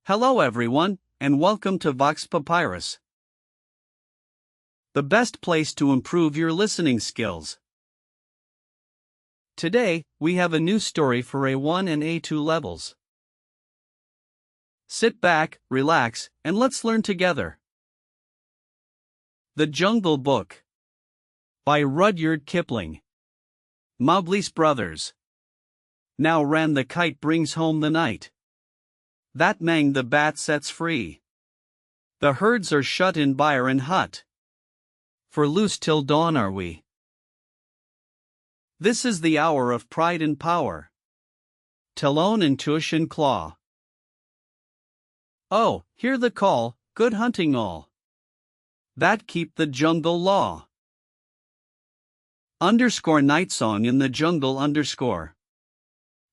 Hello everyone, and welcome to VoxPapyrus, the best place to improve your listening skills. Today, we have a new story for A1 and A2 levels. Sit back, relax, and let's learn together. The Jungle Book by Rudyard Kipling. Mowgli's brothers. Now ran the kite brings home the night. That Mang the bat sets free. The herds are shut in byre and hut. For loose till dawn are we. This is the hour of pride and power. Talon and tush and claw. Oh, hear the call, good hunting all. That keep the jungle law. Night song in the jungle .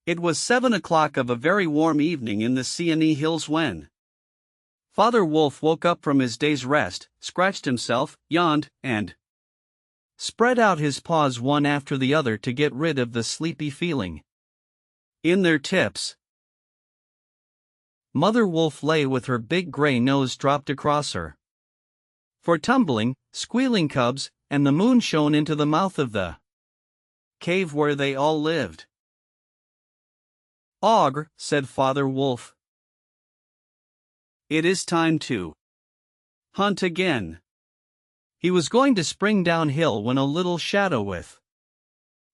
It was 7 o'clock of a very warm evening in the Siani hills when Father Wolf woke up from his day's rest, scratched himself, yawned, and spread out his paws one after the other to get rid of the sleepy feeling in their tips. Mother Wolf lay with her big gray nose dropped across her. For tumbling, squealing cubs, and the moon shone into the mouth of the cave where they all lived. "Ogre," said Father Wolf, "it is time to hunt again." He was going to spring downhill when a little shadow with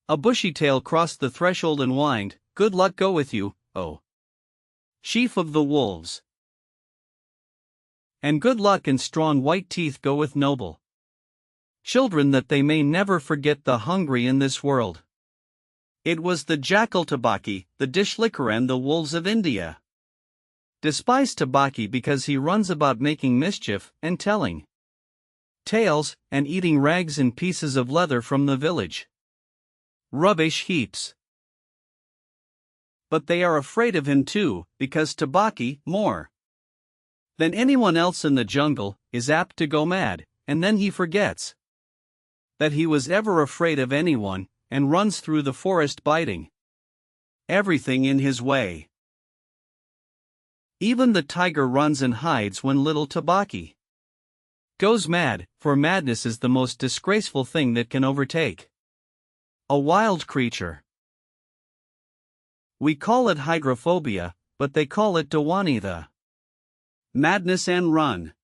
a bushy tail crossed the threshold and whined, "Good luck go with you, oh chief of the wolves. And good luck and strong white teeth go with noble children that they may never forget the hungry in this world." It was the jackal Tabaki, the dish licker and the wolves of India. Despise Tabaki because he runs about making mischief and telling tales and eating rags and pieces of leather from the village rubbish heaps. But they are afraid of him too, because Tabaki, more than anyone else in the jungle, is apt to go mad, and then he forgets that he was ever afraid of anyone, and runs through the forest biting everything in his way. Even the tiger runs and hides when little Tabaki goes mad, for madness is the most disgraceful thing that can overtake a wild creature. We call it hydrophobia, but they call it Dawani, the madness and run.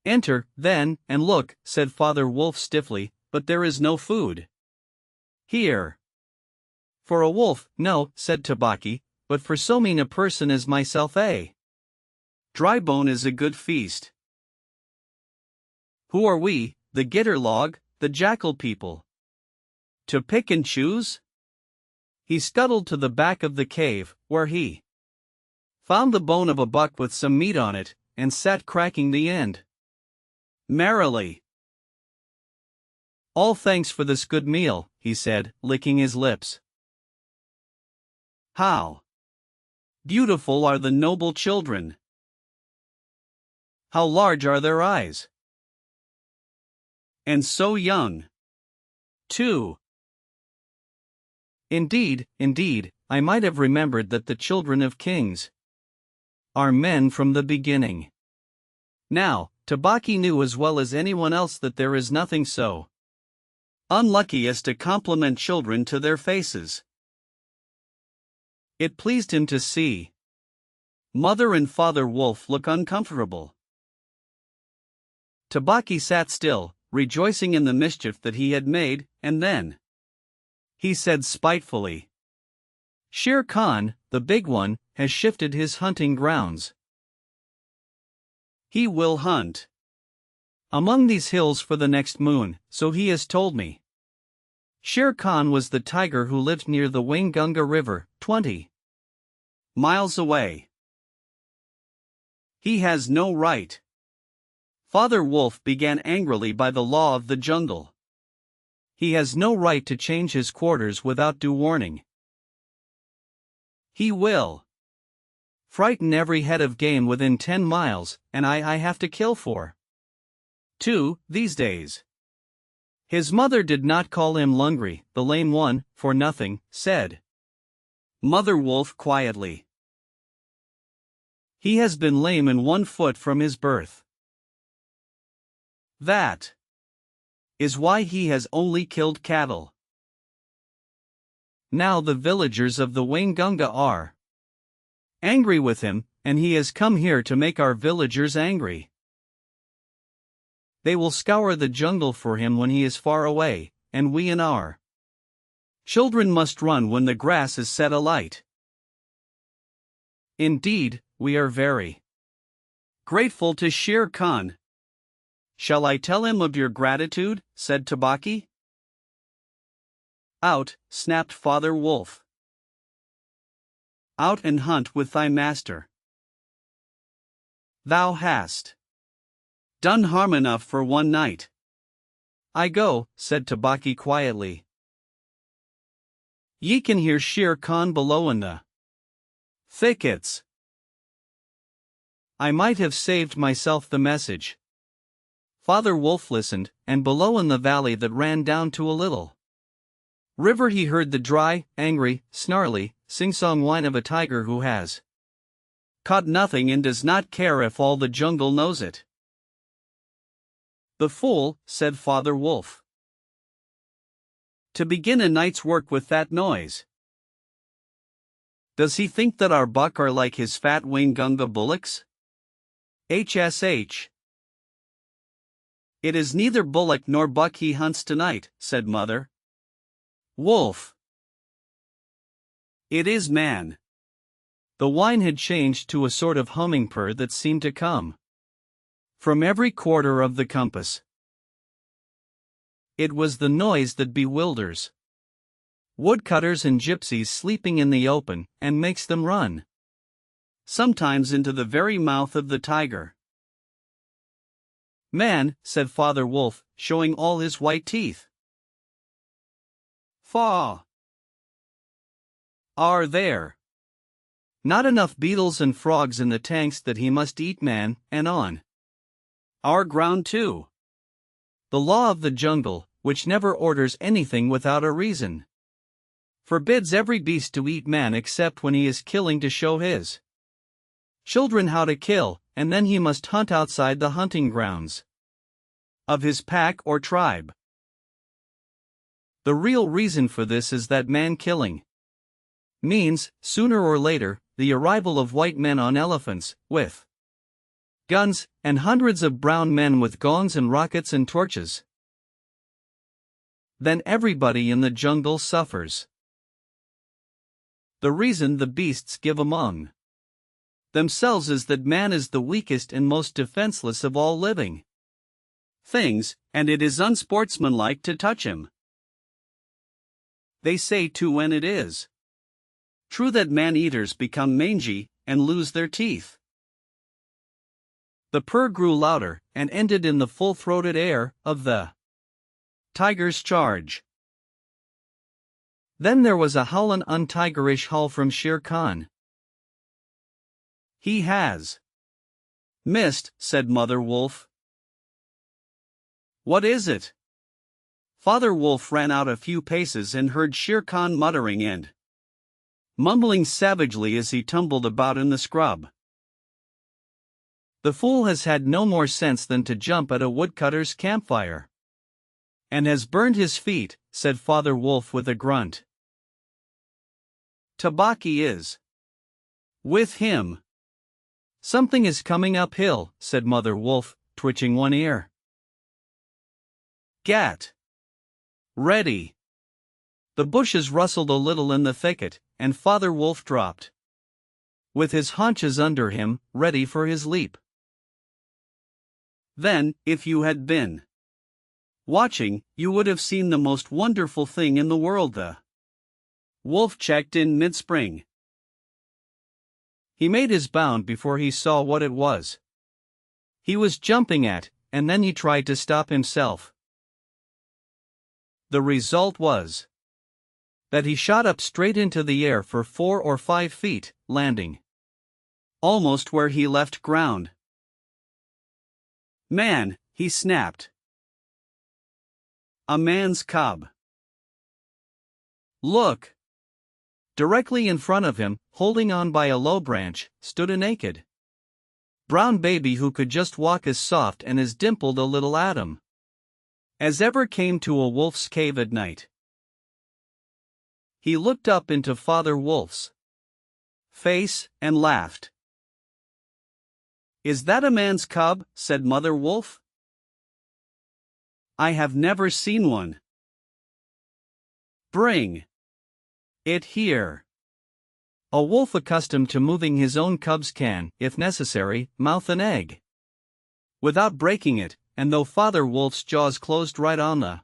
"Enter, then, and look," said Father Wolf stiffly, "but there is no food here." "For a wolf, no," said Tabaki, "but for so mean a person as myself a dry bone is a good feast." "Who are we, the Gitterlog, the jackal people, to pick and choose?" He scuttled to the back of the cave, where he found the bone of a buck with some meat on it, and sat cracking the end merrily. "All thanks for this good meal," he said, licking his lips. "How beautiful are the noble children! How large are their eyes! And so young, too! Indeed, I might have remembered that the children of kings are men from the beginning." Now, Tabaki knew as well as anyone else that there is nothing so unlucky as to compliment children to their faces. It pleased him to see Mother and Father Wolf look uncomfortable. Tabaki sat still, rejoicing in the mischief that he had made, and then he said spitefully, "Shere Khan, the big one, has shifted his hunting grounds. He will hunt among these hills for the next moon, so he has told me." Shere Khan was the tiger who lived near the Waingunga River, 20 miles away. "He has no right." Father Wolf began angrily by the law of the jungle. "He has no right to change his quarters without due warning. He will frighten every head of game within 10 miles, and I have to kill for 2 these days." His mother did not call him Lungri, the lame one, for nothing, said Mother Wolf quietly. He has been lame in one foot from his birth. That is why he has only killed cattle. Now the villagers of the Waingunga are angry with him, and he has come here to make our villagers angry. They will scour the jungle for him when he is far away, and we and our children must run when the grass is set alight. Indeed, we are very grateful to Shere Khan. Shall I tell him of your gratitude? Said Tabaki. Out, snapped Father Wolf. Out and hunt with thy master. Thou hast done harm enough for one night. I go, said Tabaki quietly. Ye can hear Shere Khan below in the thickets. I might have saved myself the message. Father Wolf listened, and below in the valley that ran down to a little river he heard the dry, angry, snarly, sing-song whine of a tiger who has caught nothing and does not care if all the jungle knows it. The fool, said Father Wolf. To begin a night's work with that noise. Does he think that our buck are like his fat Waingunga bullocks? HSH. It is neither bullock nor buck he hunts tonight, said Mother Wolf. It is man. The whine had changed to a sort of humming purr that seemed to come from every quarter of the compass. It was the noise that bewilders woodcutters and gypsies sleeping in the open, and makes them run sometimes into the very mouth of the tiger. Man, said Father Wolf, showing all his white teeth. Faw. Are there not enough beetles and frogs in the tanks that he must eat man, and on our ground too? The law of the jungle, which never orders anything without a reason, forbids every beast to eat man except when he is killing to show his children how to kill, and then he must hunt outside the hunting grounds of his pack or tribe. The real reason for this is that man-killing means, sooner or later, the arrival of white men on elephants, with guns, and hundreds of brown men with gongs and rockets and torches. Then everybody in the jungle suffers. The reason the beasts give among themselves is that man is the weakest and most defenseless of all living things, and it is unsportsmanlike to touch him. They say too when it is true that man-eaters become mangy, and lose their teeth. The purr grew louder, and ended in the full-throated air of the tiger's charge. Then there was a howlin' untigerish howl from Shere Khan. He has missed, said Mother Wolf. What is it? Father Wolf ran out a few paces and heard Shere Khan muttering and mumbling savagely as he tumbled about in the scrub. The fool has had no more sense than to jump at a woodcutter's campfire, and has burned his feet, said Father Wolf with a grunt. Tabaki is with him. Something is coming uphill, said Mother Wolf, twitching one ear. Gat ready. The bushes rustled a little in the thicket, and Father Wolf dropped with his haunches under him, ready for his leap. Then, if you had been watching, you would have seen the most wonderful thing in the world. The wolf checked in mid-spring. He made his bound before he saw what it was he was jumping at, and then he tried to stop himself. The result was that he shot up straight into the air for 4 or 5 feet, landing almost where he left ground. Man, he snapped. A man's cub. Look! Directly in front of him, holding on by a low branch, stood a naked brown baby who could just walk as soft and as dimpled a little atom as ever came to a wolf's cave at night. He looked up into Father Wolf's face and laughed. "Is that a man's cub?" said Mother Wolf. "I have never seen one." "Bring it here." A wolf accustomed to moving his own cubs can, if necessary, mouth an egg without breaking it, and though Father Wolf's jaws closed right on the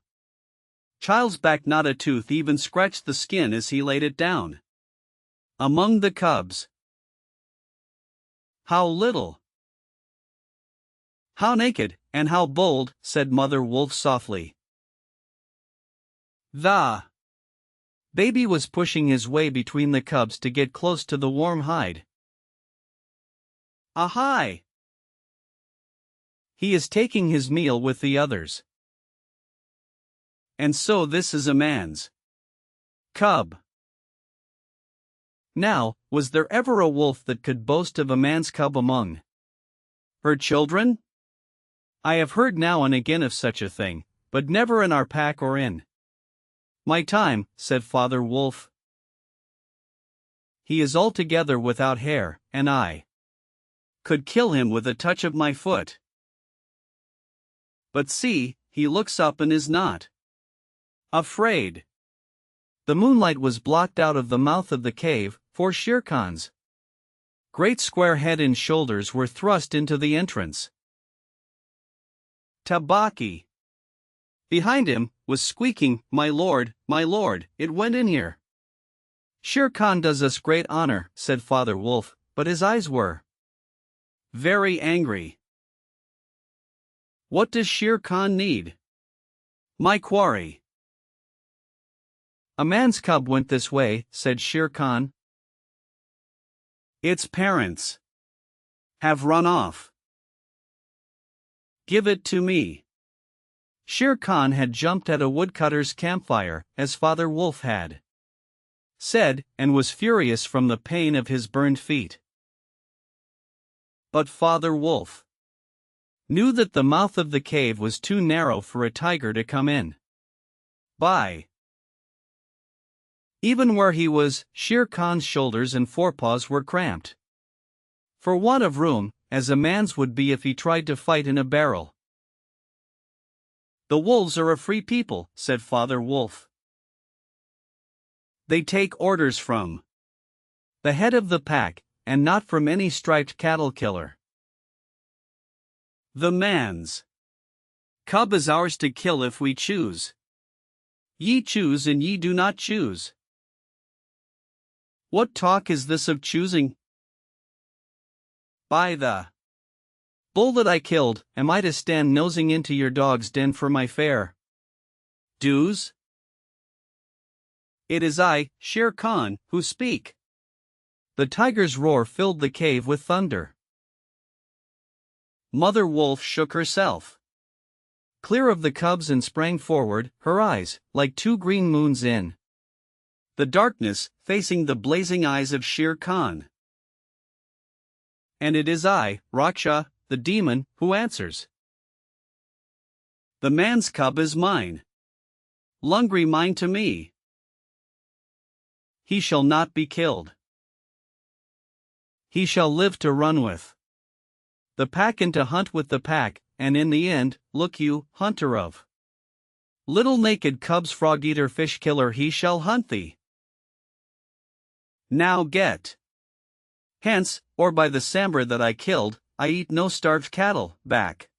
child's back, not a tooth even scratched the skin as he laid it down among the cubs. "How little, how naked, and how bold," said Mother Wolf softly. The baby was pushing his way between the cubs to get close to the warm hide. "Ahai! He is taking his meal with the others. And so this is a man's cub." Now, was there ever a wolf that could boast of a man's cub among her children? I have heard now and again of such a thing, but never in our pack or in my time, said Father Wolf. He is altogether without hair, and I could kill him with a touch of my foot. But see, he looks up and is not afraid. The moonlight was blocked out of the mouth of the cave, for Shere Khan's great square head and shoulders were thrust into the entrance. Tabaki, behind him, was squeaking, my lord, it went in here." "Shere Khan does us great honor," said Father Wolf, but his eyes were very angry. "What does Shere Khan need? My quarry." "A man's cub went this way," said Shere Khan. "Its parents have run off. Give it to me." Shere Khan had jumped at a woodcutter's campfire, as Father Wolf had said, and was furious from the pain of his burned feet. But Father Wolf knew that the mouth of the cave was too narrow for a tiger to come in by. Even where he was, Shere Khan's shoulders and forepaws were cramped for want of room, as a man's would be if he tried to fight in a barrel. "The wolves are a free people," said Father Wolf. "They take orders from the head of the pack, and not from any striped cattle killer. The man's cub is ours to kill if we choose. Ye choose and ye do not choose." "What talk is this of choosing? By the bull that I killed, am I to stand nosing into your dog's den for my fair dues? It is I, Shere Khan, who speak." The tiger's roar filled the cave with thunder. Mother Wolf shook herself clear of the cubs and sprang forward, her eyes, like two green moons in the darkness, facing the blazing eyes of Shere Khan. "And it is I, Raksha, the demon, who answers. The man's cub is mine. Lungri mine to me. He shall not be killed. He shall live to run with the pack and to hunt with the pack, and in the end, look you, hunter of little naked cubs, frog-eater, fish killer, he shall hunt thee. Now get hence, or by the sambar that I killed, I eat no starved cattle, back.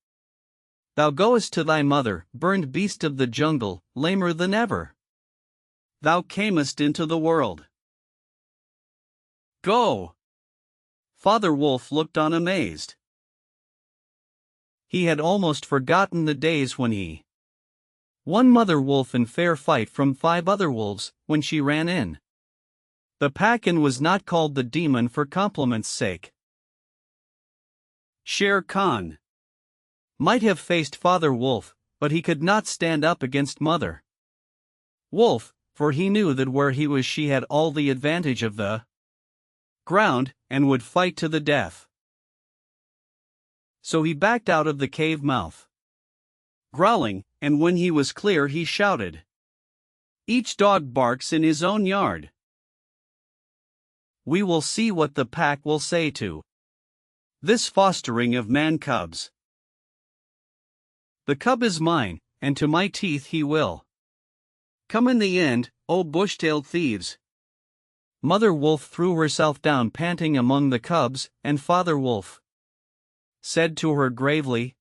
Thou goest to thy mother, burned beast of the jungle, lamer than ever thou camest into the world. Go!" Father Wolf looked on amazed. He had almost forgotten the days when he won Mother Wolf in fair fight from 5 other wolves, when she ran in the pack and was not called the demon for compliment's sake. Shere Khan might have faced Father Wolf, but he could not stand up against Mother Wolf, for he knew that where he was she had all the advantage of the ground, and would fight to the death. So he backed out of the cave mouth, growling, and when he was clear he shouted, "Each dog barks in his own yard. We will see what the pack will say to this fostering of man cubs. The cub is mine, and to my teeth he will come in the end, O bush-tailed thieves." Mother Wolf threw herself down panting among the cubs, and Father Wolf said to her gravely,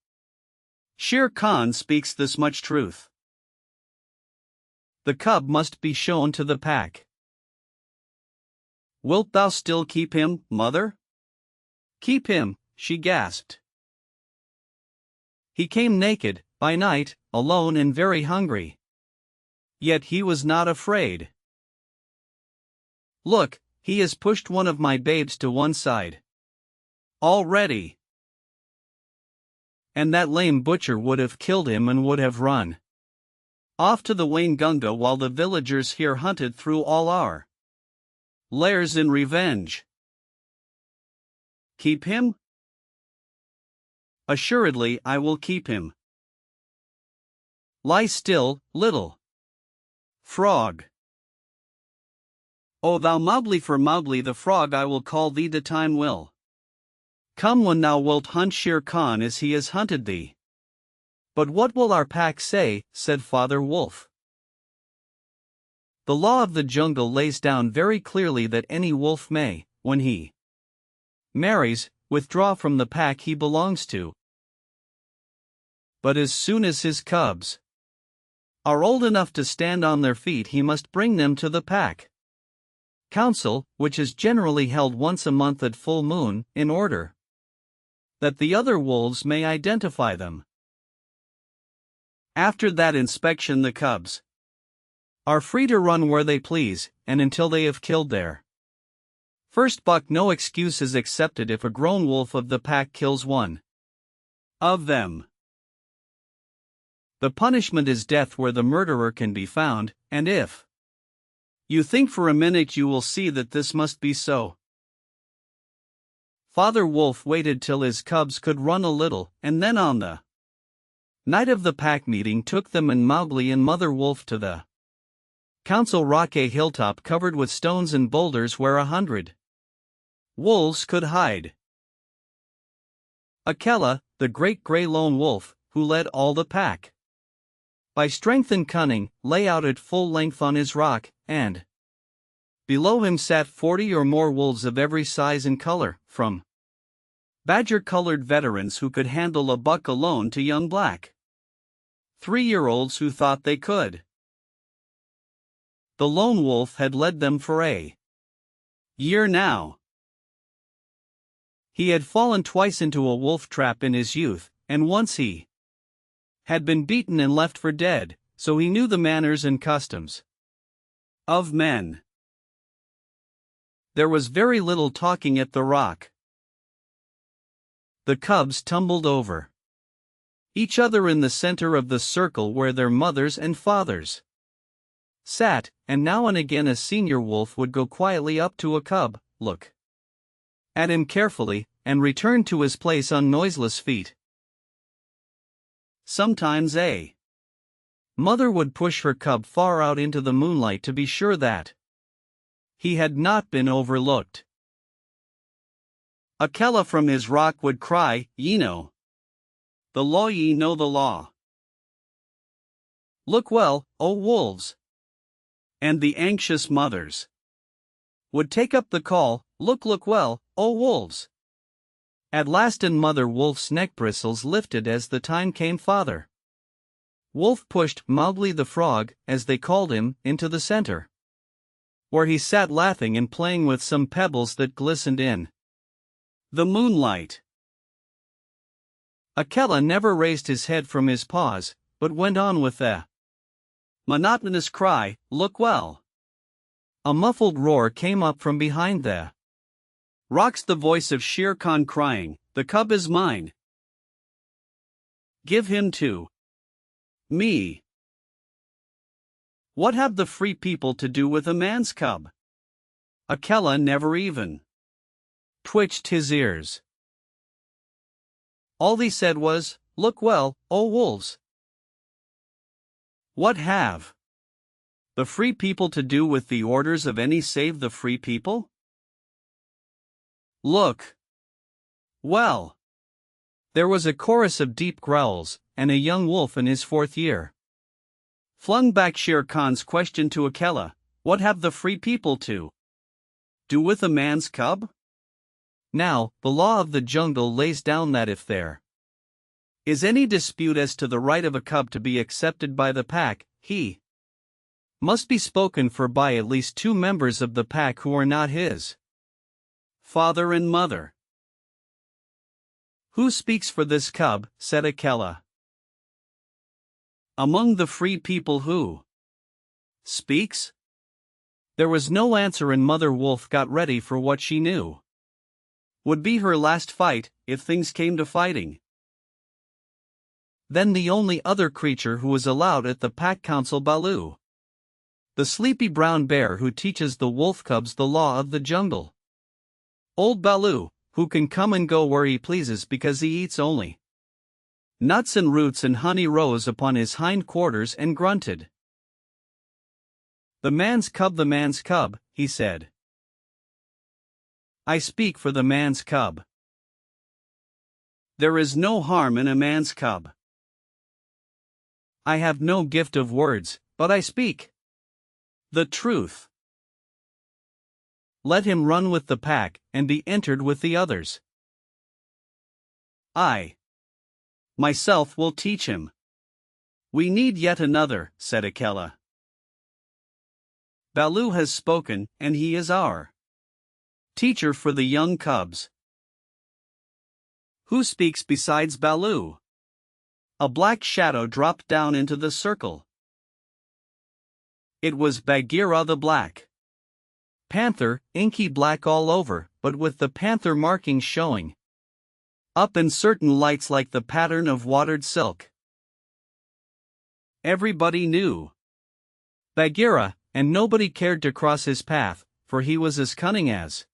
"Shere Khan speaks this much truth. The cub must be shown to the pack. Wilt thou still keep him, mother?" "Keep him," she gasped. "He came naked, by night, alone and very hungry. Yet he was not afraid. Look, he has pushed one of my babes to one side already. And that lame butcher would have killed him and would have run off to the Waingunga while the villagers here hunted through all our lairs in revenge. Keep him? Assuredly I will keep him. Lie still, little frog. O thou Mowgli, for Mowgli the frog I will call thee. The time will come when thou wilt hunt Shere Khan as he has hunted thee." "But what will our pack say?" said Father Wolf. "The law of the jungle lays down very clearly that any wolf may, when he marries, withdraw from the pack he belongs to. But as soon as his cubs are old enough to stand on their feet he must bring them to the pack council, which is generally held once a month at full moon, in order that the other wolves may identify them. After that inspection the cubs are free to run where they please, and until they have killed their first buck no excuse is accepted if a grown wolf of the pack kills one of them. The punishment is death where the murderer can be found, and if you think for a minute you will see that this must be so." Father Wolf waited till his cubs could run a little, and then on the night of the pack meeting took them and Mowgli and Mother Wolf to the council rock, a hilltop covered with stones and boulders where 100 wolves could hide. Akela, the great grey lone wolf, who led all the pack by strength and cunning, lay out at full length on his rock, and below him sat 40 or more wolves of every size and color, from badger-colored veterans who could handle a buck alone to young black 3-year-olds who thought they could. The lone wolf had led them for a year now. He had fallen twice into a wolf trap in his youth, and once he had been beaten and left for dead, so he knew the manners and customs of men. There was very little talking at the rock. The cubs tumbled over each other in the center of the circle where their mothers and fathers sat, and now and again a senior wolf would go quietly up to a cub, look at him carefully, and return to his place on noiseless feet. Sometimes a mother would push her cub far out into the moonlight to be sure that he had not been overlooked. Akela from his rock would cry, "Ye know the law, ye know the law. Look well, O wolves." And the anxious mothers would take up the call, look well, O wolves." At last and Mother Wolf's neck bristles lifted as the time came. Father Wolf pushed Mowgli the frog, as they called him, into the center, where he sat laughing and playing with some pebbles that glistened in the moonlight. Akela never raised his head from his paws, but went on with a monotonous cry, "Look well." A muffled roar came up from behind the rocks, the voice of Shere Khan crying, "The cub is mine. Give him to me." What have the free people to do with a man's cub? Akela never even twitched his ears. All they said was, "Look well, O wolves." What have the free people to do with the orders of any save the free people? Look well. There was a chorus of deep growls, and a young wolf in his 4th year flung back Shere Khan's question to Akela: "What have the free people to do with a man's cub?" Now, the law of the jungle lays down that if there is any dispute as to the right of a cub to be accepted by the pack, he must be spoken for by at least 2 members of the pack who are not his father and mother. "Who speaks for this cub?" said Akela. "Among the free people who speaks?" There was no answer, and Mother Wolf got ready for what she knew would be her last fight, if things came to fighting. Then the only other creature who was allowed at the pack council, Baloo, the sleepy brown bear who teaches the wolf cubs the law of the jungle. Old Baloo, who can come and go where he pleases because he eats only nuts and roots and honey, rose upon his hind quarters and grunted. "The man's cub," he said. "I speak for the man's cub. There is no harm in a man's cub. I have no gift of words, but I speak the truth. Let him run with the pack, and be entered with the others. I myself will teach him." "We need yet another," said Akela. "Baloo has spoken, and he is our teacher for the young cubs." "Who speaks besides Baloo?" A black shadow dropped down into the circle. It was Bagheera the Black Panther, inky black all over, but with the panther markings showing up in certain lights like the pattern of watered silk. Everybody knew Bagheera, and nobody cared to cross his path, for he was as cunning as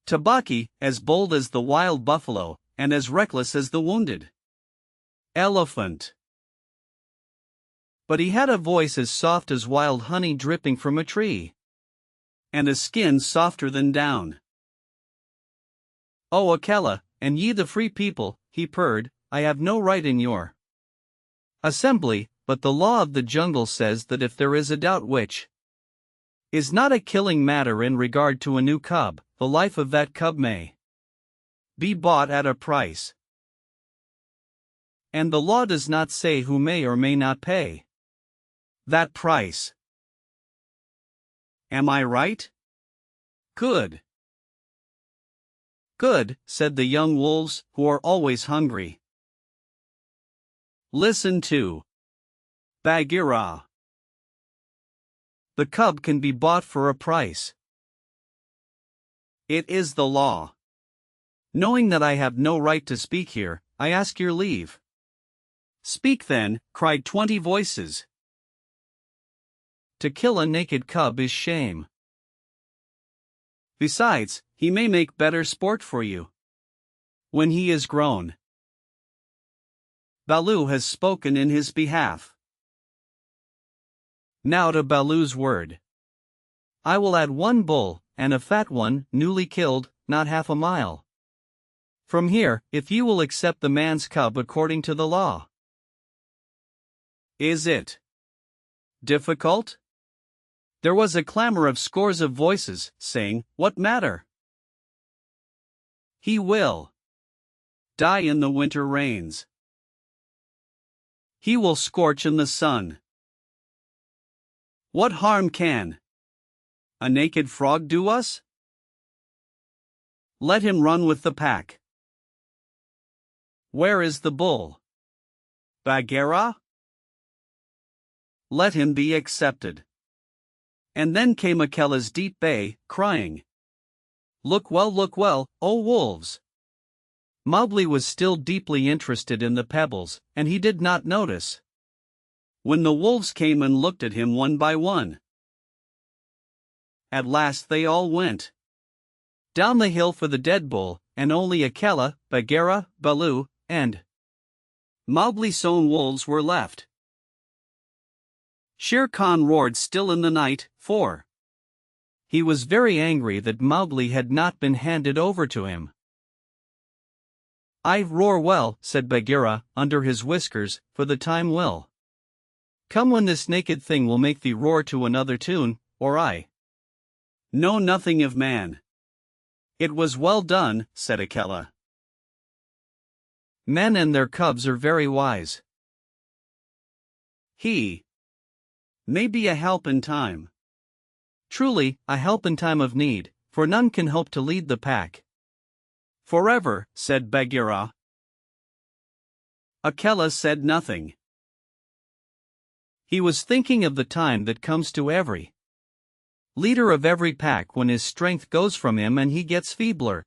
Tabaki, as bold as the wild buffalo, and as reckless as the wounded elephant. But he had a voice as soft as wild honey dripping from a tree, and a skin softer than down. "O Akela, and ye the free people," he purred, "I have no right in your assembly, but the law of the jungle says that if there is a doubt which is not a killing matter in regard to a new cub, the life of that cub may be bought at a price. And the law does not say who may or may not pay that price. Am I right?" "Good. Good," said the young wolves, who are always hungry. "Listen to Bagheera. The cub can be bought for a price. It is the law. Knowing that I have no right to speak here, I ask your leave." "Speak then," cried 20 voices. "To kill a naked cub is shame. Besides, he may make better sport for you when he is grown. Baloo has spoken in his behalf. Now to Baloo's word. I will add 1 bull, and a fat one, newly killed, not half a mile from here, if you will accept the man's cub according to the law." "Is it difficult?" There was a clamor of scores of voices, saying, "What matter? He will die in the winter rains. He will scorch in the sun. What harm can a naked frog do us? Let him run with the pack. Where is the bull? Bagheera? Let him be accepted." And then came Akela's deep bay, crying, look well, O wolves!" Mowgli was still deeply interested in the pebbles, and he did not notice when the wolves came and looked at him one by one. At last they all went down the hill for the dead bull, and only Akela, Bagheera, Baloo, and Mowgli's own wolves were left. Shere Khan roared still in the night, for he was very angry that Mowgli had not been handed over to him. "I roar well," said Bagheera, under his whiskers, "for the time will come when this naked thing will make thee roar to another tune, or I know nothing of man." "It was well done," said Akela. "Men and their cubs are very wise. He may be a help in time. Truly, a help in time of need, for none can hope to lead the pack forever," said Bagheera. Akela said nothing. He was thinking of the time that comes to every leader of every pack when his strength goes from him and he gets feebler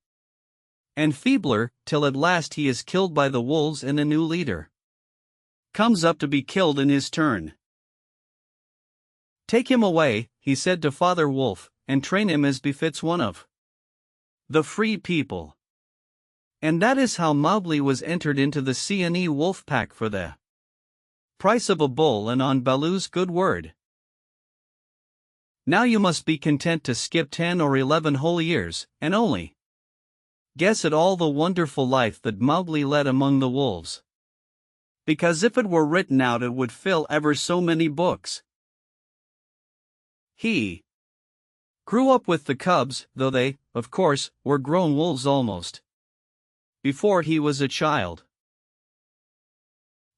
and feebler, till at last he is killed by the wolves and a new leader comes up to be killed in his turn. "Take him away," he said to Father Wolf, "and train him as befits one of the free people." And that is how Mowgli was entered into the C&E wolf pack for the price of a bull and on Baloo's good word. Now you must be content to skip 10 or 11 whole years, and only guess at all the wonderful life that Mowgli led among the wolves. Because if it were written out it would fill ever so many books. He grew up with the cubs, though they, of course, were grown wolves almost before he was a child.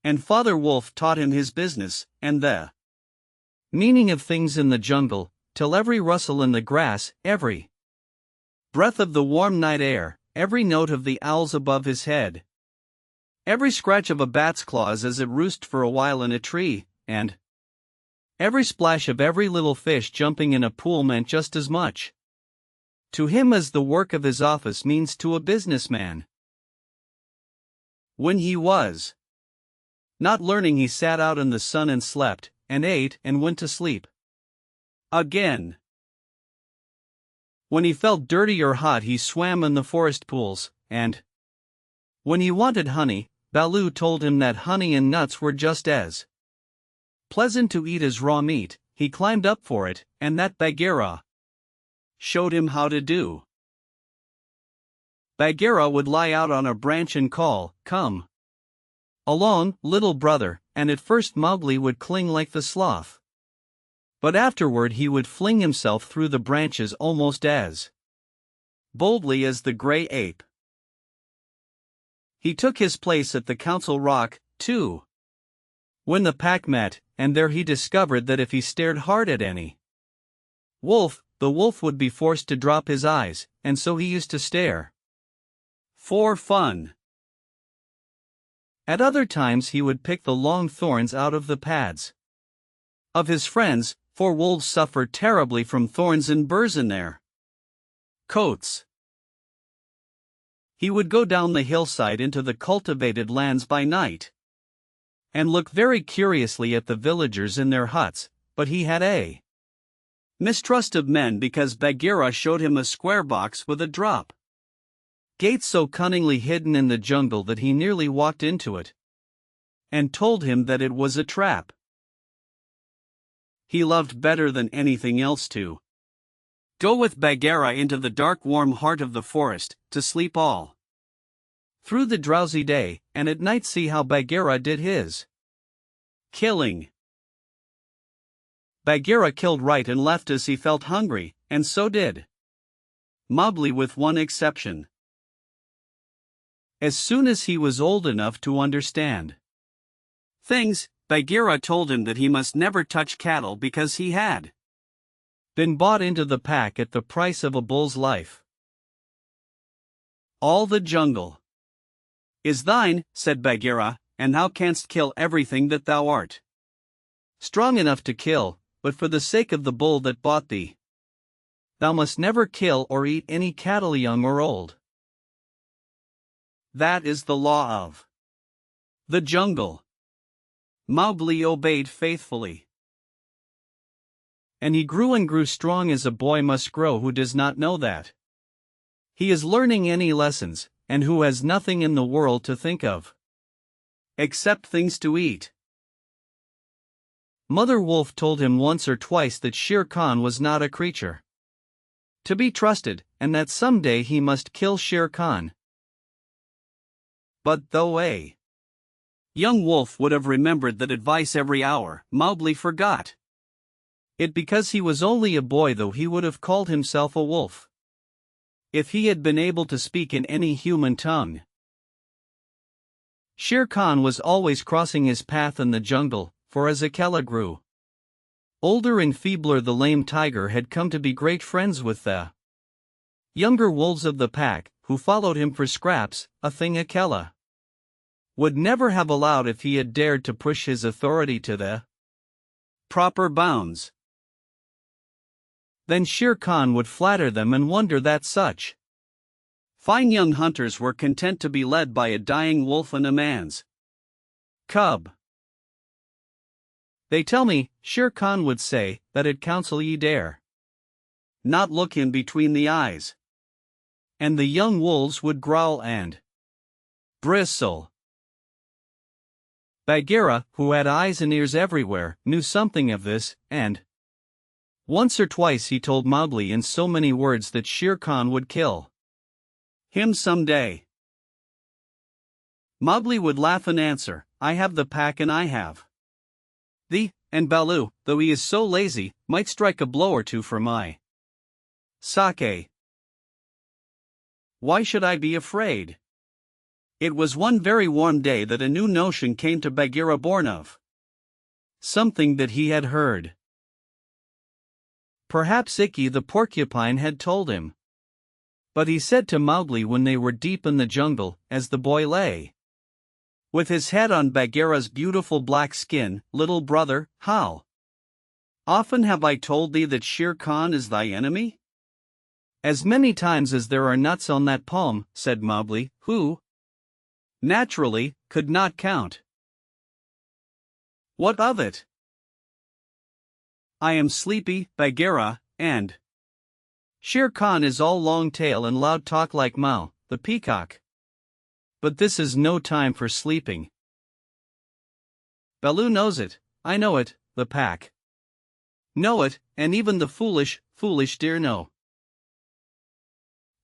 And Father Wolf taught him his business, and the meaning of things in the jungle, till every rustle in the grass, every breath of the warm night air, every note of the owls above his head, every scratch of a bat's claws as it roosted for a while in a tree, and every splash of every little fish jumping in a pool meant just as much to him as the work of his office means to a businessman. When he was not learning, he sat out in the sun and slept, and ate and went to sleep again. When he felt dirty or hot, he swam in the forest pools, and when he wanted honey, Baloo told him that honey and nuts were just as pleasant to eat as raw meat. He climbed up for it, and that Bagheera showed him how to do. Bagheera would lie out on a branch and call, "Come along, little brother," and at first Mowgli would cling like the sloth, but afterward he would fling himself through the branches almost as boldly as the gray ape. He took his place at the council rock, too, when the pack met, and there he discovered that if he stared hard at any wolf, the wolf would be forced to drop his eyes, and so he used to stare for fun. At other times he would pick the long thorns out of the pads of his friends, for wolves suffer terribly from thorns and burrs in their coats. He would go down the hillside into the cultivated lands by night and look very curiously at the villagers in their huts, but he had a mistrust of men because Bagheera showed him a square box with a drop gate so cunningly hidden in the jungle that he nearly walked into it, and told him that it was a trap. He loved better than anything else to go with Bagheera into the dark warm heart of the forest, to sleep all through the drowsy day, and at night see how Bagheera did his killing. Bagheera killed right and left as he felt hungry, and so did Mowgli, with one exception. As soon as he was old enough to understand things, Bagheera told him that he must never touch cattle because he had been bought into the pack at the price of a bull's life. "All the jungle is thine," said Bagheera, "and thou canst kill everything that thou art strong enough to kill, but for the sake of the bull that bought thee, thou must never kill or eat any cattle young or old. That is the law of the jungle." Mowgli obeyed faithfully, and he grew and grew strong as a boy must grow who does not know that he is learning any lessons, and who has nothing in the world to think of except things to eat. Mother Wolf told him once or twice that Shere Khan was not a creature to be trusted, and that someday he must kill Shere Khan. But though a young wolf would have remembered that advice every hour, Mowgli forgot it because he was only a boy, though he would have called himself a wolf if he had been able to speak in any human tongue. Shere Khan was always crossing his path in the jungle, for as Akela grew older and feebler, the lame tiger had come to be great friends with the younger wolves of the pack, who followed him for scraps, a thing Akela would never have allowed if he had dared to push his authority to the proper bounds. Then Shere Khan would flatter them and wonder that such fine young hunters were content to be led by a dying wolf and a man's cub. They tell me, Shere Khan would say, that at council ye dare not look him between the eyes. And the young wolves would growl and bristle. Bagheera, who had eyes and ears everywhere, knew something of this, and once or twice he told Mowgli in so many words that Shere Khan would kill him some day. Mowgli would laugh and answer, I have the pack and I have and Baloo, though he is so lazy, might strike a blow or two for my sake. Why should I be afraid? It was one very warm day that a new notion came to Bagheera, born of something that he had heard. Perhaps Ikki the porcupine had told him. But he said to Mowgli when they were deep in the jungle, as the boy lay with his head on Bagheera's beautiful black skin, Little brother, how often have I told thee that Shere Khan is thy enemy? As many times as there are nuts on that palm, said Mowgli, who naturally could not count. What of it? I am sleepy, Bagheera, and Shere Khan is all long tail and loud talk like Mao, the peacock. But this is no time for sleeping. Baloo knows it, I know it, the pack know it, and even the foolish deer know.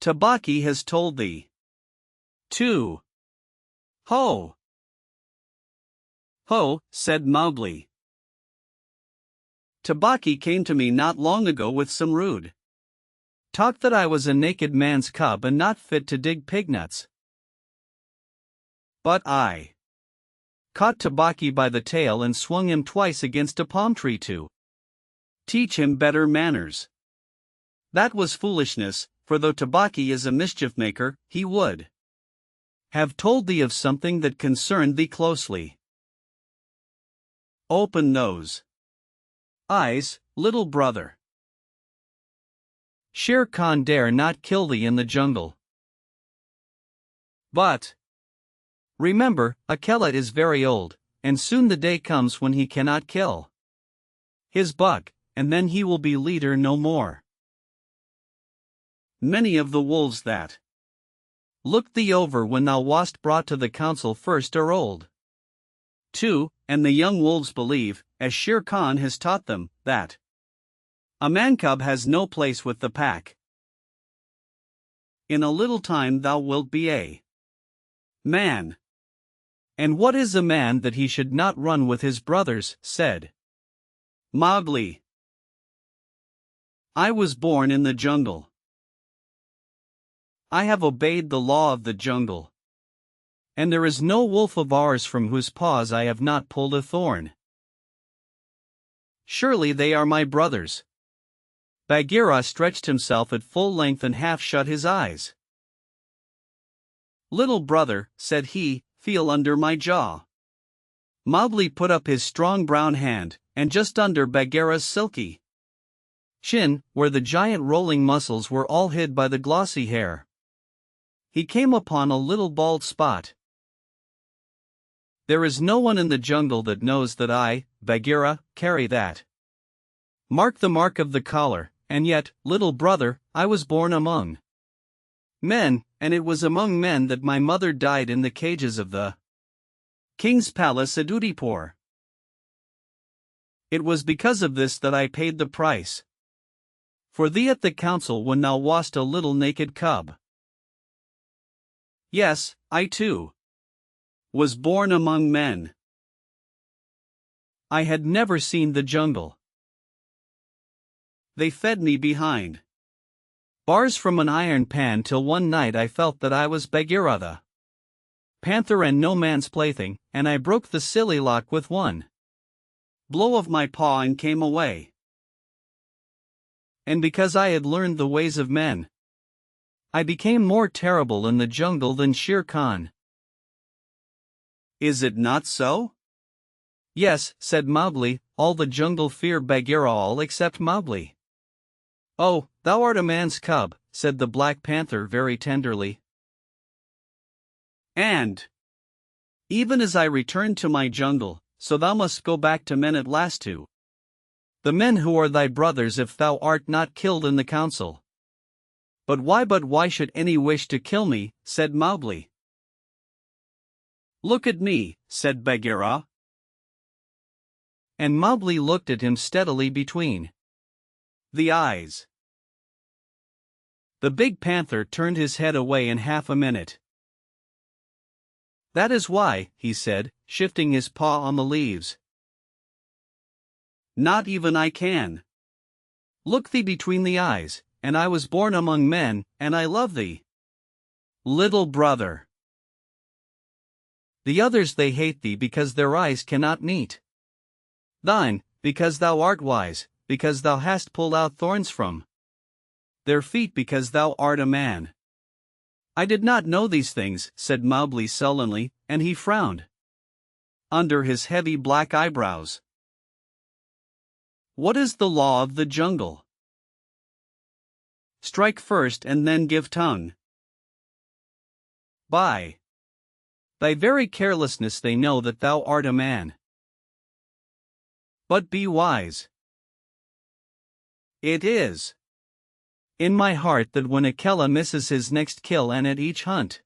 Tabaki has told thee too. Ho! Ho, said Mowgli. Tabaki came to me not long ago with some rude talk that I was a naked man's cub and not fit to dig pignuts. But I caught Tabaki by the tail and swung him twice against a palm tree to teach him better manners. That was foolishness, for though Tabaki is a mischief maker, he would have told thee of something that concerned thee closely. Open those eyes, little brother. Shere Khan dare not kill thee in the jungle. But remember, Akela is very old, and soon the day comes when he cannot kill his buck, and then he will be leader no more. Many of the wolves that looked thee over when thou wast brought to the council first are old too, and the young wolves believe, as Shere Khan has taught them, that a man-cub has no place with the pack. In a little time thou wilt be a man. And what is a man that he should not run with his brothers, said Mowgli. I was born in the jungle. I have obeyed the law of the jungle. And there is no wolf of ours from whose paws I have not pulled a thorn. Surely they are my brothers. Bagheera stretched himself at full length and half shut his eyes. Little brother, said he, feel under my jaw. Mowgli put up his strong brown hand, and just under Bagheera's silky chin, where the giant rolling muscles were all hid by the glossy hair, he came upon a little bald spot. There is no one in the jungle that knows that I, Bagheera, carry that mark, the mark of the collar, and yet, little brother, I was born among Men, and it was among men that my mother died in the cages of the king's palace at Udaipur. It was because of this that I paid the price. For thee at the council when thou wast a little naked cub. Yes, I too was born among men. I had never seen the jungle. They fed me behind bars from an iron pan till one night I felt that I was Bagheera the panther and no man's plaything, and I broke the silly lock with one blow of my paw and came away. And because I had learned the ways of men, I became more terrible in the jungle than Shere Khan. Is it not so? Yes, said Mowgli, all the jungle fear Bagheera, all except Mowgli. Oh, thou art a man's cub, said the Black Panther very tenderly. And even as I return to my jungle, so thou must go back to men at last to the men who are thy brothers if thou art not killed in the council. But why should any wish to kill me, said Mowgli. Look at me, said Bagheera. And Mowgli looked at him steadily between the eyes. The big panther turned his head away in half a minute. That is why, he said, shifting his paw on the leaves. Not even I can look thee between the eyes, and I was born among men, and I love thee, little brother. The others they hate thee because their eyes cannot meet thine, because thou art wise, because thou hast pulled out thorns from their feet, because thou art a man. I did not know these things, said Mowgli sullenly, and he frowned under his heavy black eyebrows. What is the law of the jungle? Strike first and then give tongue. By thy very carelessness they know that thou art a man. But be wise. It is in my heart that when Akela misses his next kill and at each hunt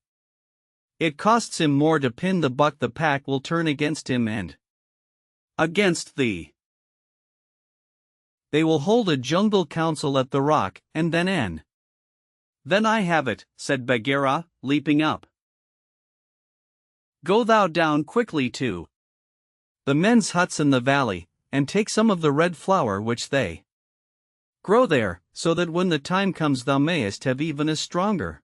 it costs him more to pin the buck, the pack will turn against him and against thee. They will hold a jungle council at the rock, and then I have it, said Bagheera, leaping up. Go thou down quickly to the men's huts in the valley, and take some of the red flower which they grow there, so that when the time comes thou mayest have even a stronger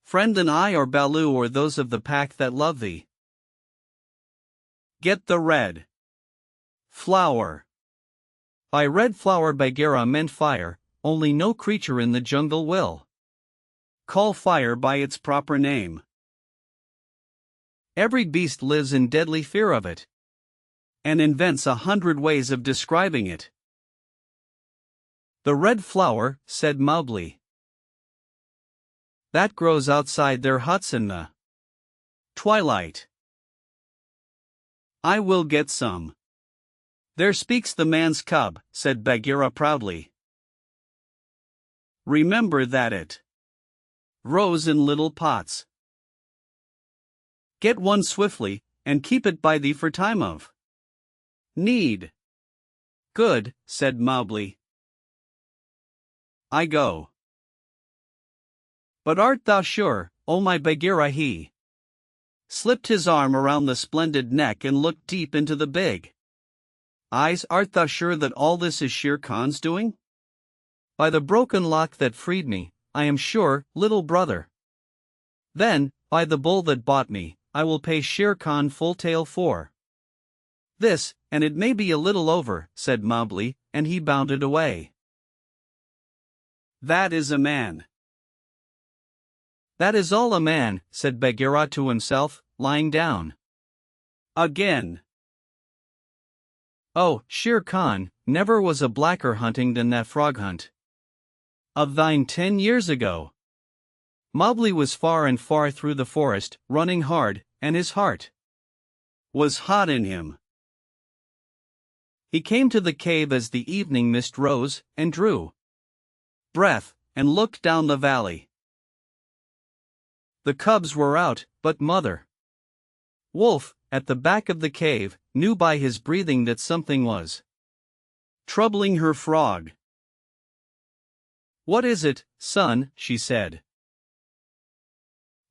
friend than I or Baloo or those of the pack that love thee. Get the red flower. By red flower Bagheera meant fire, only no creature in the jungle will call fire by its proper name. Every beast lives in deadly fear of it, and invents 100 ways of describing it. The red flower, said Mowgli. That grows outside their huts in the twilight. I will get some. There speaks the man's cub, said Bagheera proudly. Remember that it grows in little pots. Get one swiftly, and keep it by thee for time of need. Good, said Mowgli. I go. But art thou sure, O my Bagheera? He slipped his arm around the splendid neck and looked deep into the big eyes. Art thou sure that all this is Shere Khan's doing? By the broken lock that freed me, I am sure, little brother. Then, by the bull that bought me, I will pay Shere Khan full tale for this, and it may be a little over, said Mowgli, and he bounded away. That is a man. That is all a man, said Bagheera to himself, lying down again. Oh, Shere Khan, never was a blacker hunting than that frog hunt of thine 10 years ago. Mowgli was far and far through the forest, running hard, and his heart was hot in him. He came to the cave as the evening mist rose, and drew breath, and looked down the valley. The cubs were out, but Mother Wolf, at the back of the cave, knew by his breathing that something was troubling her frog. "What is it, son?" she said.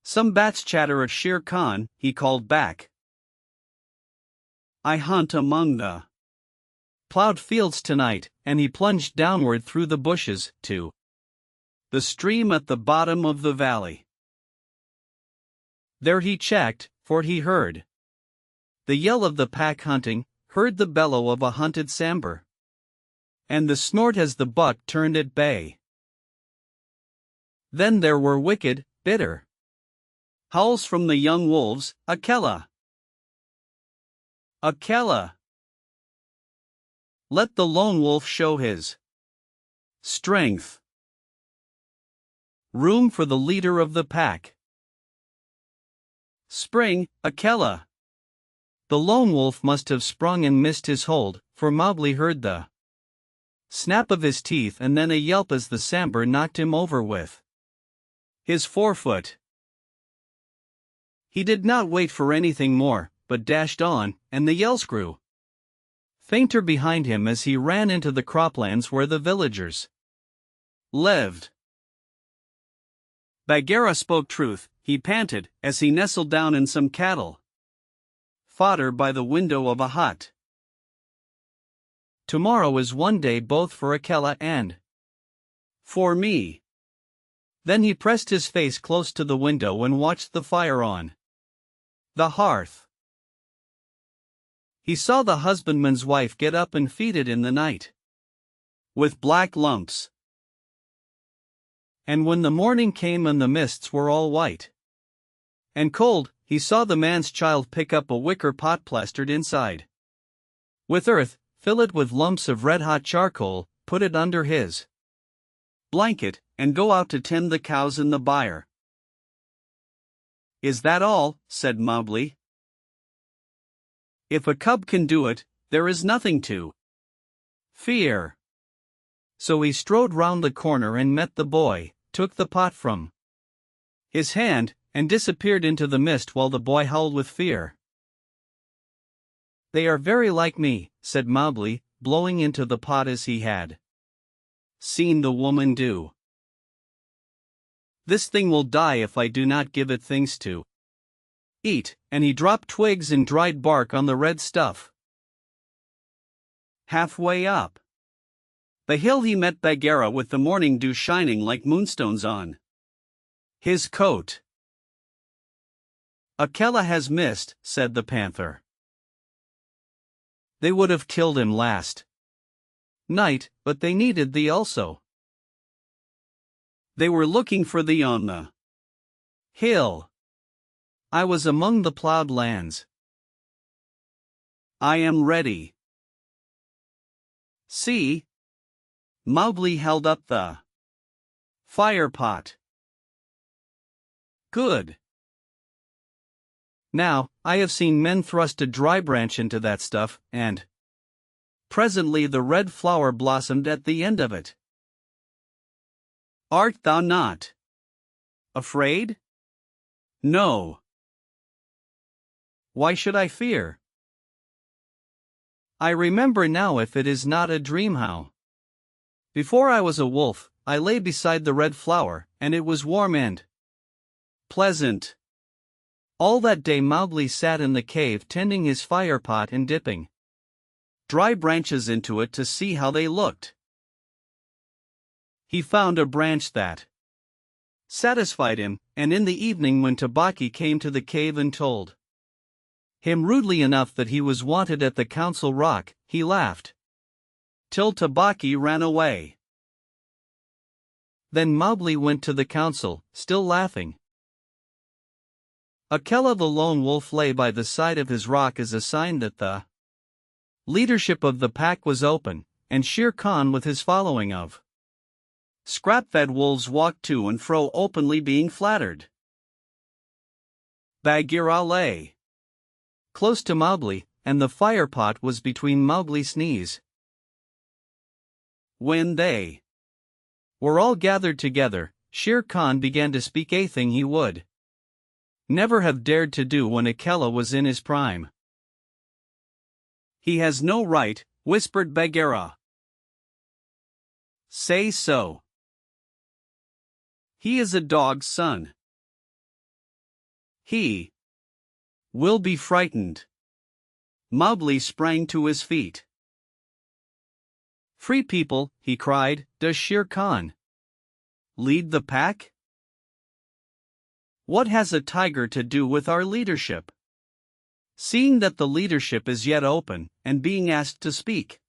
"Some bats chatter at Shere Khan," he called back. "I hunt among the plowed fields tonight," and he plunged downward through the bushes, to the stream at the bottom of the valley. There he checked, for he heard the yell of the pack hunting, heard the bellow of a hunted sambar, and the snort as the buck turned at bay. Then there were wicked, bitter howls from the young wolves. Akela! Akela! Let the lone wolf show his strength. Room for the leader of the pack. Spring, Akela! The lone wolf must have sprung and missed his hold, for Mowgli heard the snap of his teeth and then a yelp as the sambar knocked him over with his forefoot. He did not wait for anything more, but dashed on, and the yells grew fainter behind him as he ran into the croplands where the villagers lived. Bagheera spoke truth, he panted, as he nestled down in some cattle fodder by the window of a hut. Tomorrow is one day both for Akela and for me. Then he pressed his face close to the window and watched the fire on the hearth. He saw the husbandman's wife get up and feed it in the night with black lumps. And when the morning came and the mists were all white and cold, he saw the man's child pick up a wicker pot plastered inside with earth, fill it with lumps of red-hot charcoal, put it under his blanket, and go out to tend the cows in the byre. "Is that all?" said Mowgli. "If a cub can do it, there is nothing to fear." So he strode round the corner and met the boy, took the pot from his hand, and disappeared into the mist while the boy howled with fear. "They are very like me," said Mowgli, blowing into the pot as he had seen the woman do. "This thing will die if I do not give it things to eat," and he dropped twigs and dried bark on the red stuff. Halfway up the hill he met Bagheera with the morning dew shining like moonstones on his coat. "Akela has missed," said the panther. "They would have killed him last night, but they needed thee also. They were looking for thee on the hill. I was among the plowed lands. I am ready. See." Mowgli held up the fire pot. "Good. Now, I have seen men thrust a dry branch into that stuff, and presently the red flower blossomed at the end of it. Art thou not afraid?" "No." "Why should I fear? I remember now, if it is not a dream, how before I was a wolf, I lay beside the red flower, and it was warm and pleasant. All that day Mowgli sat in the cave tending his fire pot and dipping dry branches into it to see how they looked. He found a branch that satisfied him, and in the evening when Tabaki came to the cave and told him rudely enough that he was wanted at the council rock, he laughed till Tabaki ran away. Then Mowgli went to the council, still laughing. Akela the lone wolf lay by the side of his rock as a sign that the leadership of the pack was open, and Shere Khan with his following of scrap-fed wolves walked to and fro openly being flattered. Bagheera lay close to Mowgli, and the fire pot was between Mowgli's knees. When they were all gathered together, Shere Khan began to speak a thing he would never have dared to do when Akela was in his prime. He has no right, whispered Bagheera. Say so. He is a dog's son. He will be frightened. Mowgli sprang to his feet. Free people, he cried, does Shere Khan lead the pack? What has a tiger to do with our leadership? Seeing that the leadership is yet open, and being asked to speak,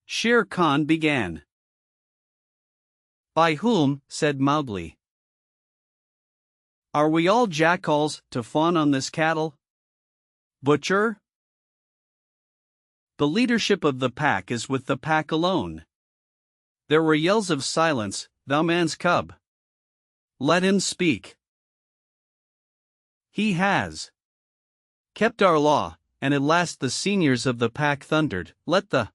Shere Khan began. By whom, said Mowgli. Are we all jackals to fawn on this cattle? Butcher? The leadership of the pack is with the pack alone. There were yells of silence, thou man's cub. Let him speak. He has kept our law, and at last the seniors of the pack thundered, let the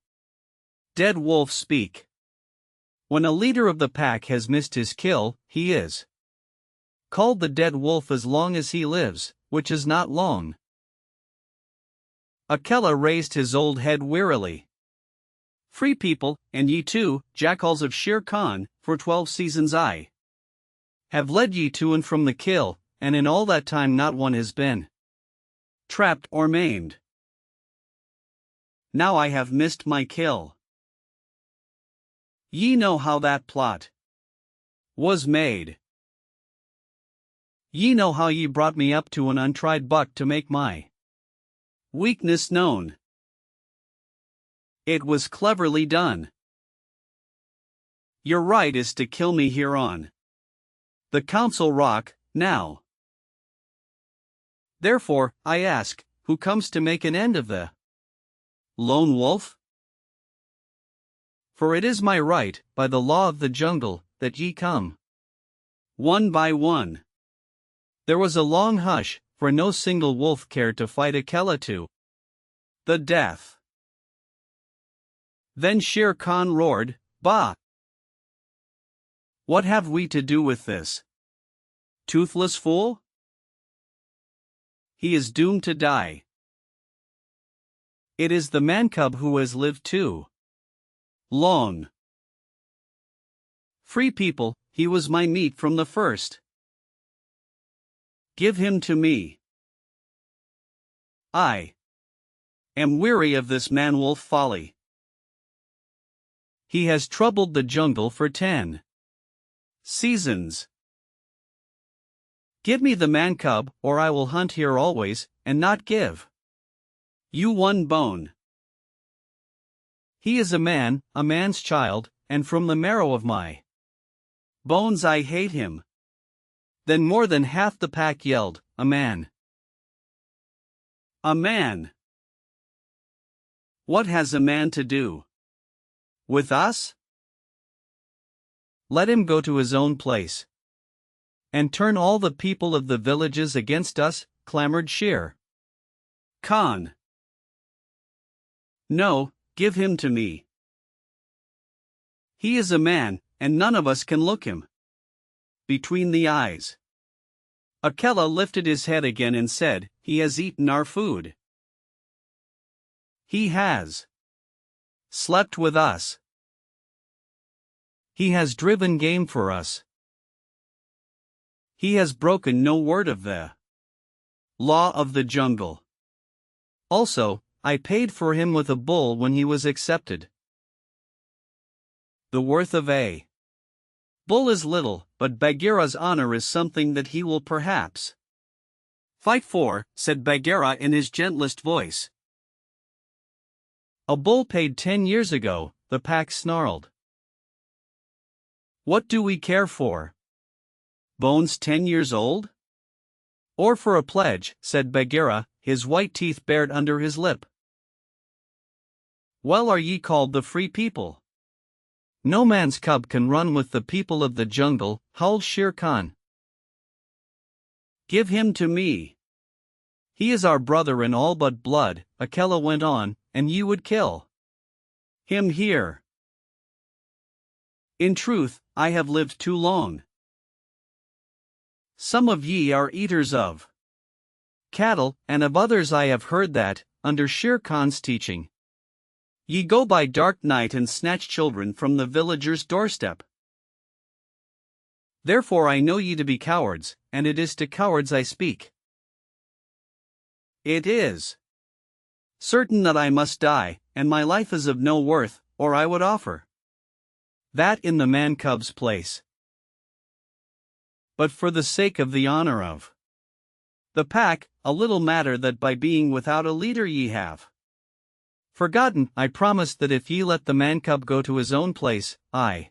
dead wolf speak. When a leader of the pack has missed his kill, he is called the dead wolf as long as he lives, which is not long. Akela raised his old head wearily. Free people, and ye too, jackals of Shere Khan, for 12 seasons I have led ye to and from the kill, and in all that time not one has been trapped or maimed. Now I have missed my kill. Ye know how that plot was made. Ye know how ye brought me up to an untried buck to make my weakness known. It was cleverly done. Your right is to kill me here on the Council Rock, now. Therefore, I ask, who comes to make an end of the lone wolf? For it is my right, by the law of the jungle, that ye come one by one. There was a long hush, for no single wolf cared to fight Akela to the death. Then Shere Khan roared, Bah! What have we to do with this toothless fool? He is doomed to die. It is the man-cub who has lived too long. Free people, he was my meat from the first. Give him to me. I am weary of this man-wolf folly. He has troubled the jungle for 10 seasons. Give me the man-cub, or I will hunt here always, and not give you one bone. He is a man's child, and from the marrow of my bones I hate him. Then more than half the pack yelled, A man! A man! What has a man to do with us? Let him go to his own place and turn all the people of the villages against us, clamored Shere Khan. No, give him to me. He is a man, and none of us can look him between the eyes. Akela lifted his head again and said, He has eaten our food. He has slept with us. He has driven game for us. He has broken no word of the law of the jungle. Also, I paid for him with a bull when he was accepted. The worth of a bull is little, but Bagheera's honor is something that he will perhaps fight for, said Bagheera in his gentlest voice. A bull paid 10 years ago, the pack snarled. What do we care for bones 10 years old? Or for a pledge, said Bagheera, his white teeth bared under his lip. Well are ye called the free people. No man's cub can run with the people of the jungle, howled Shere Khan. Give him to me. He is our brother in all but blood, Akela went on, and ye would kill him here. In truth, I have lived too long Some of ye are eaters of cattle, and of others I have heard that, under Shere Khan's teaching, ye go by dark night and snatch children from the villager's doorstep. Therefore I know ye to be cowards, and it is to cowards I speak. It is certain that I must die, and my life is of no worth, or I would offer that in the man-cub's place. But for the sake of the honor of the pack, a little matter that by being without a leader ye have forgotten, I promise that if ye let the man-cub go to his own place, I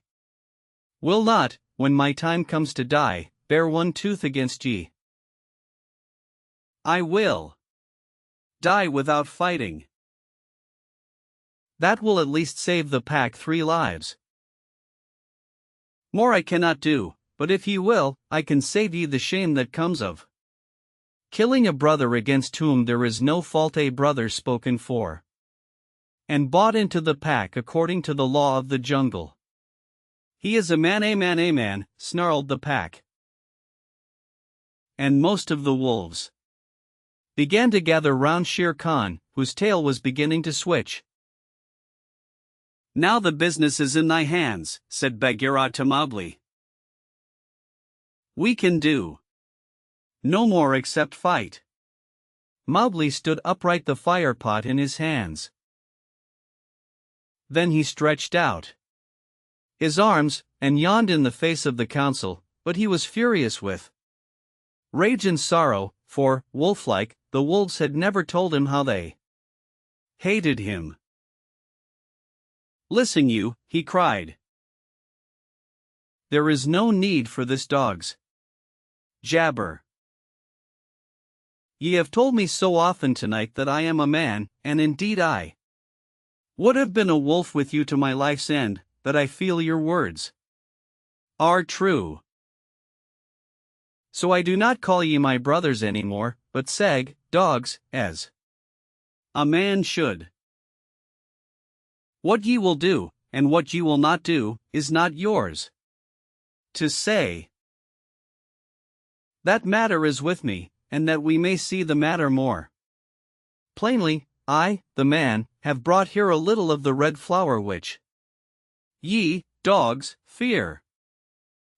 will not, when my time comes to die, bear one tooth against ye. I will die without fighting. That will at least save the pack 3 lives. More I cannot do, but if ye will, I can save ye the shame that comes of killing a brother against whom there is no fault, a brother spoken for and bought into the pack according to the law of the jungle. He is a man, a man, a man, snarled the pack. And most of the wolves began to gather round Shere Khan, whose tail was beginning to switch. Now the business is in thy hands, said Bagheera to Mowgli. We can do no more except fight. Mowgli stood upright, the fire pot in his hands. Then he stretched out his arms, and yawned in the face of the council, but he was furious with rage and sorrow, for, wolf-like, the wolves had never told him how they hated him. Listen you, he cried. There is no need for this dog's jabber. Ye have told me so often tonight that I am a man, and indeed I would have been a wolf with you to my life's end, that I feel your words are true. So I do not call ye my brothers any more, but sag, dogs, as a man should. What ye will do, and what ye will not do, is not yours to say. That matter is with me, and that we may see the matter more plainly, I, the man, have brought here a little of the red flower which ye, dogs, fear.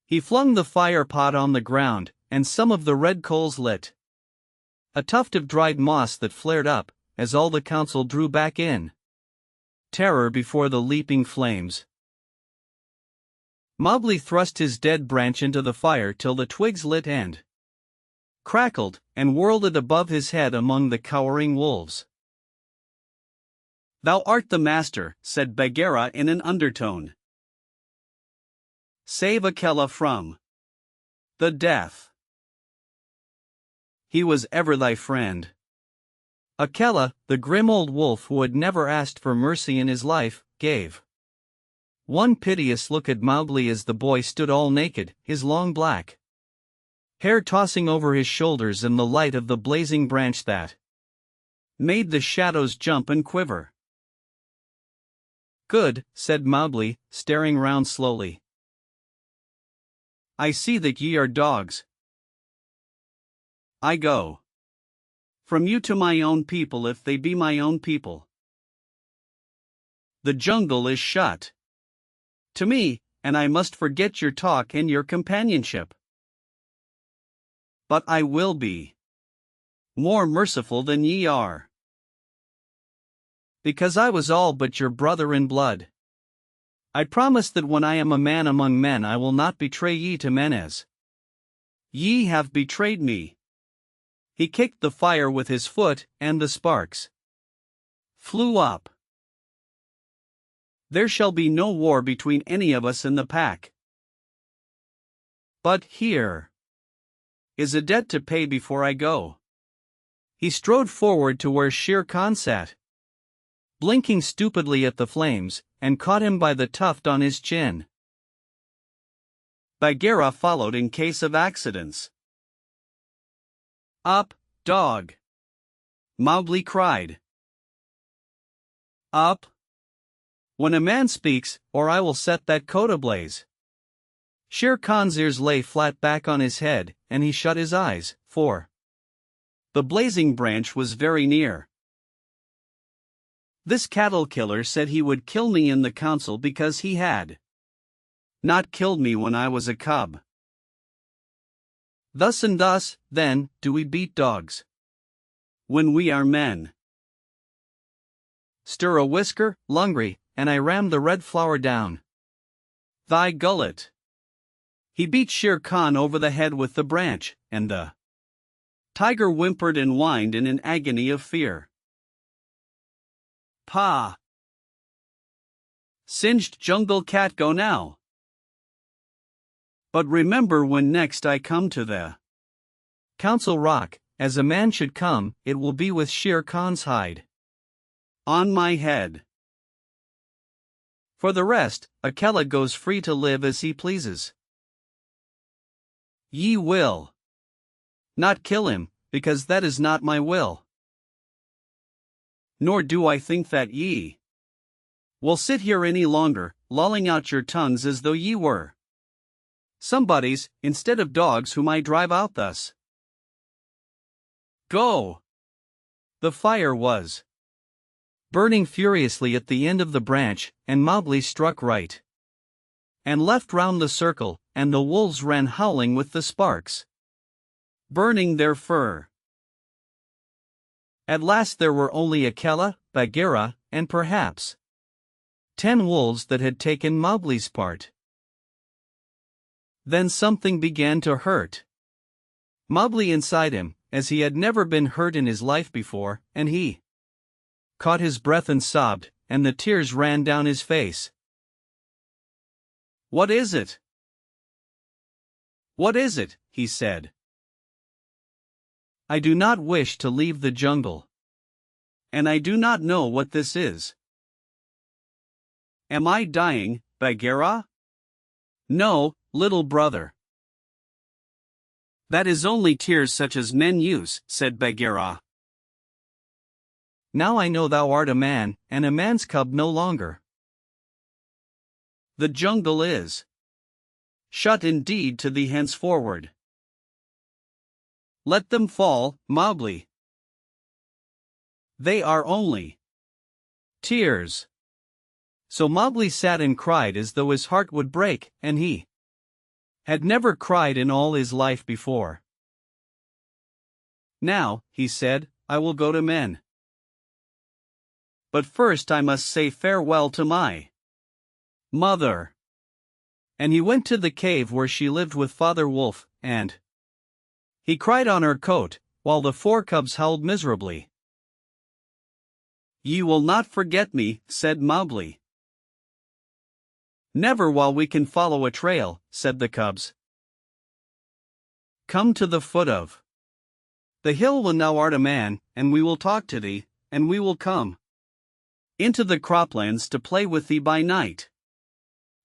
He flung the fire pot on the ground, and some of the red coals lit a tuft of dried moss that flared up, as all the council drew back in terror before the leaping flames. Mowgli thrust his dead branch into the fire till the twigs lit and crackled, and whirled it above his head among the cowering wolves. Thou art the master, said Bagheera in an undertone. Save Akela from the death. He was ever thy friend. Akela, the grim old wolf who had never asked for mercy in his life, gave one piteous look at Mowgli as the boy stood all naked, his long black hair tossing over his shoulders in the light of the blazing branch that made the shadows jump and quiver. Good, said Mowgli, staring round slowly. I see that ye are dogs. I go from you to my own people if they be my own people. The jungle is shut to me, and I must forget your talk and your companionship. But I will be more merciful than ye are, because I was all but your brother in blood. I promise that when I am a man among men I will not betray ye to men as ye have betrayed me. He kicked the fire with his foot, and the sparks flew up. There shall be no war between any of us in the pack. But here is a debt to pay before I go. He strode forward to where Shere Khan sat, blinking stupidly at the flames, and caught him by the tuft on his chin. Bagheera followed in case of accidents. Up, dog! Mowgli cried. Up! When a man speaks, or I will set that coat ablaze. Shere Khan's ears lay flat back on his head, and he shut his eyes, for the blazing branch was very near. This cattle killer said he would kill me in the council because he had not killed me when I was a cub. Thus and thus, then, do we beat dogs when we are men. Stir a whisker, Lungri, and I ram the red flower down thy gullet. He beat Shere Khan over the head with the branch, and the tiger whimpered and whined in an agony of fear. Pa! Singed jungle cat, go now. But remember, when next I come to the council rock, as a man should come, it will be with Shere Khan's hide on my head. For the rest, Akela goes free to live as he pleases. Ye will not kill him, because that is not my will. Nor do I think that ye will sit here any longer, lolling out your tongues as though ye were somebodies, instead of dogs whom I drive out thus. Go! The fire was burning furiously at the end of the branch, and Mowgli struck right and left round the circle, and the wolves ran howling with the sparks burning their fur. At last there were only Akela, Bagheera, and perhaps 10 wolves that had taken Mowgli's part. Then something began to hurt Mowgli inside him, as he had never been hurt in his life before, and he caught his breath and sobbed, and the tears ran down his face. What is it? What is it? He said. I do not wish to leave the jungle. And I do not know what this is. Am I dying, Bagheera? No, little brother. That is only tears such as men use, said Bagheera. Now I know thou art a man, and a man's cub no longer. The jungle is shut indeed to thee henceforward. Let them fall, Mowgli. They are only tears. So Mowgli sat and cried as though his heart would break, and he had never cried in all his life before. Now, he said, I will go to men. But first I must say farewell to my mother. And he went to the cave where she lived with Father Wolf, and he cried on her coat, while the 4 cubs howled miserably. Ye will not forget me, said Mowgli. Never while we can follow a trail, said the cubs. Come to the foot of the hill when thou art a man, and we will talk to thee, and we will come into the croplands to play with thee by night.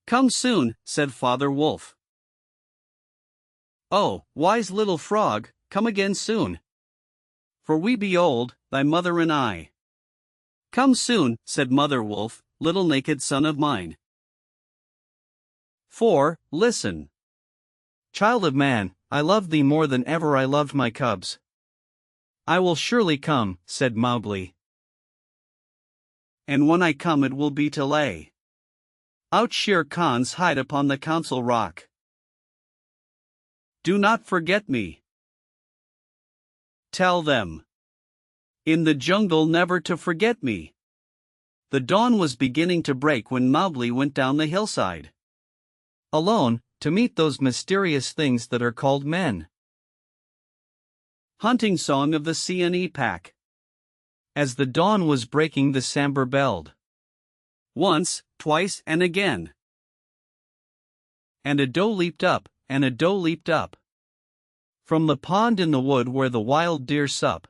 Come soon, said Father Wolf. Oh, wise little frog, come again soon. For we be old, thy mother and I. Come soon, said Mother Wolf, little naked son of mine. 4. Listen. Child of man, I love thee more than ever I loved my cubs. I will surely come, said Mowgli. And when I come it will be to lay out Shere Khan's hide upon the council rock. Do not forget me. Tell them in the jungle never to forget me. The dawn was beginning to break when Mowgli went down the hillside alone, to meet those mysterious things that are called men. Hunting Song of the Seeonee Pack. As the dawn was breaking, the sambar belled. Once, twice, and again. And a doe leaped up, and a doe leaped up from the pond in the wood where the wild deer sup.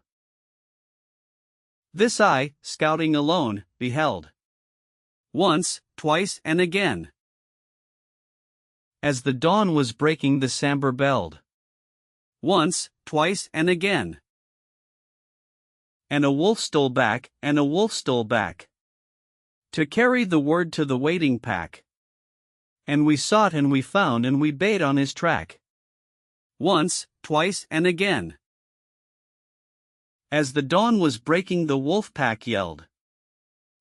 This I, scouting alone, beheld. Once, twice, and again. As the dawn was breaking, the sambar belled. Once, twice, and again. And a wolf stole back, and a wolf stole back, to carry the word to the waiting pack. And we sought and we found and we bayed on his track. Once, twice, and again. As the dawn was breaking, the wolf pack yelled.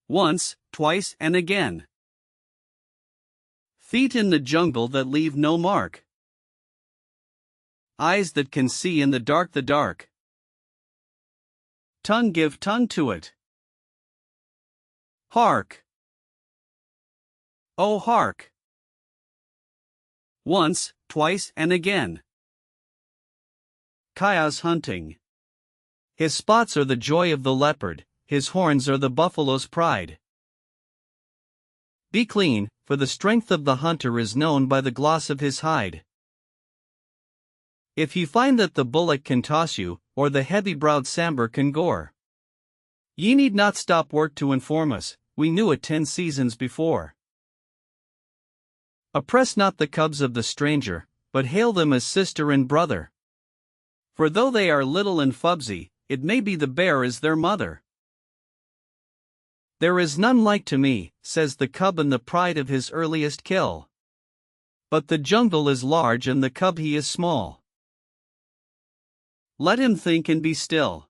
Once, twice, and again. Feet in the jungle that leave no mark. Eyes that can see in the dark, the dark. Tongue, give tongue to it. Hark! Oh, hark! Once, twice, and again. Kaya's hunting. His spots are the joy of the leopard, his horns are the buffalo's pride. Be clean, for the strength of the hunter is known by the gloss of his hide. If you find that the bullock can toss you, or the heavy-browed sambar can gore, ye need not stop work to inform us, we knew it 10 seasons before. Oppress not the cubs of the stranger, but hail them as sister and brother. For though they are little and fubsy, it may be the bear is their mother. There is none like to me, says the cub and the pride of his earliest kill. But the jungle is large and the cub he is small. Let him think and be still.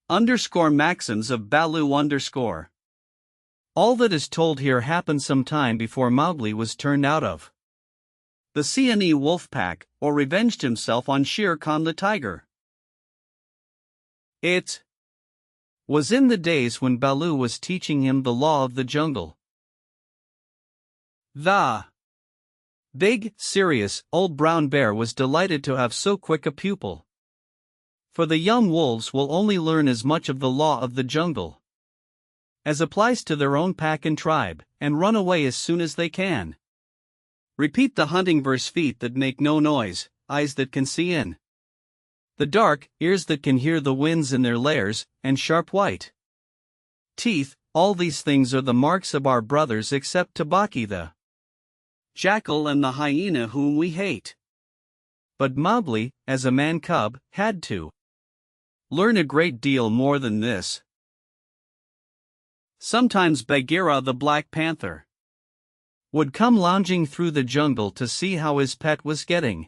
Maxims of Baloo _ All that is told here happened some time before Mowgli was turned out of the Siamese wolf pack, or revenged himself on Shere Khan the tiger. It was in the days when Baloo was teaching him the law of the jungle. The big, serious, old brown bear was delighted to have so quick a pupil. For the young wolves will only learn as much of the law of the jungle as applies to their own pack and tribe, and run away as soon as they can. Repeat the hunting verse: feet that make no noise, eyes that can see in the dark, ears that can hear the winds in their lairs, and sharp white teeth. All these things are the marks of our brothers except Tabaki the jackal and the hyena whom we hate. But Mowgli, as a man cub, had to learn a great deal more than this. Sometimes Bagheera the black panther would come lounging through the jungle to see how his pet was getting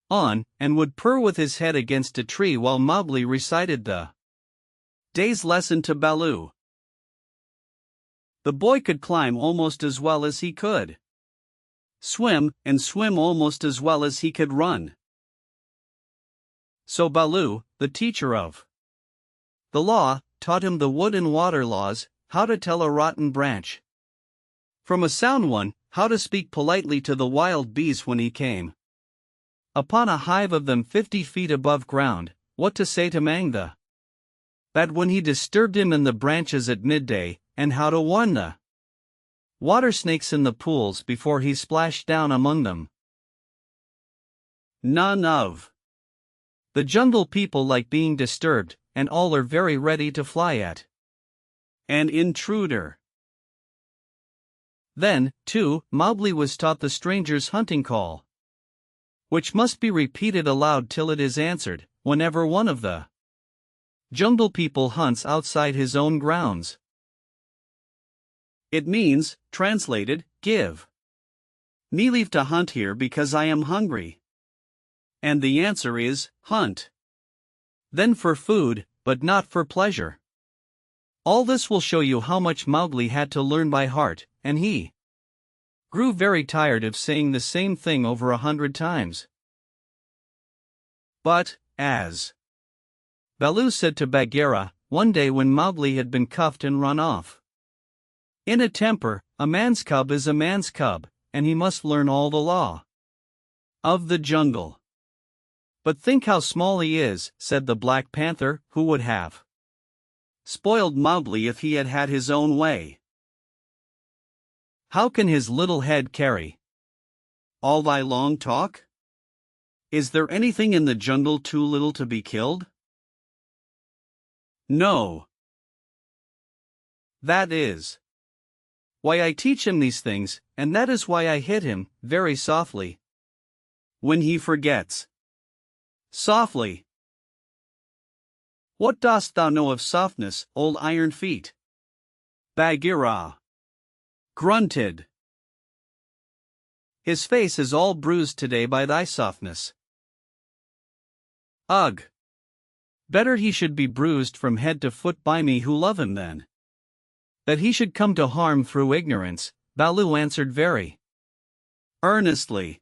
on, and would purr with his head against a tree while Mowgli recited the day's lesson to Baloo. The boy could climb almost as well as he could swim, and swim almost as well as he could run. So Baloo, the teacher of the law, taught him the wood and water laws, how to tell a rotten branch from a sound one, how to speak politely to the wild bees when he came upon a hive of them 50 feet above ground, what to say to Mang the bat when he disturbed him in the branches at midday, and how to warn the water snakes in the pools before he splashed down among them. None of the jungle people like being disturbed, and all are very ready to fly at an intruder. Then, too, Mowgli was taught the stranger's hunting call, which must be repeated aloud till it is answered, whenever one of the jungle people hunts outside his own grounds. It means, translated, give me leave to hunt here because I am hungry. And the answer is, hunt. Then for food, but not for pleasure. All this will show you how much Mowgli had to learn by heart, and he grew very tired of saying the same thing over 100 times. But, as Baloo said to Bagheera, one day when Mowgli had been cuffed and run off in a temper, a man's cub is a man's cub, and he must learn all the law of the jungle. But think how small he is, said the Black Panther, who would have spoiled Mowgli if he had had his own way. How can his little head carry all thy long talk? Is there anything in the jungle too little to be killed? No. That is why I teach him these things, and that is why I hit him, very softly, when he forgets. Softly. What dost thou know of softness, old iron feet? Bagheera grunted. His face is all bruised today by thy softness. Ugh! Better he should be bruised from head to foot by me who love him than that he should come to harm through ignorance, Baloo answered very earnestly.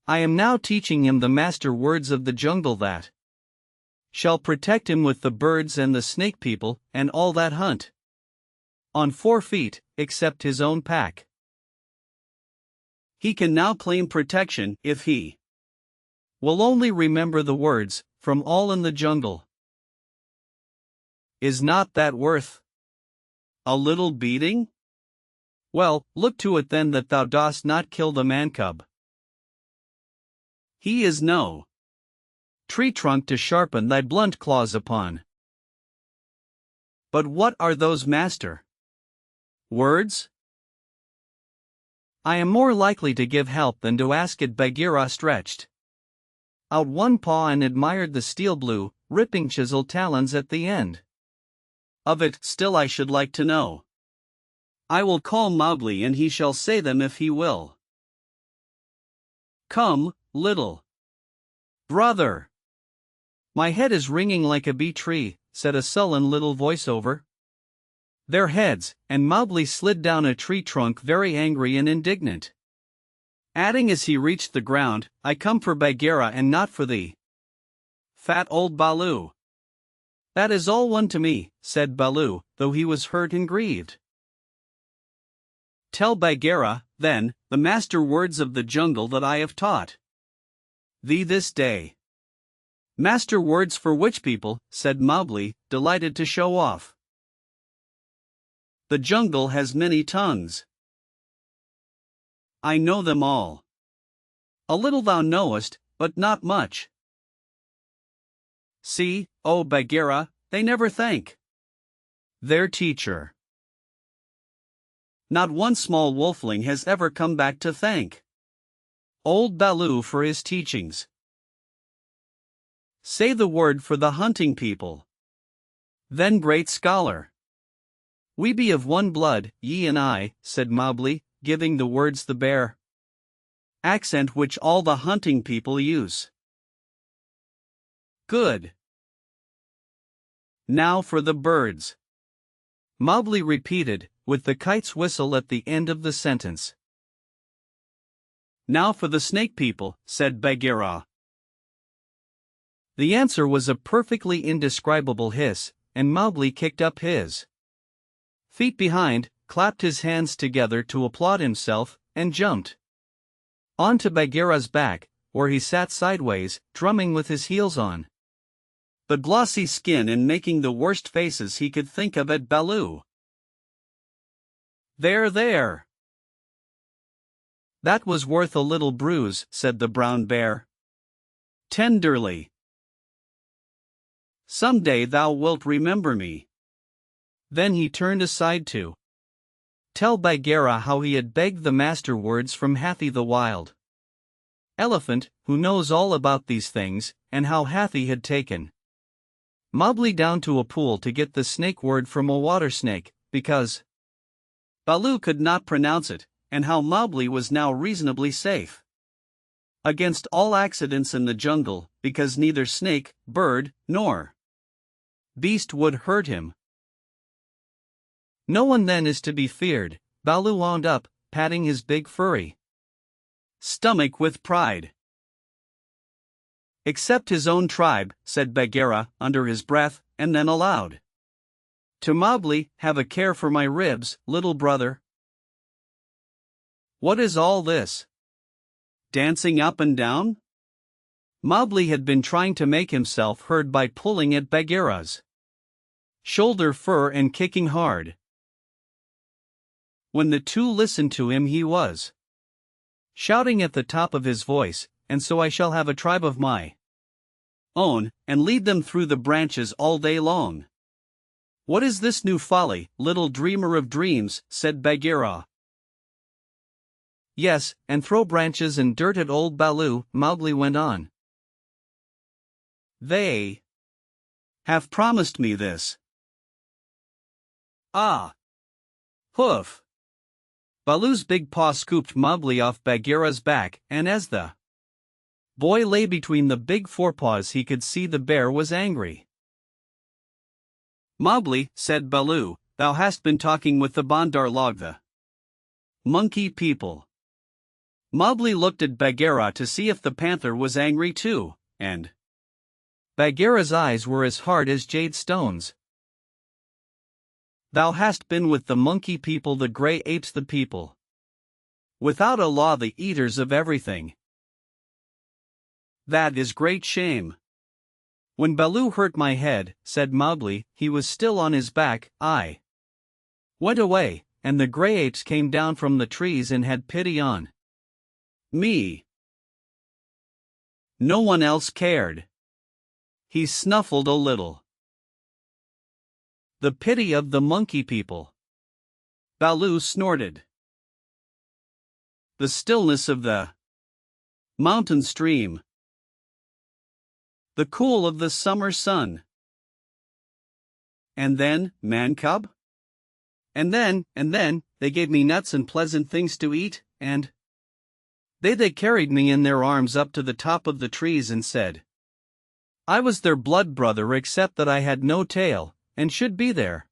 I am now teaching him the master words of the jungle that shall protect him with the birds and the snake people and all that hunt on 4 feet, except his own pack. He can now claim protection if he will only remember the words from all in the jungle. Is not that worth a little beating? Well, look to it then that thou dost not kill the man-cub. He is no tree trunk to sharpen thy blunt claws upon. But what are those master words? I am more likely to give help than to ask it. Bagheera stretched out one paw and admired the steel blue, ripping chisel talons at the end of it. Still I should like to know. I will call Mowgli and he shall say them if he will. Come, little brother. My head is ringing like a bee tree, said a sullen little voice over their heads, and Mowgli slid down a tree trunk very angry and indignant, adding as he reached the ground, I come for Bagheera and not for thee, fat old Baloo. That is all one to me, said Baloo, though he was hurt and grieved. Tell Bagheera, then, the master words of the jungle that I have taught thee this day. Master words for which people? Said Mowgli, delighted to show off. The jungle has many tongues. I know them all. A little thou knowest, but not much. See, O Bagheera, they never thank their teacher. Not one small wolfling has ever come back to thank old Baloo for his teachings. Say the word for the hunting people. Then, great scholar. We be of one blood, ye and I, said Mowgli, giving the words the bare accent which all the hunting people use. Good. Now for the birds. Mowgli repeated, with the kite's whistle at the end of the sentence. Now for the snake people, said Bagheera. The answer was a perfectly indescribable hiss, and Mowgli kicked up his feet behind, clapped his hands together to applaud himself, and jumped onto Bagheera's back, where he sat sideways, drumming with his heels on the glossy skin and making the worst faces he could think of at Baloo. There, there. That was worth a little bruise, said the brown bear tenderly. Some day thou wilt remember me. Then he turned aside to tell Bagheera how he had begged the master words from Hathi the wild elephant, who knows all about these things, and how Hathi had taken Mowgli down to a pool to get the snake word from a water snake, because Baloo could not pronounce it, and how Mowgli was now reasonably safe against all accidents in the jungle, because neither snake, bird, nor beast would hurt him. No one then is to be feared, Baloo wound up, patting his big furry stomach with pride. Except his own tribe, said Bagheera, under his breath, and then aloud. To Mowgli, have a care for my ribs, little brother. What is all this? Dancing up and down? Mowgli had been trying to make himself heard by pulling at Bagheera's shoulder fur and kicking hard. When the two listened to him, he was shouting at the top of his voice, and so I shall have a tribe of my own, and lead them through the branches all day long. What is this new folly, little dreamer of dreams? Said Bagheera. Yes, and throw branches and dirt at old Baloo, Mowgli went on. They have promised me this. Ah! Hoof! Baloo's big paw scooped Mowgli off Bagheera's back, and as the boy lay between the big forepaws, he could see the bear was angry. "Mowgli," said Baloo, "thou hast been talking with the Bandar Log, the monkey people." Mowgli looked at Bagheera to see if the panther was angry too, and Bagheera's eyes were as hard as jade stones. "Thou hast been with the monkey people, the grey apes, the people without a law, the eaters of everything. That is great shame." "When Baloo hurt my head," said Mowgli, "he was still on his back. I went away, and the grey apes came down from the trees and had pity on me. No one else cared." He snuffled a little. "The pity of the monkey people." Baloo snorted. "The stillness of the mountain stream. The cool of the summer sun. And then, man cub? And then, they gave me nuts and pleasant things to eat, and they carried me in their arms up to the top of the trees and said I was their blood brother, except that I had no tail, and should be their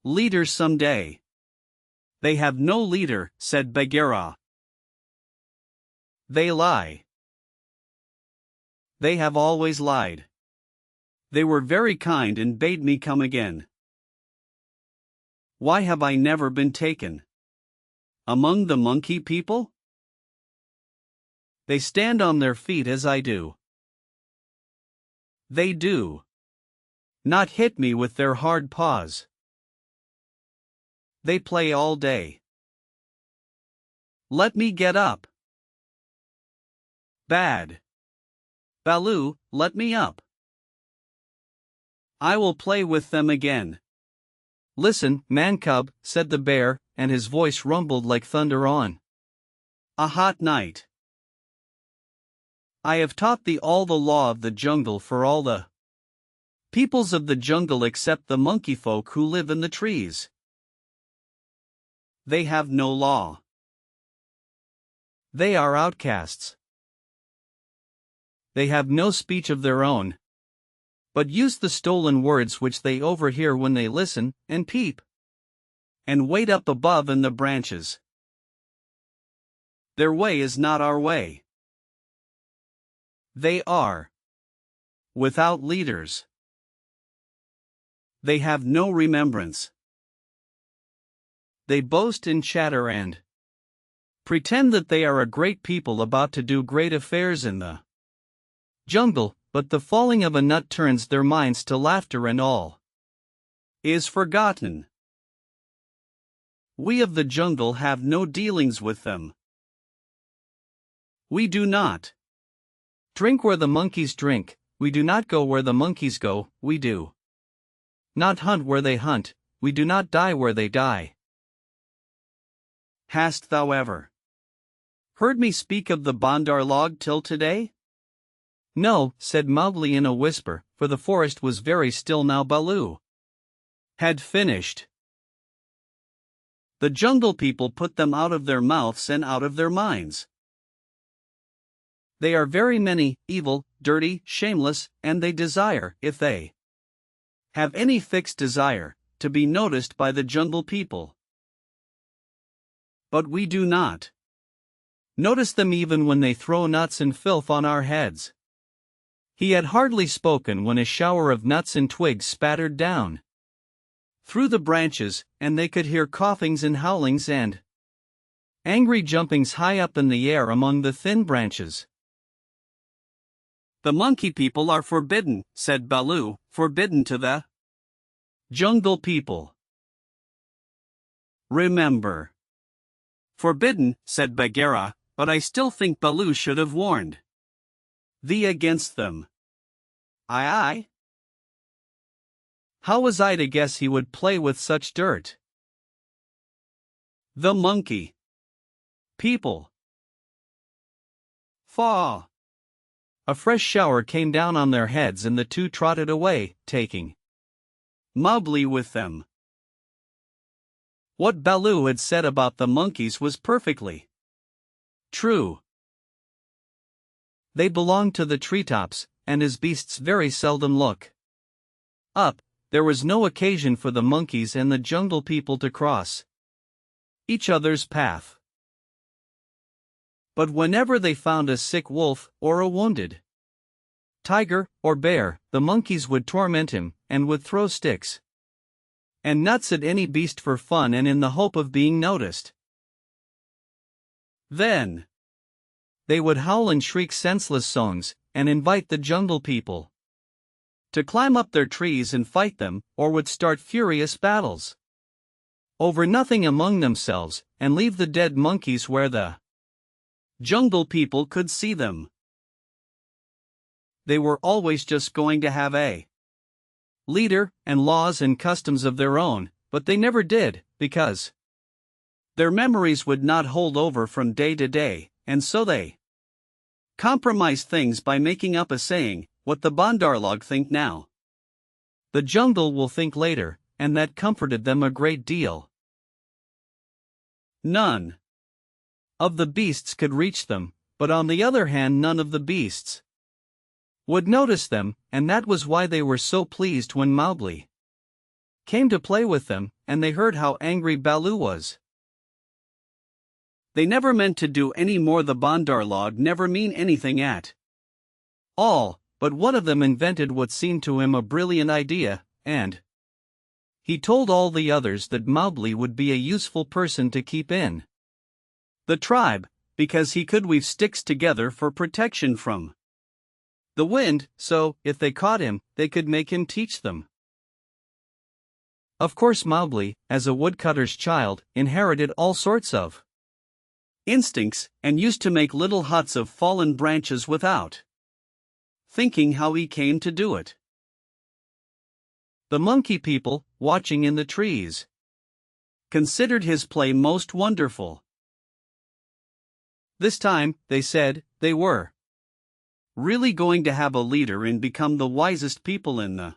leader some day." "They have no leader," said Bagheera. "They lie. They have always lied. They were very kind and bade me come again. Why have I never been taken among the monkey people? They stand on their feet as I do. They do not hit me with their hard paws. They play all day. Let me get up." "Bad. Baloo, let me up. I will play with them again." "Listen, man cub," said the bear, and his voice rumbled like thunder on a hot night. "I have taught thee all the law of the jungle for all the peoples of the jungle except the monkey folk who live in the trees. They have no law. They are outcasts. They have no speech of their own, but use the stolen words which they overhear when they listen, and peep, and wait up above in the branches. Their way is not our way. They are without leaders. They have no remembrance. They boast and chatter and pretend that they are a great people about to do great affairs in the jungle, but the falling of a nut turns their minds to laughter and all is forgotten. We of the jungle have no dealings with them. We do not drink where the monkeys drink, we do not go where the monkeys go, we do not hunt where they hunt, we do not die where they die. Hast thou ever heard me speak of the Bandar Log till today?" "No," said Mowgli in a whisper, for the forest was very still now. Baloo had finished. "The jungle people put them out of their mouths and out of their minds. They are very many, evil, dirty, shameless, and they desire, if they have any fixed desire, to be noticed by the jungle people. But we do not notice them even when they throw nuts and filth on our heads." He had hardly spoken when a shower of nuts and twigs spattered down through the branches, and they could hear coughings and howlings and angry jumpings high up in the air among the thin branches. "The monkey people are forbidden," said Baloo, "forbidden to the jungle people. Remember." "Forbidden," said Bagheera, "but I still think Baloo should have warned thee against them." Aye. How was I to guess he would play with such dirt? The monkey people. Faw. A fresh shower came down on their heads and the two trotted away, taking Mowgli with them. What Baloo had said about the monkeys was perfectly true. They belonged to the treetops, and as beasts very seldom look up, there was no occasion for the monkeys and the jungle people to cross each other's path. But whenever they found a sick wolf, or a wounded tiger or bear, the monkeys would torment him, and would throw sticks and nuts at any beast for fun and in the hope of being noticed. Then they would howl and shriek senseless songs, and invite the jungle people to climb up their trees and fight them, or would start furious battles over nothing among themselves, and leave the dead monkeys where the jungle people could see them. They were always just going to have a leader and laws and customs of their own, but they never did, because their memories would not hold over from day to day, and so they compromised things by making up a saying, "What the Bandarlog think now, the jungle will think later," and that comforted them a great deal. None of the beasts could reach them, but on the other hand none of the beasts would notice them, and that was why they were so pleased when Mowgli came to play with them, and they heard how angry Baloo was. They never meant to do any more. The Bandarlog never mean anything at all, but one of them invented what seemed to him a brilliant idea, and he told all the others that Mowgli would be a useful person to keep in the tribe, because he could weave sticks together for protection from the wind, so, if they caught him, they could make him teach them. Of course Mowgli, as a woodcutter's child, inherited all sorts of instincts, and used to make little huts of fallen branches without thinking how he came to do it. The monkey people, watching in the trees, considered his play most wonderful. This time, they said, they were really going to have a leader and become the wisest people in the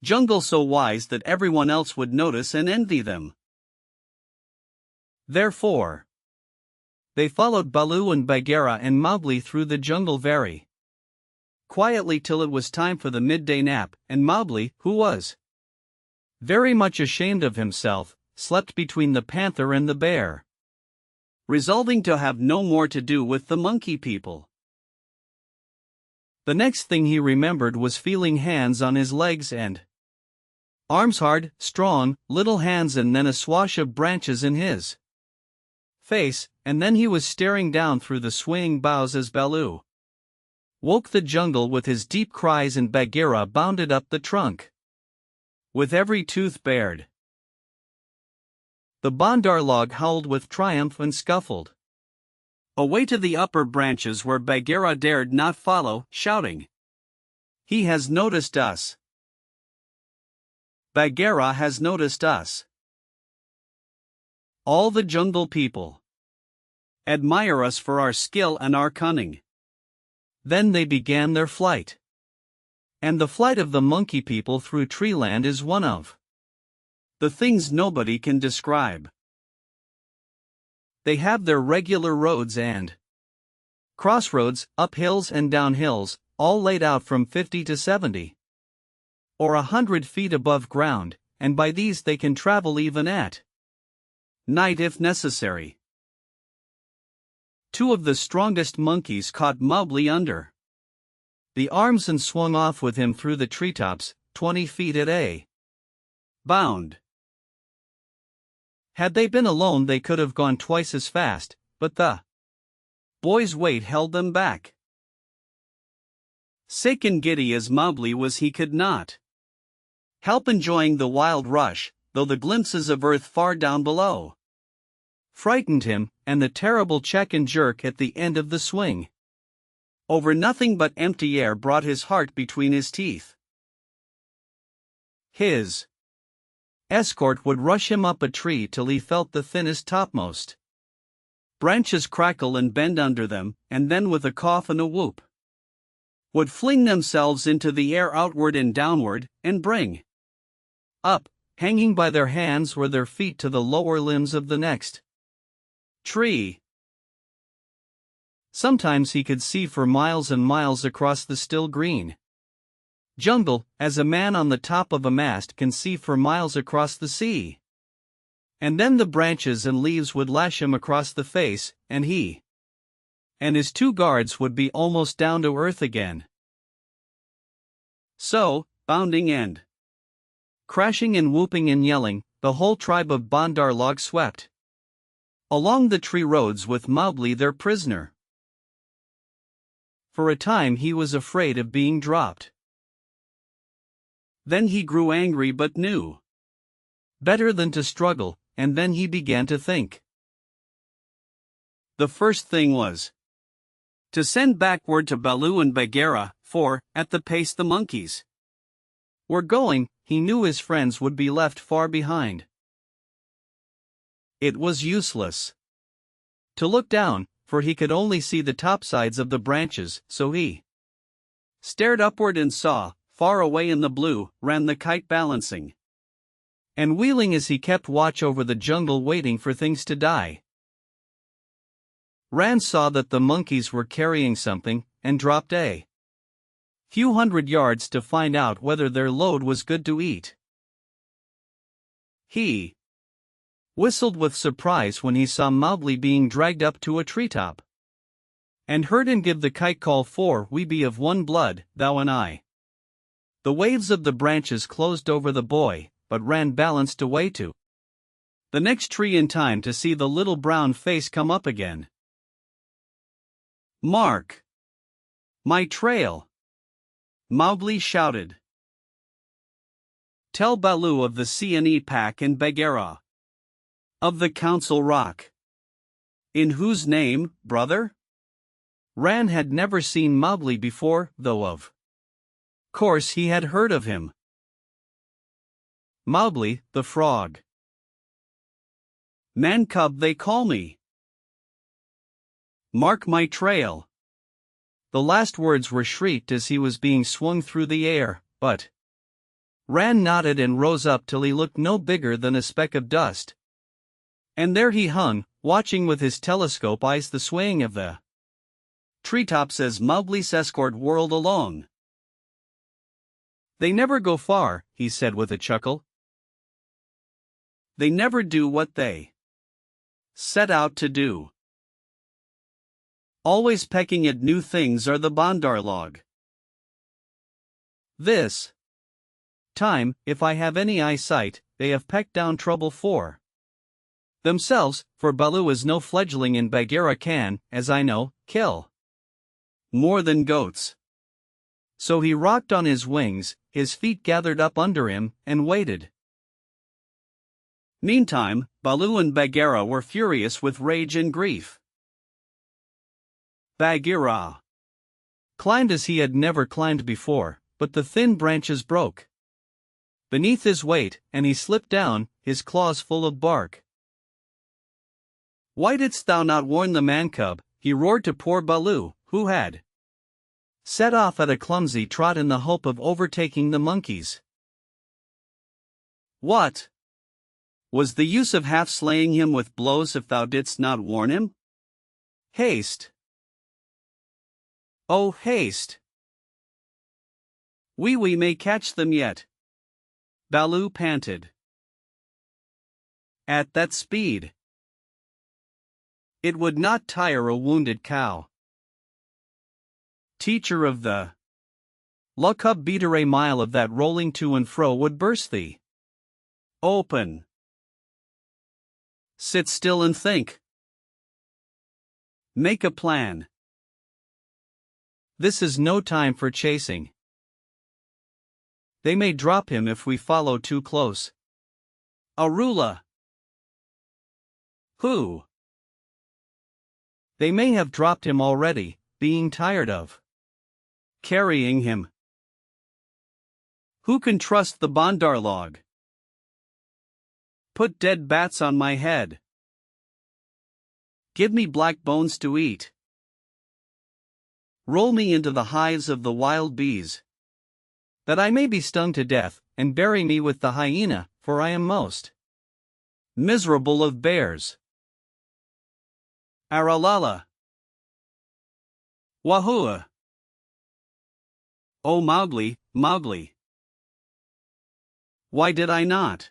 jungle, so wise that everyone else would notice and envy them. Therefore, they followed Baloo and Bagheera and Mowgli through the jungle very quietly till it was time for the midday nap, and Mowgli, who was very much ashamed of himself, slept between the panther and the bear, resolving to have no more to do with the monkey people. The next thing he remembered was feeling hands on his legs and arms, hard, strong, little hands, and then a swash of branches in his face, and then he was staring down through the swaying boughs as Baloo woke the jungle with his deep cries and Bagheera bounded up the trunk with every tooth bared. The Bandarlog howled with triumph and scuffled away to the upper branches where Bagheera dared not follow, shouting, "He has noticed us! Bagheera has noticed us! All the jungle people admire us for our skill and our cunning." Then they began their flight. And the flight of the monkey people through treeland is one of the things nobody can describe. They have their regular roads and crossroads, up hills and down hills, all laid out from 50 to 70 or 100 feet above ground, and by these they can travel even at night if necessary. Two of the strongest monkeys caught Mowgli under the arms and swung off with him through the treetops, 20 feet at a bound. Had they been alone they could have gone twice as fast, but the boy's weight held them back. Sick and giddy as Mowgli was, he could not help enjoying the wild rush, though the glimpses of earth far down below frightened him, and the terrible check and jerk at the end of the swing over nothing but empty air brought his heart between his teeth. His escort would rush him up a tree till he felt the thinnest topmost branches crackle and bend under them, and then with a cough and a whoop would fling themselves into the air outward and downward, and bring up Hanging by their hands were their feet to the lower limbs of the next tree. Sometimes he could see for miles and miles across the still green jungle, as a man on the top of a mast can see for miles across the sea. And then the branches and leaves would lash him across the face, and he and his two guards would be almost down to earth again. So, bounding and crashing and whooping and yelling, the whole tribe of Bandar Log swept along the tree roads with Mowgli their prisoner. For a time he was afraid of being dropped. Then he grew angry but knew better than to struggle, and then he began to think. The first thing was to send back word to Baloo and Bagheera, for, at the pace the monkeys were going, he knew his friends would be left far behind. It was useless to look down, for he could only see the topsides of the branches, so he stared upward and saw, far away in the blue, ran the kite balancing and wheeling as he kept watch over the jungle waiting for things to die. Ran saw that the monkeys were carrying something, and dropped a few hundred yards to find out whether their load was good to eat. He whistled with surprise when he saw Mowgli being dragged up to a treetop, and heard him give the kite call for "We be of one blood, thou and I." The waves of the branches closed over the boy, but Ran balanced away to the next tree in time to see the little brown face come up again. "Mark my trail!" Mowgli shouted. "Tell Baloo of the C&E pack and Bagheera of the Council Rock." "In whose name, brother?" Ran had never seen Mowgli before, though of course he had heard of him. "Mowgli, the frog. Man cub they call me. Mark my trail." The last words were shrieked as he was being swung through the air, but Ran nodded and rose up till he looked no bigger than a speck of dust. And there he hung, watching with his telescope eyes the swaying of the treetops as Mowgli's escort whirled along. "They never go far," he said with a chuckle. "They never do what they set out to do. Always pecking at new things are the Bandar Log. This time, if I have any eyesight, they have pecked down trouble for themselves, for Baloo is no fledgling and Bagheera can, as I know, kill more than goats." So he rocked on his wings, his feet gathered up under him, and waited. Meantime, Baloo and Bagheera were furious with rage and grief. Bagheera climbed as he had never climbed before, but the thin branches broke beneath his weight, and he slipped down, his claws full of bark. "Why didst thou not warn the man-cub?" he roared to poor Baloo, who had set off at a clumsy trot in the hope of overtaking the monkeys. "What was the use of half-slaying him with blows if thou didst not warn him? Haste! Oh, haste! We may catch them yet," Baloo panted. "At that speed, it would not tire a wounded cow." Teacher of the Luckub beater, a mile of that rolling to and fro would burst thee open. Sit still and think. Make a plan. This is no time for chasing. They may drop him if we follow too close. Arula. Who? They may have dropped him already, being tired of carrying him. Who can trust the Bandar Log? Put dead bats on my head. Give me black bones to eat. Roll me into the hives of the wild bees, that I may be stung to death, and bury me with the hyena, for I am most miserable of bears. Aralala. Wahoo! O Mowgli, Mowgli! Why did I not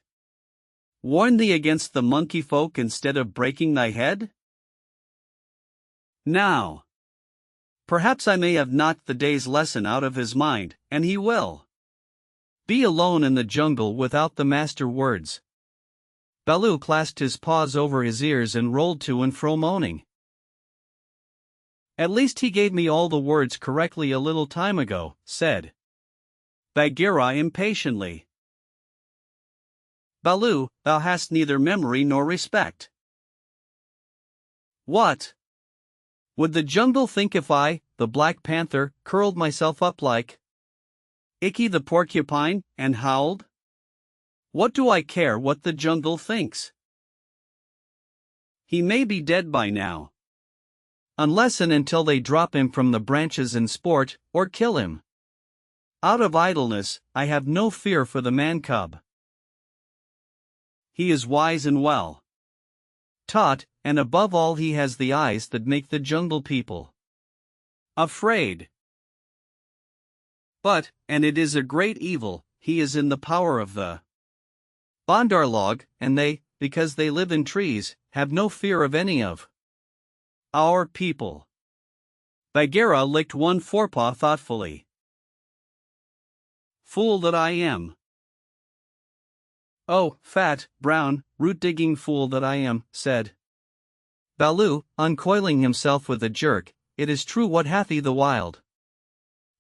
warn thee against the monkey folk instead of breaking thy head? Now, perhaps I may have knocked the day's lesson out of his mind, and he will be alone in the jungle without the master words. Baloo clasped his paws over his ears and rolled to and fro moaning. At least he gave me all the words correctly a little time ago, said Bagheera impatiently. Baloo, thou hast neither memory nor respect. What would the jungle think if I, the Black Panther, curled myself up like Ikki the porcupine, and howled? What do I care what the jungle thinks? He may be dead by now. Unless and until they drop him from the branches and sport, or kill him. Out of idleness, I have no fear for the man-cub. He is wise and well taught, and above all he has the eyes that make the jungle people afraid. But, and it is a great evil, he is in the power of the Bandarlog, and they, because they live in trees, have no fear of any of our people. Bagheera licked one forepaw thoughtfully. Fool that I am. Oh, fat, brown, root-digging fool that I am, said Baloo, uncoiling himself with a jerk. It is true what Hathi the wild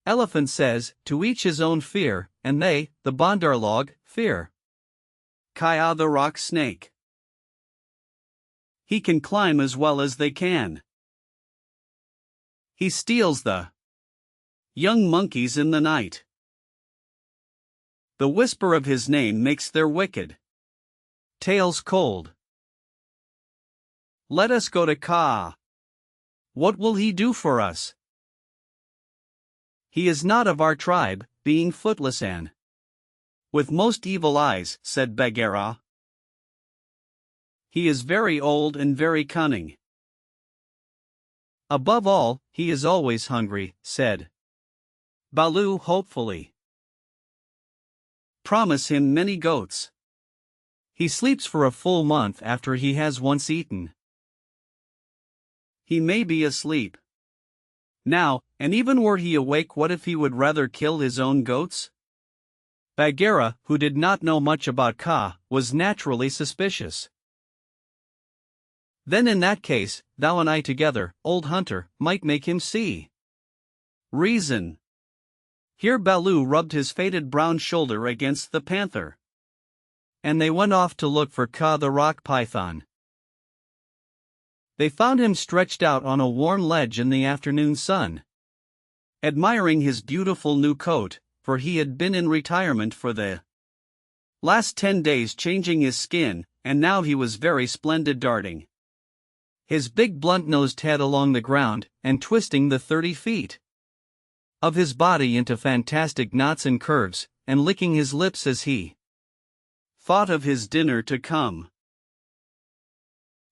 elephant says, to each his own fear, and they, the Bandarlog, fear Kaya the rock snake. He can climb as well as they can. He steals the young monkeys in the night. The whisper of his name makes their wicked tails cold. Let us go to Kaa. What will he do for us? He is not of our tribe, being footless and with most evil eyes, said Bagheera. He is very old and very cunning. Above all, he is always hungry, said Baloo hopefully. Promise him many goats. He sleeps for a full month after he has once eaten. He may be asleep now, and even were he awake, what if he would rather kill his own goats? Bagheera, who did not know much about Kaa, was naturally suspicious. Then in that case, thou and I together, old hunter, might make him see reason. Here Baloo rubbed his faded brown shoulder against the panther. And they went off to look for Kaa the rock python. They found him stretched out on a warm ledge in the afternoon sun, admiring his beautiful new coat, for he had been in retirement for the last 10 days changing his skin, and now he was very splendid, darting his big blunt-nosed head along the ground, and twisting the 30 feet of his body into fantastic knots and curves, and licking his lips as he thought of his dinner to come.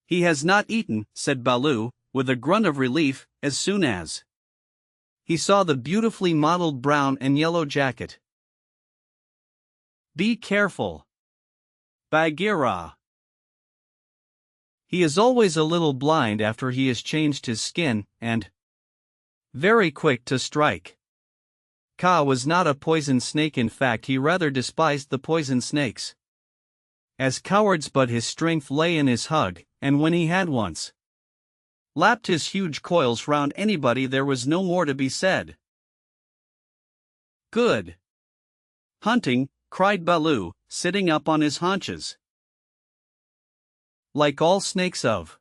He has not eaten, said Baloo, with a grunt of relief, as soon as he saw the beautifully modeled brown and yellow jacket. Be careful, Bagheera. He is always a little blind after he has changed his skin, and very quick to strike. Kaa was not a poison snake, in fact he rather despised the poison snakes as cowards, but his strength lay in his hug, and when he had once lapped his huge coils round anybody there was no more to be said. Good hunting, cried Baloo, sitting up on his haunches. Like all snakes of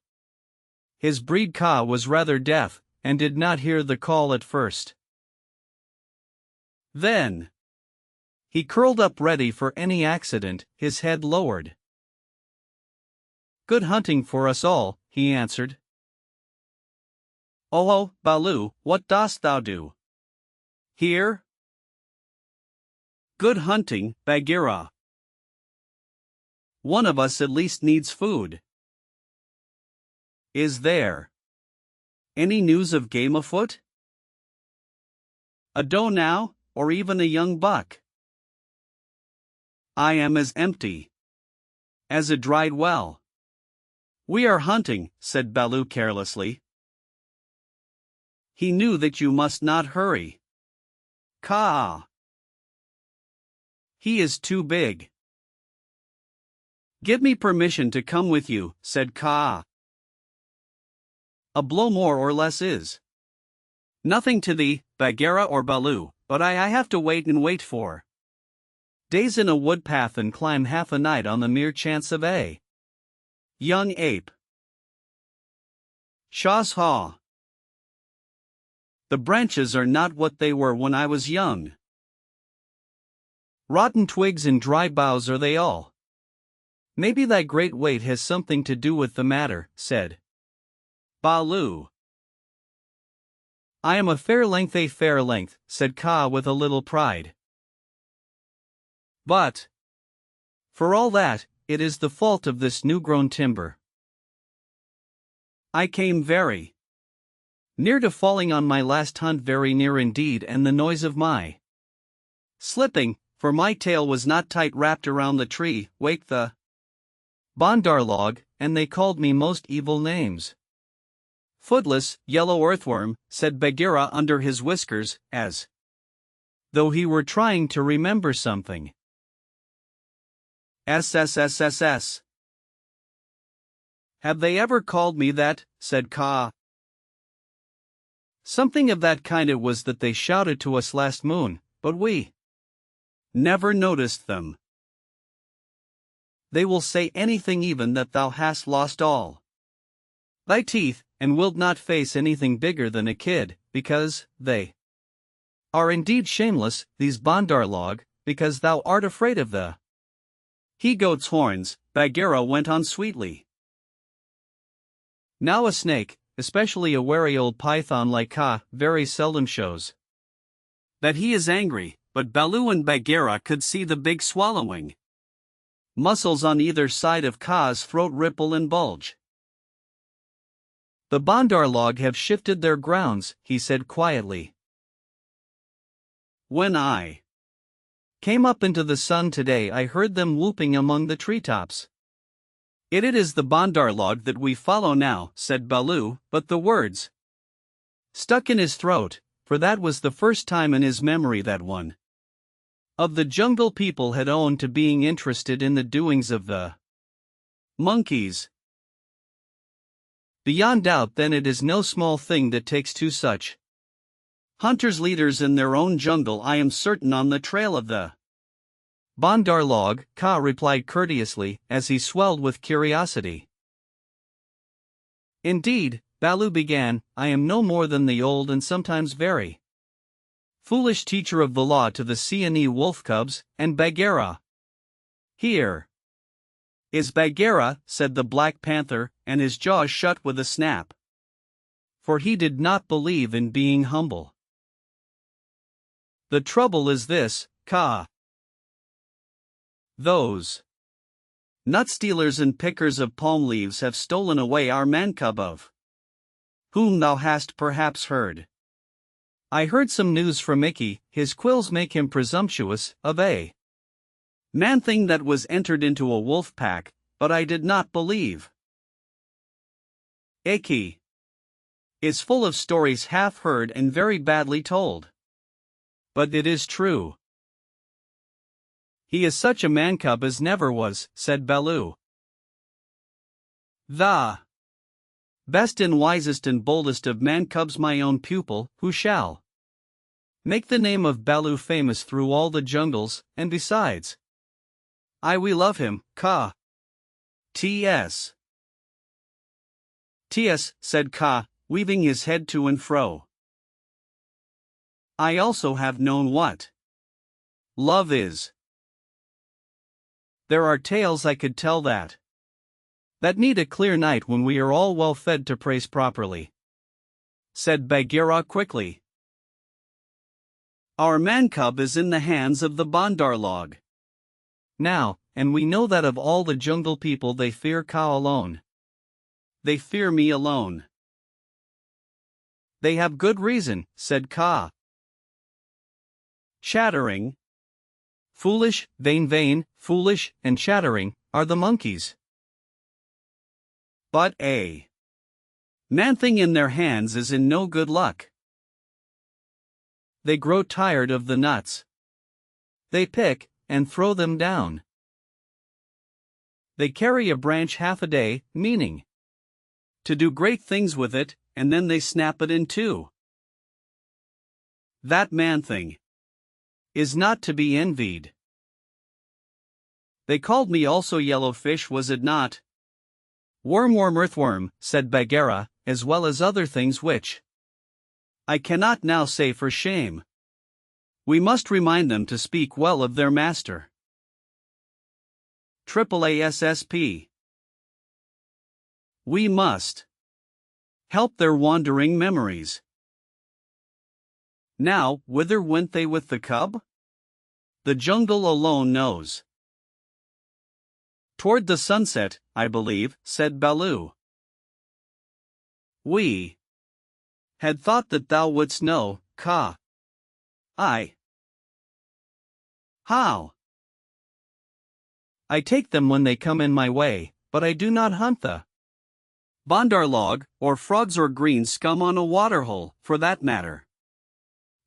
his breed, Kaa was rather deaf, and did not hear the call at first. Then he curled up ready for any accident, his head lowered. Good hunting for us all, he answered. Oh, Baloo, what dost thou do here? Good hunting, Bagheera. One of us at least needs food. Is there any news of game afoot? A doe now, or even a young buck? I am as empty as a dried well. We are hunting, said Baloo carelessly. He knew that you must not hurry. Kaa. He is too big. Give me permission to come with you, said Kaa. A blow more or less is nothing to thee, Bagheera or Baloo, but I have to wait and wait for days in a wood path and climb half a night on the mere chance of a young ape. Shah's haw. The branches are not what they were when I was young. Rotten twigs and dry boughs are they all. Maybe thy great weight has something to do with the matter, said Baloo. I am a fair length, said Kaa with a little pride. But, for all that, it is the fault of this new-grown timber. I came very near to falling on my last hunt, very near indeed, and the noise of my slipping, for my tail was not tight wrapped around the tree, waked the Bandar log, and they called me most evil names. Footless, yellow earthworm, said Bagheera under his whiskers, as though he were trying to remember something. SSSSS. Have they ever called me that? Said Kaa. Something of that kind it was that they shouted to us last moon, but we never noticed them. They will say anything, even that thou hast lost all thy teeth, and wilt not face anything bigger than a kid, because they are indeed shameless, these Bandar log, because thou art afraid of the he-goat's horns, Bagheera went on sweetly. Now a snake, especially a wary old python like Kaa, very seldom shows that he is angry, but Baloo and Bagheera could see the big swallowing muscles on either side of Kaa's throat ripple and bulge. The Bandar log have shifted their grounds, he said quietly. When I came up into the sun today, I heard them whooping among the treetops. It is the Bandar log that we follow now, said Baloo, but the words stuck in his throat, for that was the first time in his memory that one of the jungle people had owned to being interested in the doings of the monkeys. Beyond doubt, then, it is no small thing that takes two such hunters, leaders in their own jungle, I am certain, on the trail of the Bandar log, Kaa replied courteously, as he swelled with curiosity. Indeed, Baloo began, I am no more than the old and sometimes very foolish teacher of the law to the Seeonee wolf cubs, and Bagheera. Here is Bagheera, said the Black Panther, and his jaws shut with a snap. For he did not believe in being humble. The trouble is this, Kaa. Those nut stealers and pickers of palm leaves have stolen away our man-cub, of whom thou hast perhaps heard. I heard some news from Ikki, his quills make him presumptuous, of a man-thing that was entered into a wolf pack, but I did not believe. Ikki is full of stories half heard and very badly told. But it is true. He is such a man-cub as never was, said Baloo. The best and wisest and boldest of man-cubs, my own pupil, who shall make the name of Baloo famous through all the jungles, and besides, we love him, Kaa. T.S. T.S., said Kaa, weaving his head to and fro. I also have known what love is. There are tales I could tell that need a clear night when we are all well fed to praise properly, said Bagheera quickly. Our man-cub is in the hands of the Bandar log. Now, and we know that of all the jungle people they fear Ka alone. They fear me alone. They have good reason, said Ka. Chattering. Foolish, vain, foolish, and chattering, are the monkeys. But a man-thing in their hands is in no good luck. They grow tired of the nuts. They pick, and throw them down. They carry a branch half a day, meaning to do great things with it, and then they snap it in two. That man-thing is not to be envied. They called me also yellowfish, was it not? Worm, earthworm, said Bagheera, as well as other things which I cannot now say for shame. We must remind them to speak well of their master. AASSP. We must help their wandering memories. Now, whither went they with the cub? The jungle alone knows. Toward the sunset, I believe, said Baloo. We had thought that thou wouldst know, Ka. How? I take them when they come in my way, but I do not hunt the bandar log, or frogs or green scum on a waterhole, for that matter.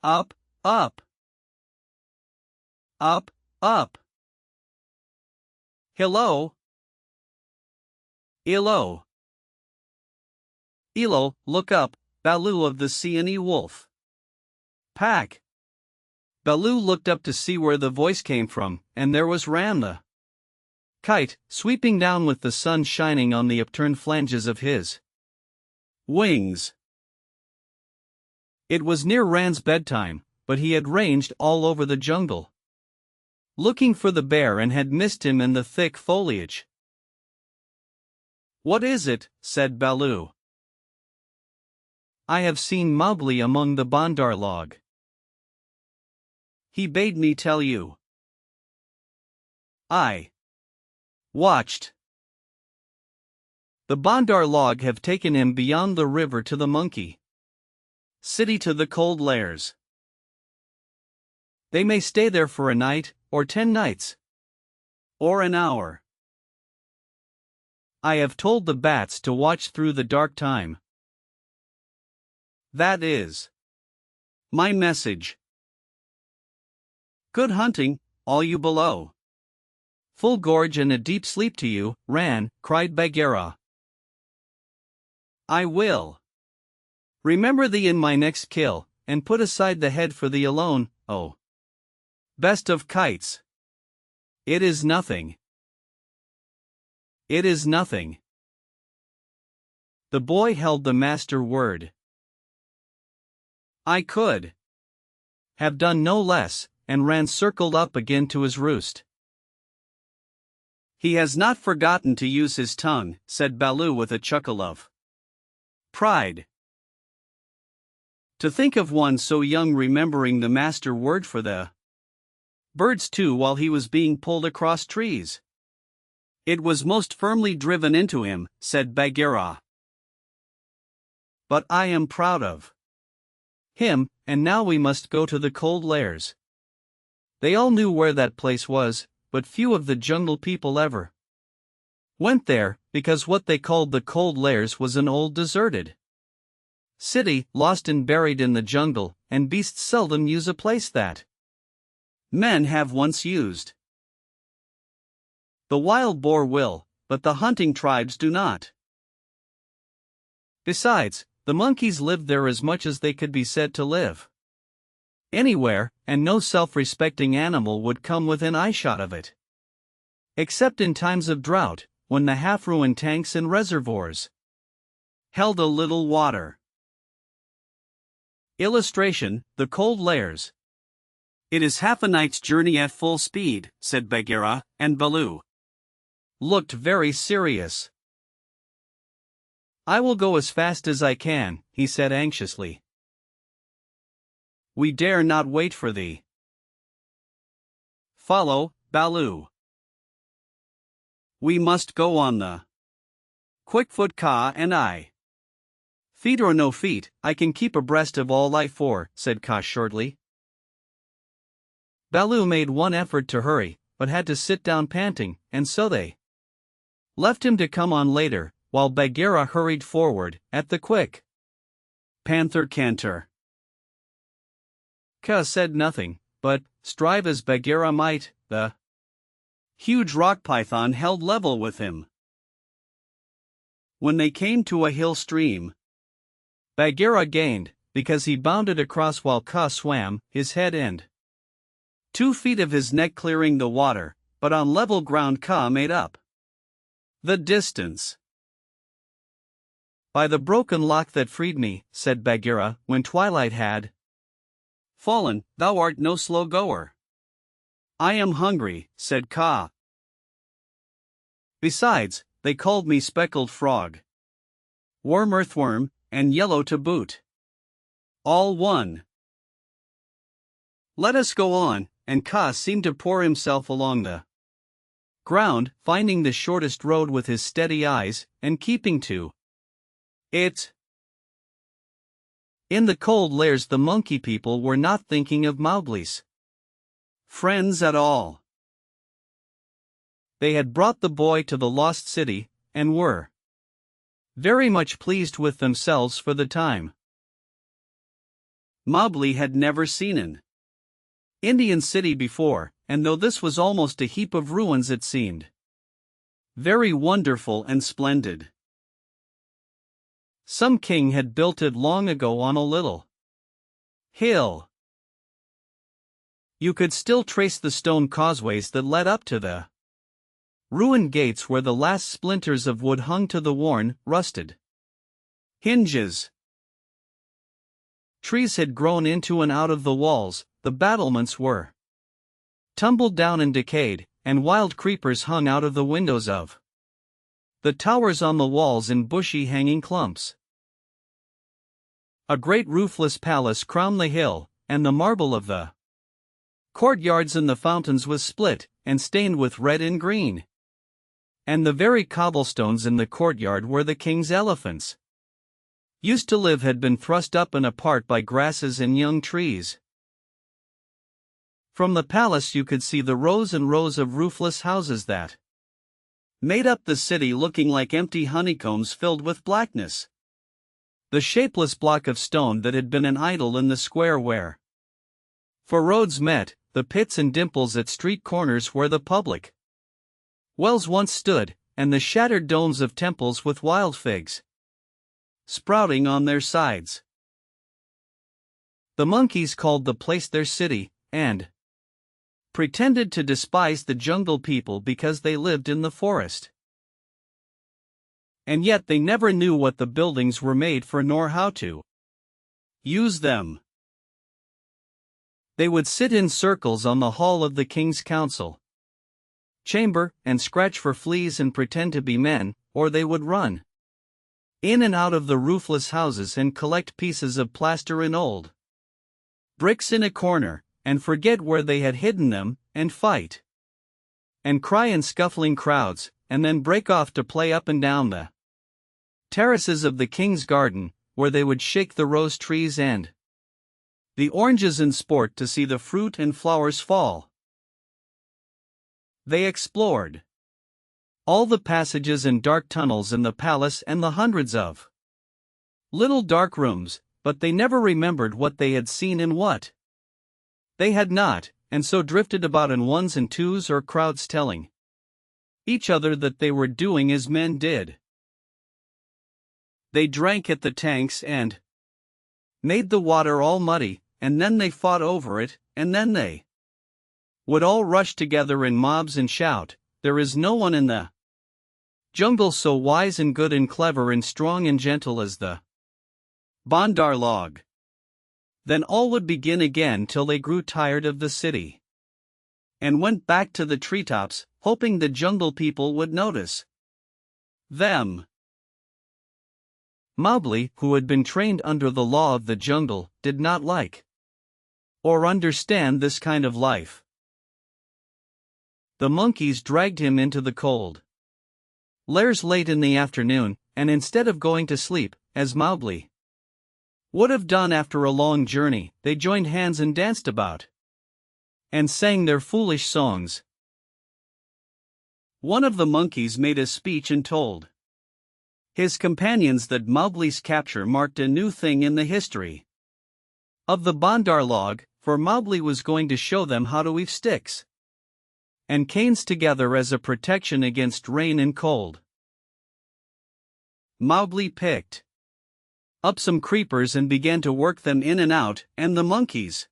Up, up. Up, up. Hello. Elo. Elo, look up, Baloo of the Seeonee Wolf Pack. Baloo looked up to see where the voice came from, and there was Ran the kite, sweeping down with the sun shining on the upturned flanges of his wings. It was near Ran's bedtime, but he had ranged all over the jungle, looking for the bear, and had missed him in the thick foliage. What is it? Said Baloo. I have seen Mowgli among the bandar log. He bade me tell you. I watched. The bandar log have taken him beyond the river to the monkey city, to the cold lairs. They may stay there for a night, or 10 nights, or an hour. I have told the bats to watch through the dark time. That is my message. Good hunting, all you below. Full gorge and a deep sleep to you, Ran, cried Bagheera. I will remember thee in my next kill, and put aside the head for thee alone, oh best of kites. It is nothing. It is nothing. The boy held the master word. I could have done no less, and Ran circled up again to his roost. He has not forgotten to use his tongue, said Baloo with a chuckle of pride. To think of one so young remembering the master word for the birds too, while he was being pulled across trees. It was most firmly driven into him, said Bagheera. But I am proud of him, and now we must go to the cold lairs. They all knew where that place was, but few of the jungle people ever went there, because what they called the cold lairs was an old deserted city, lost and buried in the jungle, and beasts seldom use a place that men have once used. The wild boar will, but the hunting tribes do not. Besides, the monkeys lived there as much as they could be said to live anywhere, and no self-respecting animal would come within eyeshot of it. Except in times of drought, when the half-ruined tanks and reservoirs held a little water. Illustration: the cold lairs. It is half a night's journey at full speed, said Bagheera, and Baloo looked very serious. I will go as fast as I can, he said anxiously. We dare not wait for thee. Follow, Baloo. We must go on the Quickfoot Kaa and I. Feet or no feet, I can keep abreast of all life for, said Kaa shortly. Baloo made one effort to hurry, but had to sit down panting, and so they left him to come on later, while Bagheera hurried forward, at the quick panther canter. Kaa said nothing, but, strive as Bagheera might, the huge rock python held level with him. When they came to a hill stream, Bagheera gained, because he bounded across while Kaa swam, his head and 2 feet of his neck clearing the water, but on level ground Kaa made up the distance. By the broken lock that freed me, said Bagheera, when twilight had fallen, thou art no slow goer. I am hungry, said Kaa. Besides, they called me speckled frog, worm earthworm, and yellow to boot. All one. Let us go on, and Kaa seemed to pour himself along the ground, finding the shortest road with his steady eyes, and keeping to it. In the cold lairs the monkey people were not thinking of Mowgli's friends at all. They had brought the boy to the lost city, and were very much pleased with themselves for the time. Mowgli had never seen an Indian city before, and though this was almost a heap of ruins, it seemed very wonderful and splendid. Some king had built it long ago on a little hill. You could still trace the stone causeways that led up to the ruined gates where the last splinters of wood hung to the worn, rusted hinges. Trees had grown into and out of the walls, the battlements were tumbled down and decayed, and wild creepers hung out of the windows of the towers on the walls in bushy hanging clumps. A great roofless palace crowned the hill, and the marble of the courtyards and the fountains was split, and stained with red and green. And the very cobblestones in the courtyard where the king's elephants used to live had been thrust up and apart by grasses and young trees. From the palace you could see the rows and rows of roofless houses that made up the city, looking like empty honeycombs filled with blackness. The shapeless block of stone that had been an idol in the square where for roads met, the pits and dimples at street corners where the public wells once stood, and the shattered domes of temples with wild figs sprouting on their sides. The monkeys called the place their city, and pretended to despise the jungle people because they lived in the forest. And yet they never knew what the buildings were made for nor how to use them. They would sit in circles on the hall of the king's council chamber, and scratch for fleas and pretend to be men, or they would run in and out of the roofless houses and collect pieces of plaster and old bricks in a corner, and forget where they had hidden them, and fight and cry in scuffling crowds, and then break off to play up and down the terraces of the king's garden, where they would shake the rose trees and the oranges in sport to see the fruit and flowers fall. They explored all the passages and dark tunnels in the palace and the hundreds of little dark rooms, but they never remembered what they had seen and what they had not, and so drifted about in ones and twos or crowds, telling each other that they were doing as men did. They drank at the tanks and made the water all muddy, and then they fought over it, and then they would all rush together in mobs and shout, "There is no one in the jungle so wise and good and clever and strong and gentle as the Bandar log." Then all would begin again till they grew tired of the city and went back to the treetops, hoping the jungle people would notice them. Mowgli, who had been trained under the law of the jungle, did not like or understand this kind of life. The monkeys dragged him into the cold, Lairs late in the afternoon, and instead of going to sleep, as Mowgli would have done after a long journey, they joined hands and danced about, and sang their foolish songs. One of the monkeys made a speech and told his companions that Mowgli's capture marked a new thing in the history of the Bandar log, for Mowgli was going to show them how to weave sticks and canes together as a protection against rain and cold. Mowgli picked up some creepers and began to work them in and out, and the monkeys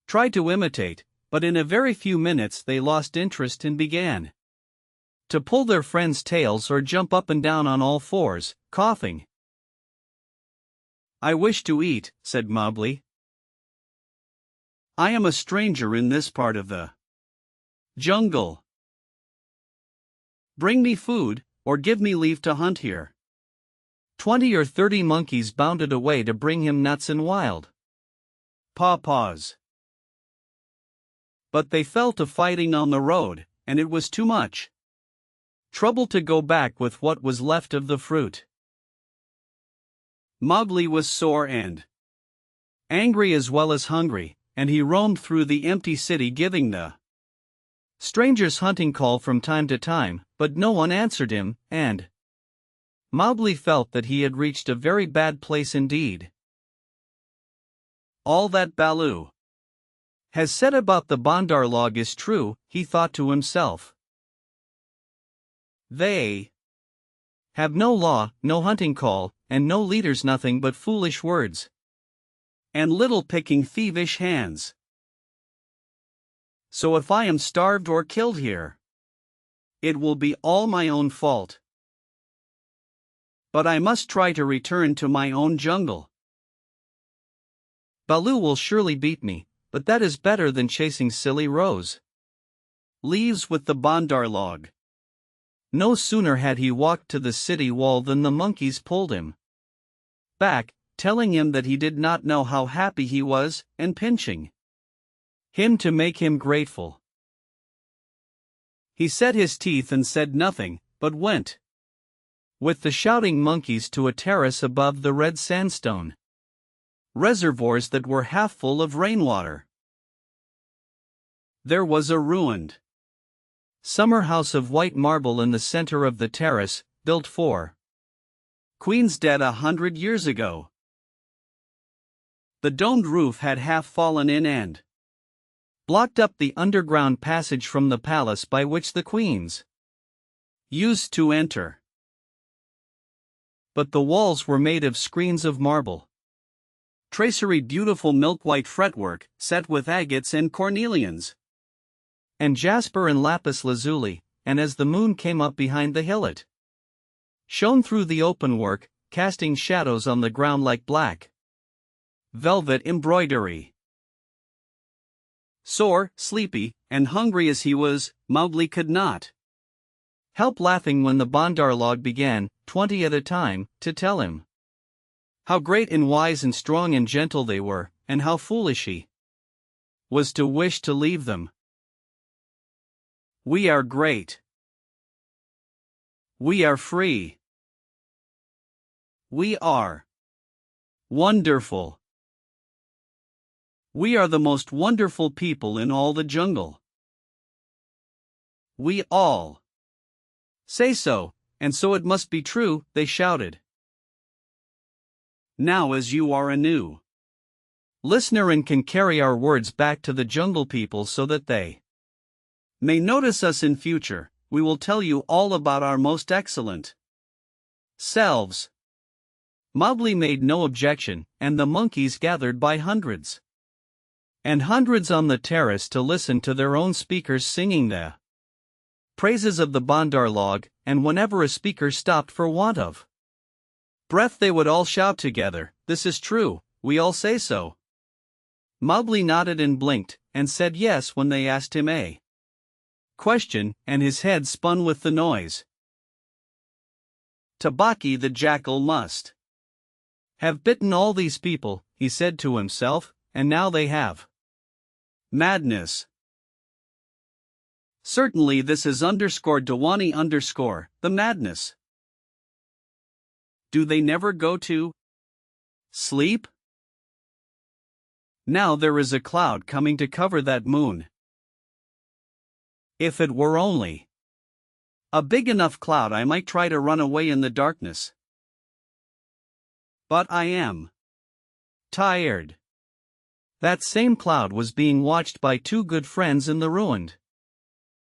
tried to imitate, but in a very few minutes they lost interest and began to pull their friends' tails or jump up and down on all fours, coughing. "I wish to eat," said Mowgli. "I am a stranger in this part of the jungle. Bring me food, or give me leave to hunt here." 20 or 30 monkeys bounded away to bring him nuts and wild pawpaws. But they fell to fighting on the road, and it was too much trouble to go back with what was left of the fruit. Mowgli was sore and angry as well as hungry, and he roamed through the empty city giving the strangers' hunting call from time to time, but no one answered him, and Mowgli felt that he had reached a very bad place indeed. "All that Baloo has said about the Bandar log is true," he thought to himself. "They have no law, no hunting call, and no leaders, nothing but foolish words and little picking thievish hands. So if I am starved or killed here, it will be all my own fault. But I must try to return to my own jungle. Baloo will surely beat me, but that is better than chasing silly Rose leaves with the Bandar log." No sooner had he walked to the city wall than the monkeys pulled him back, telling him that he did not know how happy he was, and pinching him to make him grateful. He set his teeth and said nothing, but went with the shouting monkeys to a terrace above the red sandstone reservoirs that were half full of rainwater. There was a ruined summer house of white marble in the center of the terrace, built for queens dead 100 years ago. The domed roof had half fallen in and blocked up the underground passage from the palace by which the queens used to enter. But the walls were made of screens of marble, tracery beautiful milk-white fretwork, set with agates and cornelians, and jasper and lapis lazuli, and as the moon came up behind the hill it shone through the open work, casting shadows on the ground like black velvet embroidery. Sore, sleepy, and hungry as he was, Mowgli could not help laughing when the Bandar log began, 20 at a time, to tell him how great and wise and strong and gentle they were, and how foolish he was to wish to leave them. "We are great. We are free. We are wonderful. We are the most wonderful people in all the jungle. We all say so, and so it must be true," they shouted. "Now as you are a new listener and can carry our words back to the jungle people so that they may notice us in future, we will tell you all about our most excellent selves." Mowgli made no objection, and the monkeys gathered by hundreds and hundreds on the terrace to listen to their own speakers singing the praises of the Bandar log, and whenever a speaker stopped for want of breath they would all shout together, "This is true, we all say so." Mowgli nodded and blinked, and said yes when they asked him a question, and his head spun with the noise. "Tabaqui the jackal must have bitten all these people," he said to himself, "and now they have madness. Certainly this is _Dawani_ the madness. Do they never go to sleep? Now there is a cloud coming to cover that moon. If it were only a big enough cloud, I might try to run away in the darkness. But I am tired. That same cloud was being watched by two good friends in the ruined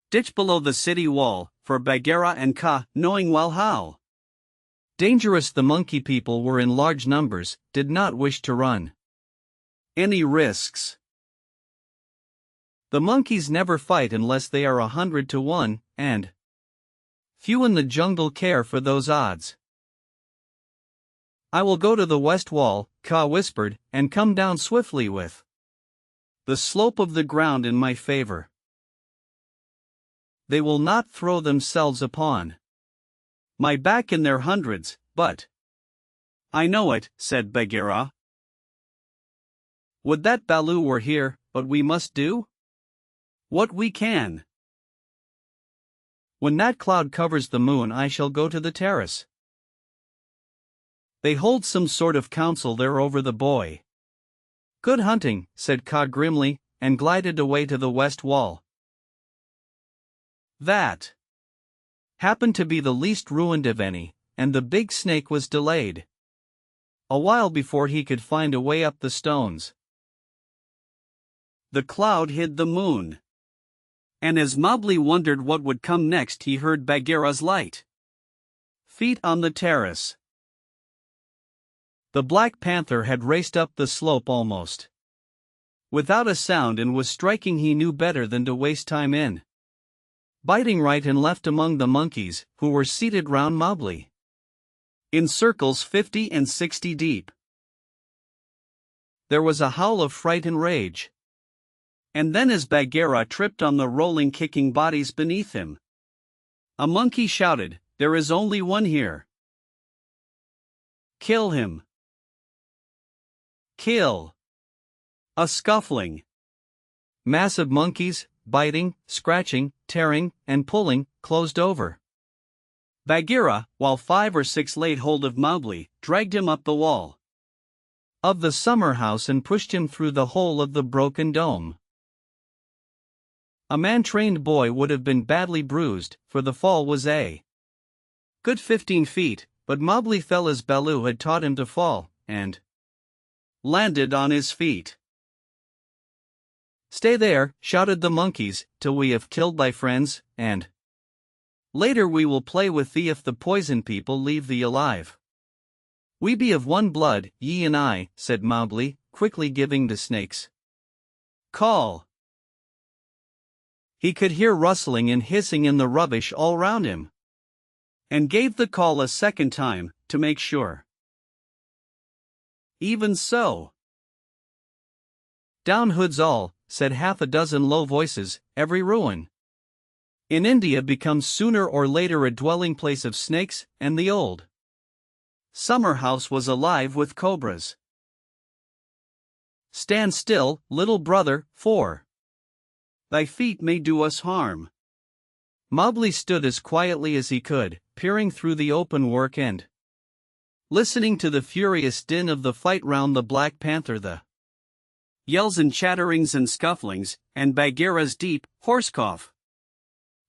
ditch below the city wall, for Bagheera and Kaa, knowing well how dangerous the monkey people were in large numbers, did not wish to run any risks. The monkeys never fight unless they are 100 to 1, and few in the jungle care for those odds. I will go to the west wall, Kaa whispered, and come down swiftly with the slope of the ground in my favor. They will not throw themselves upon my back in their hundreds, but I know it, said Bagheera. Would that Baloo were here, but we must do what we can. When that cloud covers the moon, I shall go to the terrace. They hold some sort of council there over the boy. Good hunting, said Kaa grimly, and glided away to the west wall. That happened to be the least ruined of any, and the big snake was delayed a while before he could find a way up the stones. The cloud hid the moon, and as Mowgli wondered what would come next, he heard Bagheera's light feet on the terrace. The black panther had raced up the slope almost without a sound and was striking he knew better than to waste time in biting right and left among the monkeys, who were seated round Mowgli in circles 50 and 60 deep. There was a howl of fright and rage, and then as Bagheera tripped on the rolling kicking bodies beneath him, a monkey shouted, "There is only one here. Kill him! Kill!" A scuffling mass of monkeys, biting, scratching, tearing, and pulling, closed over Bagheera, while 5 or 6 laid hold of Mowgli, dragged him up the wall of the summer house and pushed him through the hole of the broken dome. A man-trained boy would have been badly bruised, for the fall was a good 15 feet, but Mowgli fell as Baloo had taught him to fall, and landed on his feet. "Stay there," shouted the monkeys, "till we have killed thy friends, and later we will play with thee if the poison people leave thee alive." "We be of one blood, ye and I," said Mowgli, quickly giving the snake's call. He could hear rustling and hissing in the rubbish all round him, and gave the call a second time, to make sure. Even so, "Down hoods all," said half a dozen low voices. Every ruin in India becomes sooner or later a dwelling place of snakes, and the old summer house was alive with cobras. "Stand still, little brother, for thy feet may do us harm." Mowgli stood as quietly as he could, peering through the open work and listening to the furious din of the fight round the black panther, the yells and chatterings and scufflings, and Bagheera's deep, hoarse cough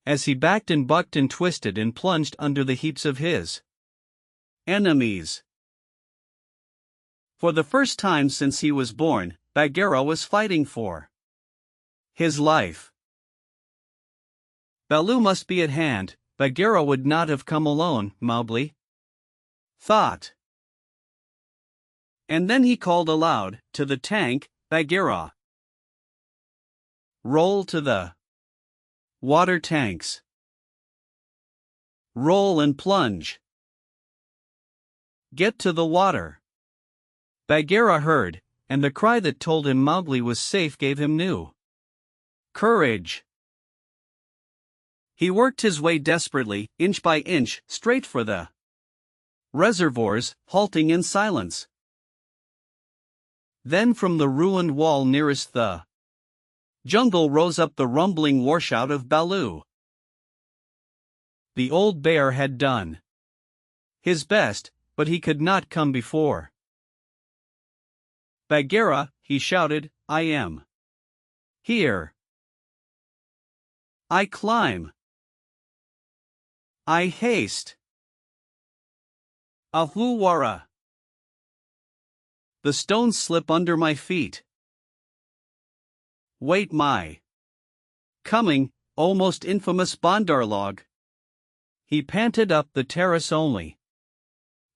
as he backed and bucked and twisted and plunged under the heaps of his enemies. For the first time since he was born, Bagheera was fighting for his life. Baloo must be at hand. Bagheera would not have come alone, Mowgli thought. And then he called aloud, to the tank, "Bagheera, roll to the water tanks. Roll and plunge. Get to the water." Bagheera heard, and the cry that told him Mowgli was safe gave him new courage. He worked his way desperately, inch by inch, straight for the reservoirs, halting in silence. Then from the ruined wall nearest the jungle rose up the rumbling warshout of Baloo. the old bear had done his best, but he could not come before Bagheera. He shouted, "I am here. I climb. I haste. Ahuwara. The stones slip under my feet. Wait my coming, O most infamous Bandarlog." He panted up the terrace only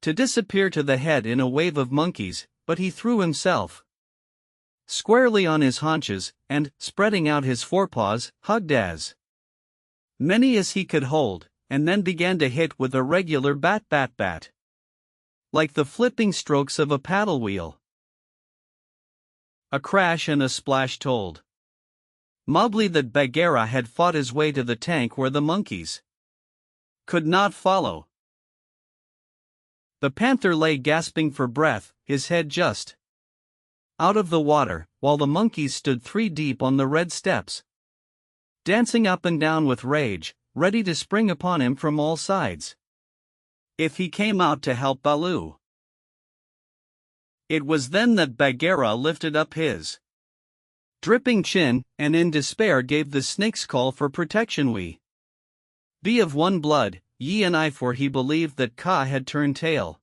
to disappear to the head in a wave of monkeys, but he threw himself squarely on his haunches, and, spreading out his forepaws, hugged as many as he could hold, and then began to hit with a regular bat, like the flipping strokes of a paddle wheel. A crash and a splash told Mowgli that Bagheera had fought his way to the tank where the monkeys could not follow. The panther lay gasping for breath, his head just out of the water, while the monkeys stood 3 deep on the red steps, dancing up and down with rage, ready to spring upon him from all sides if he came out to help Baloo. It was then that Bagheera lifted up his dripping chin, and in despair gave the snake's call for protection. "We be of one blood, ye and I," for he believed that Kaa had turned tail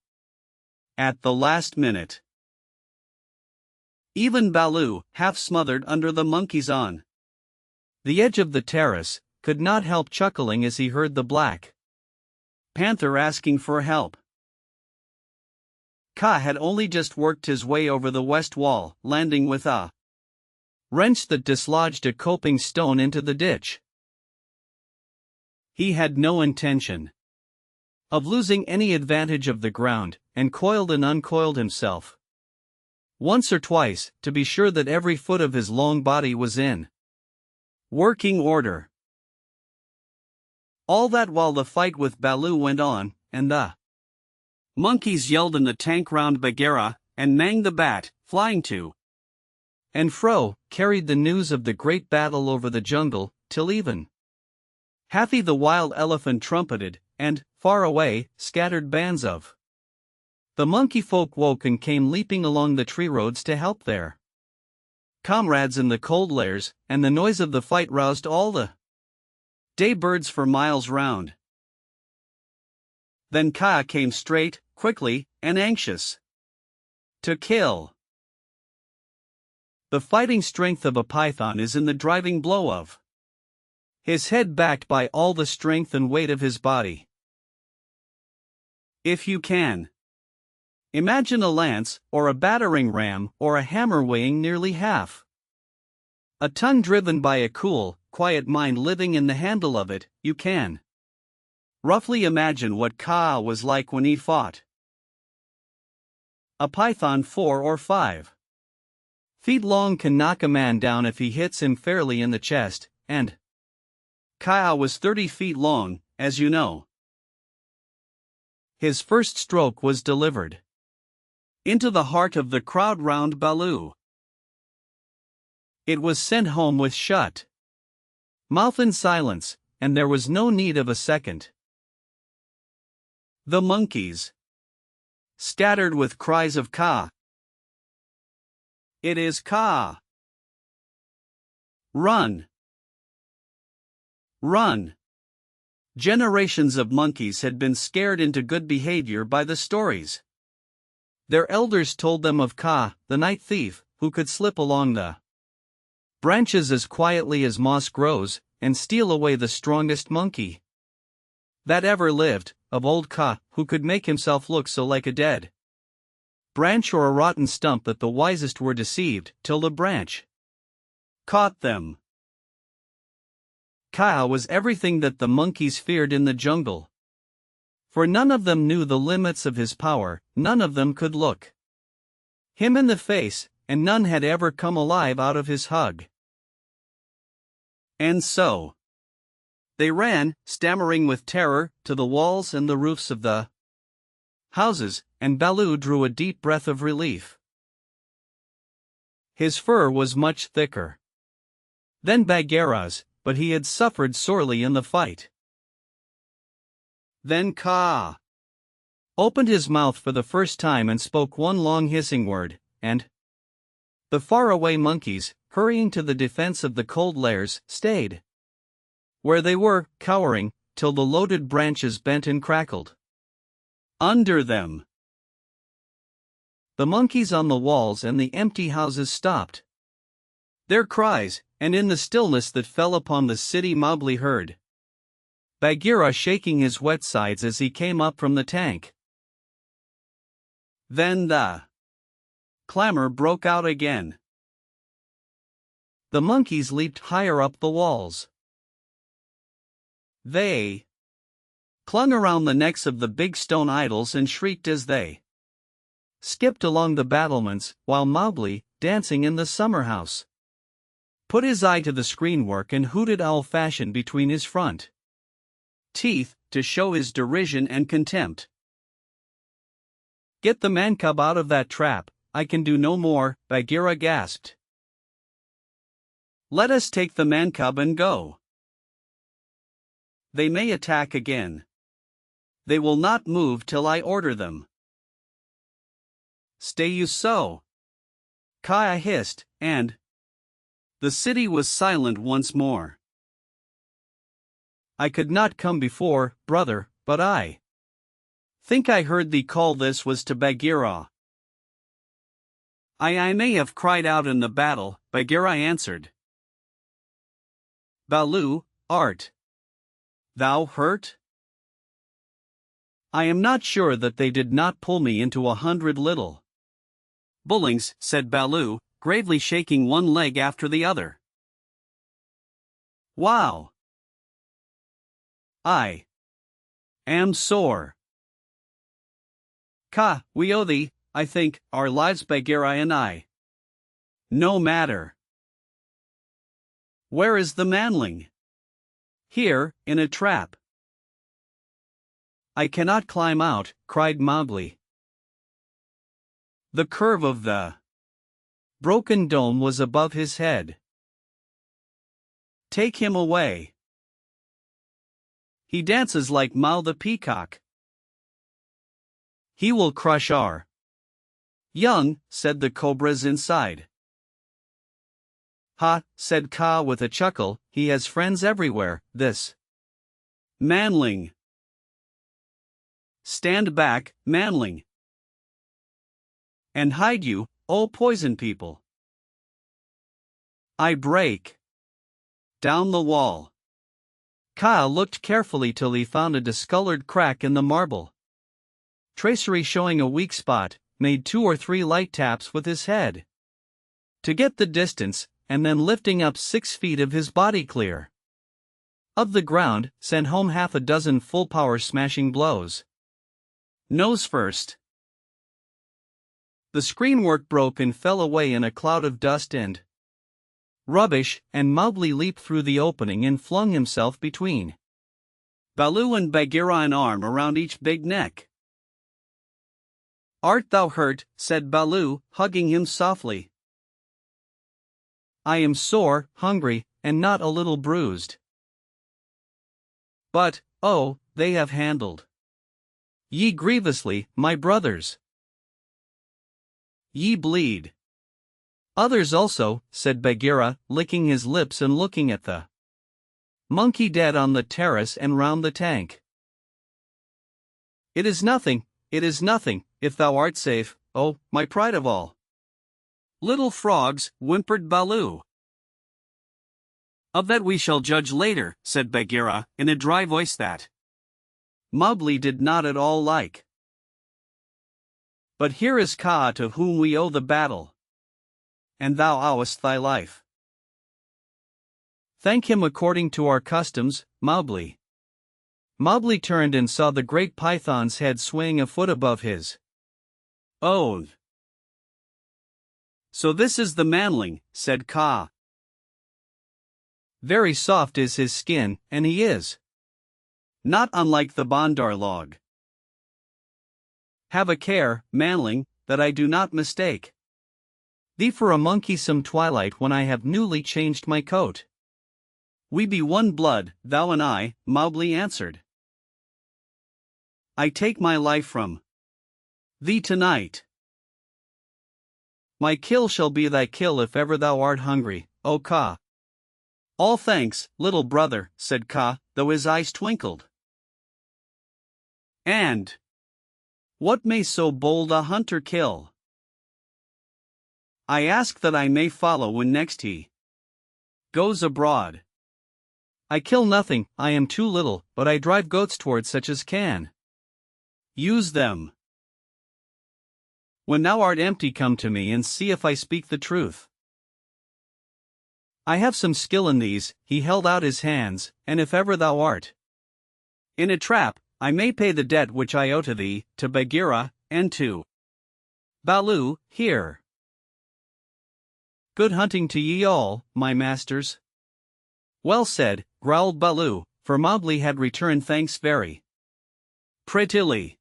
at the last minute. Even Baloo, half smothered under the monkeys on the edge of the terrace, could not help chuckling as he heard the black panther asking for help. Kaa had only just worked his way over the west wall, landing with a wrench that dislodged a coping stone into the ditch. He had no intention of losing any advantage of the ground, and coiled and uncoiled himself once or twice, to be sure that every foot of his long body was in working order. All that while the fight with Baloo went on, and the monkeys yelled in the tank round Bagheera, and Mang the bat, flying to and fro, carried the news of the great battle over the jungle, till even Hathi the wild elephant trumpeted, and, far away, scattered bands of the monkey folk woke and came leaping along the tree roads to help their comrades in the cold lairs, and the noise of the fight roused all the day birds for miles round. Then Kaa came straight, quickly, and anxious to kill. The fighting strength of a python is in the driving blow of his head, backed by all the strength and weight of his body. If you can imagine a lance, or a battering ram, or a hammer weighing nearly half a ton driven by a cool, quiet mind living in the handle of it, you can roughly imagine what Kaa was like when he fought a python 4 or 5 feet long. Can knock a man down if he hits him fairly in the chest, and Kaa was 30 feet long, as you know. His first stroke was delivered into the heart of the crowd round Baloo. It was sent home with shut mouth in silence, and there was no need of a second. The monkeys scattered with cries of Kaa. It is Kaa. Run! Run! Generations of monkeys had been scared into good behavior by the stories their elders told them of Kaa, the night thief, who could slip along the branches as quietly as moss grows, and steal away the strongest monkey that ever lived, of old Kaa, who could make himself look so like a dead branch or a rotten stump that the wisest were deceived, till the branch caught them. Kaa was everything that the monkeys feared in the jungle. For none of them knew the limits of his power, none of them could look him in the face, and none had ever come alive out of his hug. And so they ran, stammering with terror, to the walls and the roofs of the houses, and Baloo drew a deep breath of relief. His fur was much thicker than Bagheera's, but he had suffered sorely in the fight. Then Kaa opened his mouth for the first time and spoke one long hissing word, and the faraway monkeys, hurrying to the defense of the cold lairs, stayed where they were, cowering, till the loaded branches bent and crackled under them. The monkeys on the walls and the empty houses stopped their cries, and in the stillness that fell upon the city Mowgli heard Bagheera shaking his wet sides as he came up from the tank. Then the clamor broke out again. The monkeys leaped higher up the walls. They clung around the necks of the big stone idols and shrieked as they skipped along the battlements, while Mowgli, dancing in the summer house, put his eye to the screenwork and hooted owl-fashion between his front teeth to show his derision and contempt. "Get the man-cub out of that trap, I can do no more," Bagheera gasped. "Let us take the man-cub and go. They may attack again. They will not move till I order them." "Stay you so," Kaa hissed, and the city was silent once more. "I could not come before, brother, but I think I heard thee call." This was to Bagheera. I may have cried out in the battle," Bagheera answered. "Baloo, art thou hurt?" "I am not sure that they did not pull me into 100 little bullings," said Baloo, gravely shaking one leg after the other. "Wow! I am sore. Ka, we owe thee, I think, our lives, Bagheera and I." "No matter. Where is the manling?" "Here, in a trap." "I cannot climb out," cried Mowgli. The curve of the broken dome was above his head. "Take him away. He dances like Mao the peacock. He will crush our young," said the cobras inside. "Ha," said Kaa with a chuckle, "he has friends everywhere, this manling. Stand back, manling, and hide you, O poison people. I break down the wall." Kaa looked carefully till he found a discolored crack in the marble. Tracery showing a weak spot, made 2 or 3 light taps with his head to get the distance, and then lifting up 6 feet of his body clear of the ground, sent home half a dozen full-power smashing blows. Nose first. The screenwork broke and fell away in a cloud of dust and rubbish, and Mowgli leaped through the opening and flung himself between Baloo and Bagheera, an arm around each big neck. "Art thou hurt?" said Baloo, hugging him softly. "I am sore, hungry, and not a little bruised. But, oh, they have handled ye grievously, my brothers. Ye bleed." "Others also," said Bagheera, licking his lips and looking at the monkey dead on the terrace and round the tank. It is nothing, if thou art safe, oh, my pride of all little frogs," whimpered Baloo. "Of that we shall judge later," said Bagheera, in a dry voice that Mowgli did not at all like. "But here is Kaa, to whom we owe the battle, and thou owest thy life. Thank him according to our customs, Mowgli." Mowgli turned and saw the great python's head swaying a foot above his own. "So this is the manling," said Kaa. "Very soft is his skin, and he is not unlike the Bandar log. Have a care, manling, that I do not mistake thee for a monkey some twilight when I have newly changed my coat." "We be one blood, thou and I," Mowgli answered. I take my life from thee tonight. My kill shall be thy kill if ever thou art hungry, O Kaa. All thanks, little brother, said Kaa, though his eyes twinkled. And what may so bold a hunter kill? I ask that I may follow when next he goes abroad. I kill nothing, I am too little, but I drive goats towards such as can use them. When thou art empty, come to me and see if I speak the truth. I have some skill in these, he held out his hands, and if ever thou art in a trap, I may pay the debt which I owe to thee, to Bagheera, and to Baloo, here. Good hunting to ye all, my masters. Well said, growled Baloo, for Mowgli had returned thanks very prettily.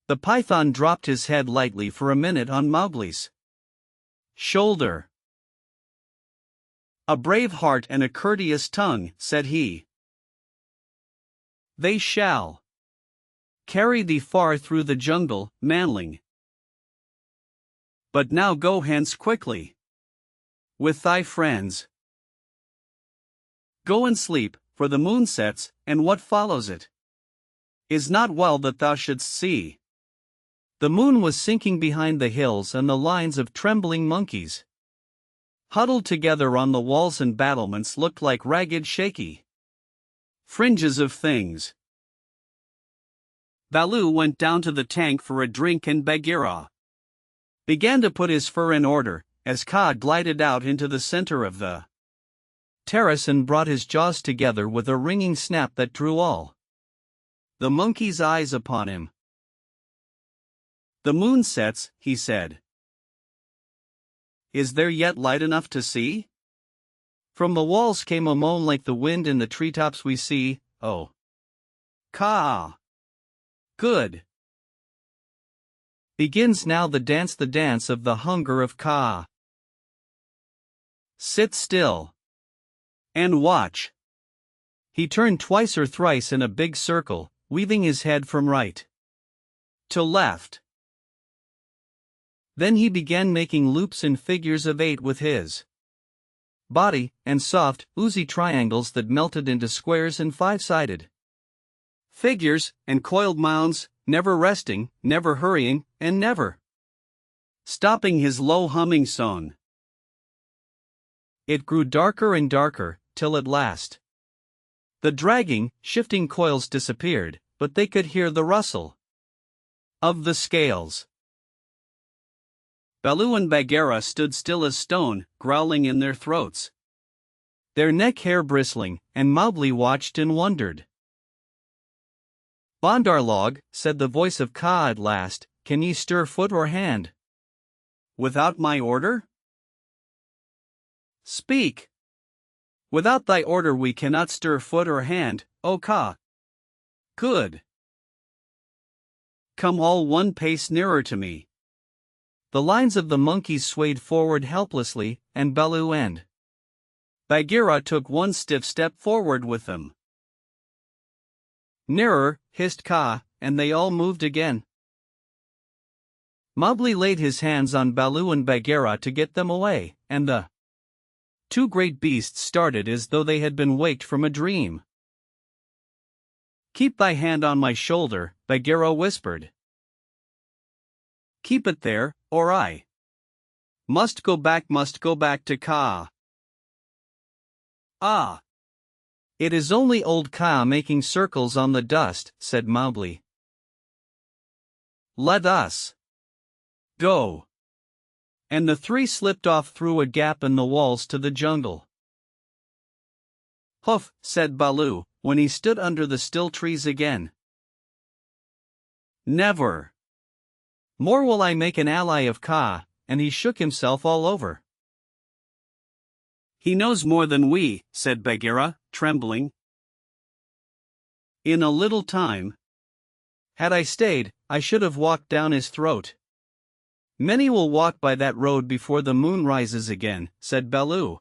The python dropped his head lightly for a minute on Mowgli's shoulder. A brave heart and a courteous tongue, said he. They shall carry thee far through the jungle, manling. But now go hence quickly with thy friends. Go and sleep, for the moon sets, and what follows it is not well that thou shouldst see. The moon was sinking behind the hills, and the lines of trembling monkeys huddled together on the walls and battlements looked like ragged, shaky fringes of things. Baloo went down to the tank for a drink, and Bagheera began to put his fur in order, as Kaa glided out into the center of the terrace and brought his jaws together with a ringing snap that drew all the monkeys' eyes upon him. The moon sets, he said. Is there yet light enough to see? From the walls came a moan like the wind in the treetops we see, oh. Kaa. Good. Begins now the dance of the hunger of Kaa. Sit still and watch. He turned twice or thrice in a big circle, weaving his head from right to left. Then he began making loops and figures of 8 with his body, and soft, oozy triangles that melted into squares and 5-sided figures, and coiled mounds, never resting, never hurrying, and never stopping his low humming song. It grew darker and darker, till at last the dragging, shifting coils disappeared, but they could hear the rustle of the scales. Baloo and Bagheera stood still as stone, growling in their throats, their neck hair bristling, and Mowgli watched and wondered. Bandarlog, said the voice of Kaa at last, can ye stir foot or hand without my order? Speak. Without thy order we cannot stir foot or hand, O Kaa. Good. Come all one pace nearer to me. The lines of the monkeys swayed forward helplessly, and Baloo and Bagheera took one stiff step forward with them. Nearer, hissed Kaa, and they all moved again. Mowgli laid his hands on Baloo and Bagheera to get them away, and the two great beasts started as though they had been waked from a dream. Keep thy hand on my shoulder, Bagheera whispered. Keep it there, or I must go back to Kaa. Ah! It is only old Kaa making circles on the dust, said Mowgli. Let us go. And the three slipped off through a gap in the walls to the jungle. Hoof, said Baloo, when he stood under the still trees again. Never more will I make an ally of Kaa, and he shook himself all over. He knows more than we, said Bagheera, trembling. In a little time. Had I stayed, I should have walked down his throat. Many will walk by that road before the moon rises again, said Baloo.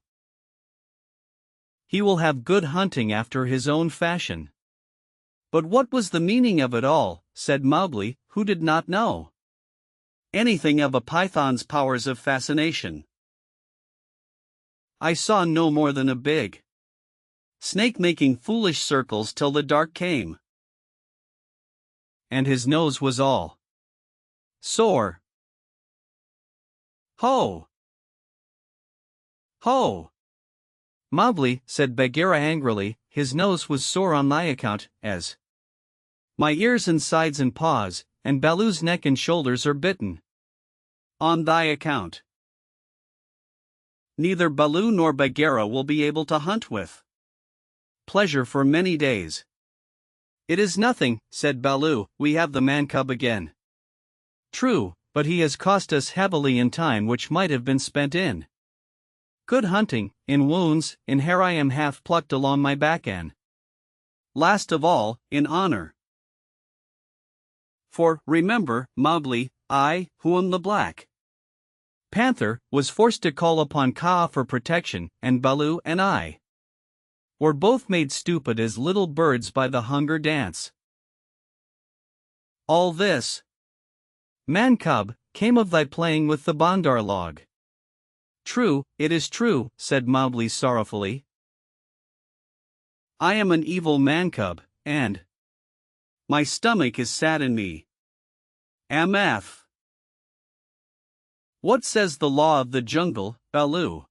He will have good hunting after his own fashion. But what was the meaning of it all, said Mowgli, who did not know anything of a python's powers of fascination. I saw no more than a big snake making foolish circles till the dark came. And his nose was all sore. Ho! Ho! Mowgli, said Bagheera angrily, his nose was sore on thy account, as my ears and sides and paws, and Baloo's neck and shoulders are bitten. On thy account. Neither Baloo nor Bagheera will be able to hunt with pleasure for many days. It is nothing, said Baloo, we have the man-cub again. True, but he has cost us heavily in time which might have been spent in good hunting, in wounds, in hair I am half plucked along my back and last of all, in honor. For, remember, Mowgli, I, who am the Black Panther, was forced to call upon Kaa for protection, and Baloo and I were both made stupid as little birds by the hunger dance. All this, man-cub, came of thy playing with the bandar log. True, it is true, said Mowgli sorrowfully. I am an evil man-cub, and my stomach is sad in me. MF. What says the law of the jungle, Baloo?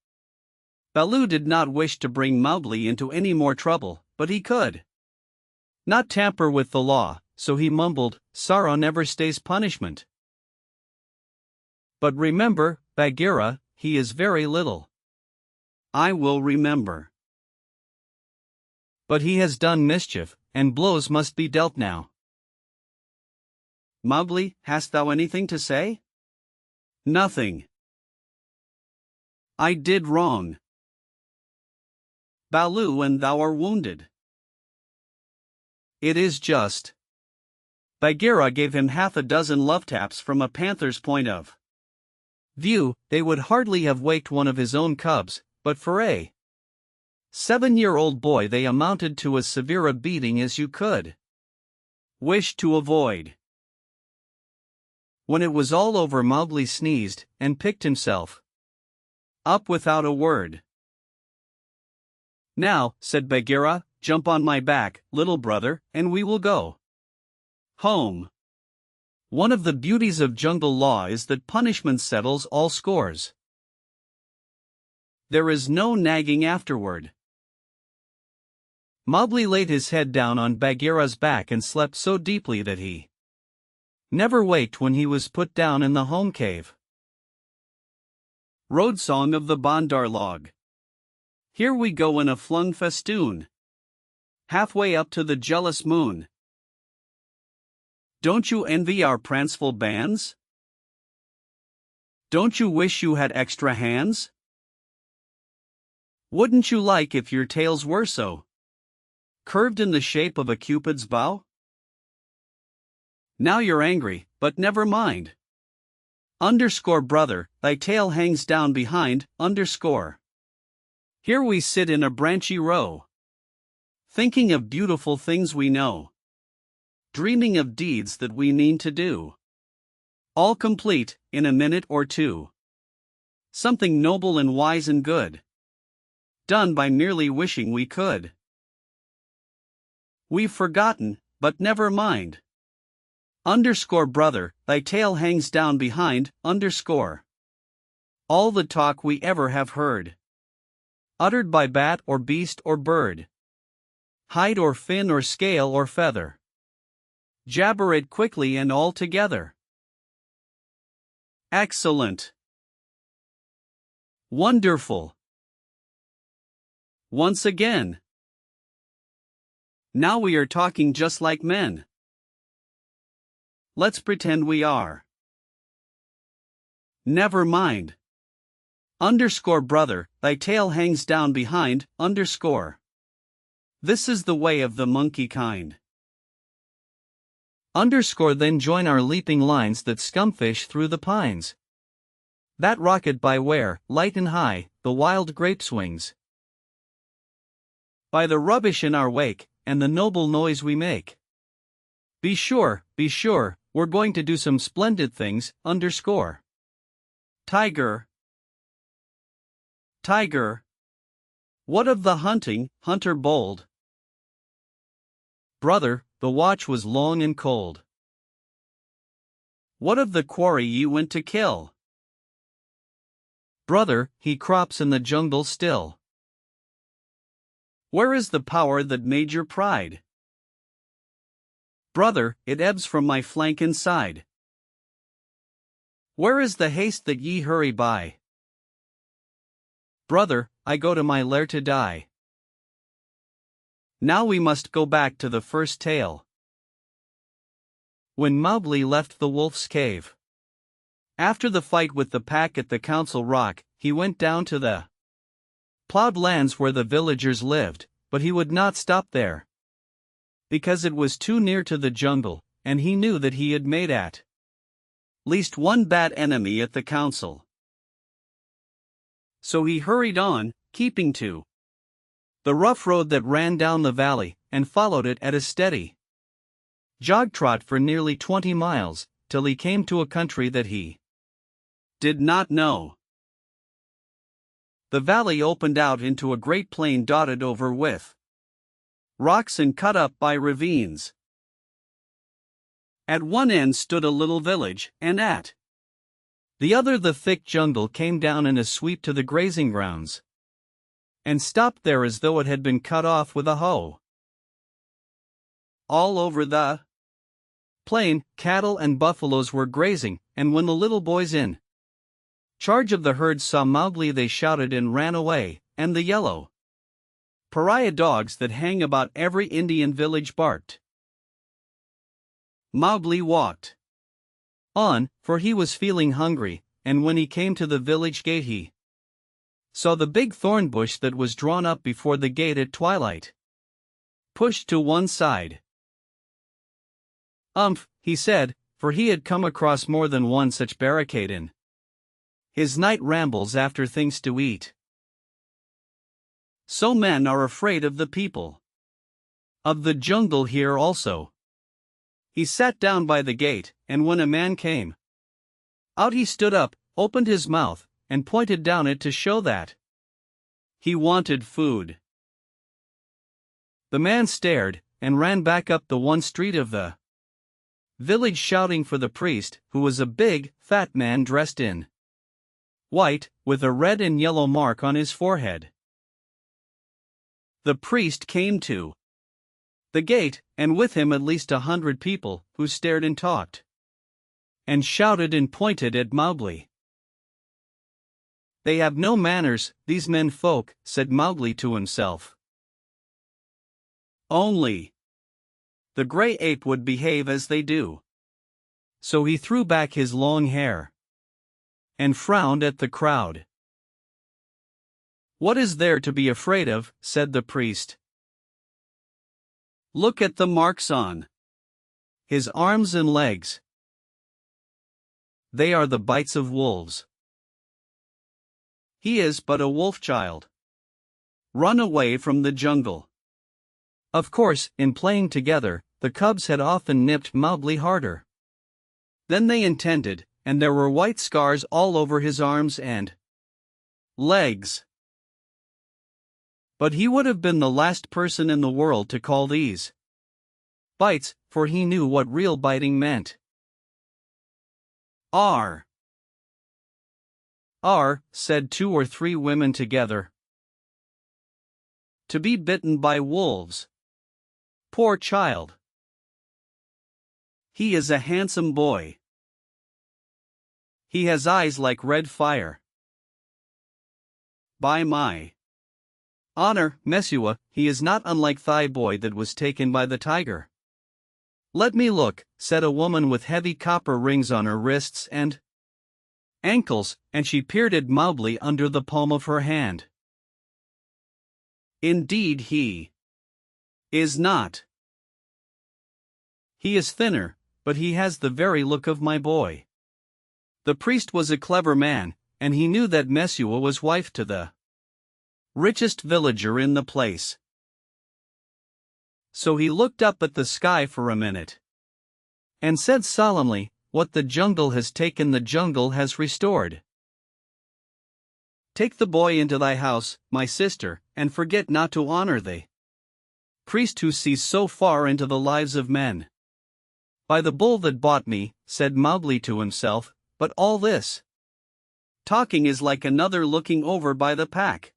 Baloo did not wish to bring Mowgli into any more trouble, but he could not tamper with the law, so he mumbled, sorrow never stays punishment. But remember, Bagheera, he is very little. I will remember. But he has done mischief, and blows must be dealt now. Mowgli, hast thou anything to say? Nothing. I did wrong. Baloo and thou are wounded. It is just. Bagheera gave him half a dozen love taps from a panther's point of view. They would hardly have waked one of his own cubs, but for a 7-year-old boy they amounted to as severe a beating as you could wish to avoid. When it was all over, Mowgli sneezed, and picked himself up without a word. Now, said Bagheera, jump on my back, little brother, and we will go home. One of the beauties of jungle law is that punishment settles all scores. There is no nagging afterward. Mowgli laid his head down on Bagheera's back and slept so deeply that he never waked when he was put down in the home cave. Road Song of the Bandar Log. Here we go in a flung festoon, halfway up to the jealous moon. Don't you envy our pranceful bands? Don't you wish you had extra hands? Wouldn't you like if your tails were so curved in the shape of a Cupid's bow? Now you're angry, but never mind. Underscore brother, thy tail hangs down behind, underscore. Here we sit in a branchy row, thinking of beautiful things we know, dreaming of deeds that we mean to do. All complete, in a minute or two. Something noble and wise and good, done by merely wishing we could. We've forgotten, but never mind. Underscore brother, thy tail hangs down behind, underscore. All the talk we ever have heard, uttered by bat or beast or bird, hide or fin or scale or feather, jabber it quickly and all together. Excellent. Wonderful. Once again. Now we are talking just like men. Let's pretend we are. Never mind. Underscore brother, thy tail hangs down behind, underscore. This is the way of the monkey kind. Underscore then join our leaping lines that scumfish through the pines. That rocket by where, light and high, the wild grape swings. By the rubbish in our wake, and the noble noise we make. Be sure, we're going to do some splendid things, underscore. Tiger. Tiger. What of the hunting, hunter bold? Brother, the watch was long and cold. What of the quarry ye went to kill? Brother, he crops in the jungle still. Where is the power that made your pride? Brother, it ebbs from my flank and side. Where is the haste that ye hurry by? Brother, I go to my lair to die. Now we must go back to the first tale. When Mowgli left the wolf's cave. After the fight with the pack at the Council Rock, he went down to the plowed lands where the villagers lived, but he would not stop there. Because it was too near to the jungle, and he knew that he had made at least one bad enemy at the council. So he hurried on, keeping to the rough road that ran down the valley, and followed it at a steady jog-trot for nearly 20 miles, till he came to a country that he did not know. The valley opened out into a great plain dotted over with rocks and cut up by ravines. At one end stood a little village, and at the other the thick jungle came down in a sweep to the grazing grounds, and stopped there as though it had been cut off with a hoe. All over the plain, cattle and buffaloes were grazing, and when the little boys in charge of the herd saw Mowgli they shouted and ran away, and the yellow pariah dogs that hang about every Indian village barked. Mowgli walked on, for he was feeling hungry, and when he came to the village gate he saw the big thorn bush that was drawn up before the gate at twilight pushed to one side. He said, for he had come across more than one such barricade in his night rambles after things to eat. So men are afraid of the people of the jungle here also. He sat down by the gate, and when a man came out he stood up, opened his mouth, and pointed down it to show that he wanted food. The man stared, and ran back up the one street of the village shouting for the priest, who was a big, fat man dressed in white, with a red and yellow mark on his forehead. The priest came to the gate, and with him at least 100 people, who stared and talked, and shouted and pointed at Mowgli. They have no manners, these men folk, said Mowgli to himself. Only the gray ape would behave as they do. So he threw back his long hair and frowned at the crowd. What is there to be afraid of, said the priest. Look at the marks on his arms and legs. They are the bites of wolves. He is but a wolf child, run away from the jungle. Of course, in playing together, the cubs had often nipped Mowgli harder than they intended, and there were white scars all over his arms and legs. But he would have been the last person in the world to call these bites, for he knew what real biting meant. "Arr! Arr," said 2 or 3 women together. To be bitten by wolves. Poor child. He is a handsome boy. He has eyes like red fire. By my honor, Messua, he is not unlike thy boy that was taken by the tiger. Let me look, said a woman with heavy copper rings on her wrists and ankles, and she peered at Mowgli under the palm of her hand. Indeed he is not. He is thinner, but he has the very look of my boy. The priest was a clever man, and he knew that Messua was wife to the richest villager in the place. So he looked up at the sky for a minute, and said solemnly, "What the jungle has taken the jungle has restored. Take the boy into thy house, my sister, and forget not to honor the priest who sees so far into the lives of men." "By the bull that bought me," said Mowgli to himself, "but all this talking is like another looking over by the pack.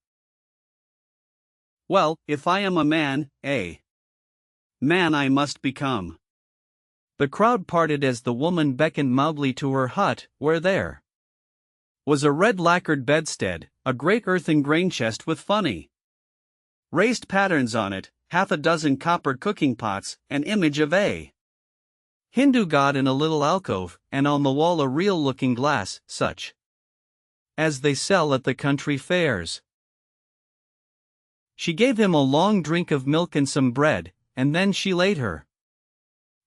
Well, if I am a man I must become." The crowd parted as the woman beckoned Mowgli to her hut, where there was a red lacquered bedstead, a great earthen grain chest with funny raised patterns on it, half a dozen copper cooking pots, an image of a Hindu god in a little alcove, and on the wall a real-looking glass, such as they sell at the country fairs. She gave him a long drink of milk and some bread, and then she laid her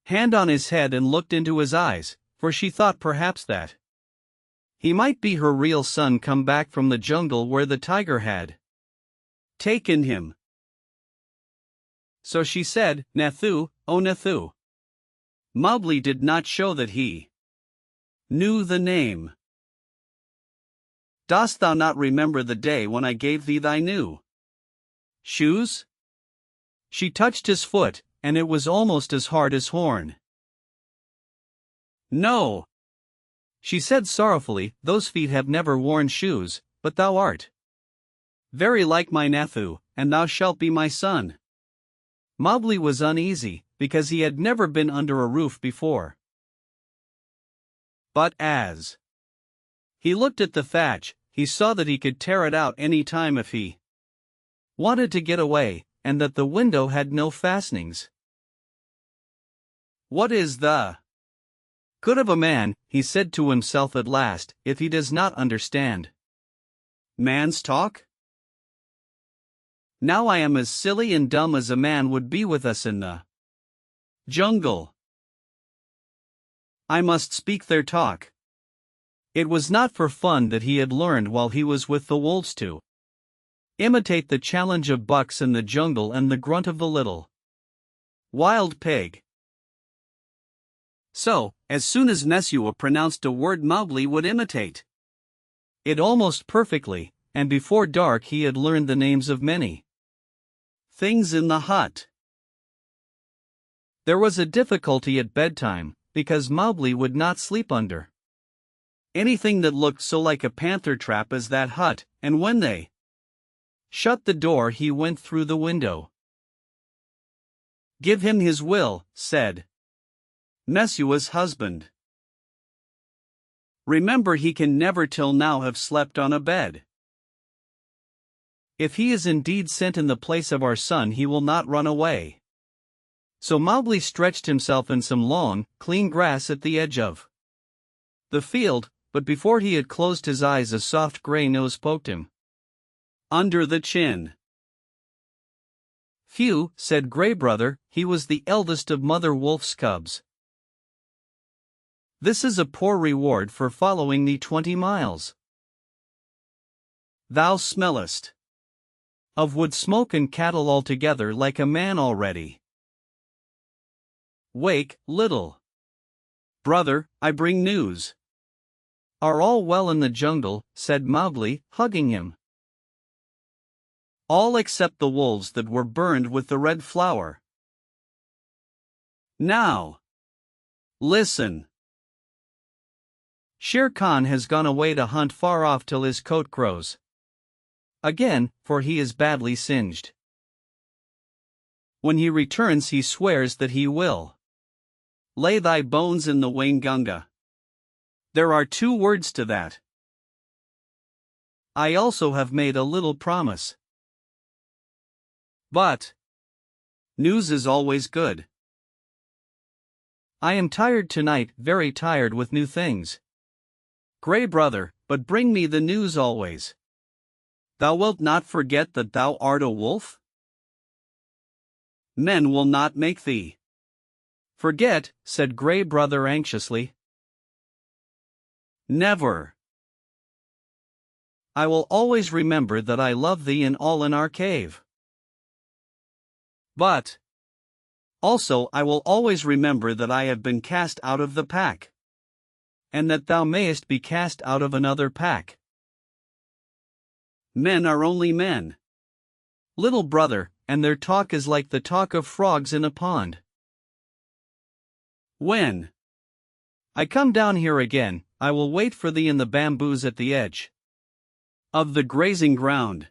hand on his head and looked into his eyes, for she thought perhaps that he might be her real son come back from the jungle where the tiger had taken him. So she said, "Nathu, O Nathu." Mowgli did not show that he knew the name. "Dost thou not remember the day when I gave thee thy new shoes?" She touched his foot, and it was almost as hard as horn. "No," she said sorrowfully, "those feet have never worn shoes, but thou art very like my Nathu, and thou shalt be my son." Mowgli was uneasy, because he had never been under a roof before. But as he looked at the thatch, he saw that he could tear it out any time if he wanted to get away, and that the window had no fastenings. "What is the good of a man," he said to himself at last, "if he does not understand man's talk? Now I am as silly and dumb as a man would be with us in the jungle. I must speak their talk." It was not for fun that he had learned while he was with the wolves to imitate the challenge of bucks in the jungle and the grunt of the little wild pig. So, as soon as Nesua pronounced a word, Mowgli would imitate it almost perfectly, and before dark he had learned the names of many things in the hut. There was a difficulty at bedtime, because Mowgli would not sleep under anything that looked so like a panther trap as that hut, and when they shut the door he went through the window. "Give him his will," said Nesua's husband. "Remember, he can never till now have slept on a bed. If he is indeed sent in the place of our son, he will not run away." So Mowgli stretched himself in some long, clean grass at the edge of the field, but before he had closed his eyes a soft gray nose poked him under the chin. "Phew," said Gray Brother, he was the eldest of Mother Wolf's cubs. "This is a poor reward for following thee 20 miles. Thou smellest of wood smoke and cattle altogether like a man already. Wake, little brother, I bring news." "Are all well in the jungle?" said Mowgli, hugging him. "All except the wolves that were burned with the red flower. Now, listen. Shere Khan has gone away to hunt far off till his coat grows again, for he is badly singed. When he returns he swears that he will lay thy bones in the Waingunga. There are 2 words to that. I also have made a little promise. But news is always good. I am tired tonight, very tired with new things. Gray Brother, but bring me the news always. Thou wilt not forget that thou art a wolf? Men will not make thee forget," said Gray Brother anxiously. "Never. I will always remember that I love thee and all in our cave. But Also I will always remember that I have been cast out of the pack, and that thou mayest be cast out of another pack. Men are only men, little brother, and their talk is like the talk of frogs in a pond. When I come down here again, I will wait for thee in the bamboos at the edge of the grazing ground.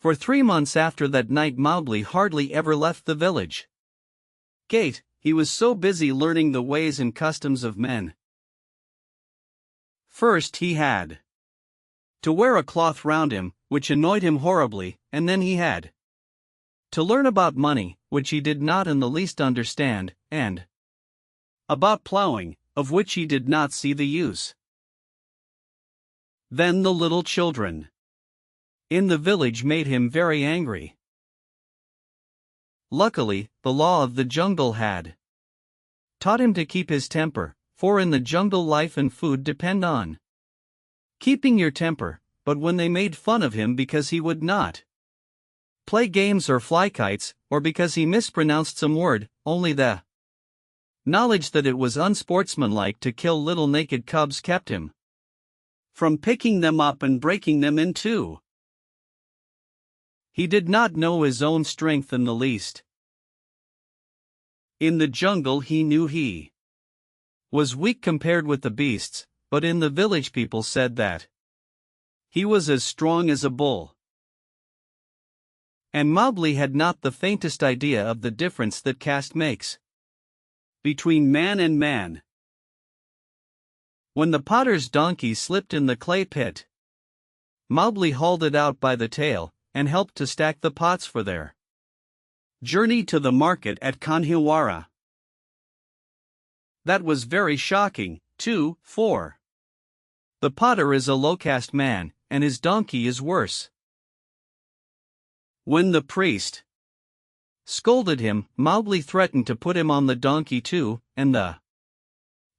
For 3 months after that night Mowgli hardly ever left the village gate, he was so busy learning the ways and customs of men. First he had to wear a cloth round him, which annoyed him horribly, and then he had to learn about money, which he did not in the least understand, and about plowing, of which he did not see the use. Then the little children in the village made him very angry. Luckily, the law of the jungle had taught him to keep his temper, for in the jungle life and food depend on keeping your temper. But when they made fun of him because he would not play games or fly kites, or because he mispronounced some word, only the knowledge that it was unsportsmanlike to kill little naked cubs kept him from picking them up and breaking them in two. He did not know his own strength in the least. In the jungle he knew he was weak compared with the beasts, but in the village people said that he was as strong as a bull. And Mowgli had not the faintest idea of the difference that caste makes between man and man. When the potter's donkey slipped in the clay pit, Mowgli hauled it out by the tail, and helped to stack the pots for their journey to the market at Kanhiwara. That was very shocking, too, for the potter is a low-caste man, and his donkey is worse. When the priest scolded him, Mowgli threatened to put him on the donkey too, and the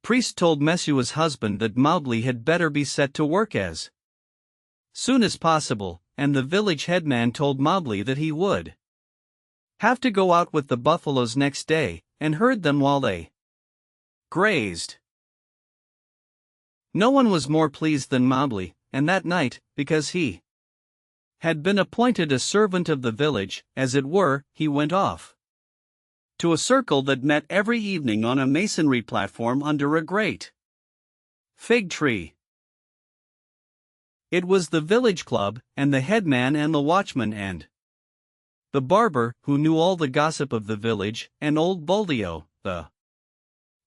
priest told Messua's husband that Mowgli had better be set to work as soon as possible, and the village headman told Mowgli that he would have to go out with the buffaloes next day, and herd them while they grazed. No one was more pleased than Mowgli, and that night, because he had been appointed a servant of the village, as it were, he went off to a circle that met every evening on a masonry platform under a great fig tree. It was the village club, and the headman and the watchman and the barber, who knew all the gossip of the village, and old Baloo, the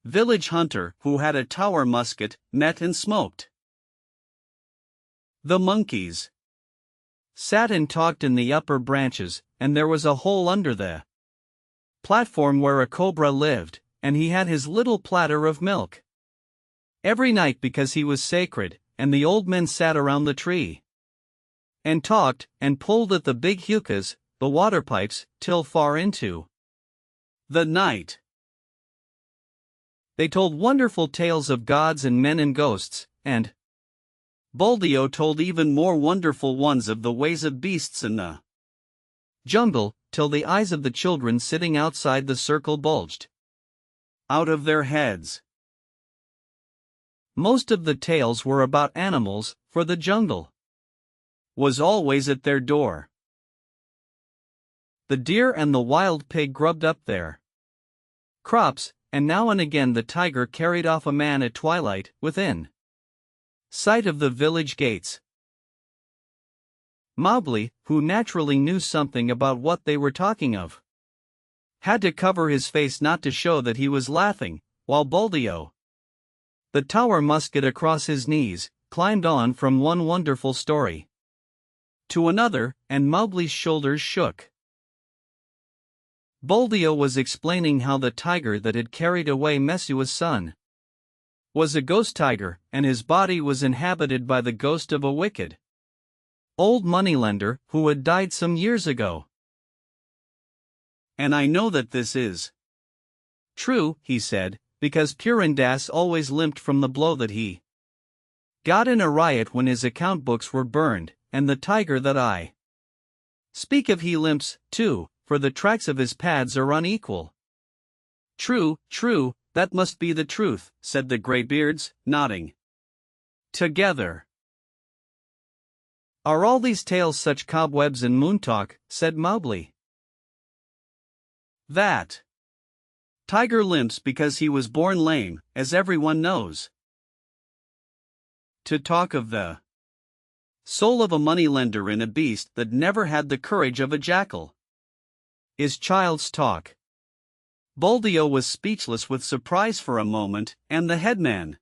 village hunter, who had a tower musket, met and smoked. The monkeys sat and talked in the upper branches, and there was a hole under the platform where a cobra lived, and he had his little platter of milk every night because he was sacred, and the old men sat around the tree and talked, and pulled at the big hookahs, the water pipes, till far into the night. They told wonderful tales of gods and men and ghosts, and Baldio told even more wonderful ones of the ways of beasts in the jungle, till the eyes of the children sitting outside the circle bulged out of their heads. Most of the tales were about animals, for the jungle was always at their door. The deer and the wild pig grubbed up their crops, and now and again the tiger carried off a man at twilight, within sight of the village gates. Mowgli, who naturally knew something about what they were talking of, had to cover his face not to show that he was laughing, while Baldio, the tower musket across his knees, climbed on from one wonderful story to another, and Mowgli's shoulders shook. Baldio was explaining how the tiger that had carried away Messua's son was a ghost tiger, and his body was inhabited by the ghost of a wicked old moneylender who had died some years ago. And I know that this is true, he said, because Purin Das always limped from the blow that he got in a riot when his account books were burned, and the tiger that I speak of he limps, too, for the tracks of his pads are unequal. True, true, that must be the truth, said the greybeards, nodding together. Are all these tales such cobwebs and moon talk? Said Mowgli. That tiger limps because he was born lame, as everyone knows. To talk of the soul of a moneylender in a beast that never had the courage of a jackal is child's talk. Buldeo was speechless with surprise for a moment, and the headman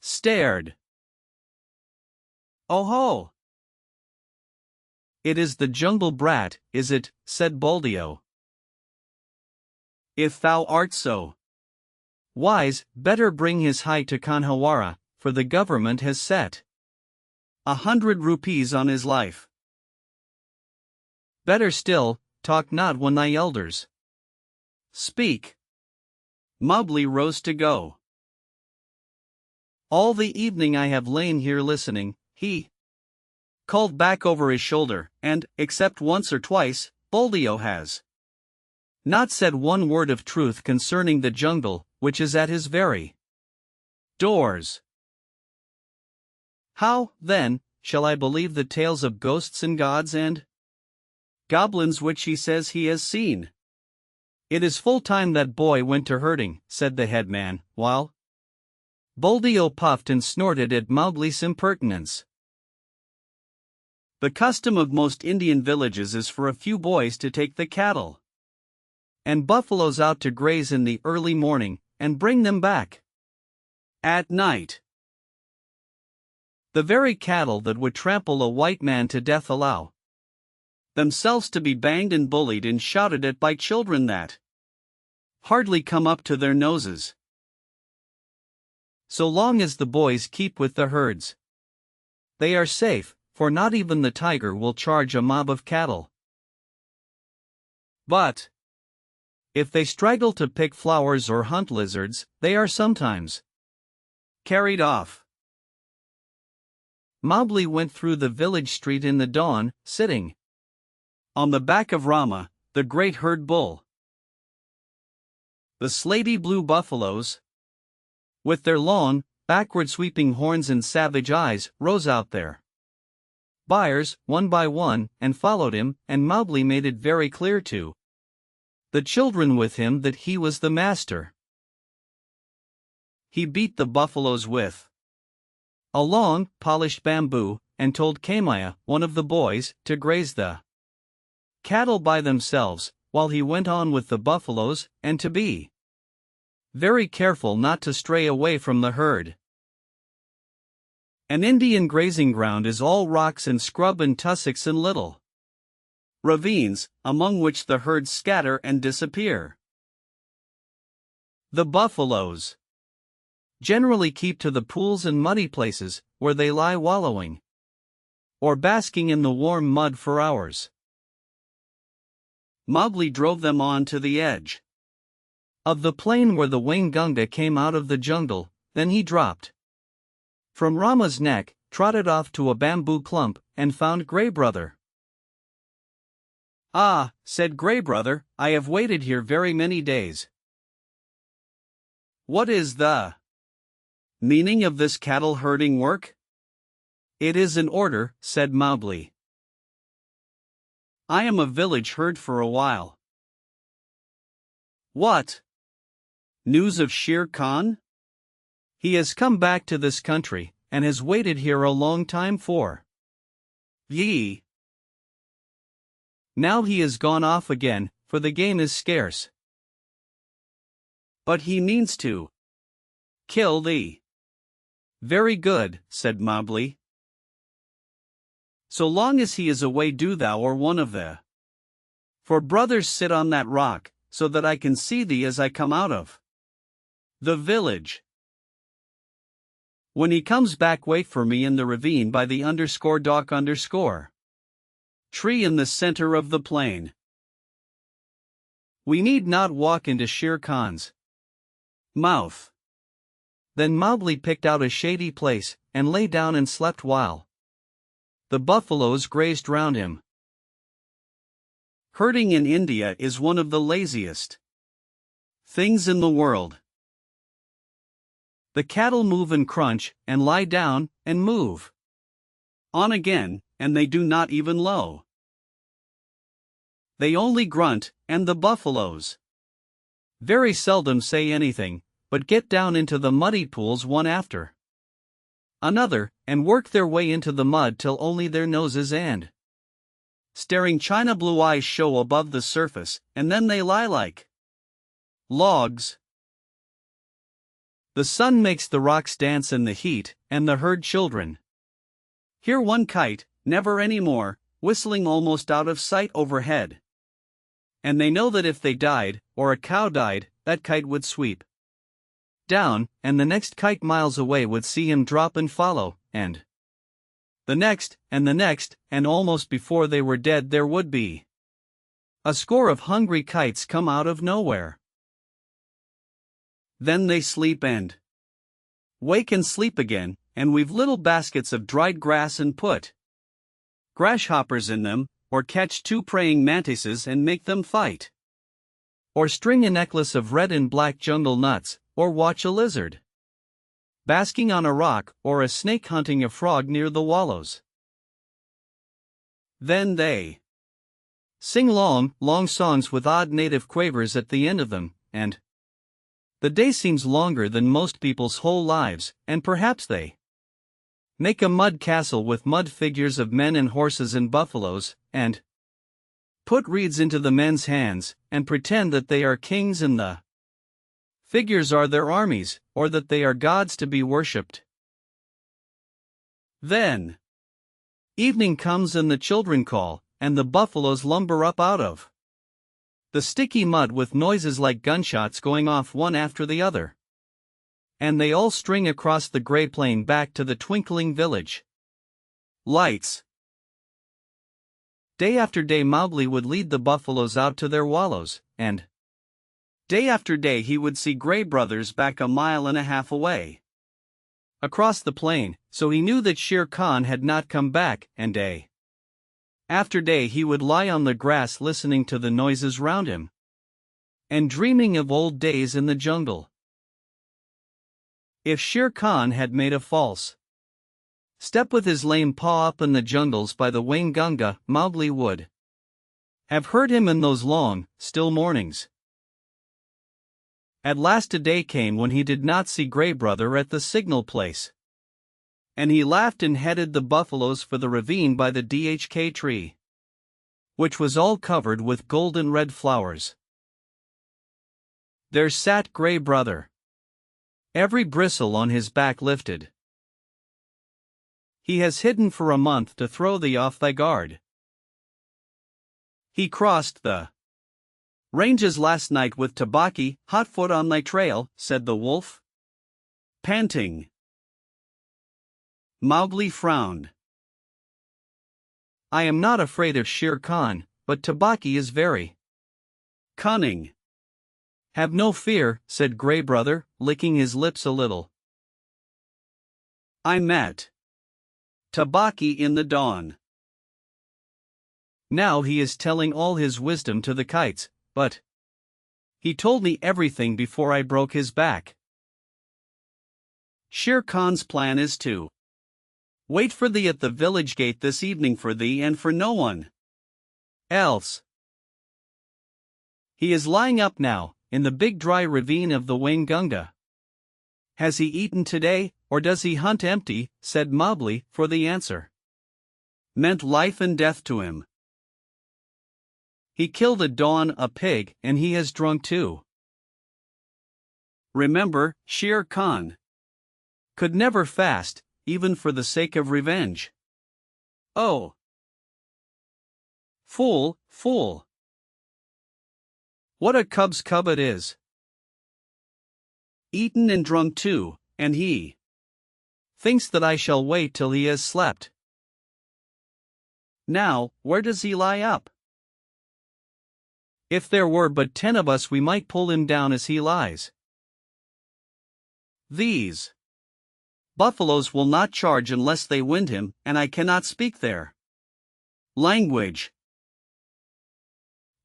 stared. Oh ho! It is the jungle brat, is it? Said Buldeo. If thou art so wise, better bring his hide to Kanhawara, for the government has set 100 rupees on his life. Better still, talk not when thy elders speak. Mowgli rose to go. All the evening I have lain here listening, he called back over his shoulder, and, except once or twice, Buldeo has not said one word of truth concerning the jungle, which is at his very doors. How, then, shall I believe the tales of ghosts and gods and goblins which he says he has seen? It is full time that boy went to herding, said the headman, while Buldeo puffed and snorted at Mowgli's impertinence. The custom of most Indian villages is for a few boys to take the cattle and buffaloes out to graze in the early morning, and bring them back at night. The very cattle that would trample a white man to death allow themselves to be banged and bullied and shouted at by children that hardly come up to their noses. So long as the boys keep with the herds, they are safe, for not even the tiger will charge a mob of cattle. But if they straggle to pick flowers or hunt lizards, they are sometimes carried off. Mowgli went through the village street in the dawn, sitting on the back of Rama, the great herd bull. The slaty blue buffaloes, with their long, backward-sweeping horns and savage eyes, rose out there. Buyers, one by one, and followed him, and Mowgli made it very clear to the children with him that he was the master. He beat the buffaloes with a long, polished bamboo, and told Kamaya, one of the boys, to graze the cattle by themselves, while he went on with the buffaloes, and to be very careful not to stray away from the herd. An Indian grazing ground is all rocks and scrub and tussocks and little ravines, among which the herds scatter and disappear. The buffaloes generally keep to the pools and muddy places, where they lie wallowing or basking in the warm mud for hours. Mowgli drove them on to the edge of the plain where the Waingunga came out of the jungle, then he dropped from Rama's neck, trotted off to a bamboo clump, and found Grey Brother. Ah, said Grey Brother, I have waited here very many days. What is the meaning of this cattle herding work? It is an order, said Mowgli. I am a village herd for a while. What? News of Shere Khan? He has come back to this country, and has waited here a long time for ye. Now he has gone off again, for the game is scarce. But he means to kill thee. Very good, said Mowgli. So long as he is away, do thou or one of the 4 brothers sit on that rock, so that I can see thee as I come out of the village. When he comes back, wait for me in the ravine by the _dock_ tree in the center of the plain. We need not walk into Shere Khan's mouth. Then Mowgli picked out a shady place, and lay down and slept while the buffaloes grazed round him. Herding in India is one of the laziest Things in the world. The cattle move and crunch, and lie down, and move on again, and they do not even low. They only grunt, and the buffaloes very seldom say anything, but get down into the muddy pools one after another, and work their way into the mud till only their noses and staring china blue eyes show above the surface, and then they lie like logs. The sun makes the rocks dance in the heat, and the herd children hear one kite, never any more, whistling almost out of sight overhead. And they know that if they died, or a cow died, that kite would sweep down, and the next kite miles away would see him drop and follow, and the next, and almost before they were dead there would be a score of hungry kites come out of nowhere. Then they sleep and wake and sleep again, and weave little baskets of dried grass and put grasshoppers in them, or catch 2 praying mantises and make them fight, or string a necklace of red and black jungle nuts, or watch a lizard basking on a rock, or a snake hunting a frog near the wallows. Then they sing long, long songs with odd native quavers at the end of them, and the day seems longer than most people's whole lives, and perhaps they make a mud castle with mud figures of men and horses and buffaloes, and put reeds into the men's hands, and pretend that they are kings and the figures are their armies, or that they are gods to be worshipped. Then evening comes and the children call, and the buffaloes lumber up out of the sticky mud with noises like gunshots going off one after the other. And they all string across the gray plain back to the twinkling village lights. Day after day Mowgli would lead the buffaloes out to their wallows, and day after day he would see Gray Brothers back 1.5 miles away across the plain, so he knew that Shere Khan had not come back, and day after day he would lie on the grass listening to the noises round him and dreaming of old days in the jungle. If Shere Khan had made a false step with his lame paw up in the jungles by the Waingunga, Mowgli would have heard him in those long, still mornings. At last a day came when he did not see Gray Brother at the signal place, and he laughed and headed the buffaloes for the ravine by the dhk tree, which was all covered with golden red flowers. There sat Gray Brother, every bristle on his back lifted. He has hidden for a month to throw thee off thy guard. He crossed the ranges last night with Tabaki, Hotfoot on thy trail, said the wolf, panting. Mowgli frowned. I am not afraid of Shere Khan, but Tabaki is very cunning. Have no fear, said Gray Brother, licking his lips a little. I met Tabaki in the dawn. Now he is telling all his wisdom to the kites, but he told me everything before I broke his back. Shere Khan's plan is to wait for thee at the village gate this evening, for thee and for no one else. He is lying up now, in the big dry ravine of the Waingunga. Has he eaten today, or does he hunt empty? Said Mowgli, for the answer meant life and death to him. He killed at dawn a pig, and he has drunk too. Remember, Shere Khan could never fast, even for the sake of revenge. Oh! Fool, fool! What a cub's cub it is! Eaten and drunk too, and he thinks that I shall wait till he has slept. Now, where does he lie up? If there were but 10 of us we might pull him down as he lies. These buffaloes will not charge unless they wind him, and I cannot speak their language.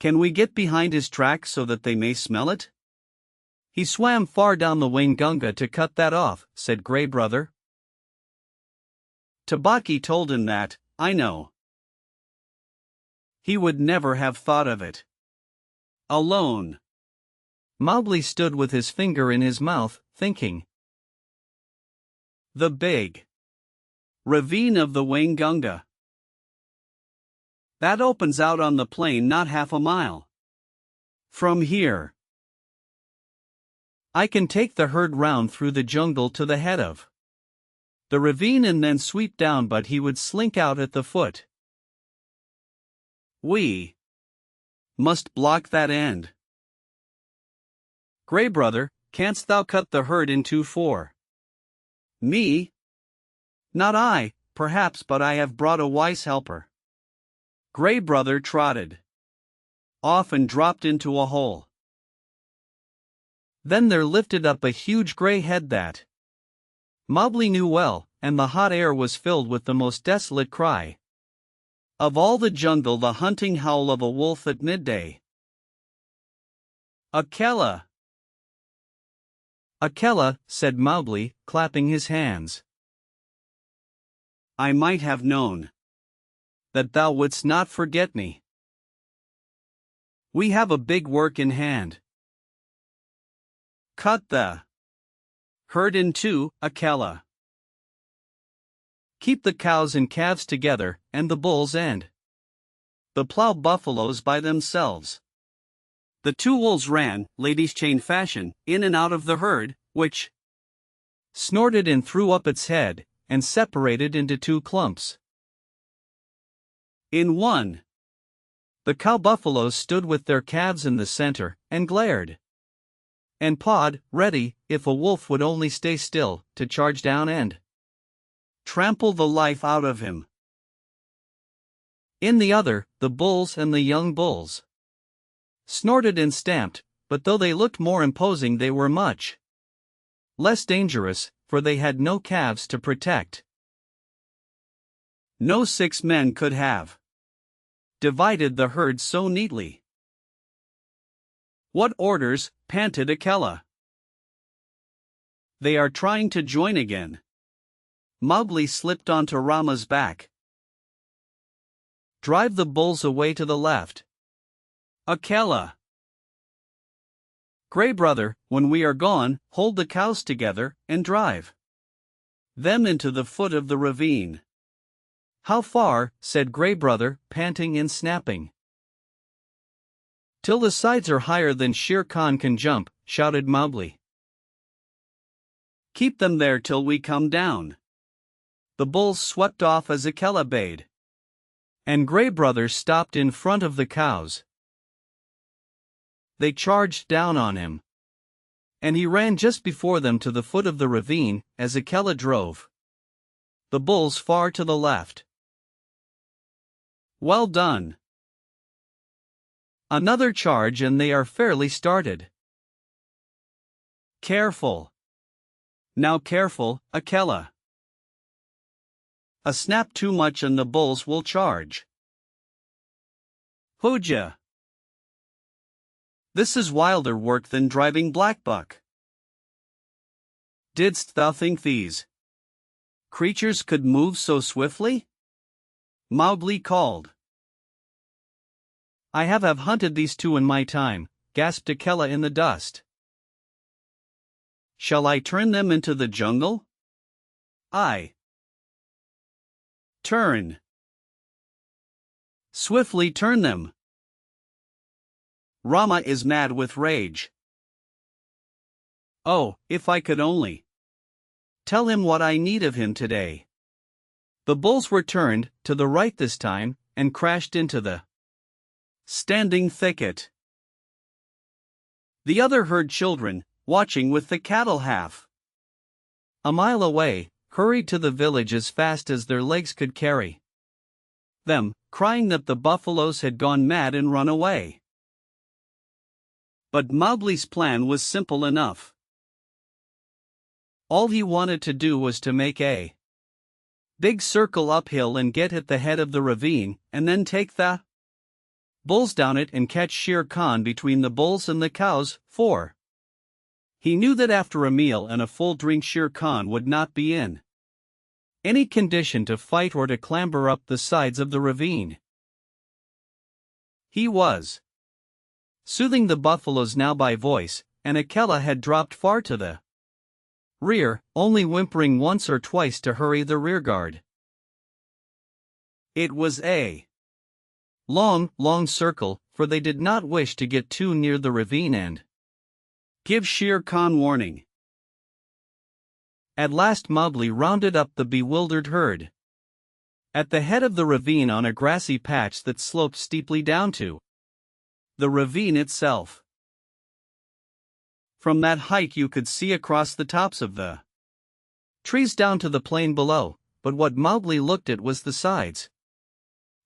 Can we get behind his track so that they may smell it? He swam far down the Waingunga to cut that off, said Grey Brother. Tabaki told him that, I know. He would never have thought of it. Alone. Mowgli stood with his finger in his mouth, thinking. The big ravine of the Waingunga. That opens out on the plain not half a mile from here. I can take the herd round through the jungle to the head of the ravine and then sweep down, but he would slink out at the foot. We must block that end. Grey Brother, canst thou cut the herd in two for me? Not I, perhaps, but I have brought a wise helper. Grey Brother trotted off and dropped into a hole. Then there lifted up a huge grey head that Mowgli knew well, and the hot air was filled with the most desolate cry of all the jungle, the hunting howl of a wolf at midday. Akela! Akela, said Mowgli, clapping his hands. I might have known that thou wouldst not forget me. We have a big work in hand. Cut the herd in two, Akela. Keep the cows and calves together, and the bulls and the plough buffaloes by themselves. The two wolves ran, ladies' chain fashion, in and out of the herd, which snorted and threw up its head, and separated into two clumps. In one, the cow buffaloes stood with their calves in the center, and glared and pawed, ready, if a wolf would only stay still, to charge down and trample the life out of him. In the other, the bulls and the young bulls snorted and stamped, but though they looked more imposing, they were much less dangerous, for they had no calves to protect. No 6 men could have divided the herd so neatly. What orders? Panted Akela. They are trying to join again. Mowgli slipped onto Rama's back. Drive the bulls away to the left. Akela. Grey Brother, when we are gone, hold the cows together, and drive them into the foot of the ravine. How far? Said Grey Brother, panting and snapping. Till the sides are higher than Shere Khan can jump, shouted Mowgli. Keep them there till we come down. The bulls swept off as Akela bade, and Grey Brother stopped in front of the cows. They charged down on him, and he ran just before them to the foot of the ravine, as Akela drove the bulls far to the left. Well done. Another charge and they are fairly started. Careful. Now careful, Akela. A snap too much and the bulls will charge. Hooja. This is wilder work than driving blackbuck. Didst thou think these creatures could move so swiftly? Mowgli called. I have hunted these two in my time, gasped Akela in the dust. Shall I turn them into the jungle? I. Turn. Swiftly turn them. Rama is mad with rage. Oh, if I could only tell him what I need of him today. The bulls were turned, to the right this time, and crashed into the standing thicket. The other herd children, watching with the cattle half a mile away, hurried to the village as fast as their legs could carry them, crying that the buffaloes had gone mad and run away. But Mowgli's plan was simple enough. All he wanted to do was to make a big circle uphill and get at the head of the ravine, and then take the bulls down it and catch Shere Khan between the bulls and the cows, for He knew that after a meal and a full drink Shere Khan would not be in any condition to fight or to clamber up the sides of the ravine. He was soothing the buffaloes now by voice, and Akela had dropped far to the rear, only whimpering once or twice to hurry the rearguard. It was a long circle, for they did not wish to get too near the ravine and give Shere Khan warning. At last Mowgli rounded up the bewildered herd at the head of the ravine on a grassy patch that sloped steeply down to the ravine itself. From that height you could see across the tops of the trees down to the plain below, but what Mowgli looked at was the sides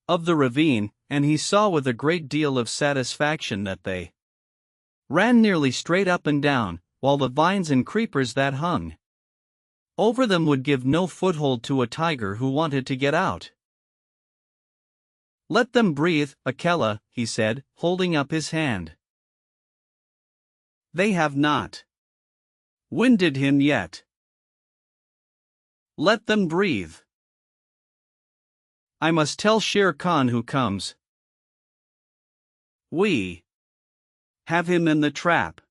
of the ravine, and he saw with a great deal of satisfaction that they ran nearly straight up and down, while the vines and creepers that hung over them would give no foothold to a tiger who wanted to get out. "Let them breathe, Akela," he said, holding up his hand. "They have not winded him yet. Let them breathe. I must tell Shere Khan who comes. We have him in the trap."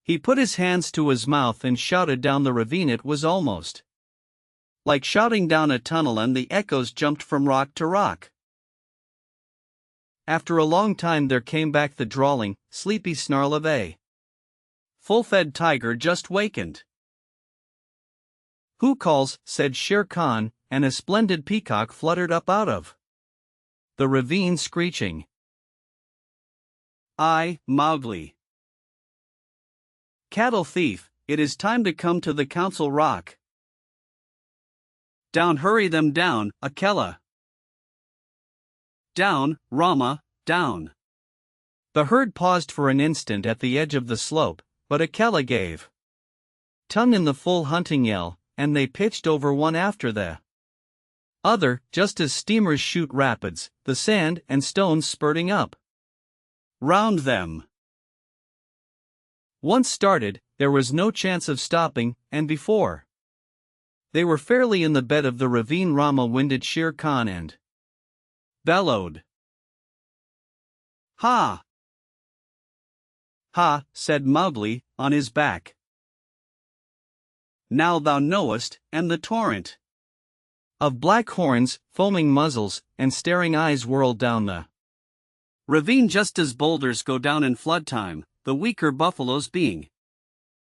He put his hands to his mouth and shouted down the ravine. It was almost like shouting down a tunnel, and the echoes jumped from rock to rock. After a long time there came back the drawling, sleepy snarl of a full-fed tiger just wakened. "Who calls?" said Shere Khan, and a splendid peacock fluttered up out of the ravine screeching. "I, Mowgli. Cattle thief, it is time to come to the council rock. Down, hurry them down, Akela. Down, Rama, down." The herd paused for an instant at the edge of the slope, but Akela gave tongue in the full hunting yell, and they pitched over one after the other, just as steamers shoot rapids, the sand and stones spurting up round them. Once started, there was no chance of stopping, and before they were fairly in the bed of the ravine, Rama winded Shere Khan and bellowed. "Ha! Ha!" said Mowgli, on his back. "Now thou knowest," and the torrent of black horns, foaming muzzles, and staring eyes whirled down the ravine just as boulders go down in flood time, the weaker buffaloes being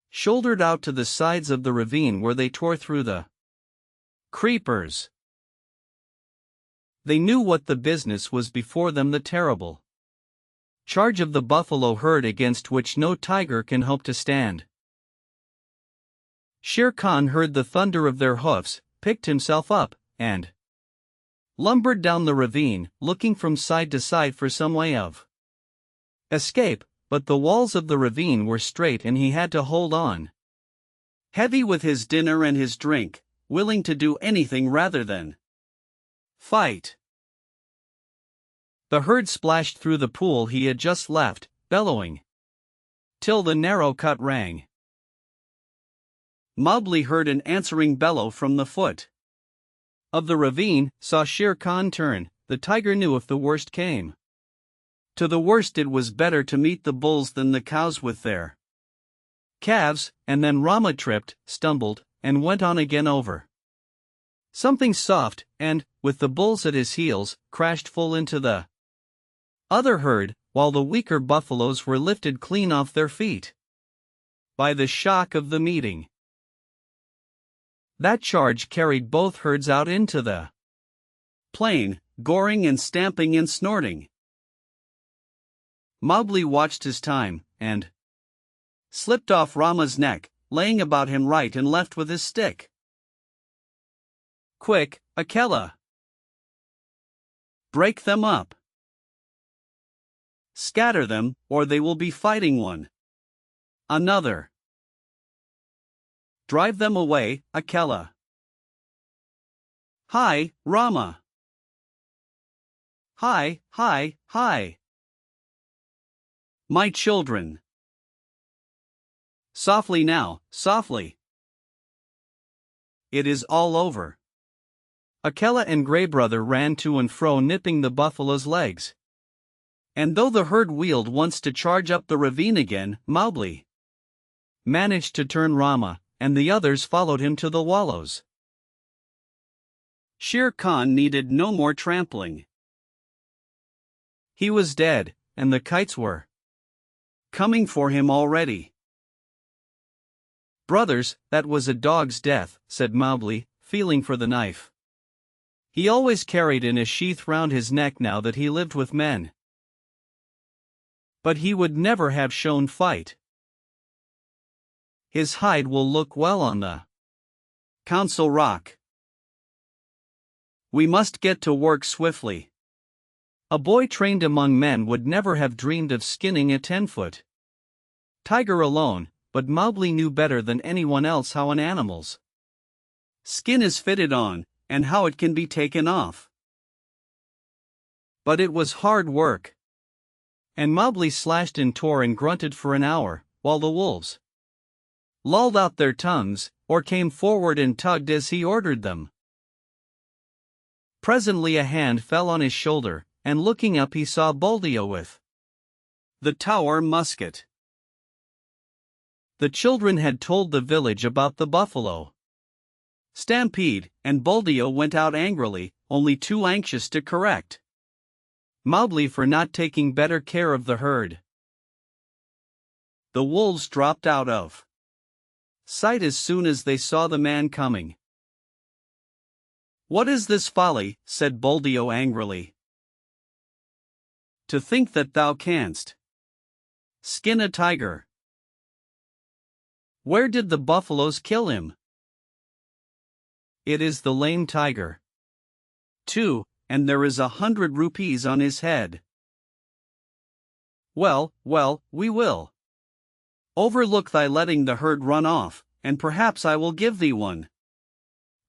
shouldered out to the sides of the ravine where they tore through the creepers. They knew what the business was before them, the terrible charge of the buffalo herd against which no tiger can hope to stand. Shere Khan heard the thunder of their hoofs, picked himself up, and lumbered down the ravine, looking from side to side for some way of escape, but the walls of the ravine were straight and he had to hold on, heavy with his dinner and his drink, willing to do anything rather than fight. The herd splashed through the pool he had just left, bellowing till the narrow cut rang. Mowgli heard an answering bellow from the foot of the ravine, saw Shere Khan turn. The tiger knew if the worst came to the worst, it was better to meet the bulls than the cows with their calves, and then Rama tripped, stumbled, and went on again over something soft, and, with the bulls at his heels, crashed full into the other herd, while the weaker buffaloes were lifted clean off their feet by the shock of the meeting. That charge carried both herds out into the plain, goring and stamping and snorting. Mowgli watched his time, and slipped off Rama's neck, laying about him right and left with his stick. "Quick, Akela! Break them up! Scatter them, or they will be fighting one another. Drive them away, Akela! Hi, Rama! Hi, hi, hi! My children! Softly now, softly. It is all over. Akela and Grey Brother ran to and fro nipping the buffalo's legs. And though the herd wheeled once to charge up the ravine again, Mowgli managed to turn Rama, and the others followed him to the wallows. Shere Khan needed no more trampling. He was dead, and the kites were coming for him already. Brothers, that was a dog's death, said Mowgli, feeling for the knife. He always carried in a sheath round his neck now that he lived with men. But he would never have shown fight. His hide will look well on the Council Rock. We must get to work swiftly. A boy trained among men would never have dreamed of skinning a 10-foot tiger alone, but Mowgli knew better than anyone else how an animal's skin is fitted on, and how it can be taken off. But it was hard work. And Mowgli slashed and tore and grunted for an hour, while the wolves lolled out their tongues, or came forward and tugged as he ordered them. Presently a hand fell on his shoulder, and looking up he saw Buldeo with the Tower musket. The children had told the village about the buffalo stampede, and Buldeo went out angrily, only too anxious to correct Mowgli for not taking better care of the herd. The wolves dropped out of sight as soon as they saw the man coming. "What is this folly?" said Buldeo angrily. "To think that thou canst skin a tiger. Where did the buffaloes kill him?" "It is the lame tiger, too, and there is 100 rupees on his head." "Well, well, we will overlook thy letting the herd run off, and perhaps I will give thee one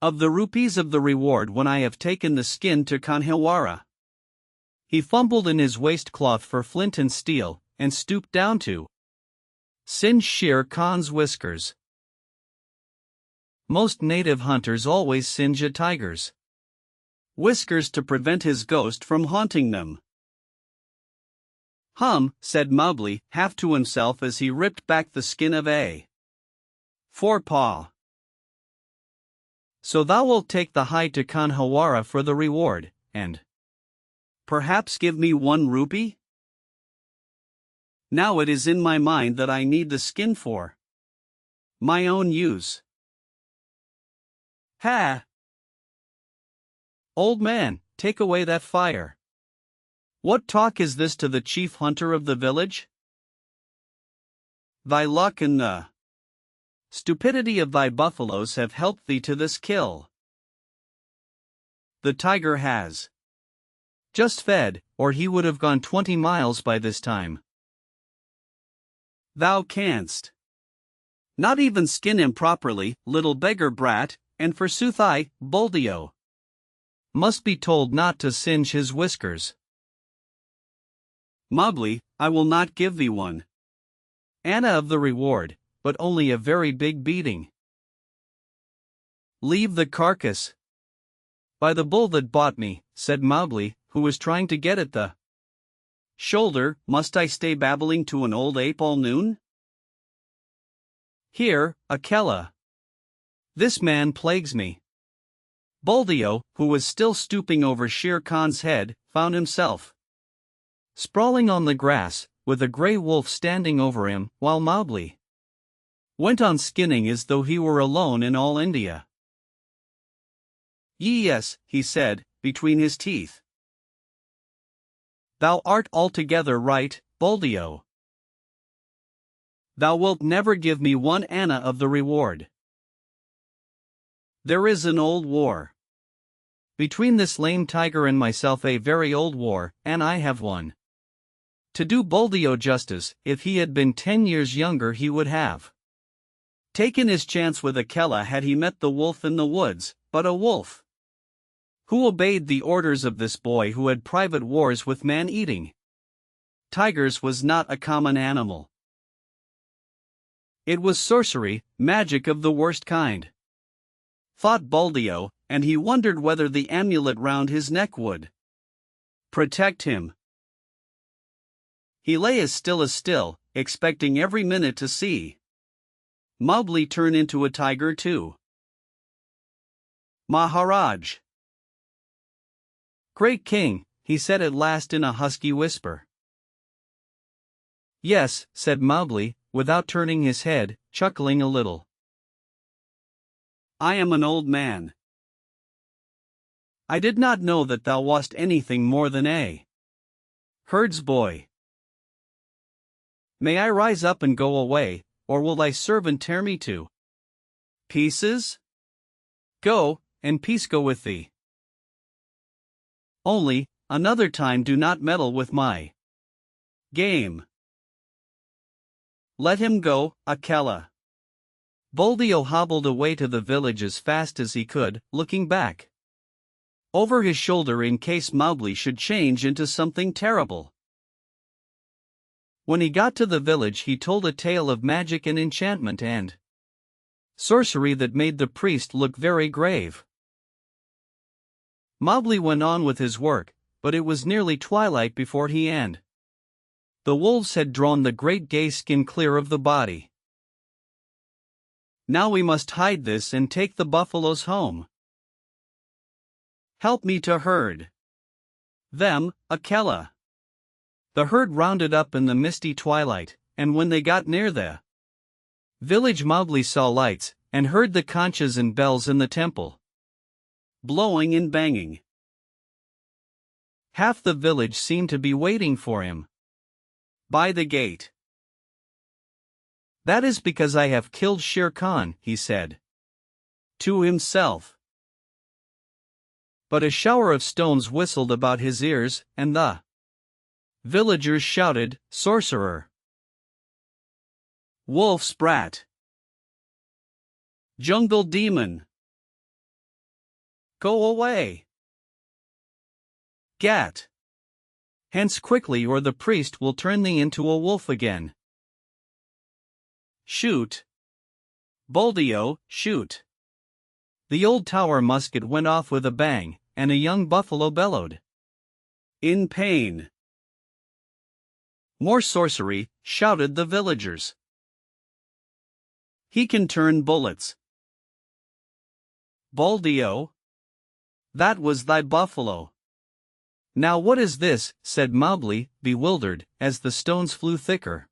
of the rupees of the reward when I have taken the skin to Kanhiwara." He fumbled in his waistcloth for flint and steel, and stooped down to singe Shere Khan's whiskers. Most native hunters always singe a tiger's whiskers to prevent his ghost from haunting them. Said Mowgli, half to himself as he ripped back the skin of a forepaw. "So thou wilt take the hide to Kanhiwara for the reward, and perhaps give me 1 rupee? Now it is in my mind that I need the skin for my own use." "Ha! Old man, take away that fire. What talk is this to the chief hunter of the village? Thy luck and the stupidity of thy buffaloes have helped thee to this kill. The tiger has just fed, or he would have gone 20 miles by this time. Thou canst not even skin him properly, little beggar brat, and forsooth I, Buldeo, must be told not to singe his whiskers. Mowgli, I will not give thee 1 anna of the reward, but only a very big beating. Leave the carcass." "By the bull that bought me," said Mowgli, who was trying to get at the shoulder, "must I stay babbling to an old ape all noon? Here, Akela. This man plagues me." Buldeo, who was still stooping over Shere Khan's head, found himself sprawling on the grass, with a grey wolf standing over him, while Mowgli went on skinning as though he were alone in all India. "Yes," he said, between his teeth. "Thou art altogether right, Buldeo. Thou wilt never give me 1 anna of the reward. There is an old war between this lame tiger and myself, a very old war, and I have won." To do Buldeo justice, if he had been 10 years younger he would have taken his chance with Akela had he met the wolf in the woods, but a wolf who obeyed the orders of this boy who had private wars with man-eating tigers was not a common animal. It was sorcery, magic of the worst kind, thought Baldio, and he wondered whether the amulet round his neck would protect him. He lay as still, expecting every minute to see Mowgli turn into a tiger too. Maharaj! Great King, he said at last in a husky whisper. Yes, said Mowgli, without turning his head, chuckling a little. I am an old man. I did not know that thou wast anything more than a herd's boy. May I rise up and go away, or will thy servant tear me to pieces? Go, and peace go with thee. Only, another time do not meddle with my game. Let him go, Akela. Baldio hobbled away to the village as fast as he could, looking back over his shoulder in case Mowgli should change into something terrible. When he got to the village, he told a tale of magic and enchantment and sorcery that made the priest look very grave. Mowgli went on with his work, but it was nearly twilight before he and the wolves had drawn the great gay skin clear of the body. Now we must hide this and take the buffaloes home. Help me to herd them, Akela. The herd rounded up in the misty twilight, and when they got near the village, Mowgli saw lights, and heard the conchas and bells in the temple blowing and banging. Half the village seemed to be waiting for him by the gate. That is because I have killed Shere Khan, he said to himself. But a shower of stones whistled about his ears, and the villagers shouted, Sorcerer! Wolf's brat! Jungle demon! Go away! Gat! Hence quickly, or the priest will turn thee into a wolf again. Shoot! Baldio, shoot! The old tower musket went off with a bang, and a young buffalo bellowed in pain. More sorcery, shouted the villagers. He can turn bullets. Baldio? That was thy buffalo. Now what is this? Said Mowgli, bewildered, as the stones flew thicker.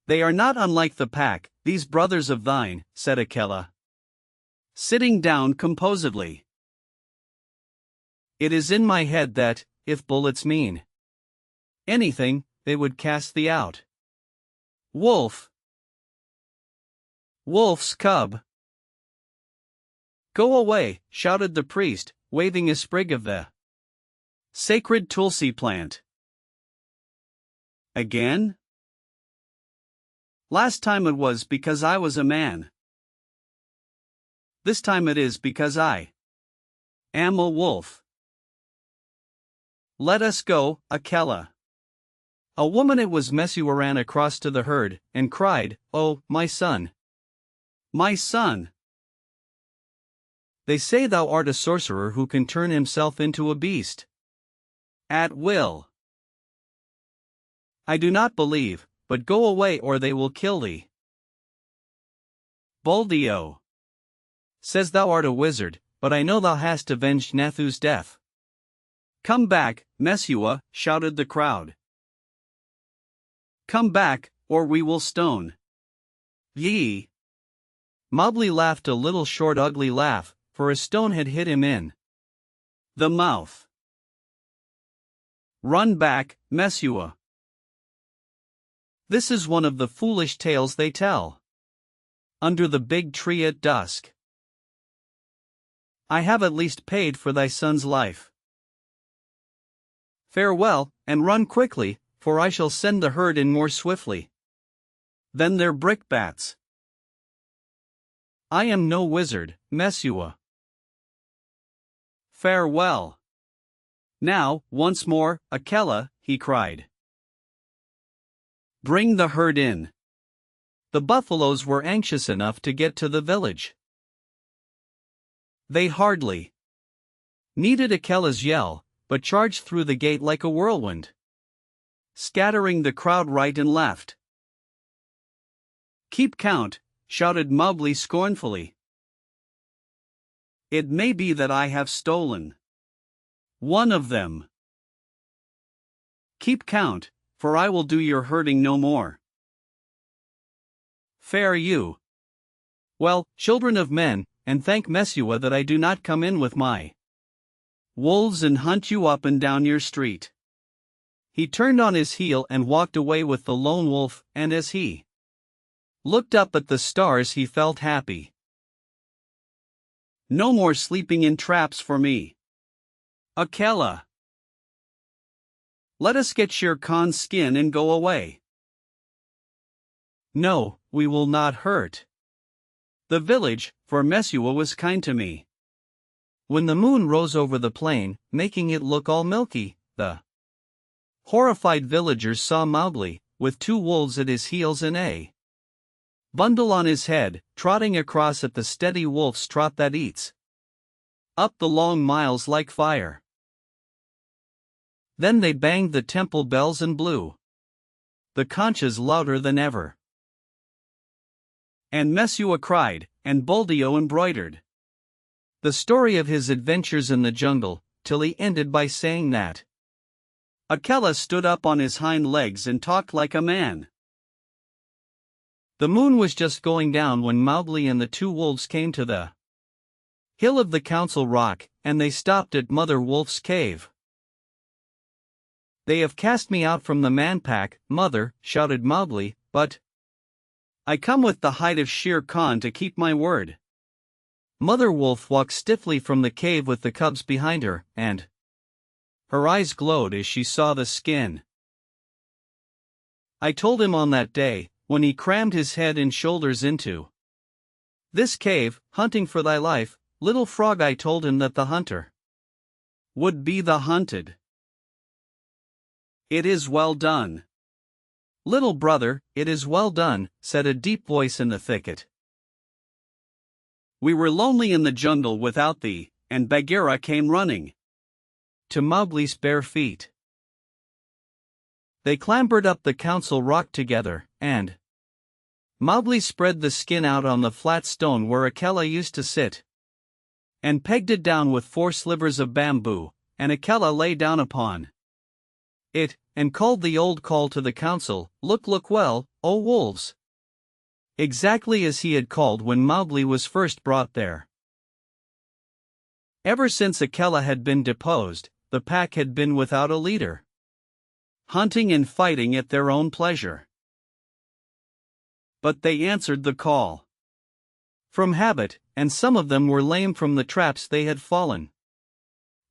They are not unlike the pack, these brothers of thine, said Akela, sitting down composedly. It is in my head that, if bullets mean anything, they would cast thee out. Wolf! Wolf's cub! Go away, shouted the priest, waving a sprig of the sacred tulsi plant. Again? Last time it was because I was a man. This time it is because I am a wolf. Let us go, Akela. A woman, it was Mesua, ran across to the herd, and cried, Oh, my son! My son! They say thou art a sorcerer who can turn himself into a beast at will. I do not believe, but go away or they will kill thee. Baldio says thou art a wizard, but I know thou hast avenged Nathu's death. Come back, Mesua, shouted the crowd. Come back, or we will stone ye. Mowgli laughed a little short ugly laugh, for a stone had hit him in the mouth. Run back, Mesua. This is one of the foolish tales they tell under the big tree at dusk. I have at least paid for thy son's life. Farewell, and run quickly, for I shall send the herd in more swiftly than their brickbats. I am no wizard, Mesua. Farewell. Now, once more, Akela, he cried. Bring the herd in. The buffaloes were anxious enough to get to the village. They hardly needed Akela's yell, but charged through the gate like a whirlwind, scattering the crowd right and left. "Keep count," shouted Mowgli scornfully. "It may be that I have stolen one of them. Keep count, for I will do your herding no more." "Fare you well, children of men, and thank Mesua that I do not come in with my wolves and hunt you up and down your street." He turned on his heel and walked away with the lone wolf, and as he looked up at the stars he felt happy. No more sleeping in traps for me, Akela. Let us get Shere Khan's skin and go away. No, we will not hurt the village, for Mesua was kind to me. When the moon rose over the plain, making it look all milky, the horrified villagers saw Mowgli, with 2 wolves at his heels and a bundle on his head, trotting across at the steady wolf's trot that eats up the long miles like fire. Then they banged the temple bells and blew the conches louder than ever. And Mesua cried, and Buldeo embroidered the story of his adventures in the jungle, till he ended by saying that Akela stood up on his hind legs and talked like a man. The moon was just going down when Mowgli and the 2 wolves came to the hill of the Council Rock, and they stopped at Mother Wolf's cave. "They have cast me out from the man pack, Mother," shouted Mowgli, "but I come with the hide of Shere Khan to keep my word." Mother Wolf walked stiffly from the cave with the cubs behind her, and her eyes glowed as she saw the skin. "I told him on that day, when he crammed his head and shoulders into this cave, hunting for thy life, little frog, I told him that the hunter would be the hunted. It is well done, little brother, it is well done," said a deep voice in the thicket. "We were lonely in the jungle without thee, and Bagheera came running to Mowgli's bare feet. They clambered up the Council Rock together, and Mowgli spread the skin out on the flat stone where Akela used to sit, and pegged it down with 4 slivers of bamboo, and Akela lay down upon it, and called the old call to the council, "Look, look well, O wolves!" exactly as he had called when Mowgli was first brought there. Ever since Akela had been deposed, the pack had been without a leader, hunting and fighting at their own pleasure. But they answered the call from habit, and some of them were lame from the traps they had fallen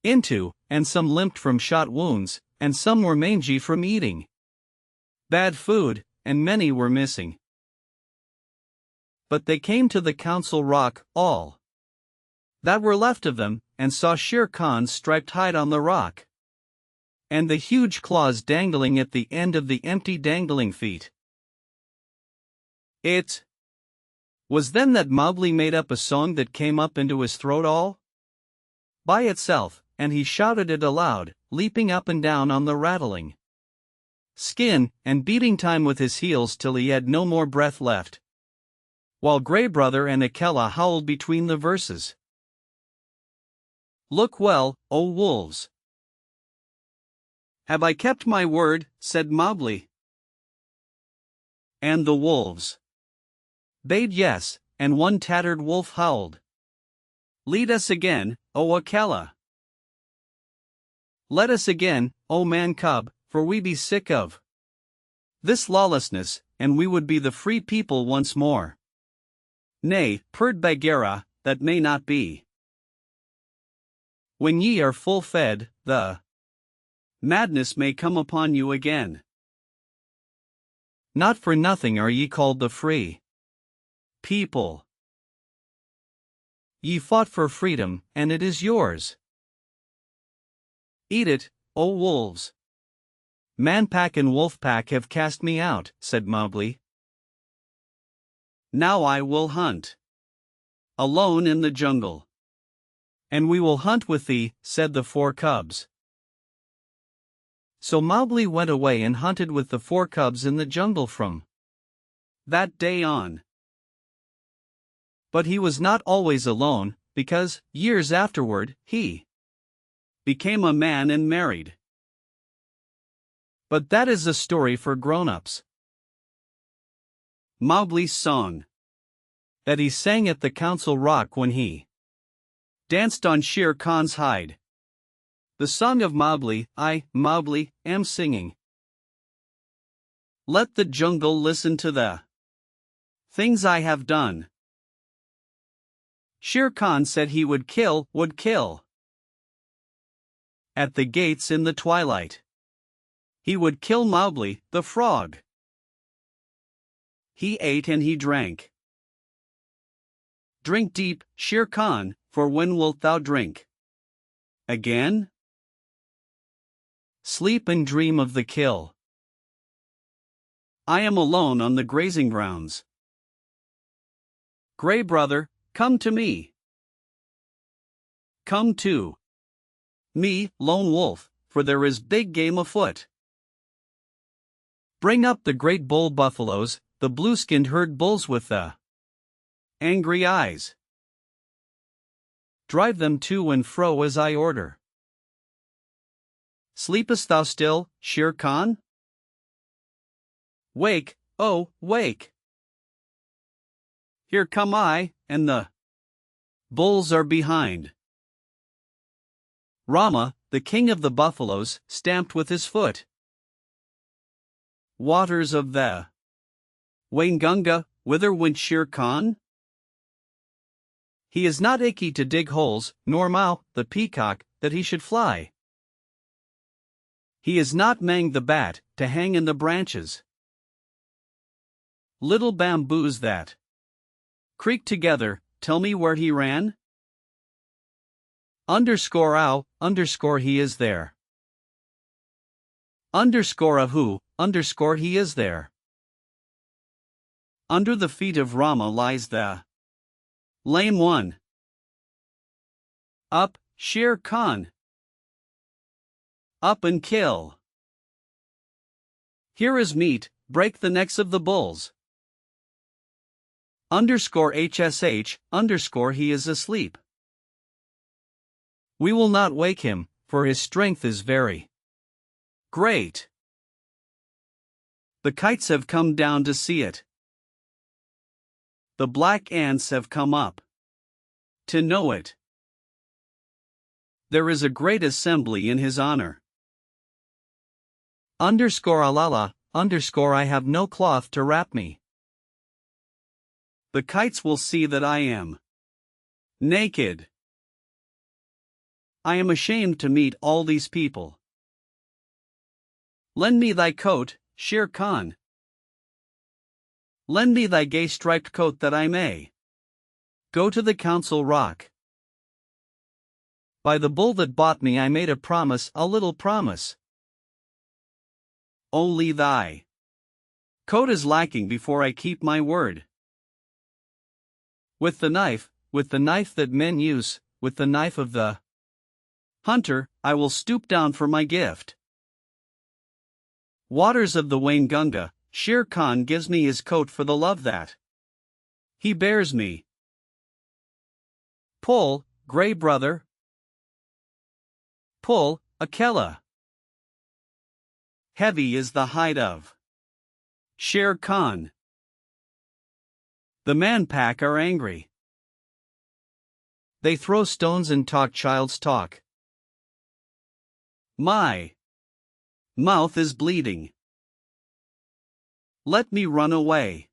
into, and some limped from shot wounds, and some were mangy from eating bad food, and many were missing. But they came to the Council Rock, all that were left of them, and saw Shere Khan's striped hide on the rock, and the huge claws dangling at the end of the empty dangling feet. It was then that Mowgli made up a song that came up into his throat all by itself, and he shouted it aloud, leaping up and down on the rattling skin, and beating time with his heels till he had no more breath left, while Grey Brother and Akela howled between the verses. "Look well, O wolves! Have I kept my word?" said Mowgli. And the wolves bayed yes, and one tattered wolf howled, "Lead us again, O Akela! Let us again, O man cub, for we be sick of this lawlessness, and we would be the free people once more." "Nay," purred Bagheera, "that may not be. When ye are full fed, the madness may come upon you again. Not for nothing are ye called the free people. Ye fought for freedom, and it is yours. Eat it, O wolves." "Man pack and wolf pack have cast me out," said Mowgli. Now I will hunt alone in the jungle. And we will hunt with thee, said the 4 cubs. So Mowgli went away and hunted with the 4 cubs in the jungle from that day on. But he was not always alone, because, years afterward, he became a man and married. But that is a story for grown-ups. Mowgli's song that he sang at the council rock when he danced on Shere Khan's hide. The song of Mowgli, I, Mowgli, am singing. Let the jungle listen to the things I have done. Shere Khan said he would kill. At the gates in the twilight. He would kill Mowgli, the frog. He ate and he drank. Drink deep, Shere Khan, for when wilt thou drink again? Sleep and dream of the kill. I am alone on the grazing grounds. Gray brother, come to me. Come to me, lone wolf, for there is big game afoot. Bring up the great bull buffaloes, the blue-skinned herd bulls with the angry eyes. Drive them to and fro as I order. Sleepest thou still, Shere Khan? Wake, oh, wake! Here come I, and the bulls are behind. Rama, the king of the buffaloes, stamped with his foot. Waters of the Waingunga, whither went Shere Khan? He is not Ikki to dig holes, nor Mao, the peacock, that he should fly. He is not Mang the bat, to hang in the branches. Little bamboos that creak together, tell me where he ran? Underscore ow, underscore he is there. Underscore a who, underscore he is there. Under the feet of Rama lies the lame one. Up, Shere Khan. Up and kill. Here is meat, break the necks of the bulls. Underscore HSH, underscore he is asleep. We will not wake him, for his strength is very great. The kites have come down to see it. The black ants have come up to know it. There is a great assembly in his honor. Underscore alala, underscore I have no cloth to wrap me. The kites will see that I am naked. I am ashamed to meet all these people. Lend me thy coat, Shere Khan. Lend me thy gay striped coat that I may go to the council rock. By the bull that bought me I made a promise, a little promise. Only thy coat is lacking before I keep my word. With the knife that men use, with the knife of the hunter, I will stoop down for my gift. Waters of the Waingunga, Shere Khan gives me his coat for the love that he bears me. Pull, Grey brother. Pull, Akela. Heavy is the hide of Shere Khan. The man pack are angry. They throw stones and talk child's talk. My mouth is bleeding. Let me run away.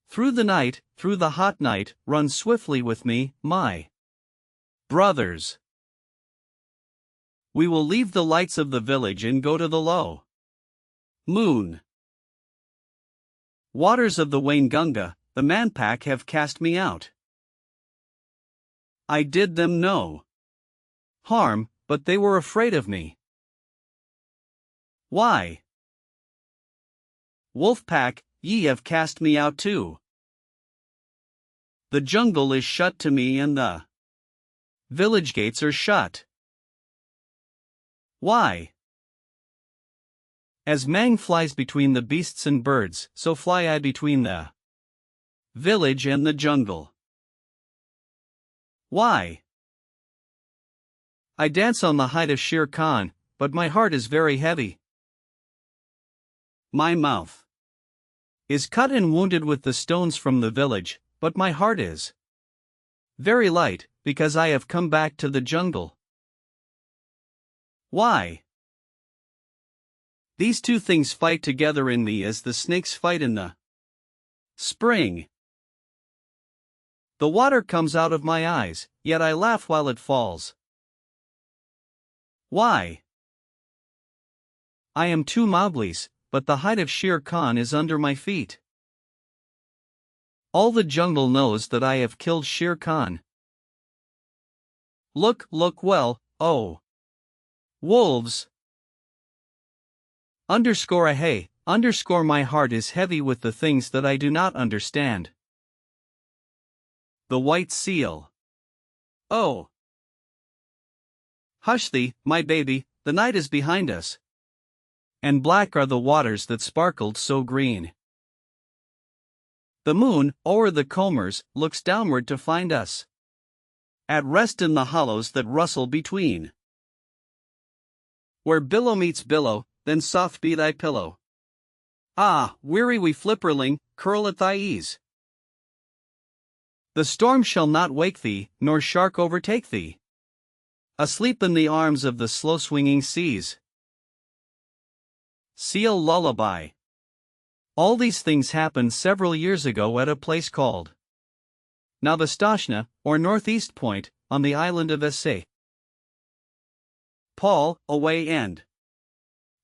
Through the hot night, run swiftly with me, my brothers. We will leave the lights of the village and go to the low moon. Waters of the Waingunga, the man pack have cast me out. I did them no harm, but they were afraid of me. Why? Wolf pack, ye have cast me out too. The jungle is shut to me and the village gates are shut. Why? As Mang flies between the beasts and birds, so fly I between the village and the jungle. Why? I dance on the height of Shere Khan, but my heart is very heavy. My mouth is cut and wounded with the stones from the village, but my heart is very light, because I have come back to the jungle. Why? These two things fight together in me as the snakes fight in the spring. The water comes out of my eyes, yet I laugh while it falls. Why? I am two Mowglis, but the height of Shere Khan is under my feet. All the jungle knows that I have killed Shere Khan. Look well, oh wolves! Underscore hey, underscore my heart is heavy with the things that I do not understand. The white seal. Oh! Hush thee, my baby, the night is behind us. And black are the waters that sparkled so green. The moon, o'er the combers, looks downward to find us at rest in the hollows that rustle between. Where billow meets billow, then soft be thy pillow. Ah, weary wee flipperling, curl at thy ease. The storm shall not wake thee, nor shark overtake thee, asleep in the arms of the slow-swinging seas. Seal lullaby. All these things happened several years ago at a place called Novastashna, or Northeast Point, on the island of Essay. Paul, away in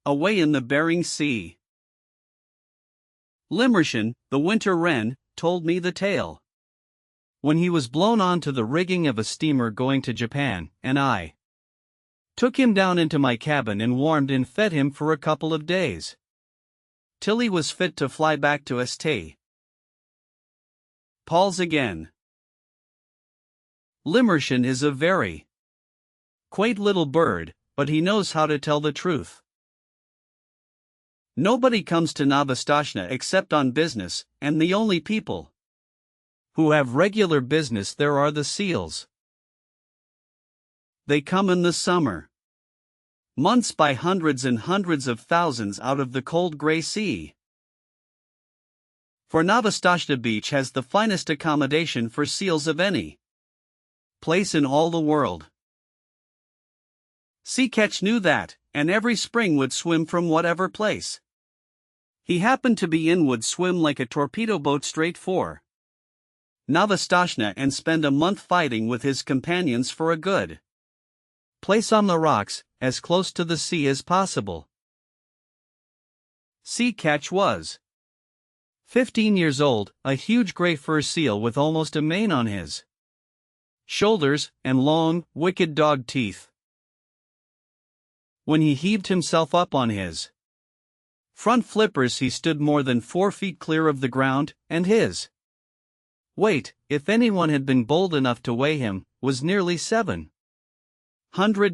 the Bering Sea. Limmershin, the winter wren, told me the tale. When he was blown onto the rigging of a steamer going to Japan, and I took him down into my cabin and warmed and fed him for a couple of days, till he was fit to fly back to St. Paul's again. Limmershin is a very quaint little bird, but he knows how to tell the truth. Nobody comes to Novastashna except on business, and the only people who have regular business there are the seals. They come in the summer months by hundreds and hundreds of thousands out of the cold gray sea. For Novastashna Beach has the finest accommodation for seals of any place in all the world. Sea Catch knew that, and every spring would swim from whatever place he happened to be in, would swim like a torpedo boat straight for Novastashna and spend a month fighting with his companions for a good place on the rocks, as close to the sea as possible. Sea Catch was 15 years old, a huge gray fur seal with almost a mane on his shoulders, and long, wicked dog teeth. When he heaved himself up on his front flippers, he stood more than 4 feet clear of the ground, and his weight, if anyone had been bold enough to weigh him, was nearly 700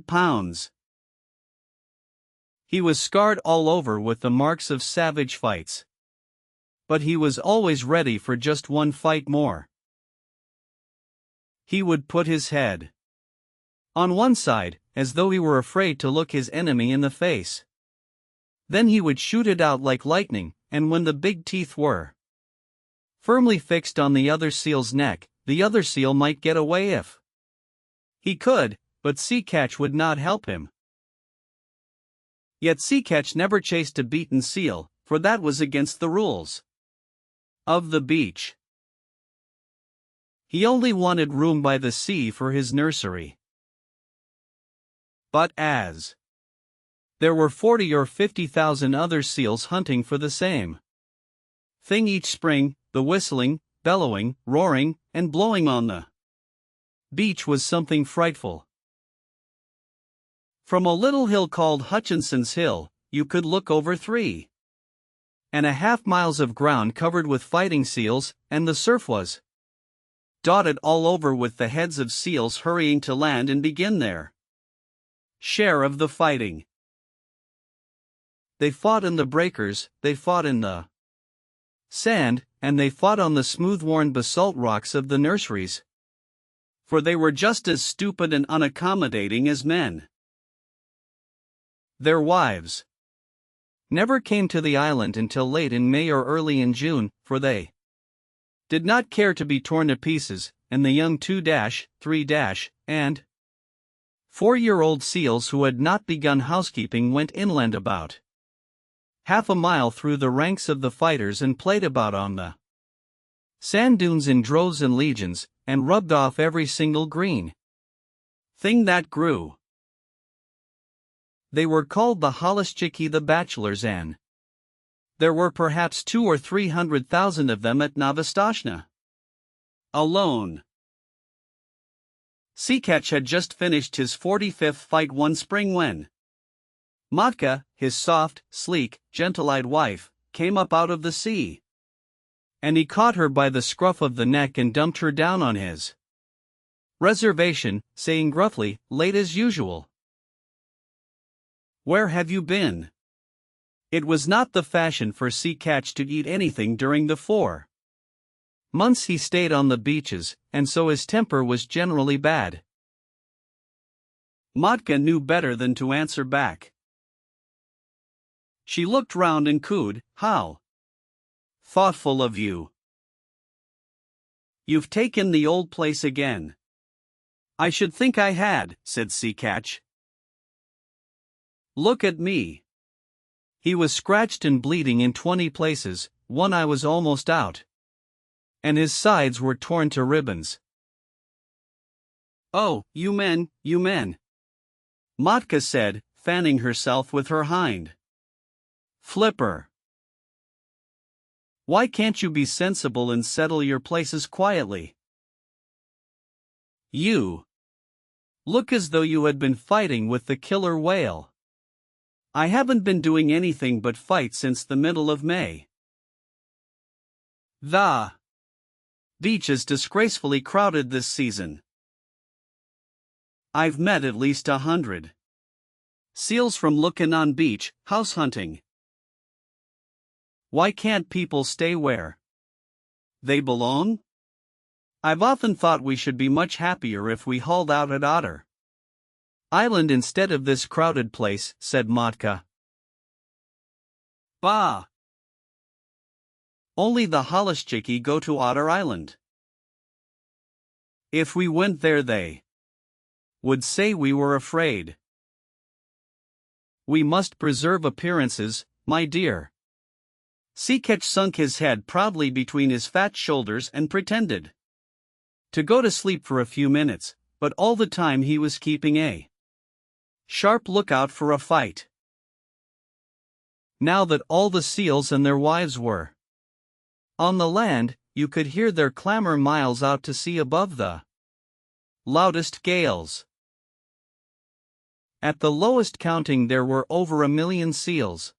pounds. He was scarred all over with the marks of savage fights, but he was always ready for just one fight more. He would put his head on one side, as though he were afraid to look his enemy in the face. Then he would shoot it out like lightning, and when the big teeth were firmly fixed on the other seal's neck, the other seal might get away if he could, but Sea Catch would not help him. Yet Sea Catch never chased a beaten seal, for that was against the rules of the beach. He only wanted room by the sea for his nursery. But as there were 40 or 50,000 other seals hunting for the same thing each spring, the whistling, bellowing, roaring, and blowing on the beach was something frightful. From a little hill called Hutchinson's Hill, you could look over 3 and a half miles of ground covered with fighting seals, and the surf was dotted all over with the heads of seals hurrying to land and begin their share of the fighting. They fought in the breakers, they fought in the sand, and they fought on the smooth-worn basalt rocks of the nurseries. For they were just as stupid and unaccommodating as men. Their wives never came to the island until late in May or early in June, for they did not care to be torn to pieces, and the young 2-3- and 4-year-old seals who had not begun housekeeping went inland about half a mile through the ranks of the fighters and played about on the sand dunes in droves and legions, and rubbed off every single green thing that grew. They were called the Hollischickie the Bachelors, and there were perhaps 200,000 or 300,000 of them at Novastoshnah alone. Seakatch had just finished his 45th fight one spring when Matka, his soft, sleek, gentle-eyed wife, came up out of the sea. And he caught her by the scruff of the neck and dumped her down on his reservation, saying gruffly, late as usual. Where have you been? It was not the fashion for Seakatch to eat anything during the 4 months he stayed on the beaches, and so his temper was generally bad. Matka knew better than to answer back. She looked round and cooed, "How thoughtful of you. You've taken the old place again." "I should think I had," said Seakatch. "Look at me." He was scratched and bleeding in 20 places, one eye was almost out, and his sides were torn to ribbons. "Oh, you men, Matka said, fanning herself with her hind flipper. "Why can't you be sensible and settle your places quietly? You look as though you had been fighting with the killer whale." "I haven't been doing anything but fight since the middle of May. The beach is disgracefully crowded this season. I've met at least 100 seals from looking on beach, house hunting. Why can't people stay where they belong? I've often thought we should be much happier if we hauled out at Otter Island instead of this crowded place," said Matka. "Bah! Only the Hollischickie go to Otter Island. If we went there they would say we were afraid. We must preserve appearances, my dear." Seakatch sunk his head proudly between his fat shoulders and pretended to go to sleep for a few minutes, but all the time he was keeping a sharp lookout for a fight. Now that all the seals and their wives were on the land, you could hear their clamor miles out to sea above the loudest gales. At the lowest counting there were over 1,000,000 seals.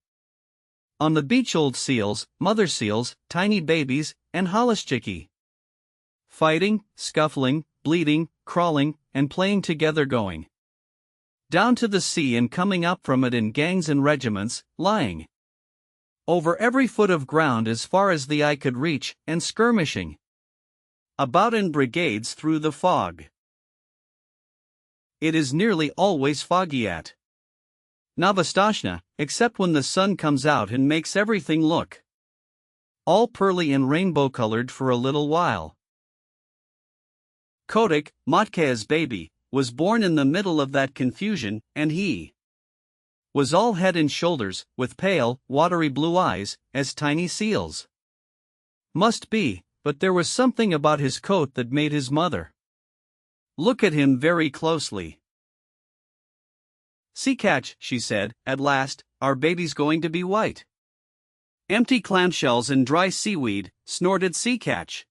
On the beach old seals, mother seals, tiny babies, and Hollischickie. Fighting, scuffling, bleeding, crawling, and playing together, going down to the sea and coming up from it in gangs and regiments, lying over every foot of ground as far as the eye could reach, and skirmishing about in brigades through the fog. It is nearly always foggy at Novastoshnah, except when the sun comes out and makes everything look all pearly and rainbow-colored for a little while. Kotick, Matka's baby, was born in the middle of that confusion, and he was all head and shoulders, with pale, watery blue eyes, as tiny seals must be, but there was something about his coat that made his mother look at him very closely. "Seakatch," she said, at last, "our baby's going to be white." "Empty clamshells and dry seaweed," snorted Seakatch.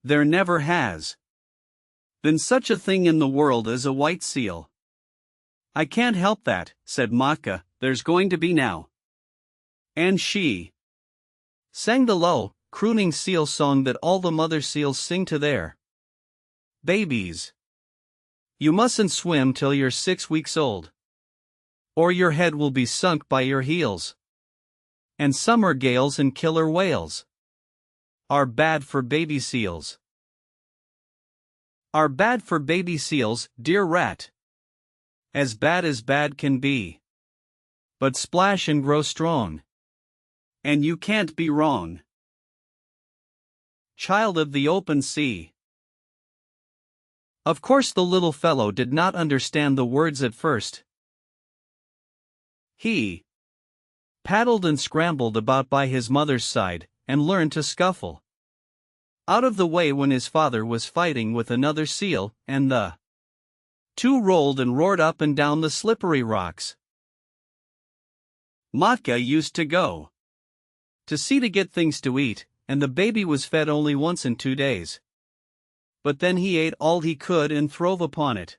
"There never has been such a thing in the world as a white seal." "I can't help that," said Matka, "there's going to be now." And she sang the low, crooning seal song that all the mother seals sing to their babies. You mustn't swim till you're 6 weeks old, or your head will be sunk by your heels. And summer gales and killer whales are bad for baby seals. Are bad for baby seals, dear rat. As bad can be. But splash and grow strong. And you can't be wrong. Child of the open sea. Of course the little fellow did not understand the words at first. He paddled and scrambled about by his mother's side, and learned to scuffle out of the way when his father was fighting with another seal, and the two rolled and roared up and down the slippery rocks. Matka used to go to sea to get things to eat, and the baby was fed only once in 2 days. But then he ate all he could and throve upon it.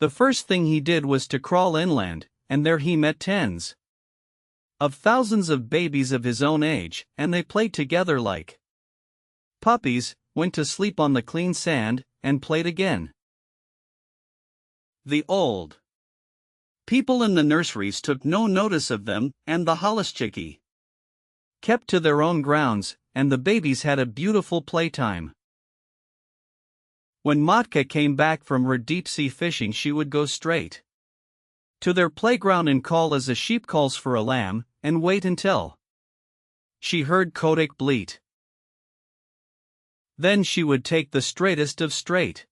The first thing he did was to crawl inland, and there he met tens of thousands of babies of his own age, and they played together like puppies, went to sleep on the clean sand, and played again. The old people in the nurseries took no notice of them, and the Hathi kept to their own grounds, and the babies had a beautiful playtime. When Matka came back from her deep-sea fishing, she would go straight to their playground and call as a sheep calls for a lamb, and wait until she heard Kotick bleat. Then she would take the straightest of straight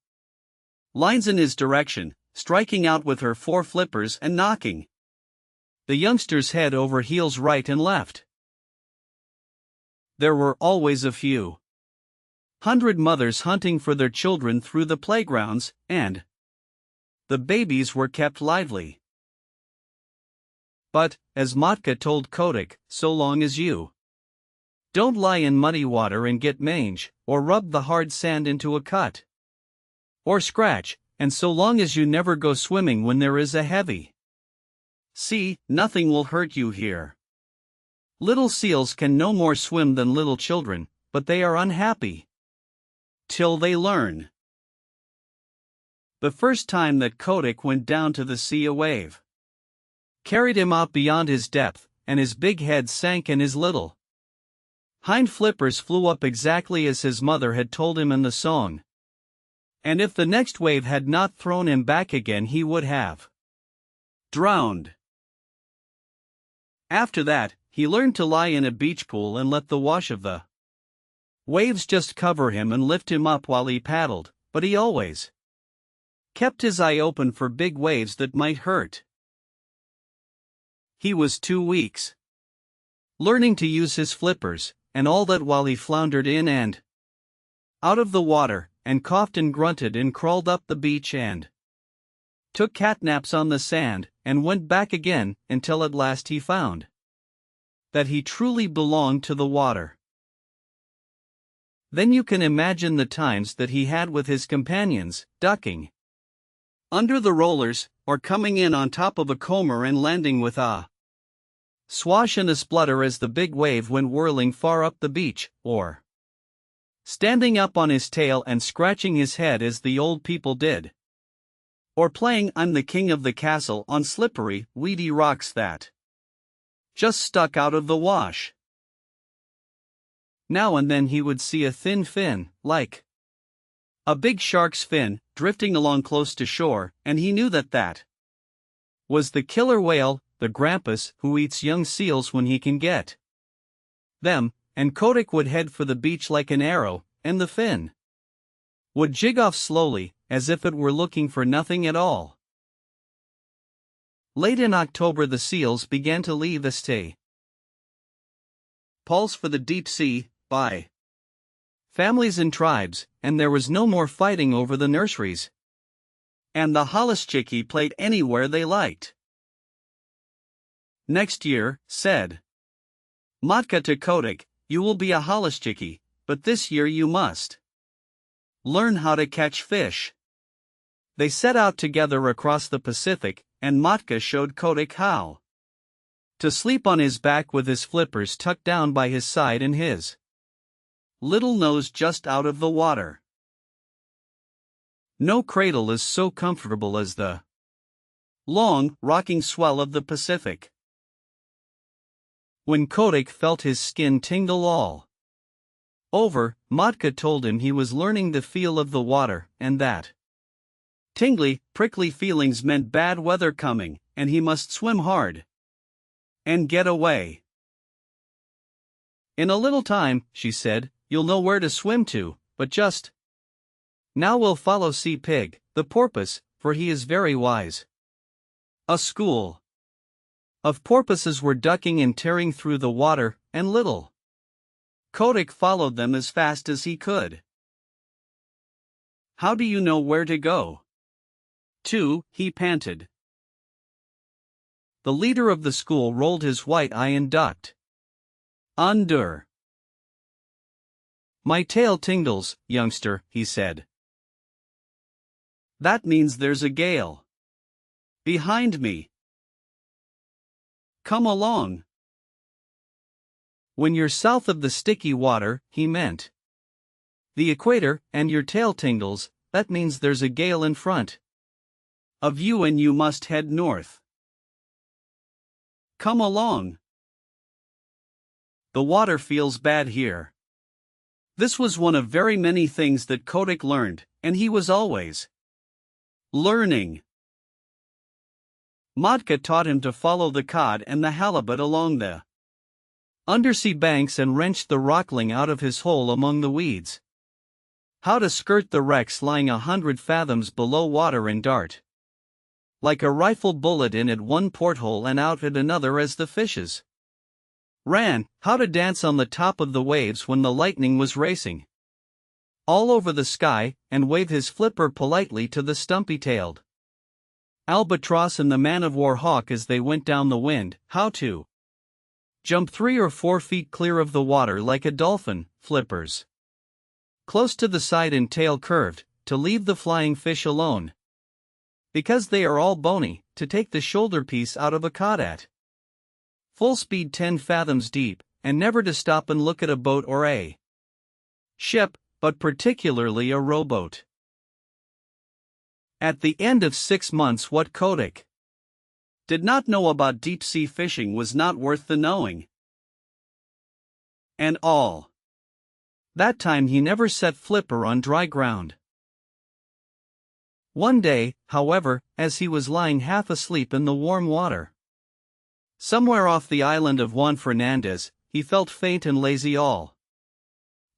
lines in his direction, striking out with her 4 flippers and knocking the youngster's head over heels right and left. There were always a few hundred mothers hunting for their children through the playgrounds, and the babies were kept lively. But, as Matka told Kotick, so long as you don't lie in muddy water and get mange, or rub the hard sand into a cut, or scratch, and so long as you never go swimming when there is a heavy sea, nothing will hurt you here. Little seals can no more swim than little children, but they are unhappy till they learn. The first time that Kotick went down to the sea, a wave carried him out beyond his depth, and his big head sank and his little hind flippers flew up exactly as his mother had told him in the song. And if the next wave had not thrown him back again, he would have drowned. After that, he learned to lie in a beach pool and let the wash of the waves just cover him and lift him up while he paddled, but he always kept his eye open for big waves that might hurt. He was 2 weeks learning to use his flippers, and all that while he floundered in and out of the water, and coughed and grunted and crawled up the beach and took catnaps on the sand, and went back again, until at last he found that he truly belonged to the water. Then you can imagine the times that he had with his companions, ducking under the rollers, or coming in on top of a comber and landing with a swash and a splutter as the big wave went whirling far up the beach, or standing up on his tail and scratching his head as the old people did, or playing I'm the king of the castle on slippery, weedy rocks that just stuck out of the wash. Now and then he would see a thin fin, like a big shark's fin, drifting along close to shore, and he knew that that was the killer whale, the grampus, who eats young seals when he can get them, and Kotick would head for the beach like an arrow, and the fin would jig off slowly, as if it were looking for nothing at all. Late in October the seals began to leave the stay. Pulse for the deep sea, by families and tribes, and there was no more fighting over the nurseries. And the Hathi played anywhere they liked. Next year, said Matka to Kotick, you will be a Hathi, but this year you must learn how to catch fish. They set out together across the Pacific, and Matka showed Kotick how. To sleep on his back with his flippers tucked down by his side and his little nose just out of the water. No cradle is so comfortable as the long, rocking swell of the Pacific. When Kotick felt his skin tingle all over, Matka told him he was learning the feel of the water, and that tingly, prickly feelings meant bad weather coming, and he must swim hard and get away. In a little time, she said, you'll know where to swim to, but just now we'll follow Sea Pig, the porpoise, for he is very wise. A school of porpoises were ducking and tearing through the water, and little Kotick followed them as fast as he could. How do you know where to go to? He panted. The leader of the school rolled his white eye and ducked under. My tail tingles, youngster, he said. That means there's a gale behind me. Come along. When you're south of the sticky water, he meant the equator, and your tail tingles, that means there's a gale in front of you and you must head north. Come along. The water feels bad here. This was one of very many things that Kotick learned, and he was always learning. Matka taught him to follow the cod and the halibut along the undersea banks and wrenched the rockling out of his hole among the weeds. How to skirt the wrecks lying 100 fathoms below water and dart like a rifle bullet in at one porthole and out at another as the fishes ran. How to dance on the top of the waves when the lightning was racing all over the sky, and wave his flipper politely to the stumpy-tailed albatross and the man-of-war hawk as they went down the wind. How to jump 3 or 4 feet clear of the water like a dolphin, flippers close to the side and tail curved, to leave the flying fish alone because they are all bony, to take the shoulder piece out of a cod at full speed 10 fathoms deep, and never to stop and look at a boat or a ship, but particularly a rowboat. At the end of 6 months, what Kotick did not know about deep-sea fishing was not worth the knowing. And all that time he never set flipper on dry ground. One day, however, as he was lying half asleep in the warm water somewhere off the island of Juan Fernandez, he felt faint and lazy all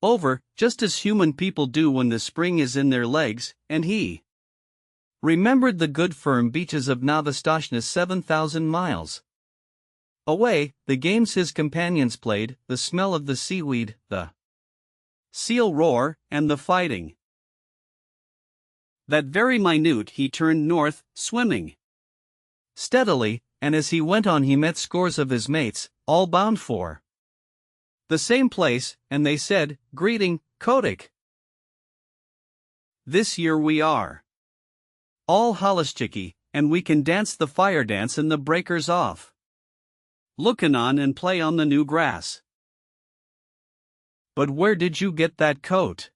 over, just as human people do when the spring is in their legs, and he remembered the good firm beaches of Novastoshnah 7,000 miles away, the games his companions played, the smell of the seaweed, the seal roar, and the fighting. That very minute he turned north, swimming steadily, and as he went on he met scores of his mates, all bound for the same place, and they said, "Greeting, Kotick. This year we are all Halaschicky, and we can dance the fire dance and the breakers off lookin' on and play on the new grass." But where did you get that coat?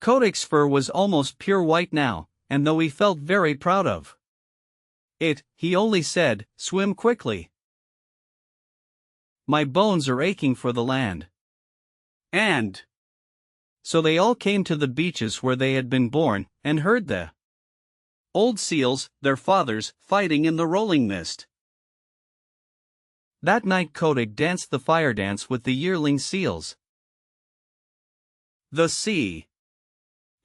Kotick's fur was almost pure white now, and though he felt very proud of it, he only said, "Swim quickly. My bones are aching for the land." And so they all came to the beaches where they had been born, and heard the old seals, their fathers, fighting in the rolling mist. That night Kotick danced the fire dance with the yearling seals. The sea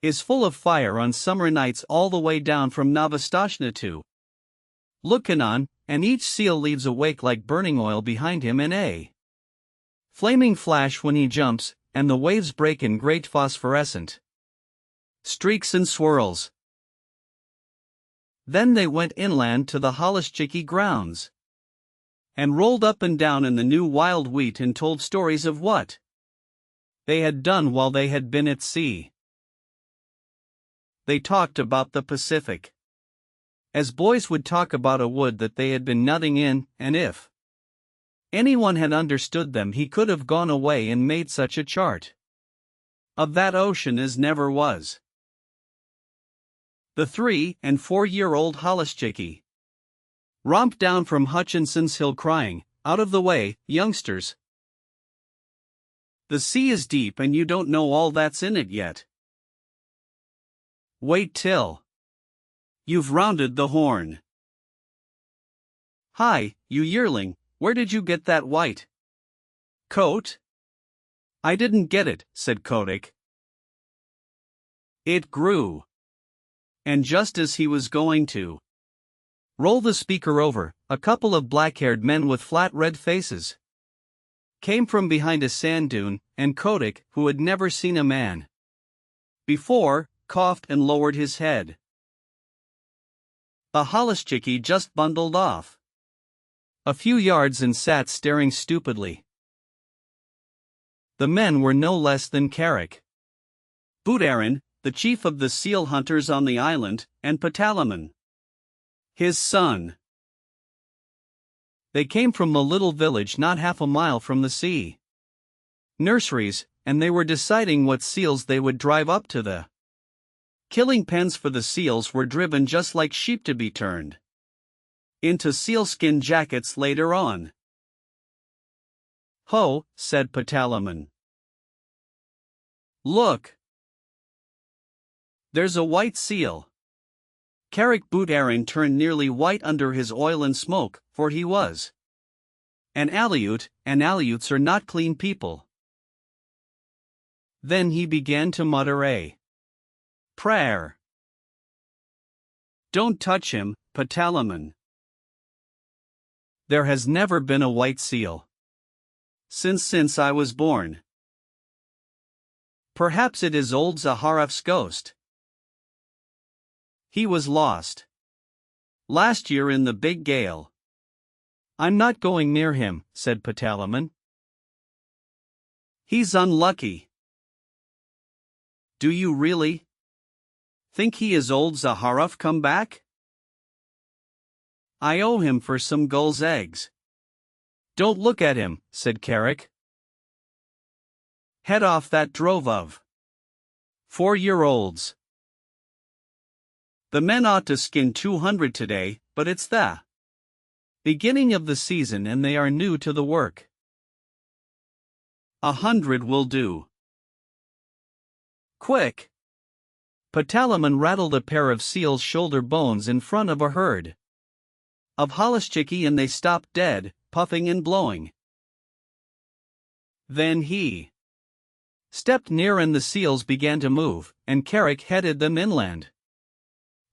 is full of fire on summer nights all the way down from Novastoshnah to Lookin'-on, and each seal leaves a wake like burning oil behind him in a flaming flash when he jumps, and the waves break in great phosphorescent streaks and swirls. Then they went inland to the Halaschicky grounds and rolled up and down in the new wild wheat and told stories of what they had done while they had been at sea. They talked about the Pacific as boys would talk about a wood that they had been nutting in, and if Anyone had understood them, he could have gone away and made such a chart of that ocean as never was. The 3- and 4-year-old Hollischickie romped down from Hutchinson's Hill crying, "Out of the way, youngsters! The sea is deep and you don't know all that's in it yet. Wait till you've rounded the Horn. Hi, you yearling, where did you get that white coat?" "I didn't get it," said Kotick. "It grew." And just as he was going to roll the speaker over, a couple of black-haired men with flat red faces came from behind a sand dune, and Kotick, who had never seen a man before, coughed and lowered his head. The Hollischickie just bundled off a few yards and sat staring stupidly. The men were no less than Carrick, Bootarin, the chief of the seal hunters on the island, and Patalamon, his son. They came from a little village not half a mile from the sea nurseries, and they were deciding what seals they would drive up to the killing pens, for the seals were driven just like sheep to be turned into sealskin jackets later on. "Ho," said Patalamon. "Look! There's a white seal." Carrick Bootarin turned nearly white under his oil and smoke, for he was an Aleut, and Aleuts are not clean people. Then he began to mutter a prayer. "Don't touch him, Patalamon. There has never been a white seal since I was born. Perhaps it is old Zaharef's ghost. He was lost last year in the big gale." "I'm not going near him," said Patalamon. "He's unlucky." "Do you really think he is old Zaharef come back? I owe him for some gull's eggs." "Don't look at him," said Carrick. "Head off that drove of 4-year-olds. The men ought to skin 200 today, but it's the beginning of the season and they are new to the work. 100 will do. Quick!" Patalamon rattled a pair of seal's shoulder bones in front of a herd of Hollischickie, and they stopped dead, puffing and blowing. Then he stepped near and the seals began to move, and Carrick headed them inland.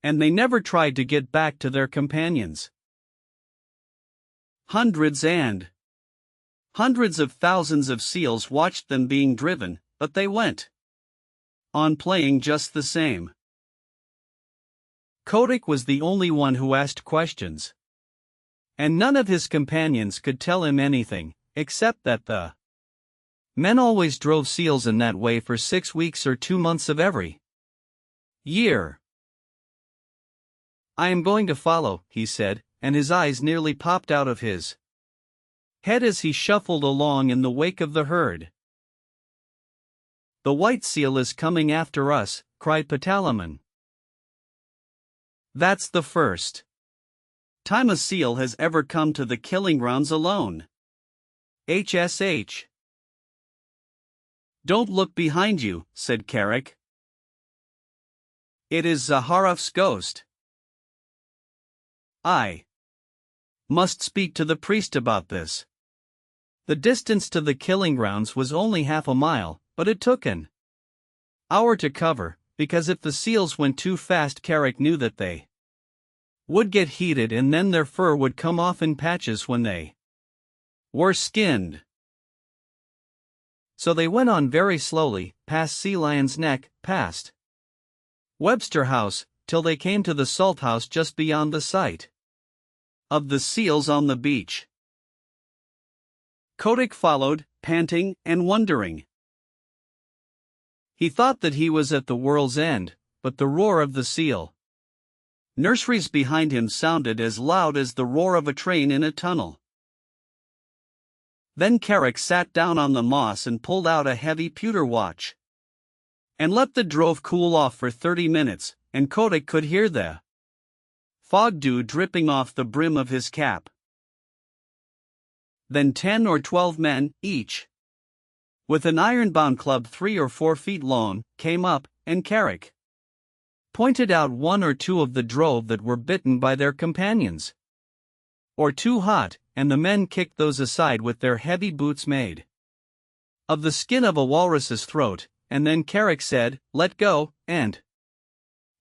And they never tried to get back to their companions. Hundreds and hundreds of thousands of seals watched them being driven, but they went on playing just the same. Kotick was the only one who asked questions, and none of his companions could tell him anything, except that the men always drove seals in that way for 6 weeks or 2 months of every year. "I am going to follow," he said, and his eyes nearly popped out of his head as he shuffled along in the wake of the herd. "The white seal is coming after us," cried Patalamon. "That's the first time a seal has ever come to the killing grounds alone. HSH. "Don't look behind you," said Carrick. "It is Zaharef's ghost. I must speak to the priest about this." The distance to the killing grounds was only half a mile, but it took an hour to cover, because if the seals went too fast, Carrick knew that they would get heated and then their fur would come off in patches when they were skinned. So they went on very slowly, past Sea Lion's Neck, past Webster House, till they came to the salt house just beyond the sight of the seals on the beach. Kotick followed, panting and wondering. He thought that he was at the world's end, but the roar of the seal nurseries behind him sounded as loud as the roar of a train in a tunnel. Then Kotick sat down on the moss and pulled out a heavy pewter watch. And let the drove cool off for 30 minutes, and Kotick could hear the fog dew dripping off the brim of his cap. Then 10 or 12 men, each with an iron-bound club 3 or 4 feet long, came up, and Kotick pointed out 1 or 2 of the drove that were bitten by their companions, or too hot, and the men kicked those aside with their heavy boots made of the skin of a walrus's throat, and then Kotick said, "Let go," and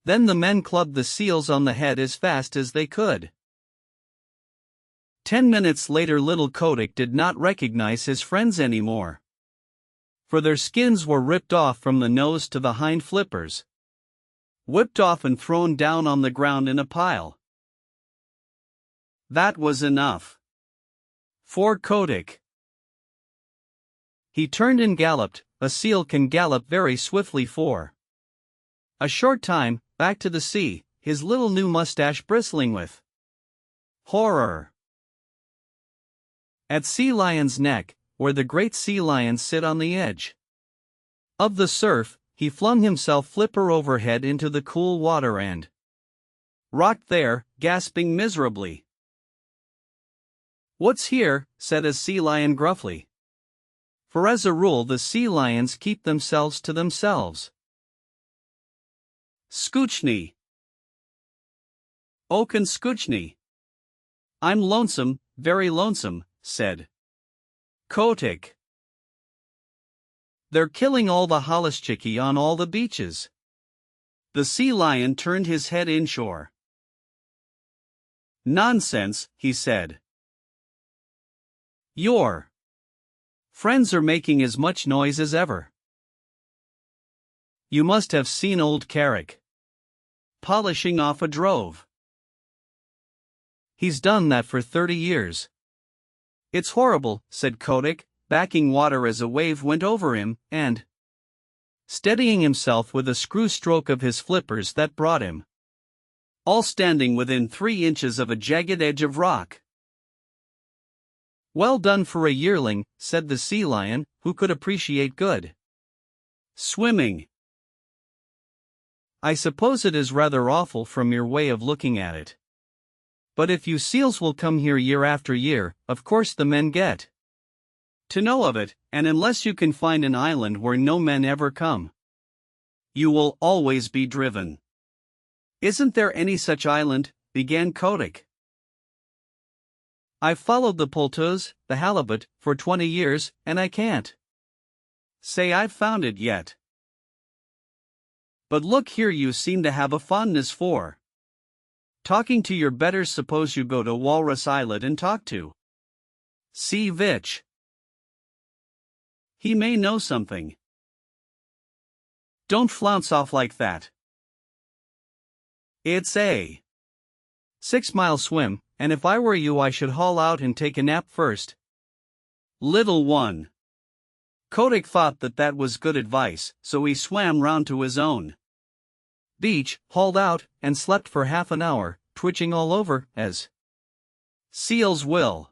then the men clubbed the seals on the head as fast as they could. 10 minutes later little Kotick did not recognize his friends anymore, for their skins were ripped off from the nose to the hind flippers, whipped off and thrown down on the ground in a pile. That was enough for Kotick. He turned and galloped. A seal can gallop very swiftly for a short time, back to the sea, his little new mustache bristling with horror. At Sea Lion's neck, where the great sea lions sit on the edge of the surf, he flung himself flipper overhead into the cool water and rocked there, gasping miserably. "What's here?" said a sea lion gruffly. For as a rule the sea lions keep themselves to themselves. "Scoochnie. Oaken Scoochnie. I'm lonesome, very lonesome," said Kotick. "They're killing all the holluschickie on all the beaches." The sea lion turned his head inshore. "Nonsense," he said. "Your friends are making as much noise as ever. You must have seen old Kotick polishing off a drove. He's done that for 30 years. It's horrible," said Kotick, backing water as a wave went over him, and steadying himself with a screw stroke of his flippers that brought him all standing within 3 inches of a jagged edge of rock. "Well done for a yearling," said the sea lion, who could appreciate good swimming. "I suppose it is rather awful from your way of looking at it. But if you seals will come here year after year, of course the men get to know of it, and unless you can find an island where no men ever come, you will always be driven." "Isn't there any such island?" began Kotick. "I've followed the poulteuse, the halibut, for 20 years, and I can't say I've found it yet. But look here, you seem to have a fondness for talking to your betters. Suppose you go to Walrus Islet and talk to Sea Vitch. He may know something." "Don't flounce off like that. It's a 6-mile swim, and if I were you I should haul out and take a nap first." "Little one." Kotick thought that was good advice, so he swam round to his own beach, hauled out, and slept for half an hour, twitching all over, as seals will.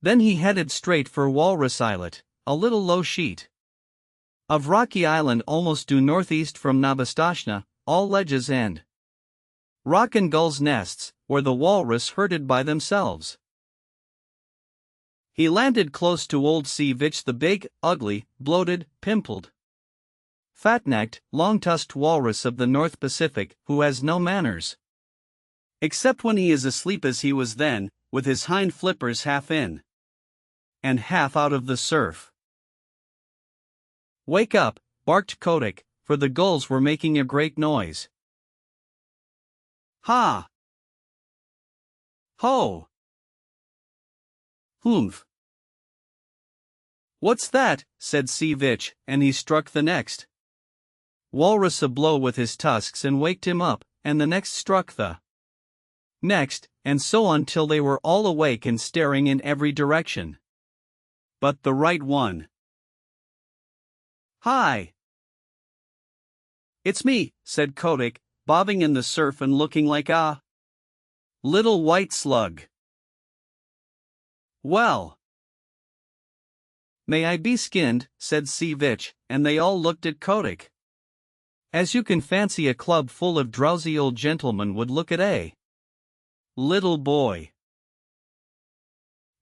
Then he headed straight for Walrus Islet, a little low sheet of rocky island almost due northeast from Nabastashna, all ledges and rock and gulls' nests, where the walrus herded by themselves. He landed close to old Sea Vitch, the big, ugly, bloated, pimpled, fat-necked, long-tusked walrus of the North Pacific, who has no manners, except when he is asleep as he was then, with his hind flippers half in and half out of the surf. "Wake up," barked Kotick, for the gulls were making a great noise. "Ha! Ho! Humph! What's that?" said Sea Vitch, and he struck the next walrus a blow with his tusks and waked him up, and the next struck the next, and so on till they were all awake and staring in every direction but the right one. "Hi! It's me," said Kotick, bobbing in the surf and looking like a little white slug. "Well, "May I be skinned?" said Sea Vitch, and they all looked at Kotick. As you can fancy, a club full of drowsy old gentlemen would look at a little boy.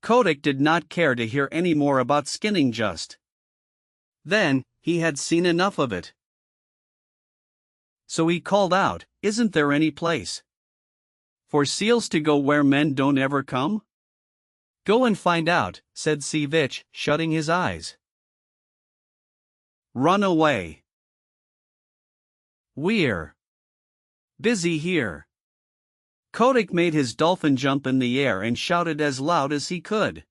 Kotick did not care to hear any more about skinning just then. He had seen enough of it. So he called out, "Isn't there any place for seals to go where men don't ever come?" "Go and find out," said Sea Vitch, shutting his eyes. "Run away. We're busy here." Kotick made his dolphin jump in the air and shouted as loud as he could,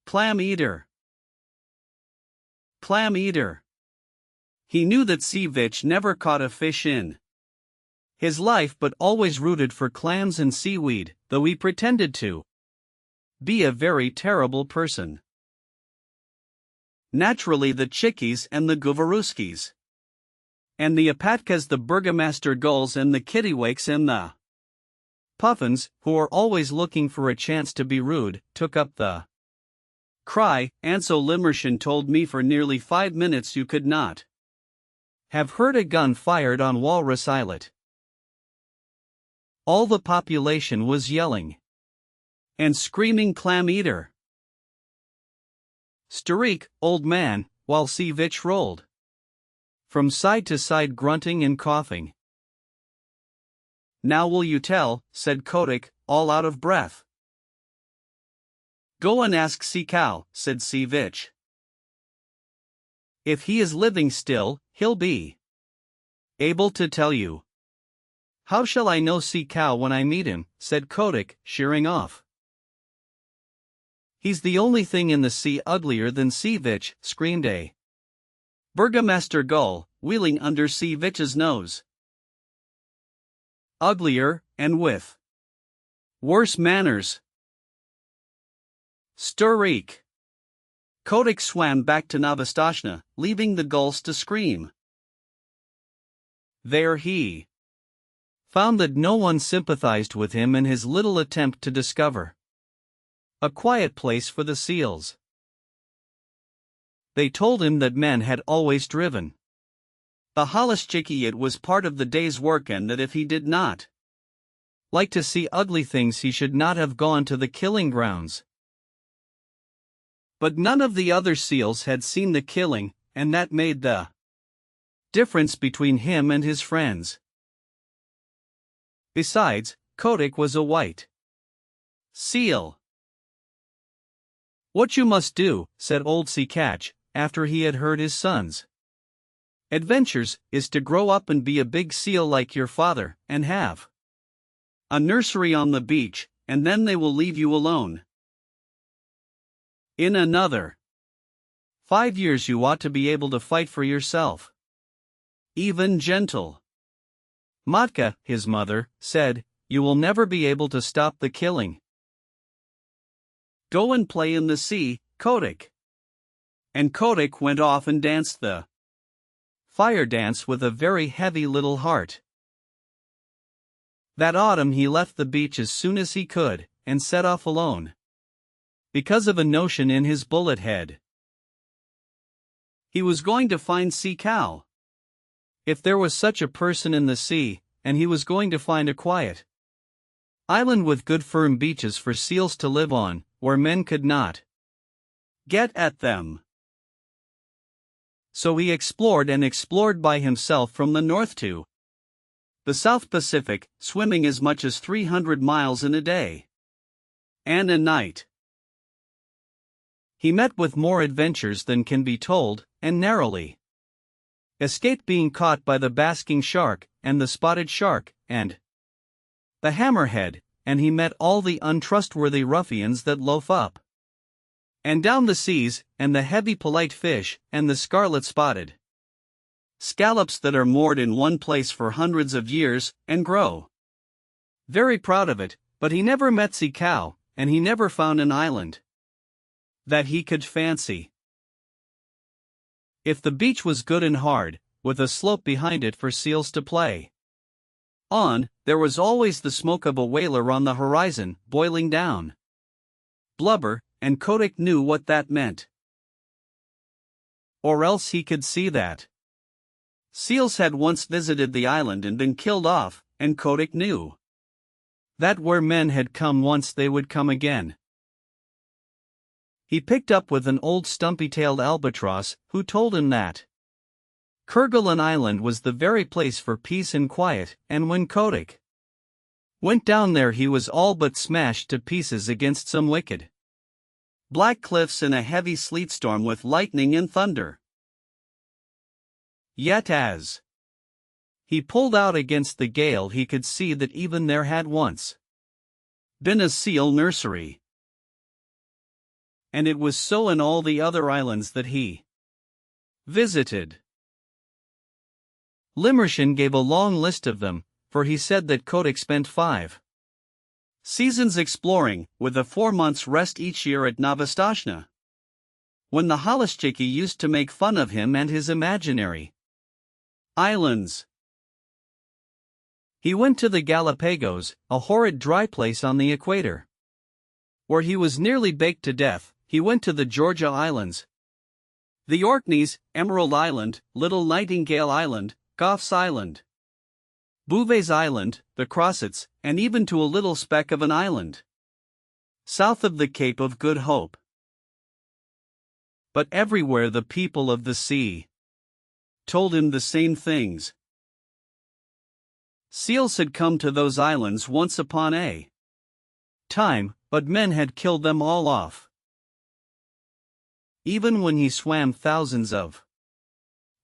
"Clam eater! Clam eater!" He knew that Sea Vitch never caught a fish in his life, but always rooted for clams and seaweed, though he pretended to be a very terrible person. Naturally, the chickies and the guvaruskis, and the apatkas, the burgomaster gulls and the kittiwakes and the puffins, who are always looking for a chance to be rude, took up the cry. "Anso Limmershin told me for nearly 5 minutes you could not have heard a gun fired on Walrus Islet." All the population was yelling and screaming, "Clam eater! Stareek, old man," while Sea Vitch rolled from side to side, grunting and coughing. "Now will you tell?" said Kotick, all out of breath. "Go and ask Sea Cow," said Sea Vitch. "If he is living still, he'll be able to tell you." "How shall I know Sea Cow when I meet him?" said Kotick, sheering off. "He's the only thing in the sea uglier than Sea Vitch," screamed a burgomaster gull, wheeling under Sea Vitch's nose. "Uglier, and with worse manners. Stareek!" Kotick swam back to Novastoshnah, leaving the gulls to scream. There he found that no one sympathized with him in his little attempt to discover a quiet place for the seals. They told him that men had always driven the holluschickie. It was part of the day's work, and that if he did not like to see ugly things, he should not have gone to the killing grounds. But none of the other seals had seen the killing, and that made the difference between him and his friends. Besides, Kotick was a white seal. "What you must do," said old Sea Catch, after he had heard his sons' adventures, "is to grow up and be a big seal like your father, and have a nursery on the beach, and then they will leave you alone. In another 5 years you ought to be able to fight for yourself. Even gentle Matka," his mother, said, "you will never be able to stop the killing. Go and play in the sea, Kotick." And Kotick went off and danced the fire dance with a very heavy little heart. That autumn he left the beach as soon as he could, and set off alone, because of a notion in his bullet head. He was going to find Sea Cow, if there was such a person in the sea, and he was going to find a quiet island with good firm beaches for seals to live on, where men could not get at them. So he explored and explored by himself from the north to the South Pacific, swimming as much as 300 miles in a day and a night. He met with more adventures than can be told, and narrowly escaped being caught by the basking shark, and the spotted shark, and the hammerhead, and he met all the untrustworthy ruffians that loaf up and down the seas, and the heavy polite fish, and the scarlet-spotted scallops that are moored in one place for hundreds of years, and grow very proud of it. But he never met Sea Cow, and he never found an island that he could fancy. If the beach was good and hard, with a slope behind it for seals to play on, there was always the smoke of a whaler on the horizon, boiling down blubber, and Kotick knew what that meant. Or else he could see that seals had once visited the island and been killed off, and Kotick knew that where men had come once they would come again. He picked up with an old stumpy-tailed albatross, who told him that Kerguelen Island was the very place for peace and quiet, and when Kotick went down there he was all but smashed to pieces against some wicked black cliffs in a heavy sleet storm with lightning and thunder. Yet as he pulled out against the gale he could see that even there had once been a seal nursery. And it was so in all the other islands that he visited. Limmershin gave a long list of them, for he said that Kotick spent 5 seasons exploring, with a 4 months' rest each year at Novastoshnah, when the Hathi used to make fun of him and his imaginary islands. He went to the Galapagos, a horrid dry place on the equator, where he was nearly baked to death. He went to the Georgia Islands, the Orkneys, Emerald Island, Little Nightingale Island, Gough's Island, Bouvet's Island, the Crossets, and even to a little speck of an island south of the Cape of Good Hope. But everywhere the people of the sea told him the same things. Seals had come to those islands once upon a time, but men had killed them all off. Even when he swam thousands of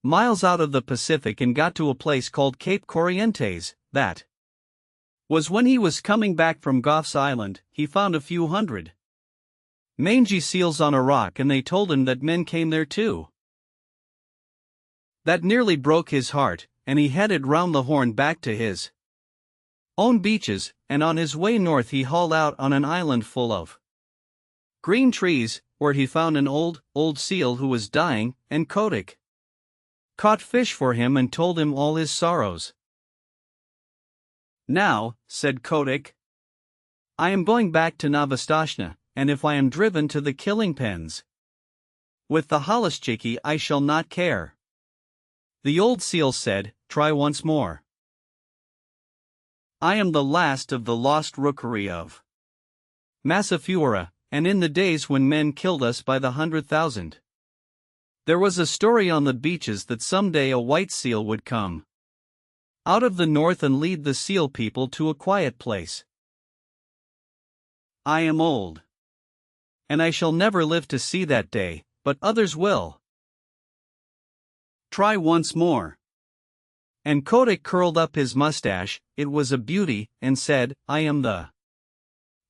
miles out of the Pacific and got to a place called Cape Corrientes, that was when he was coming back from Gough's Island, he found a few hundred mangy seals on a rock, and they told him that men came there too. That nearly broke his heart, and he headed round the Horn back to his own beaches, and on his way north he hauled out on an island full of green trees, where he found an old seal who was dying, and Kotick caught fish for him and told him all his sorrows. "Now," said Kotick, "I am going back to Novastoshnah, and if I am driven to the killing pens with the Hathi I shall not care." The old seal said, "Try once more. I am the last of the lost rookery of Massafura, and in the days when men killed us by the 100,000, there was a story on the beaches that someday a white seal would come out of the north and lead the seal people to a quiet place. I am old, and I shall never live to see that day, but others will. Try once more." And Kotick curled up his mustache, it was a beauty, and said, "I am the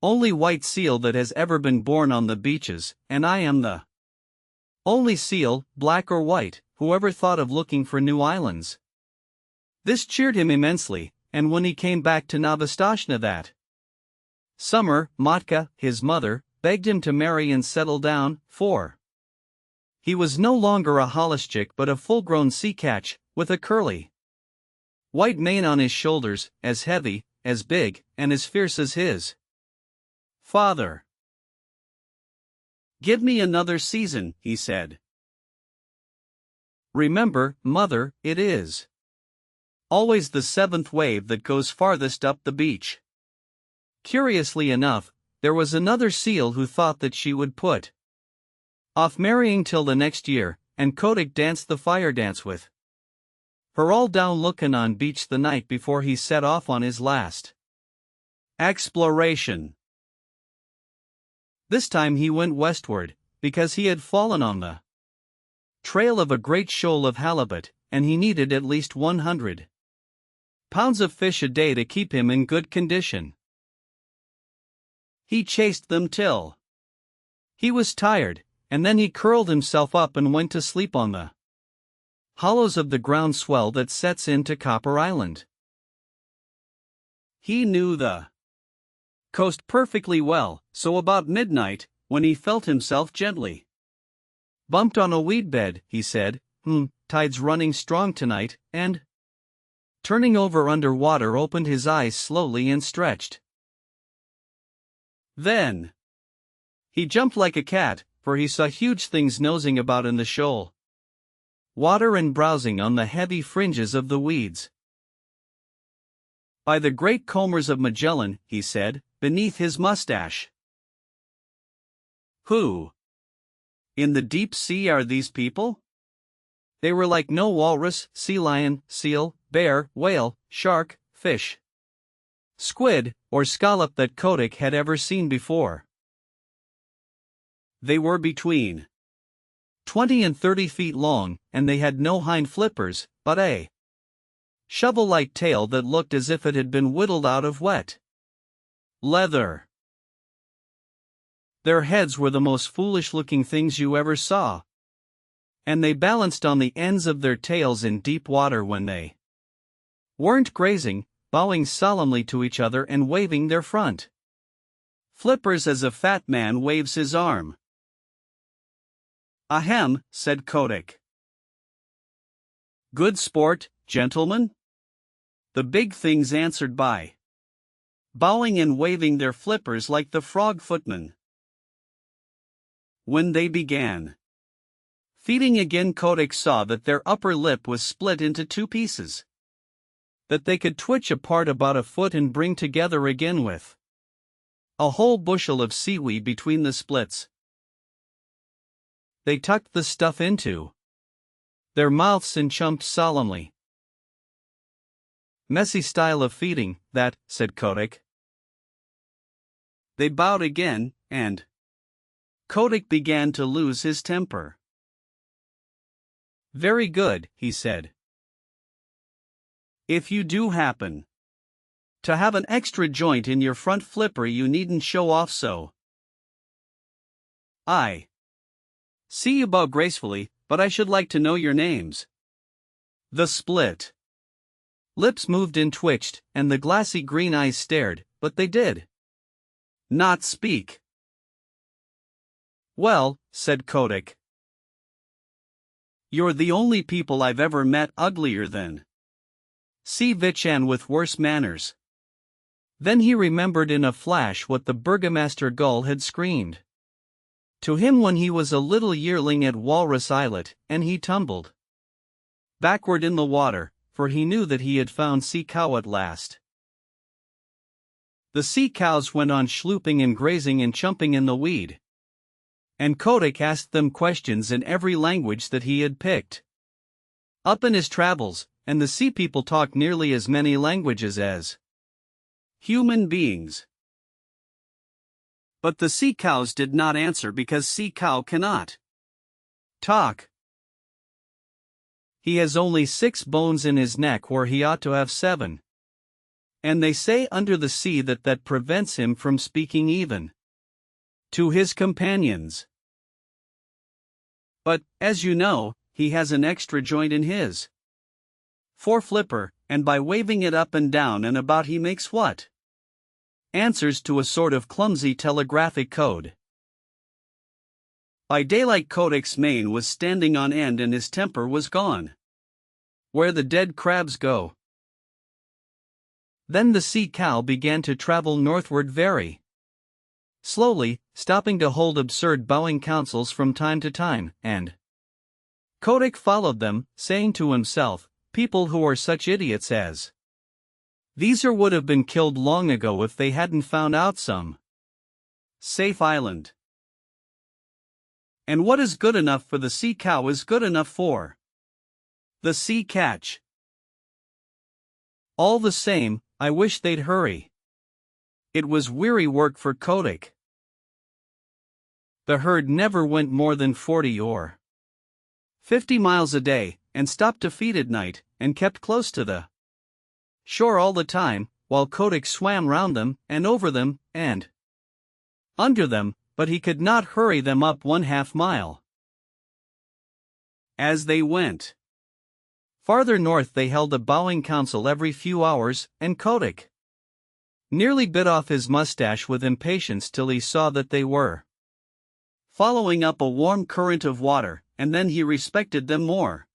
only white seal that has ever been born on the beaches, and I am the only seal, black or white, who ever thought of looking for new islands." This cheered him immensely, and when he came back to Novastoshnah that summer, Matka, his mother, begged him to marry and settle down, for he was no longer a Hathi but a full-grown sea catch, with a curly white mane on his shoulders, as heavy, as big, and as fierce as his father. "Give me another season," he said. "Remember, mother, it is always the 7th wave that goes farthest up the beach." Curiously enough, there was another seal who thought that she would put off marrying till the next year, and Kotick danced the fire dance with her all down Lukannon beach the night before he set off on his last exploration. This time he went westward, because he had fallen on the trail of a great shoal of halibut, and he needed at least 100 pounds of fish a day to keep him in good condition. He chased them till he was tired, and then he curled himself up and went to sleep on the hollows of the ground swell that sets into Copper Island. He knew the coast perfectly well, so about midnight, when he felt himself gently bumped on a weed bed, he said, "Tide's running strong tonight," and, turning over under water, opened his eyes slowly and stretched. Then he jumped like a cat, for he saw huge things nosing about in the shoal. water and browsing on the heavy fringes of the weeds. "By the great combers of Magellan," he said, beneath his mustache. "Who in the deep sea are these people?" They were like no walrus, sea lion, seal, bear, whale, shark, fish, squid, or scallop that Kotick had ever seen before. They were between 20 and 30 feet long, and they had no hind flippers, but a shovel-like tail that looked as if it had been whittled out of wet leather. Their heads were the most foolish-looking things you ever saw, and they balanced on the ends of their tails in deep water when they weren't grazing, bowing solemnly to each other and waving their front flippers as a fat man waves his arm. "Ahem," said Kotick. "Good sport, gentlemen?" The big things answered by bowing and waving their flippers like the frog footmen. When they began feeding again, Kotick saw that their upper lip was split into two pieces that they could twitch apart about a foot and bring together again with a whole bushel of seaweed between the splits. They tucked the stuff into their mouths and chumped solemnly. "Messy style of feeding, that," said Kotick. They bowed again, and Kotick began to lose his temper. "Very good," he said. "If you do happen to have an extra joint in your front flipper, you needn't show off so. I see you bow gracefully, but I should like to know your names." The split lips moved and twitched, and the glassy green eyes stared, but they did not speak. "Well," said Kotick, "you're the only people I've ever met uglier than sea vichan with worse manners." Then he remembered in a flash what the Burgomaster Gull had screamed to him when he was a little yearling at Walrus Islet, and he tumbled backward in the water, for he knew that he had found sea cow at last. The sea cows went on schlooping and grazing and chumping in the weed, and Kotick asked them questions in every language that he had picked up in his travels, and the sea people talked nearly as many languages as human beings. But the sea cows did not answer because sea cow cannot talk. He has only 6 bones in his neck where he ought to have 7. And they say under the sea that prevents him from speaking even to his companions. But, as you know, he has an extra joint in his foreflipper, and by waving it up and down and about he makes what? Answers to a sort of clumsy telegraphic code. By daylight Kotick's mane was standing on end and his temper was gone. Where the dead crabs go. Then the sea cow began to travel northward very slowly, stopping to hold absurd bowing councils from time to time, and Kotick followed them, saying to himself, "People who are such idiots as these would have been killed long ago if they hadn't found out some safe island. And what is good enough for the sea cow is good enough for the sea catch. All the same, I wish they'd hurry." It was weary work for Kotick. The herd never went more than 40 or 50 miles a day, and stopped to feed at night, and kept close to the shore all the time, while Kotick swam round them, and over them, and under them, but he could not hurry them up 1/2 mile. As they went farther north they held a bowing council every few hours, and Kotick nearly bit off his mustache with impatience till he saw that they were following up a warm current of water, and then he respected them more.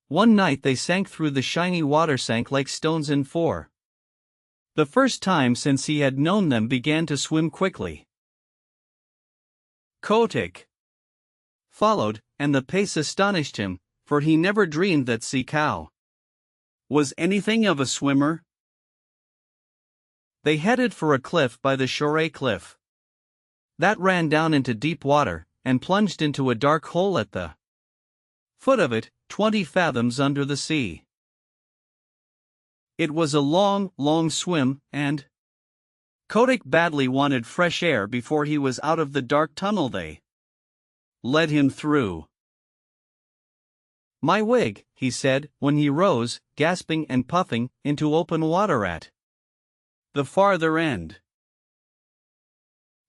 One night they sank through the shiny water, sank like stones in for the first time since he had known them, began to swim quickly. Kotick followed, and the pace astonished him, for he never dreamed that sea cow was anything of a swimmer. They headed for a cliff by the Shere cliff. That ran down into deep water, and plunged into a dark hole at the foot of it, 20 fathoms under the sea. It was a long, long swim, and Kotick badly wanted fresh air before he was out of the dark tunnel they led him through. "My wig," he said, when he rose, gasping and puffing, into open water at the farther end.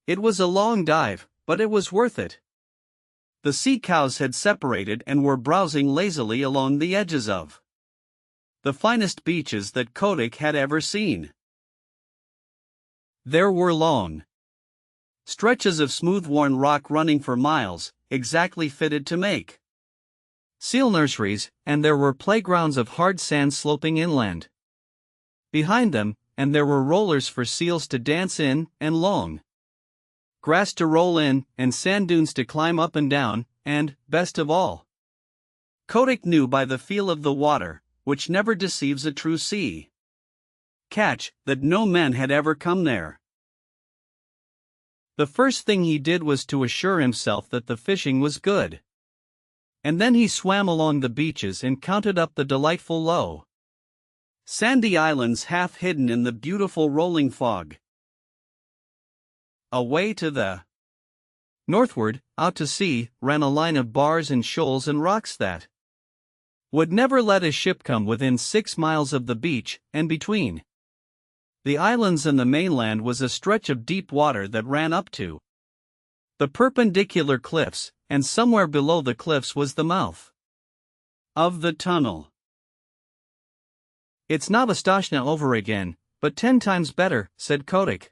It was a long dive, but it was worth it. The sea cows had separated and were browsing lazily along the edges of the finest beaches that Kotick had ever seen. There were long stretches of smooth-worn rock running for miles, exactly fitted to make seal nurseries, and there were playgrounds of hard sand sloping inland behind them, and there were rollers for seals to dance in, and long grass to roll in, and sand dunes to climb up and down, and, best of all, Kotick knew by the feel of the water, which never deceives a true sea catch, that no men had ever come there. The first thing he did was to assure himself that the fishing was good. And then he swam along the beaches and counted up the delightful low sandy islands half hidden in the beautiful rolling fog. Away to the northward, out to sea, ran a line of bars and shoals and rocks that would never let a ship come within 6 miles of the beach, and between the islands and the mainland was a stretch of deep water that ran up to the perpendicular cliffs, and somewhere below the cliffs was the mouth of the tunnel. "It's Novastoshnah over again, but 10 times better," said Kotick.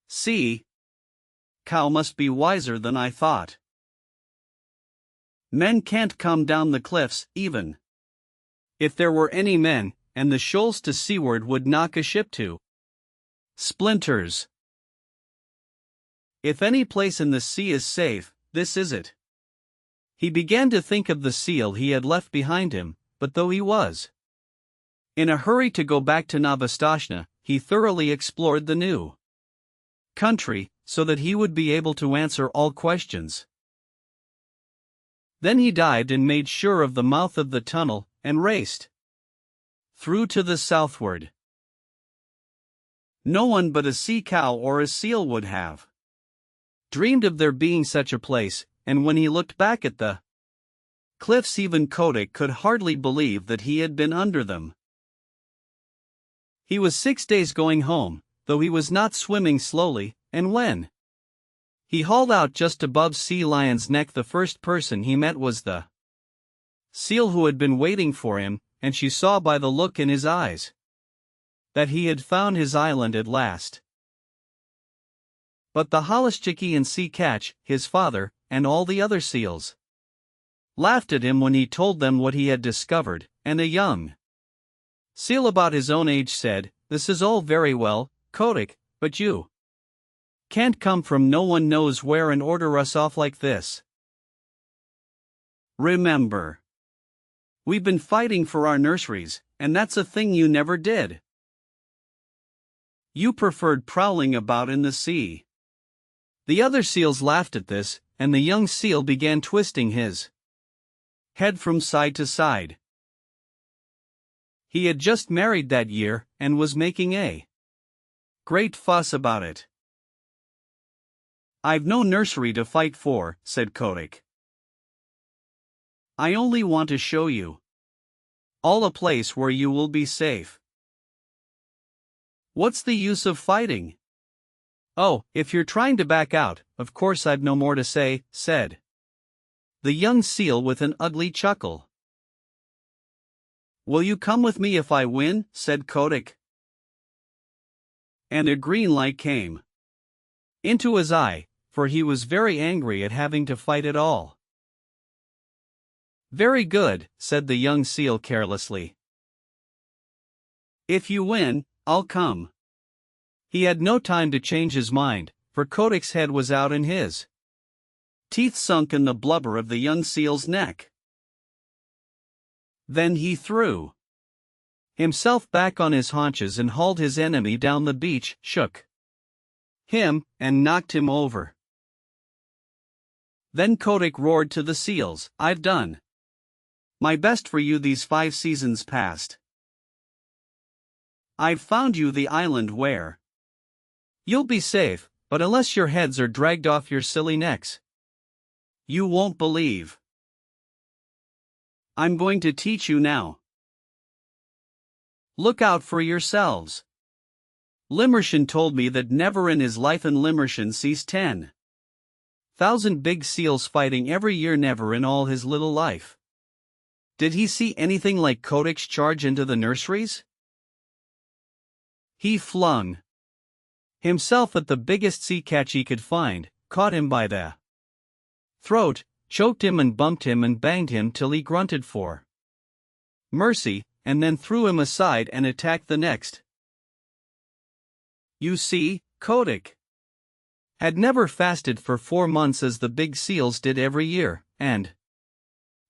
"Sea cow must be wiser than I thought. Men can't come down the cliffs, even if there were any men, and the shoals to seaward would knock a ship to splinters. If any place in the sea is safe, this is it." He began to think of the seal he had left behind him, but though he was in a hurry to go back to Novastoshnah, he thoroughly explored the new country, so that he would be able to answer all questions. Then he dived and made sure of the mouth of the tunnel, and raced through to the southward. No one but a sea cow or a seal would have dreamed of there being such a place, and when he looked back at the cliffs, even Kotick could hardly believe that he had been under them. He was 6 days going home, though he was not swimming slowly, and when he hauled out just above Sea Lion's neck, the first person he met was the seal who had been waiting for him, and she saw by the look in his eyes that he had found his island at last. But the holluschickie and sea catch, his father, and all the other seals laughed at him when he told them what he had discovered, and a young seal about his own age said, "This is all very well, Kotick, but you can't come from no one knows where and order us off like this. Remember, we've been fighting for our nurseries, and that's a thing you never did. You preferred prowling about in the sea." The other seals laughed at this, and the young seal began twisting his head from side to side. He had just married that year, and was making a great fuss about it. "I've no nursery to fight for," said Kotick. "I only want to show you all a place where you will be safe." "What's the use of fighting?" "Oh, if you're trying to back out, of course I've no more to say," said the young seal with an ugly chuckle. "Will you come with me if I win?" said Kotick. And a green light came into his eye, for he was very angry at having to fight at all. "Very good," said the young seal carelessly. "If you win, I'll come." He had no time to change his mind, for Kotick's head was out in his teeth sunk in the blubber of the young seal's neck. Then he threw himself back on his haunches and hauled his enemy down the beach, shook him, and knocked him over. Then Kotick roared to the seals, "I've done my best for you these 5 seasons past. I've found you the island where you'll be safe, but unless your heads are dragged off your silly necks, you won't believe. I'm going to teach you now. Look out for yourselves." Limmershin told me that never in his life in Limmershin sees 10,000 big seals fighting every year, never in all his little life. Did he see anything like Kotick's charge into the nurseries? He flung himself at the biggest sea catch he could find, caught him by the throat, choked him and bumped him and banged him till he grunted for mercy, and then threw him aside and attacked the next. You see, Kotick had never fasted for 4 months as the big seals did every year, and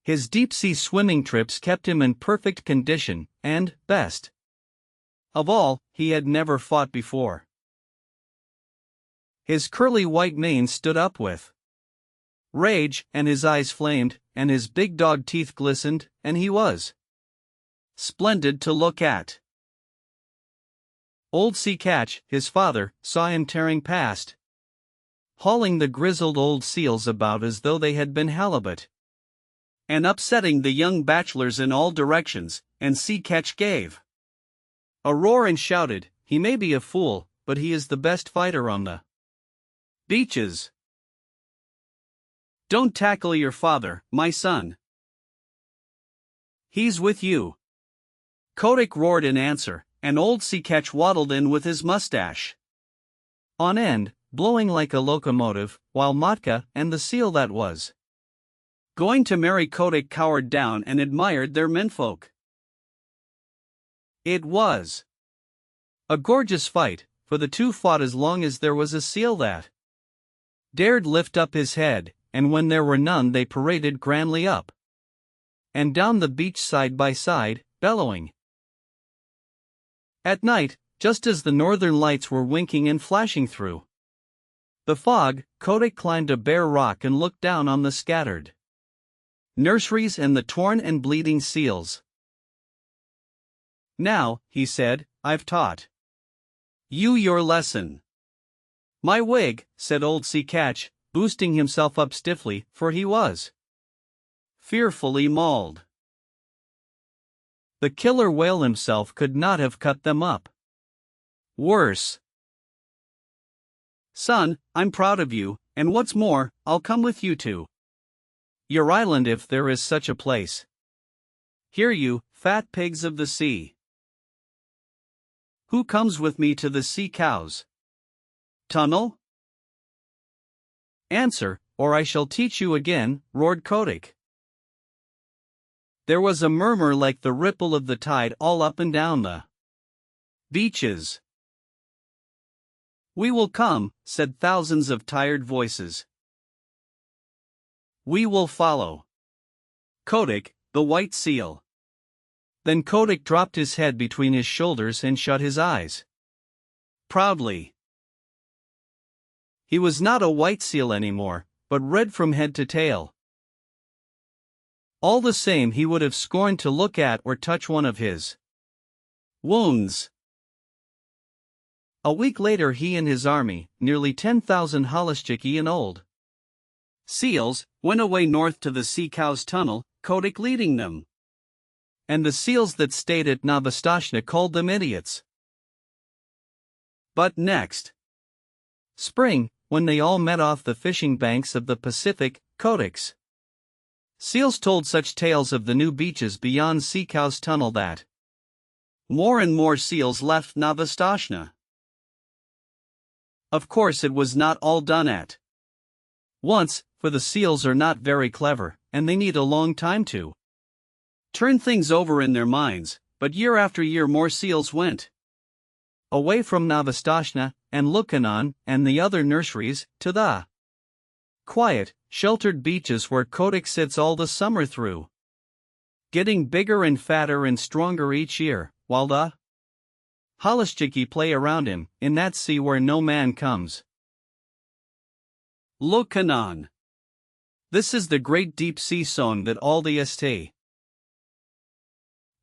his deep-sea swimming trips kept him in perfect condition, and, best of all, he had never fought before. His curly white mane stood up with rage, and his eyes flamed, and his big dog teeth glistened, and he was splendid to look at. Old Sea Catch, his father, saw him tearing past, hauling the grizzled old seals about as though they had been halibut, and upsetting the young bachelors in all directions, and Sea Catch gave a roar and shouted, "He may be a fool, but he is the best fighter on the beaches. Don't tackle your father, my son. He's with you." Kotick roared in answer, and old Sea Catch waddled in with his mustache on end, blowing like a locomotive, while Matka and the seal that was going to marry Kotick cowered down and admired their menfolk. It was a gorgeous fight, for the two fought as long as there was a seal that dared lift up his head, and when there were none they paraded grandly up and down the beach side by side, bellowing. At night, just as the northern lights were winking and flashing through the fog, Kotick climbed a bare rock and looked down on the scattered nurseries and the torn and bleeding seals. "Now," he said, "I've taught you your lesson." "My wig," said old Sea Catch, boosting himself up stiffly, for he was fearfully mauled. The killer whale himself could not have cut them up worse. "Son, I'm proud of you, and what's more, I'll come with you to your island if there is such a place. Hear you, fat pigs of the sea. Who comes with me to the sea cow's tunnel? Answer, or I shall teach you again," roared Kotick. There was a murmur like the ripple of the tide all up and down the beaches. "We will come," said thousands of tired voices. "We will follow Kotick, the white seal." Then Kotick dropped his head between his shoulders and shut his eyes proudly. He was not a white seal anymore, but red from head to tail. All the same, he would have scorned to look at or touch one of his wounds. A week later he and his army, nearly 10,000 Hollischickie and old seals, went away north to the sea cow's tunnel, Kotick leading them. And the seals that stayed at Novastoshnah called them idiots. But next spring, when they all met off the fishing banks of the Pacific, Kotick's seals told such tales of the new beaches beyond Sea Cow's tunnel that more and more seals left Novastoshnah. Of course, it was not all done at once, for the seals are not very clever, and they need a long time to turn things over in their minds, but year after year more seals went away from Novastoshnah, and Lukannon, and the other nurseries, to the Quiet, sheltered beaches where Kotick sits all the summer through. Getting bigger and fatter and stronger each year, while the Halashchiki play around him, in that sea where no man comes. Lukanan. This is the great deep sea song that all the St.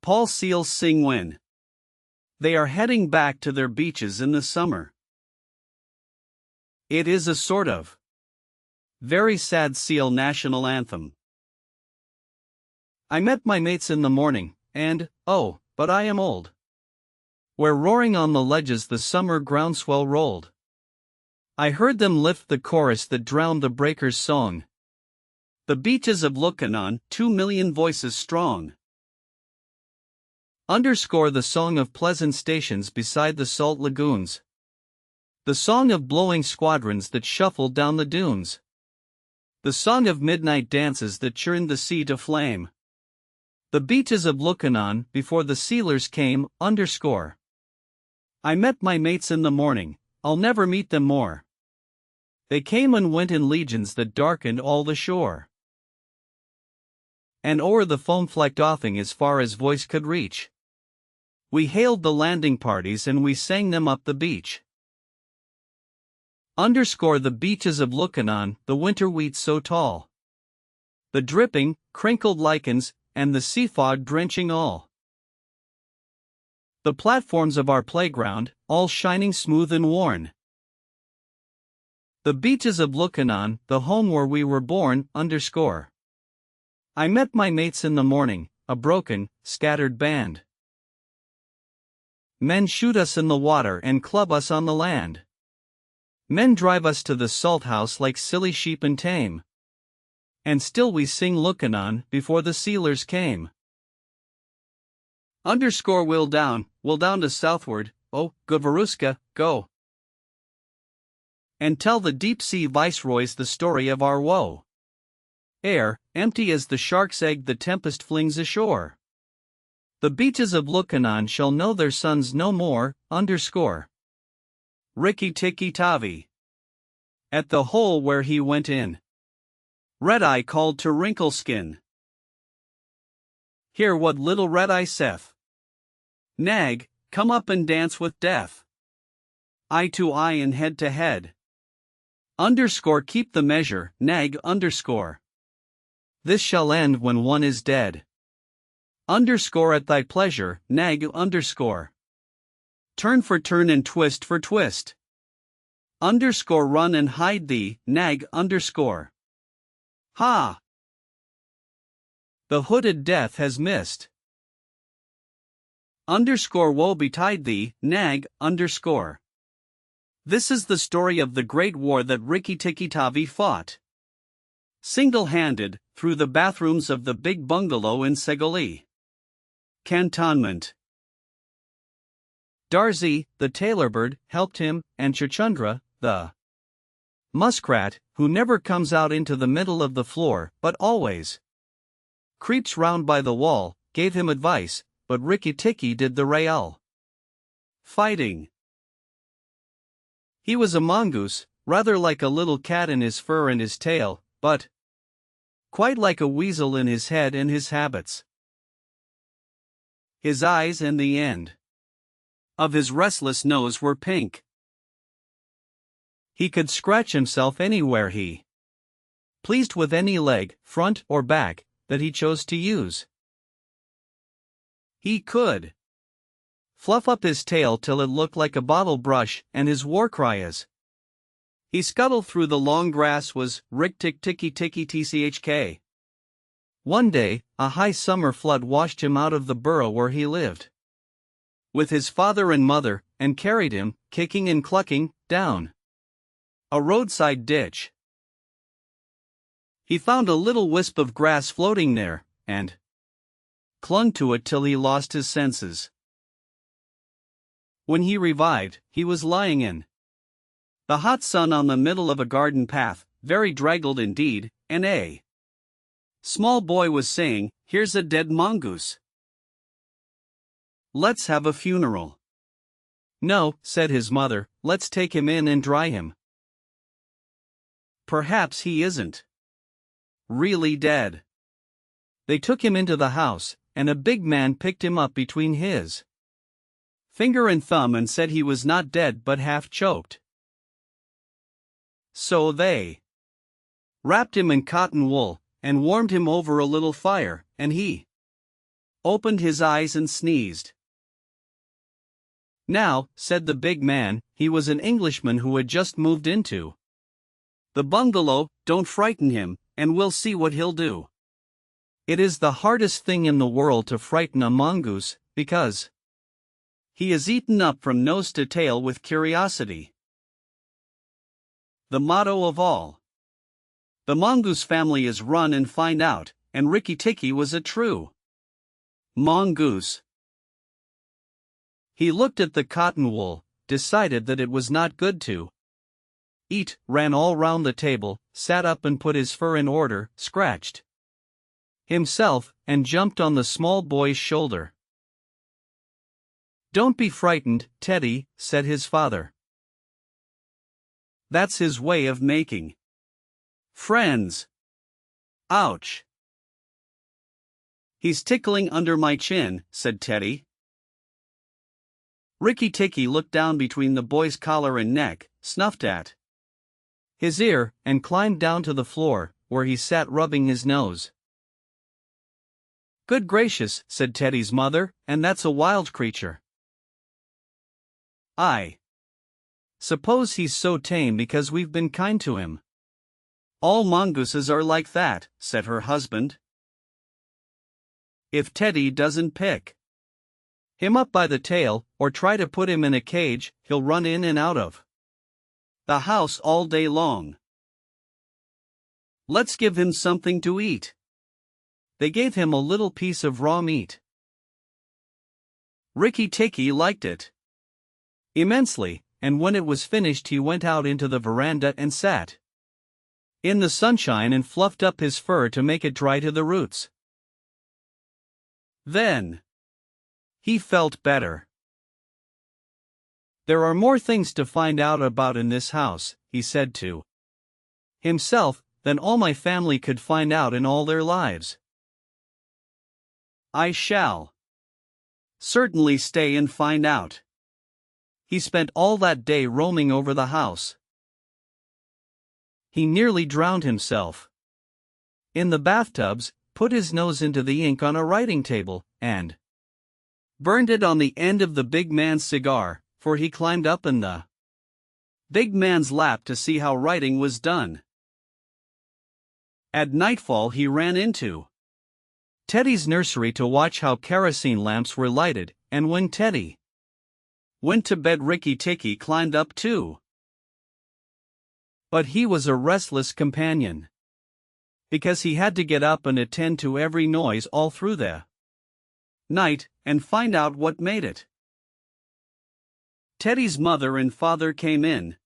Paul seals sing when they are heading back to their beaches in the summer. It is a sort of very sad seal national anthem. I met my mates in the morning, and, oh, but I am old. Where roaring on the ledges the summer groundswell rolled. I heard them lift the chorus that drowned the breakers' song. The beaches of Lukanan, 2,000,000 voices strong. Underscore the song of pleasant stations beside the salt lagoons. The song of blowing squadrons that shuffled down the dunes. The song of midnight dances that churned the sea to flame. The beaches of Lukanan, before the sealers came, underscore. I met my mates in the morning, I'll never meet them more. They came and went in legions that darkened all the shore. And o'er the foam-flecked offing as far as voice could reach, we hailed the landing parties and we sang them up the beach. Underscore the beaches of Lukanan, the winter wheat so tall. The dripping, crinkled lichens, and the sea fog drenching all. The platforms of our playground, all shining smooth and worn. The beaches of Lukanan, the home where we were born, underscore. I met my mates in the morning, a broken, scattered band. Men shoot us in the water and club us on the land. Men drive us to the salt house like silly sheep and tame. And still we sing Lukanan before the sealers came. Underscore will down to southward, oh, Govaruska, go. And tell the deep sea viceroys the story of our woe. Air, empty as the shark's egg the tempest flings ashore. The beaches of Lukanan shall know their sons no more, underscore. Rikki-Tikki-Tavi. At the hole where he went in, Red-Eye called to Wrinkleskin. Hear what little Red-Eye saith. Nag, come up and dance with death. Eye to eye and head to head. Underscore keep the measure, Nag underscore. This shall end when one is dead. Underscore at thy pleasure, Nag underscore. Turn for turn and twist for twist. Underscore run and hide thee, Nag underscore. Ha! The hooded death has missed. Underscore woe betide thee, Nag underscore. This is the story of the great war that Rikki-Tikki-Tavi fought. Single-handed, through the bathrooms of the big bungalow in Segoli Cantonment. Darzi, the tailor bird, helped him, and Chuchundra, the muskrat, who never comes out into the middle of the floor, but always creeps round by the wall, gave him advice, but Rikki-Tikki did the real fighting. He was a mongoose, rather like a little cat in his fur and his tail, but quite like a weasel in his head and his habits. His eyes and the end of his restless nose were pink. He could scratch himself anywhere he pleased with any leg, front or back, that he chose to use. He could fluff up his tail till it looked like a bottle brush, and his war cry as he scuttled through the long grass was Rik-Tik-Tikki-Tikki-Tchk. One day, a high summer flood washed him out of the burrow where he lived with his father and mother, and carried him, kicking and clucking, down a roadside ditch. He found a little wisp of grass floating there, and clung to it till he lost his senses. When he revived, he was lying in the hot sun on the middle of a garden path, very draggled indeed, and a small boy was saying, "Here's a dead mongoose. Let's have a funeral." "No," said his mother, "let's take him in and dry him." perhaps he isn't really dead. They took him into the house, and a big man picked him up between his finger and thumb and said he was not dead but half choked. So they wrapped him in cotton wool, and warmed him over a little fire, and he opened his eyes and sneezed. Now, said the big man, he was an Englishman who had just moved into the bungalow, don't frighten him, and we'll see what he'll do. It is the hardest thing in the world to frighten a mongoose, because he is eaten up from nose to tail with curiosity. The motto of all the mongoose family is run and find out, and Rikki-Tikki was a true mongoose. He looked at the cotton wool, decided that it was not good to eat, ran all round the table, sat up and put his fur in order, scratched himself, and jumped on the small boy's shoulder. Don't be frightened, Teddy, said his father. That's his way of making friends. Ouch. He's tickling under my chin, said Teddy. Rikki-Tikki looked down between the boy's collar and neck, snuffed at his ear, and climbed down to the floor, where he sat rubbing his nose. Good gracious, said Teddy's mother, and that's a wild creature. I suppose he's so tame because we've been kind to him. All mongooses are like that, said her husband. If Teddy doesn't pick him up by the tail, or try to put him in a cage, he'll run in and out of the house all day long. Let's give him something to eat. They gave him a little piece of raw meat. Rikki-Tikki liked it immensely, and when it was finished he went out into the veranda and sat in the sunshine and fluffed up his fur to make it dry to the roots. Then he felt better. There are more things to find out about in this house, he said to himself, than all my family could find out in all their lives. I shall certainly stay and find out. He spent all that day roaming over the house. He nearly drowned himself in the bathtubs, put his nose into the ink on a writing table, and burned it on the end of the big man's cigar, for he climbed up in the big man's lap to see how writing was done. At nightfall he ran into Teddy's nursery to watch how kerosene lamps were lighted, and when Teddy went to bed, Rikki-Tikki climbed up too. But he was a restless companion, because he had to get up and attend to every noise all through the night, and find out what made it. Teddy's mother and father came in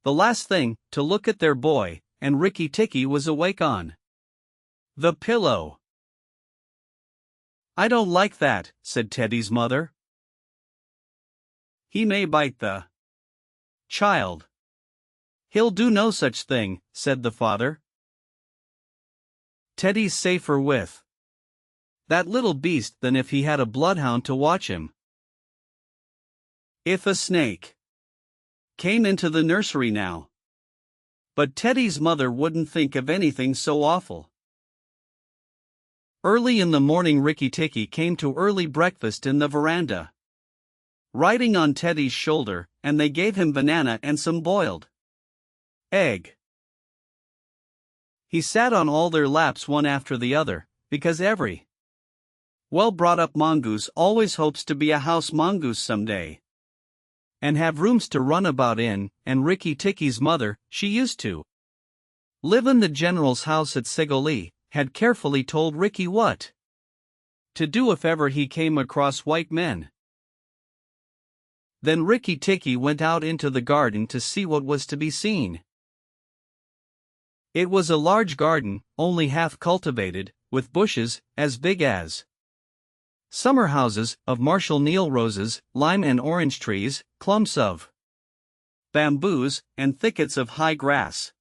the last thing, to look at their boy, and Rikki-Tikki was awake on the pillow. I don't like that, said Teddy's mother. He may bite the child. He'll do no such thing, said the father. Teddy's safer with that little beast than if he had a bloodhound to watch him. If a snake came into the nursery now. But Teddy's mother wouldn't think of anything so awful. Early in the morning Rikki-Tikki came to early breakfast in the veranda, riding on Teddy's shoulder, and they gave him banana and some boiled egg. He sat on all their laps one after the other, because every well-brought-up mongoose always hopes to be a house mongoose someday, and have rooms to run about in, and Rikki-Tikki's mother, she used to live in the general's house at Sigoli, had carefully told Rikki what to do if ever he came across white men. Then Rikki-Tikki went out into the garden to see what was to be seen. It was a large garden, only half cultivated, with bushes as big as summer houses, of Marshall Neil roses, lime and orange trees, clumps of bamboos, and thickets of high grass.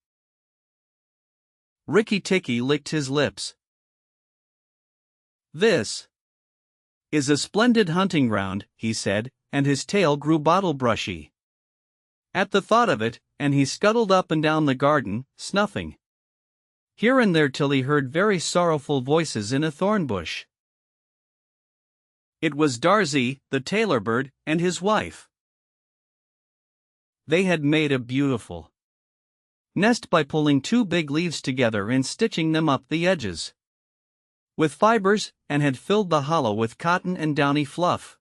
Rikki-Tikki licked his lips. "This is a splendid hunting ground," he said, and his tail grew bottle-brushy at the thought of it, and he scuttled up and down the garden, snuffing here and there till he heard very sorrowful voices in a thorn bush. It was Darzee, the tailor bird, and his wife. They had made a beautiful nest by pulling two big leaves together and stitching them up the edges with fibers, and had filled the hollow with cotton and downy fluff.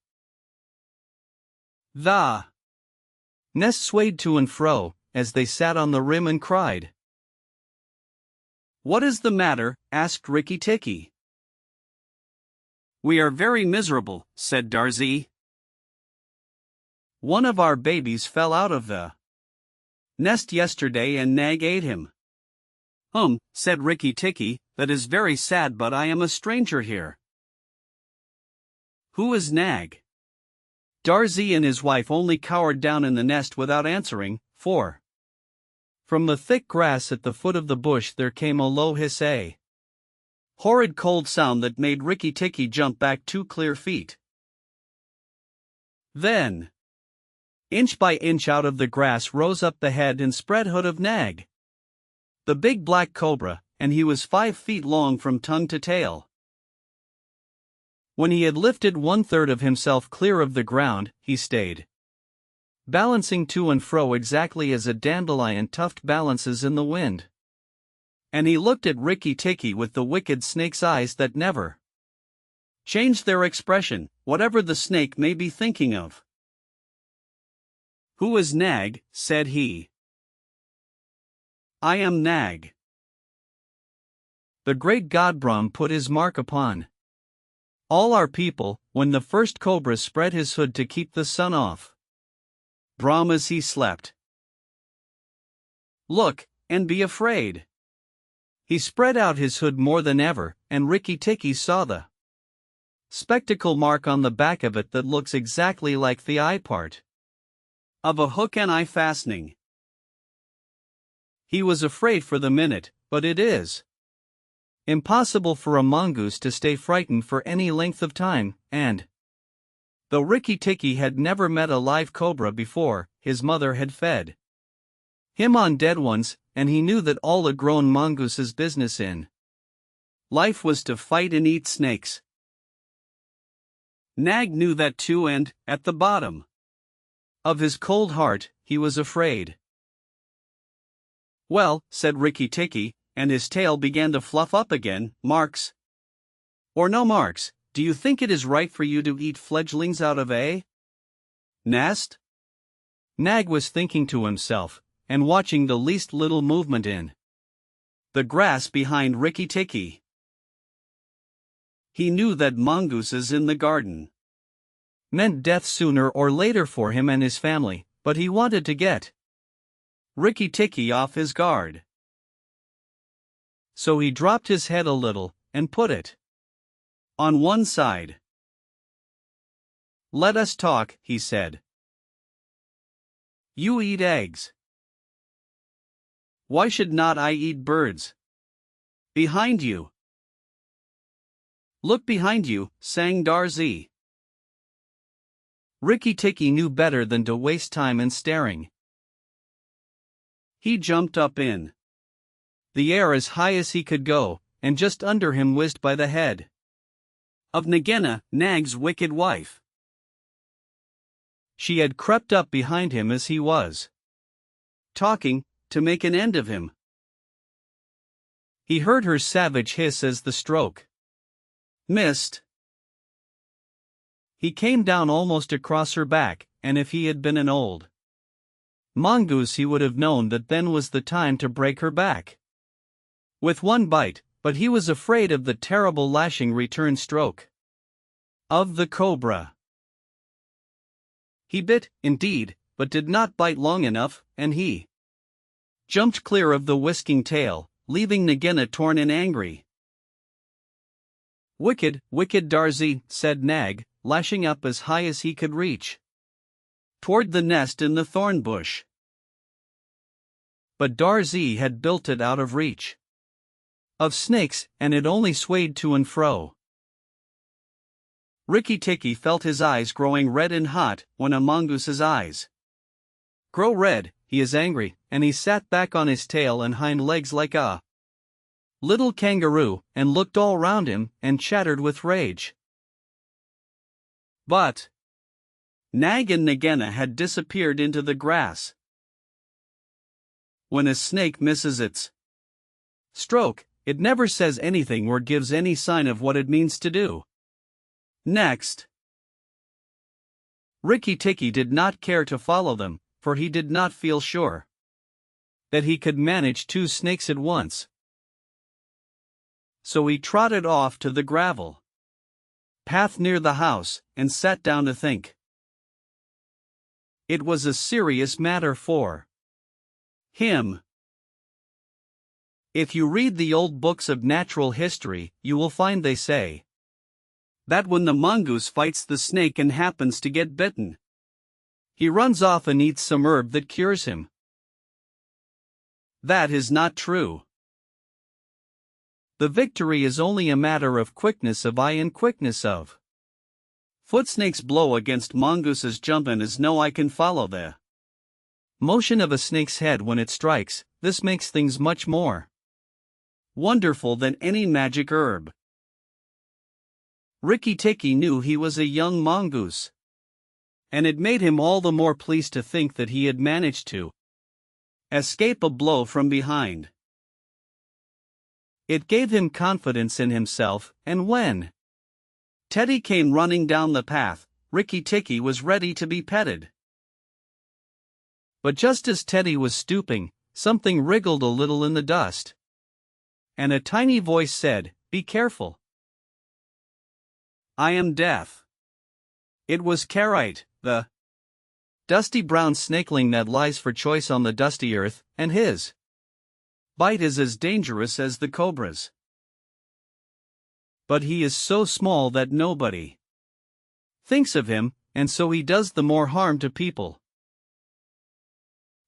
The nest swayed to and fro, as they sat on the rim and cried. "What is the matter?" asked Rikki-Tikki. "We are very miserable," said Darzee. "One of our babies fell out of the nest yesterday and Nag ate him." Said Rikki-Tikki, "that is very sad, but I am a stranger here." "Who is Nag?" Darzee and his wife only cowered down in the nest without answering, for from the thick grass at the foot of the bush there came a low hiss, a horrid cold sound that made Rikki-Tikki jump back 2 clear feet. Then, inch by inch out of the grass rose up the head and spread hood of Nag, the big black cobra, and he was 5 feet long from tongue to tail. When he had lifted 1/3 of himself clear of the ground, he stayed balancing to and fro exactly as a dandelion tuft balances in the wind. And he looked at Rikki-Tikki with the wicked snake's eyes that never change their expression, whatever the snake may be thinking of. "Who is Nag?" said he. "I am Nag. The great god Brahm put his mark upon all our people, when the first cobra spread his hood to keep the sun off Brahm as he slept. Look, and be afraid." He spread out his hood more than ever, and Rikki-Tikki saw the spectacle mark on the back of it that looks exactly like the eye part of a hook and eye fastening. He was afraid for the minute, but it is impossible for a mongoose to stay frightened for any length of time, and though Rikki-Tikki had never met a live cobra before, his mother had fed him on dead ones, and he knew that all a grown mongoose's business in life was to fight and eat snakes. Nag knew that too, and, at the bottom of his cold heart, he was afraid. "Well," said Rikki-Tikki, and his tail began to fluff up again, "marks or no marks, do you think it is right for you to eat fledglings out of a nest?" Nag was thinking to himself, and watching the least little movement in the grass behind Rikki-Tikki. He knew that mongooses in the garden meant death sooner or later for him and his family, but he wanted to get Rikki-Tikki off his guard. So he dropped his head a little, and put it on one side. "Let us talk," he said. "You eat eggs. Why should not I eat birds? Behind you." "Look behind you," sang Darzee. Rikki-Tikki knew better than to waste time in staring. He jumped up in the air as high as he could go, and just under him whizzed by the head of Nagina, Nag's wicked wife. She had crept up behind him as he was talking, to make an end of him. He heard her savage hiss as the stroke missed. He came down almost across her back, and if he had been an old mongoose he would have known that then was the time to break her back with one bite, but he was afraid of the terrible lashing return stroke of the cobra. He bit, indeed, but did not bite long enough, and he jumped clear of the whisking tail, leaving Nagina torn and angry. "Wicked, wicked Darzee," said Nag, lashing up as high as he could reach toward the nest in the thorn bush. But Darzee had built it out of reach. of snakes, and it only swayed to and fro. Rikki-Tikki felt his eyes growing red and hot. When a mongoose's eyes grow red, he is angry, and he sat back on his tail and hind legs like a little kangaroo, and looked all round him, and chattered with rage. But Nag and Nagana had disappeared into the grass. When a snake misses its stroke, it never says anything or gives any sign of what it means to do next. Rikki-Tikki did not care to follow them, for he did not feel sure that he could manage 2 snakes at once. So he trotted off to the gravel path near the house, and sat down to think. It was a serious matter for him. If you read the old books of natural history, you will find they say that when the mongoose fights the snake and happens to get bitten, he runs off and eats some herb that cures him. That is not true. The victory is only a matter of quickness of eye and quickness of foot. Snake's blow against mongoose's jumping is no I can follow the motion of a snake's head when it strikes. This makes things much more wonderful than any magic herb. Rikki-Tikki knew he was a young mongoose, and it made him all the more pleased to think that he had managed to escape a blow from behind. It gave him confidence in himself, and when Teddy came running down the path, Rikki-Tikki was ready to be petted. But just as Teddy was stooping, something wriggled a little in the dust, and a tiny voice said, "Be careful. I am deaf." It was Karite, the dusty brown snakeling that lies for choice on the dusty earth, and his bite is as dangerous as the cobra's. But he is so small that nobody thinks of him, and so he does the more harm to people.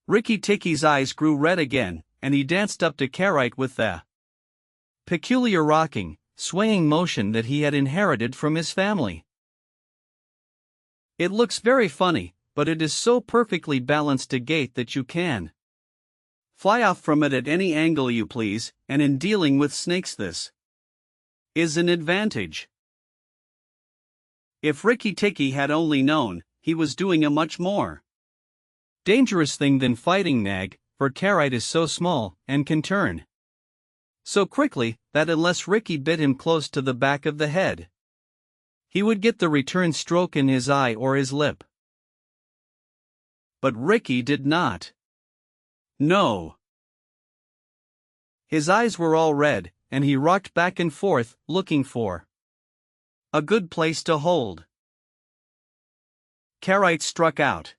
Rikki-Tikki's eyes grew red again, and he danced up to Karite with the peculiar rocking, swaying motion that he had inherited from his family. It looks very funny, but it is so perfectly balanced a gait that you can fly off from it at any angle you please, and in dealing with snakes this is an advantage. If Rikki-Tikki had only known, he was doing a much more dangerous thing than fighting Nag, for Karite is so small, and can turn so quickly, that unless Rikki bit him close to the back of the head, he would get the return stroke in his eye or his lip. But Rikki did not know. His eyes were all red, and he rocked back and forth, looking for a good place to hold. Karite struck out.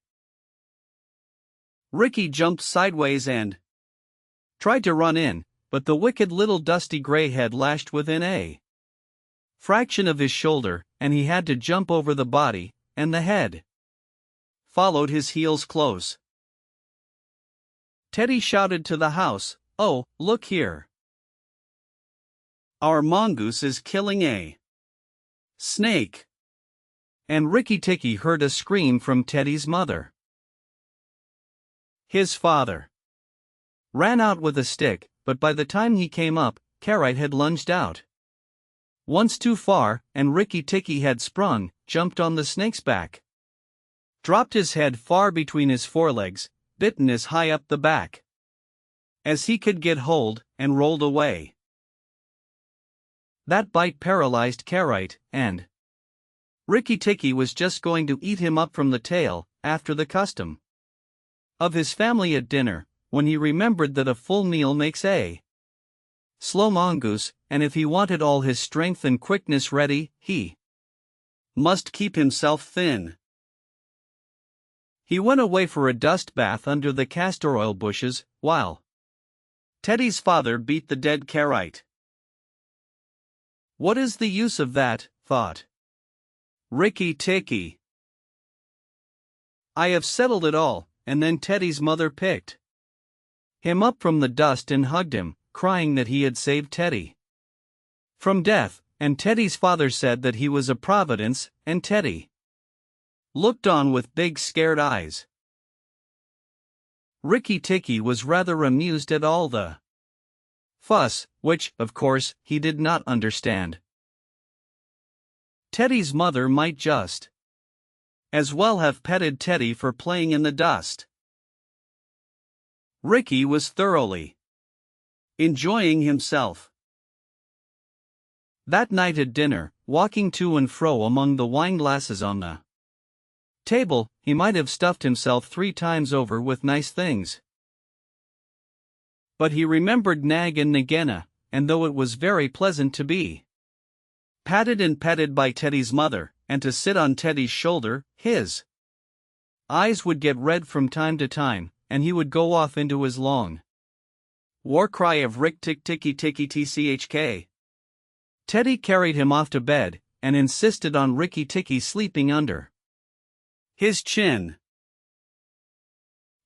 Rikki jumped sideways and tried to run in, but the wicked little dusty gray head lashed within a fraction of his shoulder, and he had to jump over the body, and the head followed his heels close. Teddy shouted to the house, "Oh, look here. Our mongoose is killing a snake." And Rikki-Tikki heard a scream from Teddy's mother. His father ran out with a stick, but by the time he came up, Karite had lunged out once too far, and Rikki-Tikki had sprung, jumped on the snake's back, dropped his head far between his forelegs, bitten as high up the back as he could get hold, and rolled away. That bite paralyzed Karite, and Rikki-Tikki was just going to eat him up from the tail, after the custom of his family at dinner, when he remembered that a full meal makes a slow mongoose, and if he wanted all his strength and quickness ready, he must keep himself thin. He went away for a dust bath under the castor oil bushes, while Teddy's father beat the dead Karite. What is the use of that, thought Rikki-Tikki. I have settled it all. And then Teddy's mother picked him up from the dust and hugged him, crying that he had saved Teddy from death, and Teddy's father said that he was a providence, and Teddy looked on with big scared eyes. Rikki-Tikki was rather amused at all the fuss, which, of course, he did not understand. Teddy's mother might just as well have petted Teddy for playing in the dust. Rikki was thoroughly enjoying himself. That night at dinner, walking to and fro among the wineglasses on the table, he might have stuffed himself 3 times over with nice things. But he remembered Nag and Nagina, and though it was very pleasant to be patted and petted by Teddy's mother, and to sit on Teddy's shoulder, his eyes would get red from time to time, and he would go off into his long war cry of Rikki-Tikki-Tavi. Teddy carried him off to bed, and insisted on Rikki-Tikki sleeping under his chin.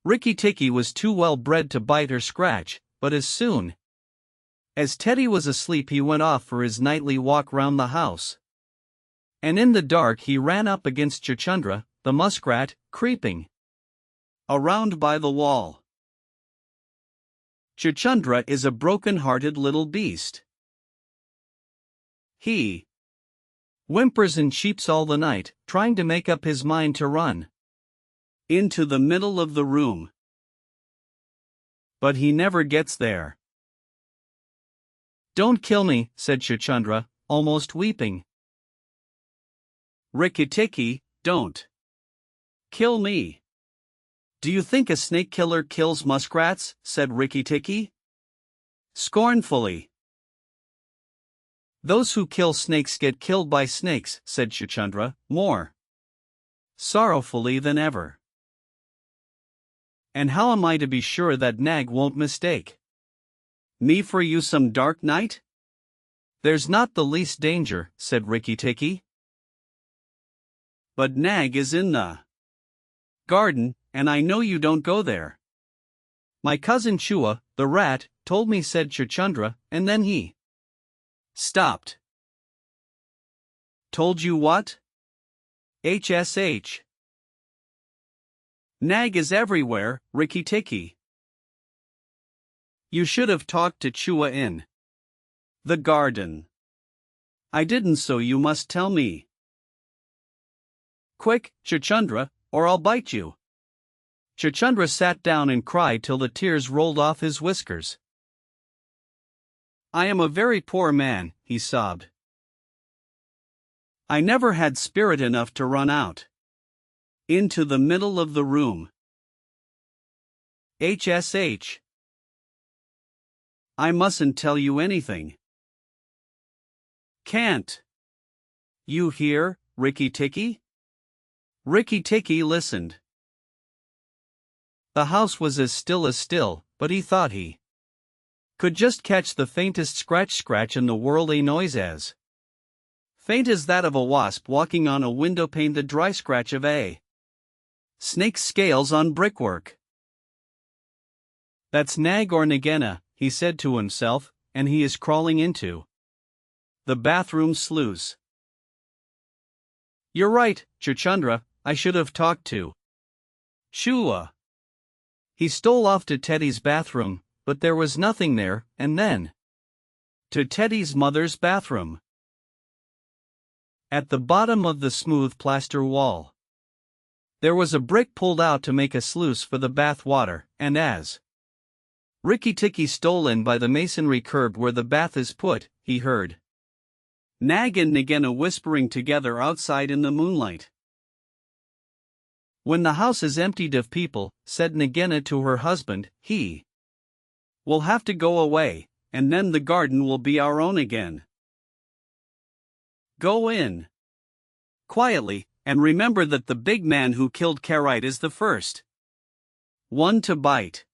Rikki-Tikki was too well bred to bite or scratch, but as soon as Teddy was asleep he went off for his nightly walk round the house. And in the dark he ran up against Chuchundra, the muskrat, creeping around by the wall. Chuchundra is a broken-hearted little beast. He whimpers and cheeps all the night, trying to make up his mind to run into the middle of the room. But he never gets there. "Don't kill me," said Chuchundra, almost weeping. "Rikki-Tikki, don't kill me." "Do you think a snake killer kills muskrats?" said Rikki-Tikki scornfully. "Those who kill snakes get killed by snakes," said Chuchundra, more sorrowfully than ever. "And how am I to be sure that Nag won't mistake me for you some dark night?" "There's not the least danger," said Rikki-Tikki. "But Nag is in the garden, and I know you don't go there." "My cousin Chua, the rat, told me," said Chuchundra, and then he stopped. "Told you what?" "HSH. Nag is everywhere, Rikki-Tikki. You should have talked to Chua in the garden." "I didn't, so you must tell me." "Quick, Chuchundra, or I'll bite you." Chuchundra sat down and cried till the tears rolled off his whiskers. "I am a very poor man," he sobbed. "I never had spirit enough to run out into the middle of the room. HSH. I mustn't tell you anything." "Can't you hear, Rikki-Tikki?" Rikki-Tikki listened. The house was as still, but he thought he could just catch the faintest scratch in the world, a noise as faint as that of a wasp walking on a window pane, the dry scratch of a snake's scales on brickwork. "That's Nag or Nagina," he said to himself, "and he is crawling into the bathroom sluice." "You're right, Chuchundra, I should have talked to Chua." He stole off to Teddy's bathroom, but there was nothing there, and then to Teddy's mother's bathroom. At the bottom of the smooth plaster wall, there was a brick pulled out to make a sluice for the bath water, and as Rikki-Tikki stole in by the masonry curb where the bath is put, he heard Nag and Nagina whispering together outside in the moonlight. "When the house is emptied of people," said Nagina to her husband, "he will have to go away, and then the garden will be our own again. Go in quietly, and remember that the big man who killed Karite is the first one to bite.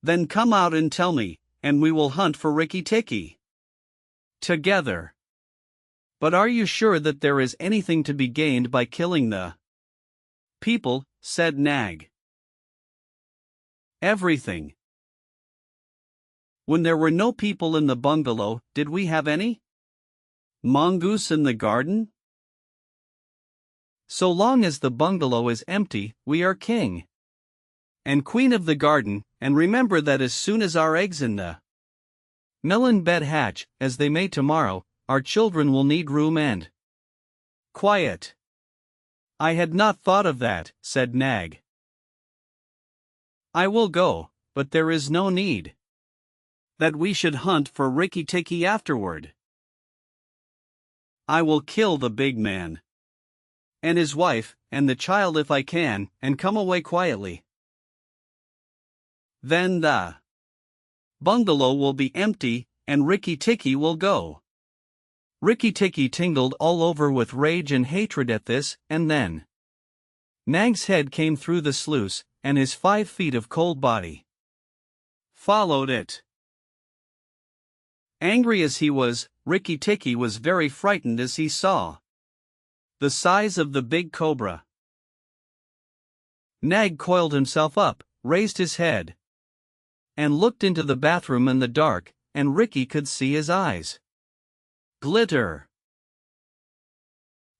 Then come out and tell me, and we will hunt for Rikki-Tikki together." "But are you sure that there is anything to be gained by killing the people?" said Nag. "Everything. When there were no people in the bungalow, did we have any mongoose in the garden? So long as the bungalow is empty, we are king and queen of the garden, and remember that as soon as our eggs in the melon bed hatch, as they may tomorrow, our children will need room and quiet. I had not thought of that, said Nag. I will go, but there is no need that we should hunt for Rikki-Tikki afterward. I will kill the big man and his wife and the child if I can, and come away quietly. Then the bungalow will be empty, and Rikki-Tikki will go. Rikki-Tikki tingled all over with rage and hatred at this, and then Nag's head came through the sluice, and his 5 feet of cold body followed it. Angry as he was, Rikki-Tikki was very frightened as he saw the size of the big cobra. Nag coiled himself up, raised his head, and looked into the bathroom in the dark, and Rikki could see his eyes glitter.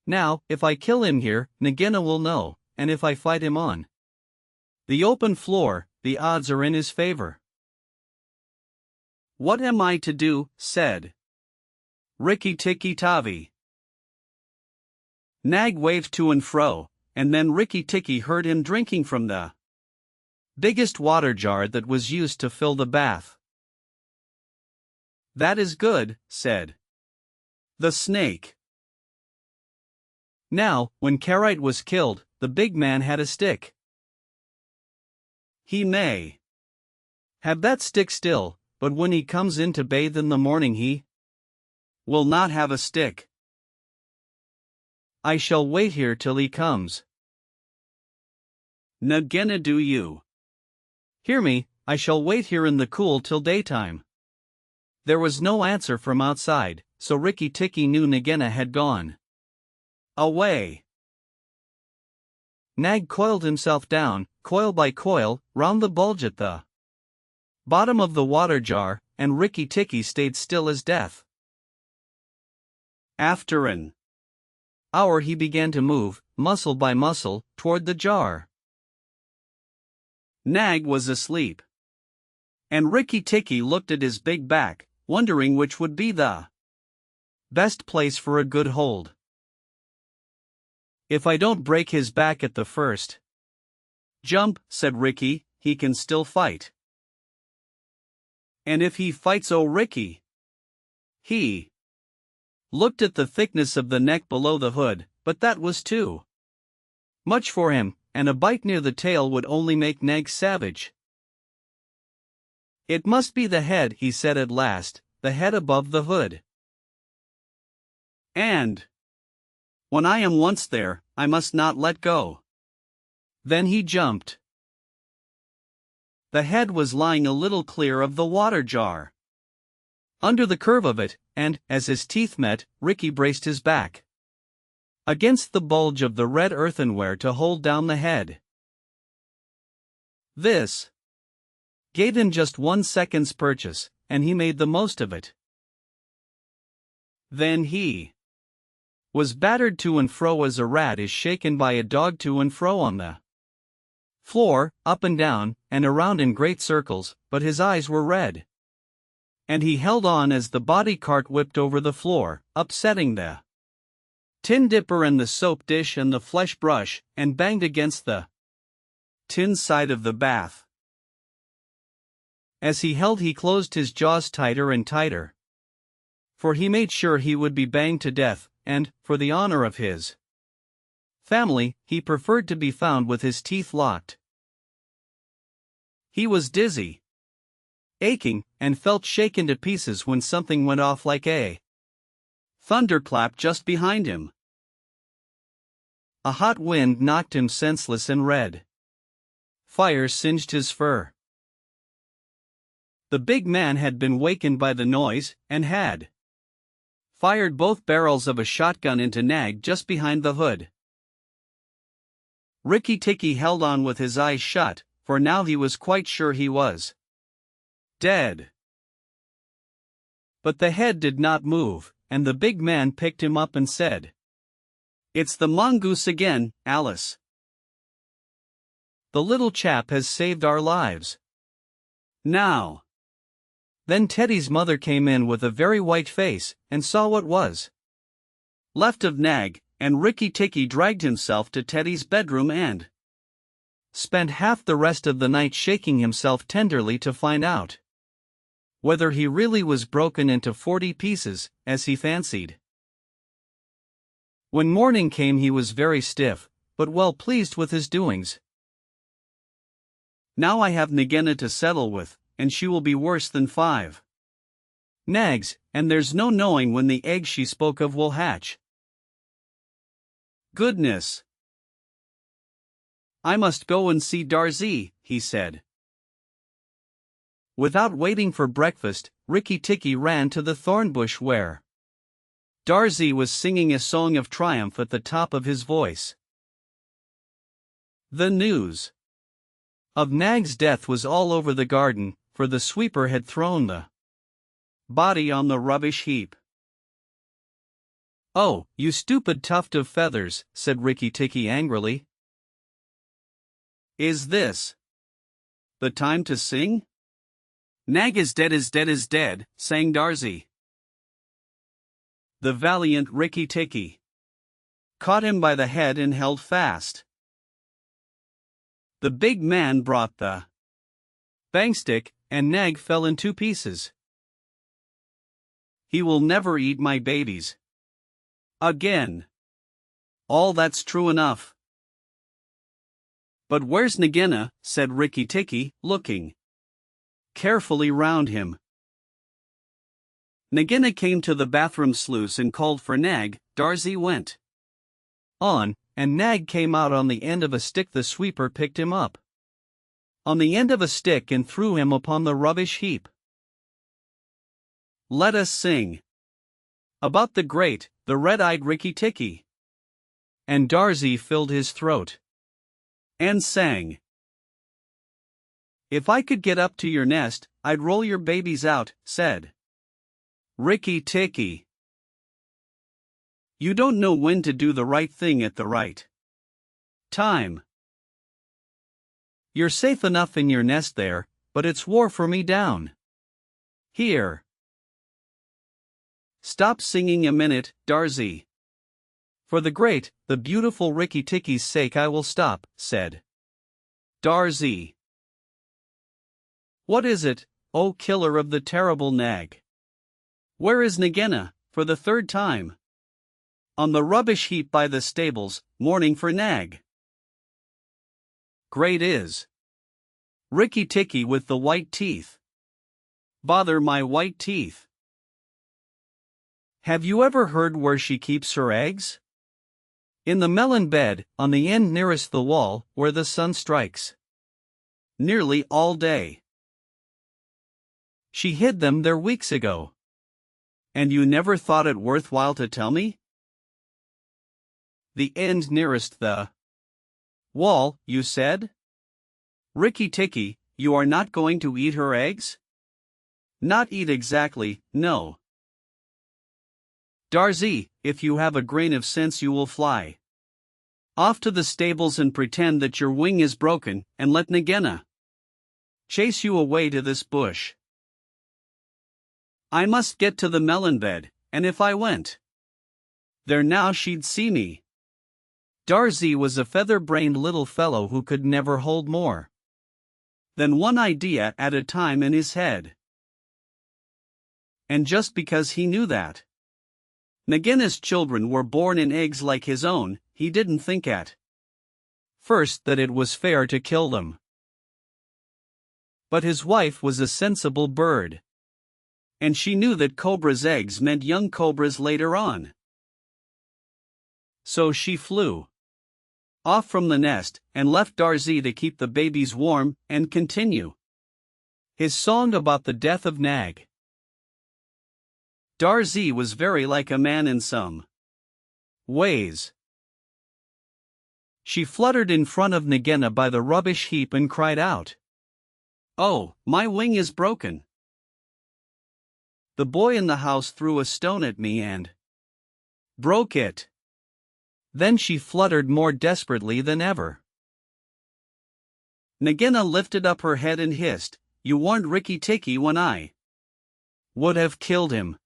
Now, if I kill him here, Nagina will know, and if I fight him on the open floor, the odds are in his favor. What am I to do? Said Rikki-Tikki-Tavi. Nag waved to and fro, and then Rikki-Tikki heard him drinking from the biggest water jar that was used to fill the bath. That is good, said the snake. Now, when Karite was killed, the big man had a stick. He may have that stick still, but when he comes in to bathe in the morning he will not have a stick. I shall wait here till he comes. Nagina, do you hear me? I shall wait here in the cool till daytime. There was no answer from outside, so Rikki-Tikki knew Nagina had gone away. Nag coiled himself down, coil by coil, round the bulge at the bottom of the water jar, and Rikki-Tikki stayed still as death. After an hour he began to move, muscle by muscle, toward the jar. Nag was asleep, and Rikki-Tikki looked at his big back, wondering which would be the best place for a good hold. If I don't break his back at the first jump, said Rikki, he can still fight. And if he fights, oh Rikki! He looked at the thickness of the neck below the hood, but that was too much for him, and a bite near the tail would only make Nag savage. It must be the head, he said at last, the head above the hood. And when I am once there, I must not let go. Then he jumped. The head was lying a little clear of the water jar, under the curve of it, and, as his teeth met, Rikki braced his back against the bulge of the red earthenware to hold down the head. This gave him just 1 second's purchase, and he made the most of it. Then he was battered to and fro as a rat is shaken by a dog to and fro on the floor, up and down, and around in great circles, but his eyes were red. And he held on as the body cart whipped over the floor, upsetting the tin dipper and the soap dish and the flesh brush, and banged against the tin side of the bath. As he held, he closed his jaws tighter and tighter, for he made sure he would be banged to death, and, for the honor of his family, he preferred to be found with his teeth locked. He was dizzy, aching, and felt shaken to pieces when something went off like a thunderclap just behind him. A hot wind knocked him senseless, and red fire singed his fur. The big man had been wakened by the noise, and had fired both barrels of a shotgun into Nag just behind the hood. Rikki-Tikki held on with his eyes shut, for now he was quite sure he was dead. But the head did not move, and the big man picked him up and said, "It's the mongoose again, Alice. The little chap has saved our lives. Now." Then Teddy's mother came in with a very white face, and saw what was left of Nag, and Rikki-Tikki dragged himself to Teddy's bedroom and spent half the rest of the night shaking himself tenderly to find out whether he really was broken into 40 pieces, as he fancied. When morning came he was very stiff, but well pleased with his doings. "Now I have Nagina to settle with, and she will be worse than 5 nags, and there's no knowing when the egg she spoke of will hatch. Goodness! I must go and see Darzee," he said. Without waiting for breakfast, Rikki-Tikki ran to the thorn bush where Darzee was singing a song of triumph at the top of his voice. The news of Nag's death was all over the garden, for the sweeper had thrown the body on the rubbish heap. "Oh, you stupid tuft of feathers," said Rikki-Tikki angrily. "Is this the time to sing?" "Nag is dead, sang Darzee. The valiant Rikki-Tikki caught him by the head and held fast. The big man brought the bang stick, and Nag fell in 2 pieces. "He will never eat my babies again." "All that's true enough. But where's Nagina?" said Rikki-Tikki, looking carefully round him. Nagina came to the bathroom sluice and called for Nag. Darzee went on, and Nag came out on the end of a stick. The sweeper picked him up on the end of a stick and threw him upon the rubbish heap. "Let us sing about the great, the red-eyed Rikki-Tikki." And Darzee filled his throat and sang, "If I could get up to your nest, I'd roll your babies out," said Rikki-Tikki. "You don't know when to do the right thing at the right time. You're safe enough in your nest there, but it's war for me down here." "Stop singing a minute, Darzee. For the great, the beautiful Rikki-Tikki's sake I will stop," said Darzee. "What is it, O killer of the terrible Nag? Where is Nagina, for the 3rd time? On the rubbish heap by the stables, mourning for Nag. Great is Rikki-Tikki with the white teeth. Bother my white teeth. Have you ever heard where she keeps her eggs? In the melon bed, on the end nearest the wall, where the sun strikes nearly all day. She hid them there weeks ago. And you never thought it worthwhile to tell me? The end nearest the wall, you said? Rikki-Tikki, you are not going to eat her eggs?" "Not eat exactly, no. Darzee, if you have a grain of sense you will fly off to the stables and pretend that your wing is broken, and let Nagina chase you away to this bush. I must get to the melon bed, and if I went there now she'd see me." Darzee was a feather-brained little fellow who could never hold more than one idea at a time in his head. And just because he knew that Nagina's children were born in eggs like his own, he didn't think at first that it was fair to kill them. But his wife was a sensible bird, and she knew that cobra's eggs meant young cobras later on. So she flew off from the nest, and left Darzee to keep the babies warm, and continue his song about the death of Nag. Darzee was very like a man in some ways. She fluttered in front of Nagina by the rubbish heap and cried out, "Oh, my wing is broken. The boy in the house threw a stone at me and broke it. Then she fluttered more desperately than ever. Nagina lifted up her head and hissed, "You warned Rikki-Tikki when I would have killed him.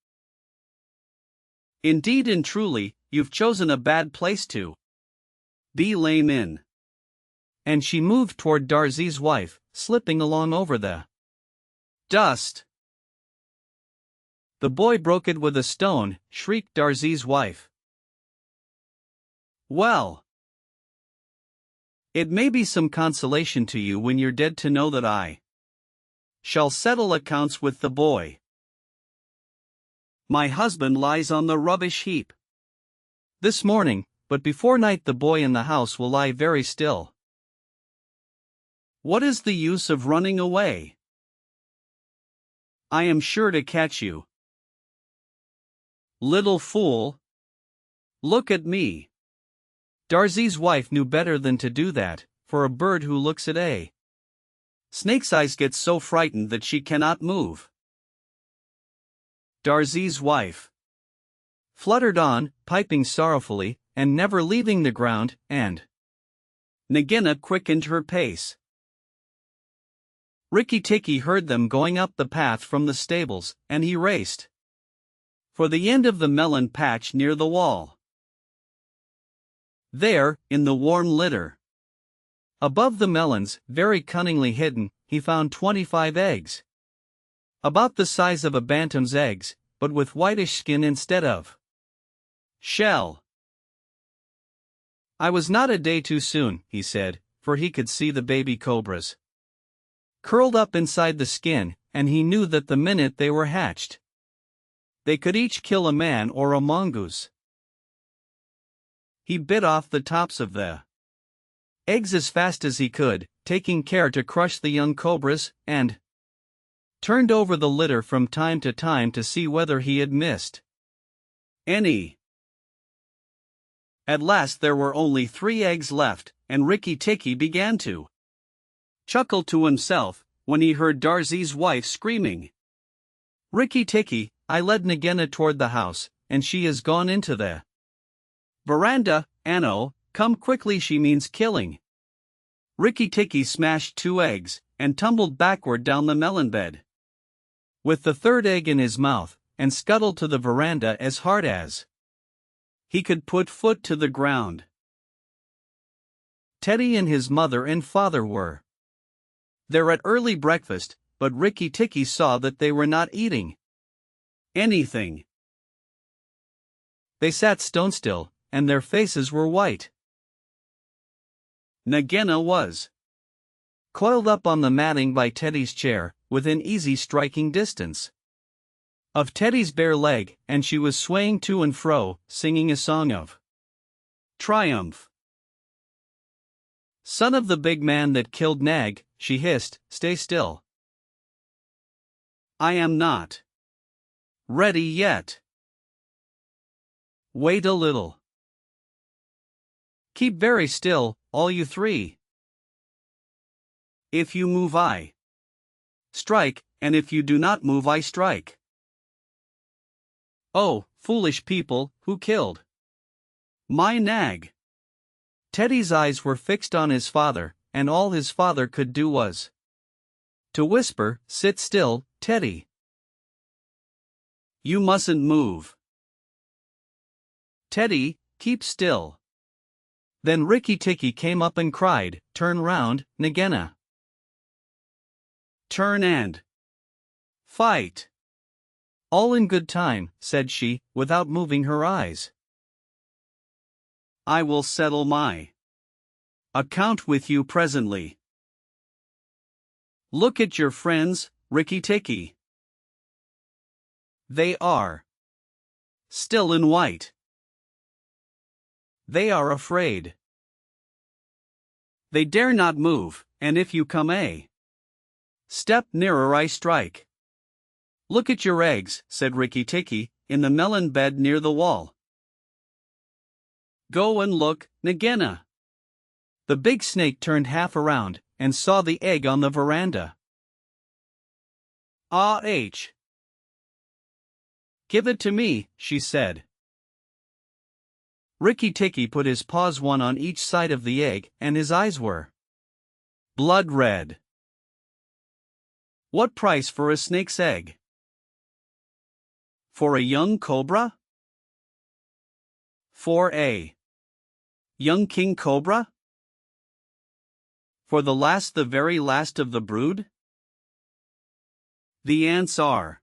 Indeed and truly, you've chosen a bad place to be lame in." And she moved toward Darzee's wife, slipping along over the dust. "The boy broke it with a stone," shrieked Darzee's wife. "Well, it may be some consolation to you when you're dead to know that I shall settle accounts with the boy. My husband lies on the rubbish heap this morning, but before night the boy in the house will lie very still. What is the use of running away? I am sure to catch you. Little fool! Look at me." Darzee's wife knew better than to do that, for a bird who looks at a snake's eyes gets so frightened that she cannot move. Darzee's wife fluttered on, piping sorrowfully, and never leaving the ground, and Nagina quickened her pace. Rikki-Tikki heard them going up the path from the stables, and he raced for the end of the melon patch near the wall. There, in the warm litter, above the melons, very cunningly hidden, he found 25 eggs. About the size of a bantam's eggs, but with whitish skin instead of shell. "I was not a day too soon," he said, for he could see the baby cobras curled up inside the skin, and he knew that the minute they were hatched, they could each kill a man or a mongoose. He bit off the tops of the eggs as fast as he could, taking care to crush the young cobras, and turned over the litter from time to time to see whether he had missed any. At last there were only 3 eggs left, and Rikki-Tikki began to chuckle to himself when he heard Darzee's wife screaming, "Rikki-Tikki, I led Nagina toward the house, and she has gone into the veranda. Anno, come quickly, she means killing." Rikki-Tikki smashed 2 eggs, and tumbled backward down the melon bed, with the 3rd egg in his mouth, and scuttled to the veranda as hard as he could put foot to the ground. Teddy and his mother and father were there at early breakfast, but Rikki-Tikki saw that they were not eating anything. They sat stone still, and their faces were white. Nagina was coiled up on the matting by Teddy's chair, within easy striking distance of Teddy's bare leg, and she was swaying to and fro, singing a song of triumph. "Son of the big man that killed Nag," she hissed, "stay still. I am not ready yet. Wait a little. Keep very still, all you 3. If you move I strike, and if you do not move I strike." "Oh, foolish people, who killed my Nag?" Teddy's eyes were fixed on his father, and all his father could do was to whisper, "Sit still, Teddy. You mustn't move. Teddy, keep still." Then Rikki-Tikki came up and cried, "Turn round, Nagina. Turn and fight." "All in good time," said she, without moving her eyes. "I will settle my account with you presently. Look at your friends, Rikki-Tikki. They are still in white. They are afraid. They dare not move, and if you come a step nearer I strike." "Look at your eggs," said Rikki-Tikki, "in the melon bed near the wall. Go and look, Nagina." The big snake turned half around, and saw the egg on the veranda. Ah-H! "Give it to me," she said. Rikki-Tikki put his paws one on each side of the egg, and his eyes were blood red. "What price for a snake's egg?" "For a young cobra?" "For a young king cobra?" "For the very last of the brood?" The ants are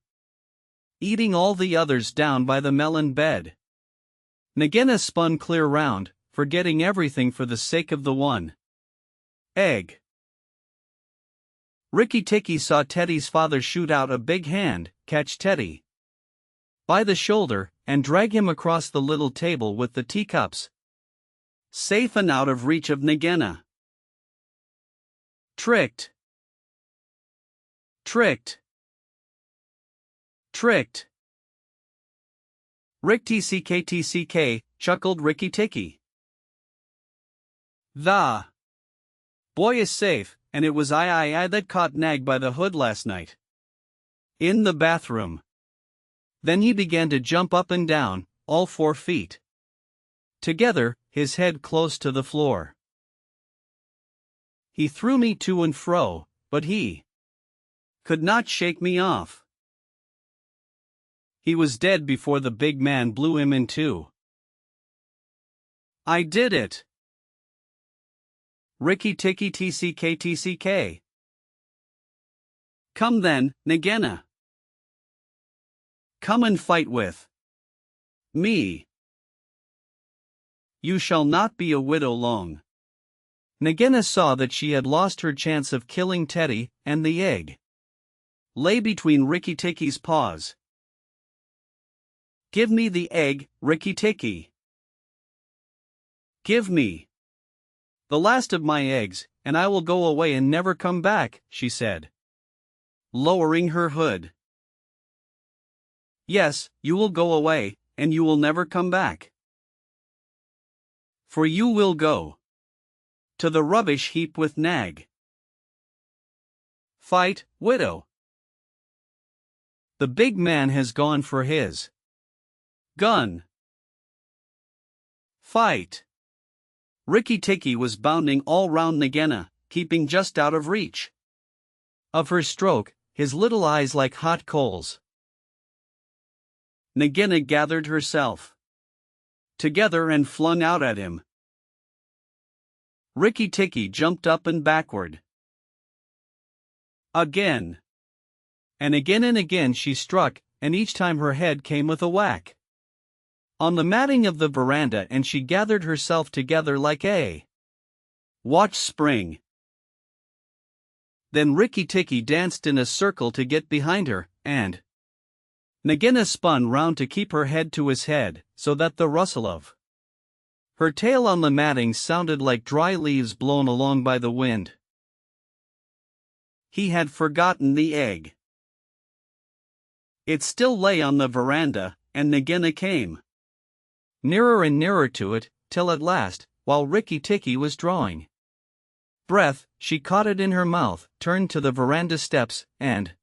eating all the others down by the melon bed. Nagina spun clear round, forgetting everything for the sake of the one egg. Rikki-Tikki saw Teddy's father shoot out a big hand, catch Teddy by the shoulder, and drag him across the little table with the teacups, safe and out of reach of Nagina. Tricked! Tricked! Tricked! Rikki-Tikki-Tavi, chuckled Rikki-Tikki. "The boy is safe, and it was I that caught Nag by the hood last night in the bathroom." Then he began to jump up and down, all 4 feet together, his head close to the floor. "He threw me to and fro, but he could not shake me off. He was dead before the big man blew him in two. I did it." Rikki-Tikki-Tavi. "Come then, Nagina. Come and fight with me. You shall not be a widow long." Nagina saw that she had lost her chance of killing Teddy, and the egg lay between Rikki-Tikki's paws. "Give me the egg, Rikki-Tikki. Give me the last of my eggs, and I will go away and never come back," she said, lowering her hood. "Yes, you will go away, and you will never come back. For you will go to the rubbish heap with Nag. Fight, widow. The big man has gone for his gun. Fight." Rikki-Tikki was bounding all round Nagina, keeping just out of reach of her stroke, his little eyes like hot coals. Nagina gathered herself together and flung out at him. Rikki-Tikki jumped up and backward. Again. And again she struck, and each time her head came with a whack on the matting of the veranda, and she gathered herself together like a watch spring. Then Rikki-Tikki danced in a circle to get behind her, and Nagina spun round to keep her head to his head, so that the rustle of her tail on the matting sounded like dry leaves blown along by the wind. He had forgotten the egg. It still lay on the veranda, and Nagina came nearer and nearer to it, till at last, while Rikki-Tikki was drawing breath, she caught it in her mouth, turned to the veranda steps, and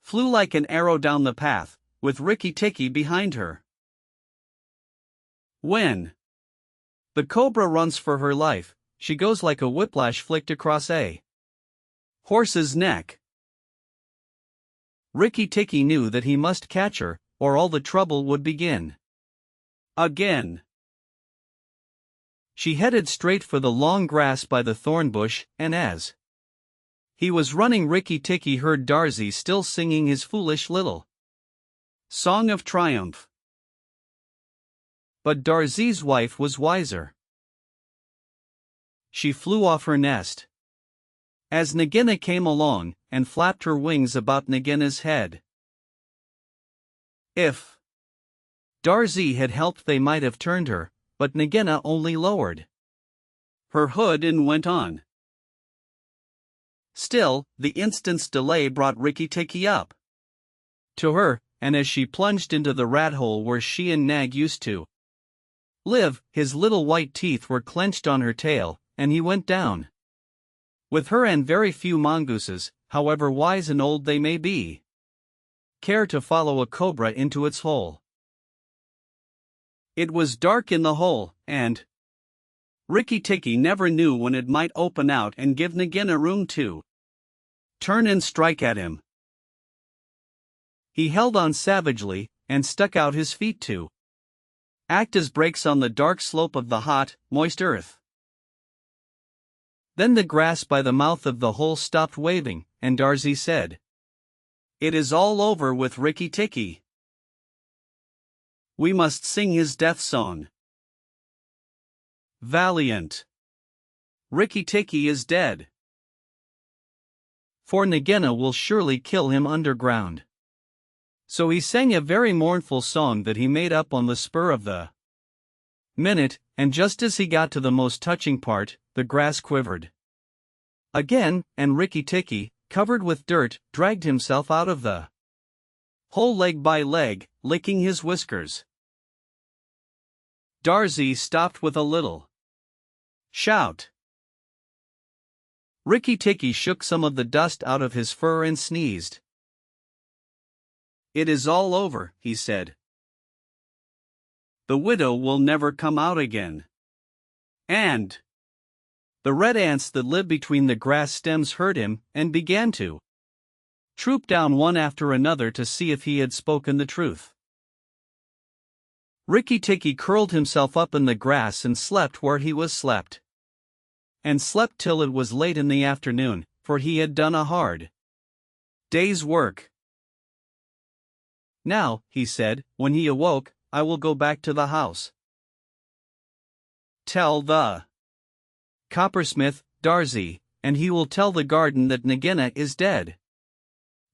flew like an arrow down the path, with Rikki-Tikki behind her. When the cobra runs for her life, she goes like a whiplash flicked across a horse's neck. Rikki-Tikki knew that he must catch her, or all the trouble would begin again. She headed straight for the long grass by the thorn bush, and as he was running, Rikki-Tikki heard Darzee still singing his foolish little song of triumph. But Darzee's wife was wiser. She flew off her nest as Nagina came along, and flapped her wings about Nagina's head. If Darzee had helped, they might have turned her, but Nagina only lowered her hood and went on. Still, the instant's delay brought Rikki-Tikki up to her, and as she plunged into the rat hole where she and Nag used to live, his little white teeth were clenched on her tail, and he went down with her and very few mongooses, however wise and old they may be. care to follow a cobra into its hole. It was dark in the hole, and Rikki-Tikki never knew when it might open out and give Nagina room to turn and strike at him. He held on savagely, and stuck out his feet to act as brakes on the dark slope of the hot, moist earth. Then the grass by the mouth of the hole stopped waving, and Darzee said, "It is all over with Rikki-Tikki. We must sing his death song. Valiant. Rikki-Tikki is dead. For Nagina will surely kill him underground." So he sang a very mournful song that he made up on the spur of the minute, and just as he got to the most touching part, the grass quivered again, and Rikki-Tikki, covered with dirt, dragged himself out of the hole leg by leg, licking his whiskers. Darzee stopped with a little shout. Rikki-Tikki shook some of the dust out of his fur and sneezed. "It is all over," he said. "The widow will never come out again. And the red ants that live between the grass stems heard him, and began to troop down one after another to see if he had spoken the truth. Rikki-Tikki curled himself up in the grass and slept where he was slept. And slept till it was late in the afternoon, for he had done a hard day's work. "Now," he said, when he awoke, "I will go back to the house. Tell the coppersmith, Darzee, and he will tell the garden that Nagina is dead."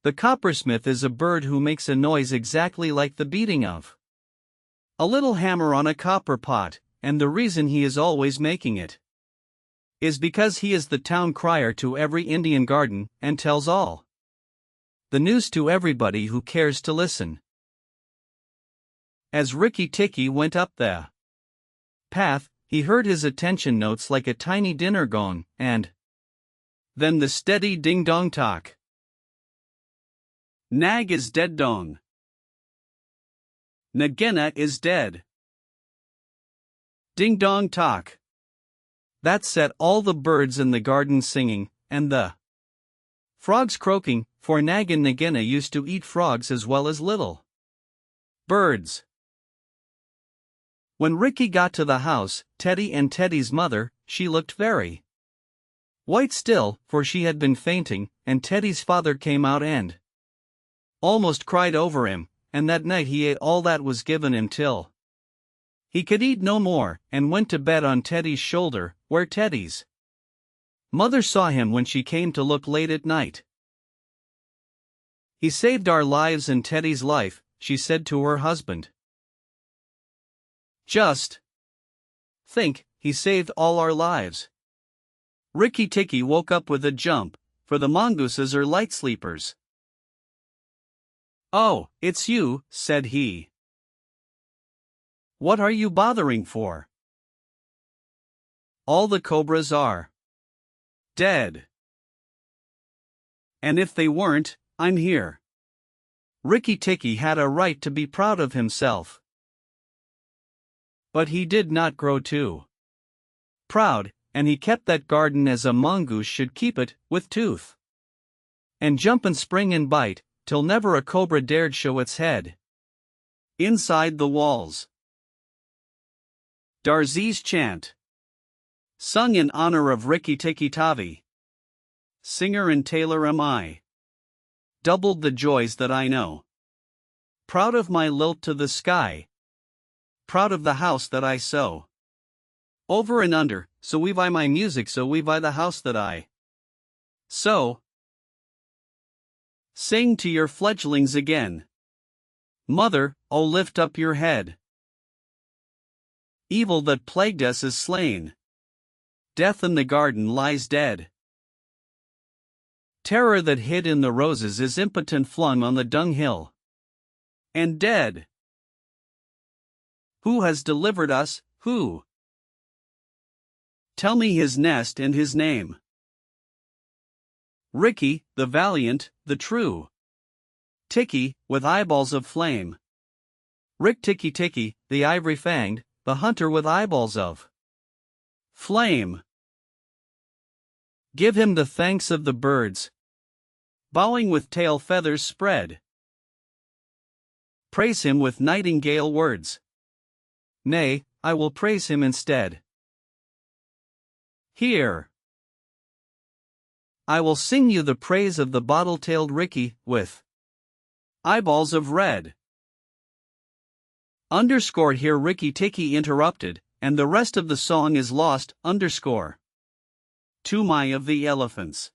The coppersmith is a bird who makes a noise exactly like the beating of a little hammer on a copper pot, and the reason he is always making it is because he is the town crier to every Indian garden, and tells all the news to everybody who cares to listen. As Rikki-Tikki went up the path, he heard his attention notes like a tiny dinner gong, and then the steady ding-dong talk. "Nag is dead dong. Nagina is dead." Ding-dong talk. That set all the birds in the garden singing, and the frogs croaking, for Nag and Nagina used to eat frogs as well as little birds. When Rikki got to the house, Teddy and Teddy's mother, she looked very white still, for she had been fainting, and Teddy's father came out and almost cried over him, and that night he ate all that was given him till he could eat no more, and went to bed on Teddy's shoulder, where Teddy's mother saw him when she came to look late at night. "He saved our lives and Teddy's life," she said to her husband. "Just think, he saved all our lives." Rikki-Tikki woke up with a jump, for the mongooses are light sleepers. "Oh, it's you," said he. "What are you bothering for? All the cobras are dead. And if they weren't, I'm here." Rikki-Tikki had a right to be proud of himself. But he did not grow too proud, and he kept that garden as a mongoose should keep it, with tooth and jump and spring and bite, till never a cobra dared show its head inside the walls. Darzee's chant, sung in honor of Rikki-Tikki-Tavi. Singer and tailor am I. Doubled the joys that I know. Proud of my lilt to the sky. Proud of the house that I sew. Over and under, so weave I my music, so weave I the house that I sew. Sing to your fledglings again. Mother, oh lift up your head. Evil that plagued us is slain. Death in the garden lies dead. Terror that hid in the roses is impotent flung on the dunghill. And dead. Who has delivered us, who? Tell me his nest and his name. Rikki, the valiant, the true. Tikki, with eyeballs of flame. Rikki-Tikki-Tavi, the ivory-fanged, the hunter with eyeballs of flame. Give him the thanks of the birds, bowing with tail feathers spread. Praise him with nightingale words. Nay, I will praise him instead. Here, I will sing you the praise of the bottle-tailed Rikki, with eyeballs of red. Underscore here Rikki-Tikki interrupted, and the rest of the song is lost. Underscore. To my of the elephants.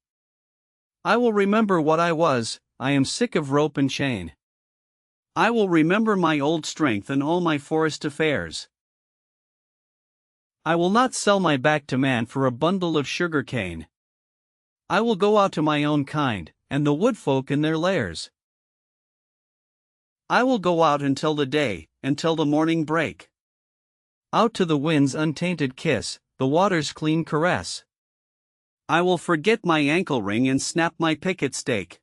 I will remember what I was, I am sick of rope and chain. I will remember my old strength and all my forest affairs. I will not sell my back to man for a bundle of sugar cane. I will go out to my own kind, and the woodfolk in their lairs. I will go out until the day, until the morning break. Out to the wind's untainted kiss, the water's clean caress. I will forget my ankle ring and snap my picket stake.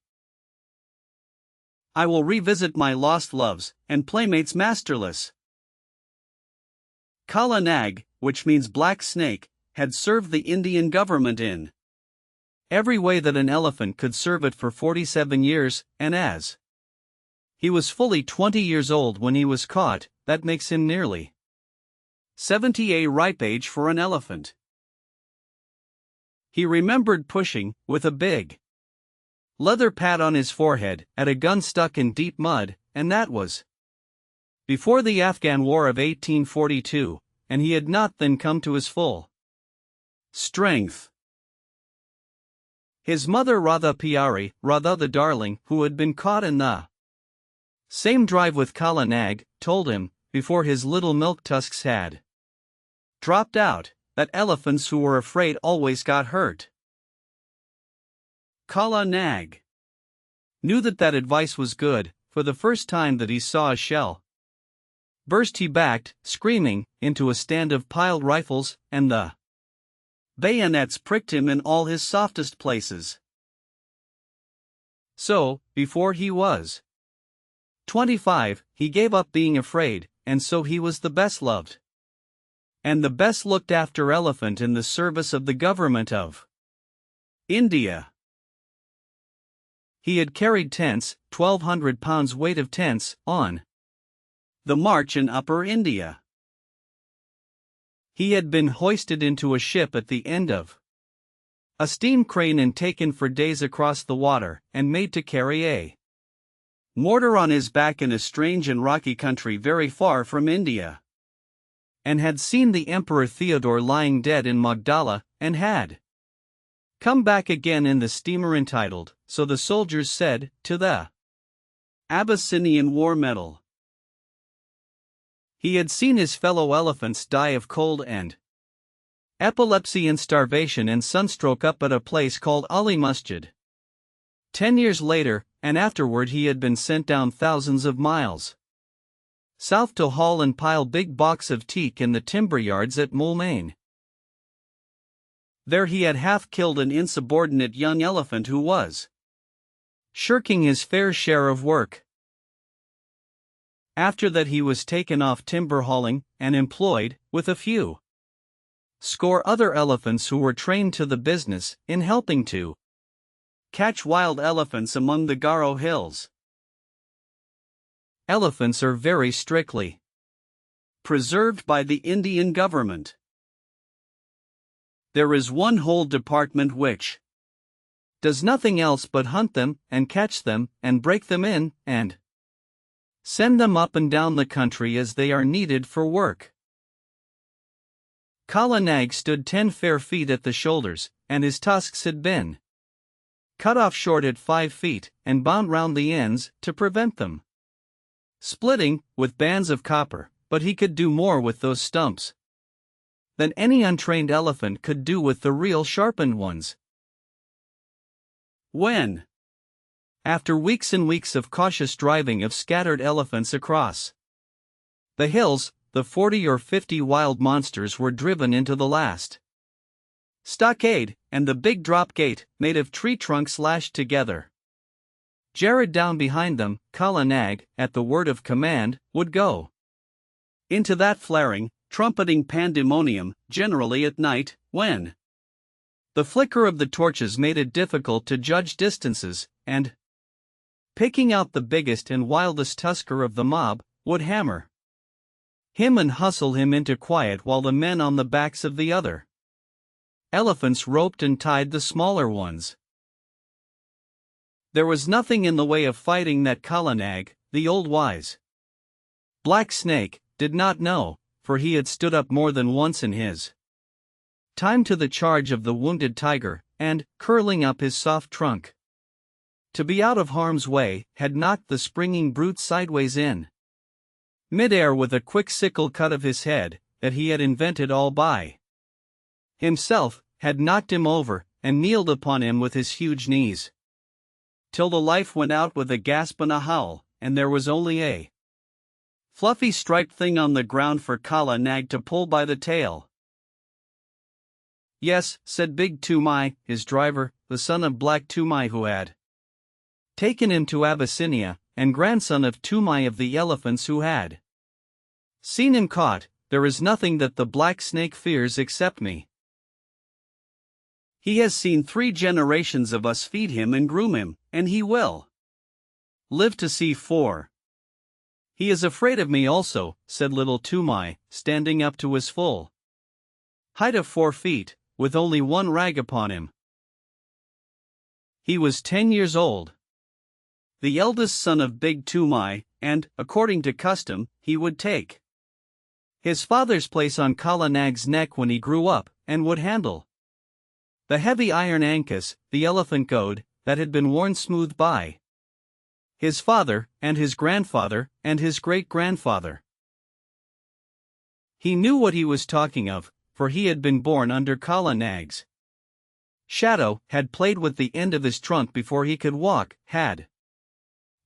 I will revisit my lost loves, and playmates masterless. Kala Nag, which means black snake, had served the Indian government in every way that an elephant could serve it for 47 years, and as he was fully 20 years old when he was caught, that makes him nearly 70 a ripe age for an elephant. He remembered pushing, with a big leather pad on his forehead, at a gun stuck in deep mud, and that was before the Afghan War of 1842, and he had not then come to his full strength. His mother Radha Pyari, Radha the darling, who had been caught in the same drive with Kala Nag, told him, before his little milk tusks had dropped out, that elephants who were afraid always got hurt. Kala Nag knew that advice was good. For the first time that he saw a shell burst, he backed, screaming, into a stand of piled rifles, and the bayonets pricked him in all his softest places. So, before he was 25, he gave up being afraid, and so he was the best loved and the best looked after elephant in the service of the government of India. He had carried tents, 1,200 pounds weight of tents, on the march in Upper India. He had been hoisted into a ship at the end of a steam crane and taken for days across the water, and made to carry a mortar on his back in a strange and rocky country very far from India, and had seen the Emperor Theodore lying dead in Magdala, and had come back again in the steamer entitled, so the soldiers said, to the Abyssinian war medal. He had seen his fellow elephants die of cold and epilepsy and starvation and sunstroke up at a place called Ali Masjid. 10 years later, and afterward, he had been sent down thousands of miles south to haul and pile big blocks of teak in the timber yards at Moulmein. There he had half killed an insubordinate young elephant who was shirking his fair share of work. After that he was taken off timber hauling, and employed, with a few score other elephants who were trained to the business, in helping to catch wild elephants among the Garo hills. Elephants are very strictly preserved by the Indian government. There is one whole department which does nothing else but hunt them, and catch them, and break them in, and send them up and down the country as they are needed for work. Kala Nag stood 10 fair feet at the shoulders, and his tusks had been cut off short at 5 feet, and bound round the ends, to prevent them splitting, with bands of copper, but he could do more with those stumps than any untrained elephant could do with the real sharpened ones. When, after weeks and weeks of cautious driving of scattered elephants across the hills, the 40 or 50 wild monsters were driven into the last stockade, and the big drop gate, made of tree trunks lashed together, Jared down behind them, Kala Nag, at the word of command, would go into that flaring, trumpeting pandemonium, generally at night, when the flicker of the torches made it difficult to judge distances, and, picking out the biggest and wildest tusker of the mob, would hammer him and hustle him into quiet while the men on the backs of the other elephants roped and tied the smaller ones. There was nothing in the way of fighting that Kala Nag, the old wise black snake, did not know, for he had stood up more than once in his time to the charge of the wounded tiger, and, curling up his soft trunk to be out of harm's way, had knocked the springing brute sideways in mid-air with a quick sickle cut of his head, that he had invented all by himself, had knocked him over, and kneeled upon him with his huge knees, till the life went out with a gasp and a howl, and there was only a fluffy striped thing on the ground for Kala Nag to pull by the tail. Yes, said Big Toomai, his driver, the son of Black Toomai who had taken him to Abyssinia, and grandson of Toomai of the elephants who had seen him caught. There is nothing that the black snake fears except me. He has seen 3 generations of us feed him and groom him, and he will live to see 4. He is afraid of me also, said little Toomai, standing up to his full height of 4 feet, with only one rag upon him. He was 10 years old, the eldest son of Big Toomai, and, according to custom, he would take his father's place on Kala Nag's neck when he grew up, and would handle the heavy iron ankus, the elephant goad, that had been worn smooth by his father, and his grandfather, and his great-grandfather. He knew what he was talking of, for he had been born under Kala Nag's shadow, had played with the end of his trunk before he could walk, had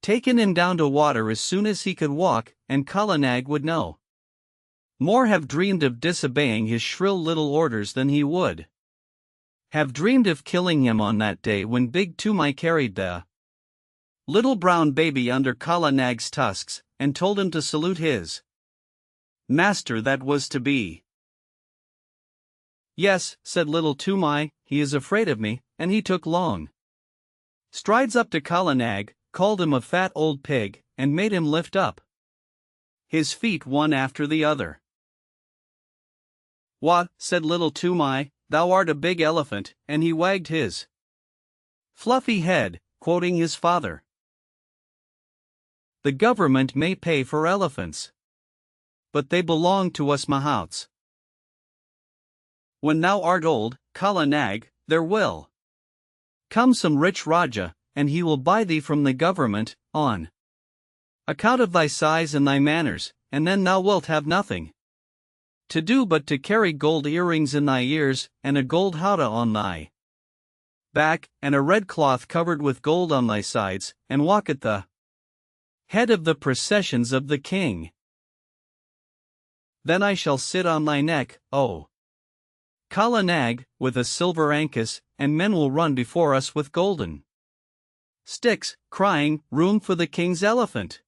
taken him down to water as soon as he could walk, and Kala Nag would know more, have dreamed of disobeying his shrill little orders than he would have dreamed of killing him on that day when Big Toomai carried the little brown baby under Kala Nag's tusks, and told him to salute his master that was to be. Yes, said little Toomai, he is afraid of me, and he took long strides up to Kala Nag, called him a fat old pig, and made him lift up his feet one after the other. What, said little Toomai, thou art a big elephant, and he wagged his fluffy head, quoting his father. The government may pay for elephants, but they belong to us mahouts. When thou art old, Kala Nag, there will come some rich Raja, and he will buy thee from the government, on account of thy size and thy manners, and then thou wilt have nothing to do but to carry gold earrings in thy ears, and a gold howdah on thy back, and a red cloth covered with gold on thy sides, and walk at the head of the processions of the king. Then I shall sit on thy neck, O Kala Nag, with a silver ankus, and men will run before us with golden sticks, crying, room for the king's elephant.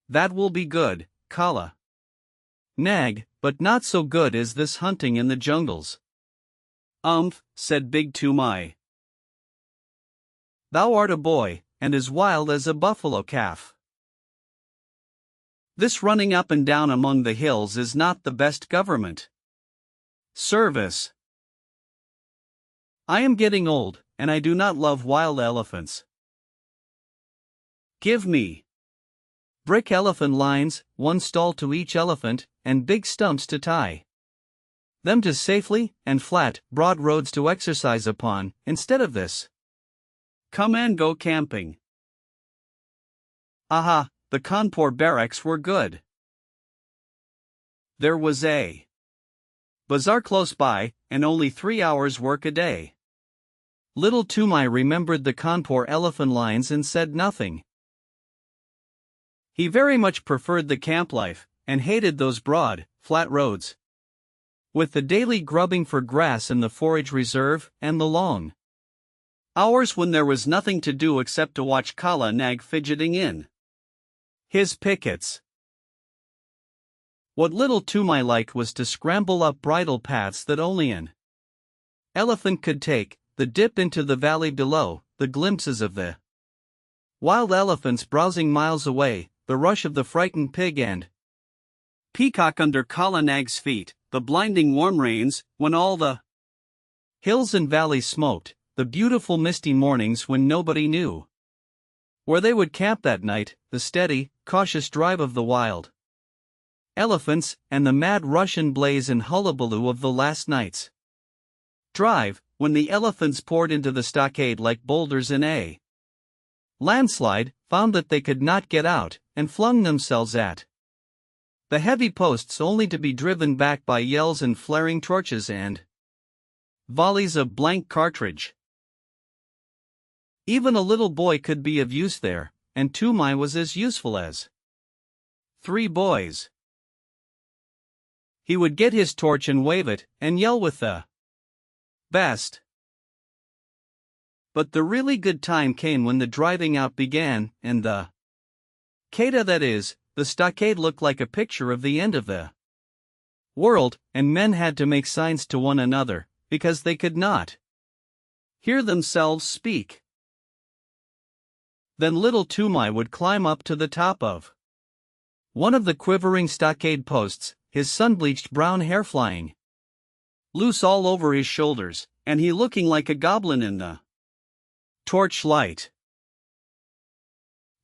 That will be good, Kala Nag, but not so good as this hunting in the jungles. Said Big Toomai. Thou art a boy, and as wild as a buffalo calf. This running up and down among the hills is not the best government service. I am getting old, and I do not love wild elephants. Give me brick elephant lines, one stall to each elephant, and big stumps to tie them to safely, and flat, broad roads to exercise upon, instead of this. Come and go camping. Aha, the Kanpur barracks were good. There was a bazaar close by, and only 3 hours' work a day. Little Toomai remembered the Kanpur elephant lines and said nothing. He very much preferred the camp life, and hated those broad, flat roads, with the daily grubbing for grass in the forage reserve, and the long Hours when there was nothing to do except to watch Kala Nag fidgeting in his pickets. What little Toomai liked was to scramble up bridle paths that only an elephant could take, the dip into the valley below, the glimpses of the wild elephants browsing miles away, the rush of the frightened pig and peacock under Kala Nag's feet, the blinding warm rains, when all the hills and valleys smoked, the beautiful misty mornings when nobody knew where they would camp that night, the steady, cautious drive of the wild elephants, and the mad rush and blaze and hullabaloo of the last night's drive, when the elephants poured into the stockade like boulders in a landslide, found that they could not get out, and flung themselves at the heavy posts only to be driven back by yells and flaring torches and volleys of blank cartridge. Even a little boy could be of use there, and Toomai was as useful as 3 boys. He would get his torch and wave it, and yell with the best. But the really good time came when the driving out began, and the Keda, that is, the stockade, looked like a picture of the end of the world, and men had to make signs to one another, because they could not hear themselves speak. Then little Toomai would climb up to the top of one of the quivering stockade posts, his sun-bleached brown hair flying loose all over his shoulders, and he looking like a goblin in the torchlight.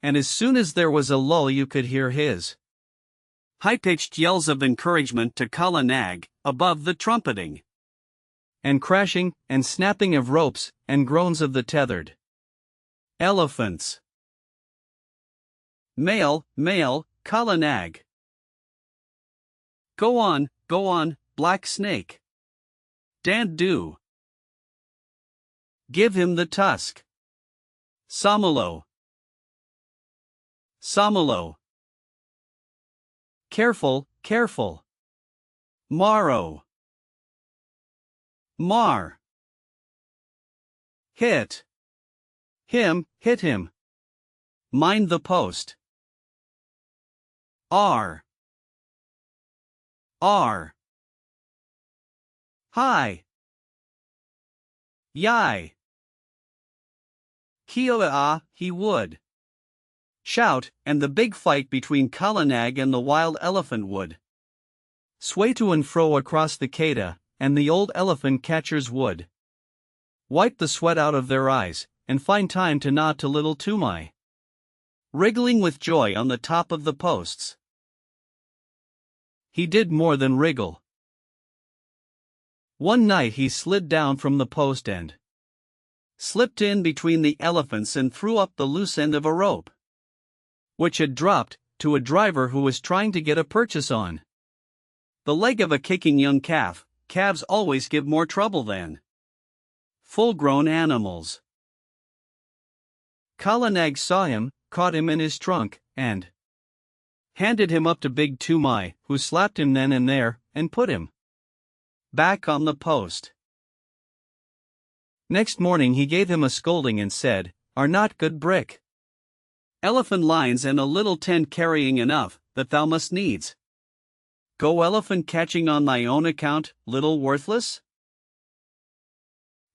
And as soon as there was a lull, you could hear his high-pitched yells of encouragement to Kala Nag, above the trumpeting and crashing and snapping of ropes and groans of the tethered elephants. Male, Kala Nag. Go on, Black Snake. Don't do. Give him the tusk. Samulo. Careful. Mar. Hit him. Mind the post. R. Hi. Yai. Kioa, he would shout, and the big fight between Kala Nag and the wild elephant would sway to and fro across the Keda, and the old elephant catchers would wipe the sweat out of their eyes, and find time to nod to little Toomai, wriggling with joy on the top of the posts. He did more than wriggle. One night he slid down from the post and slipped in between the elephants and threw up the loose end of a rope, which had dropped, to a driver who was trying to get a purchase on the leg of a kicking young calf. Calves always give more trouble than full-grown animals. Kala Nag saw him, caught him in his trunk, and handed him up to Big Toomai, who slapped him then and there, and put him back on the post. Next morning he gave him a scolding and said, "Are not good brick elephant lines and a little tent carrying enough, that thou must needs go elephant catching on thy own account, little worthless?"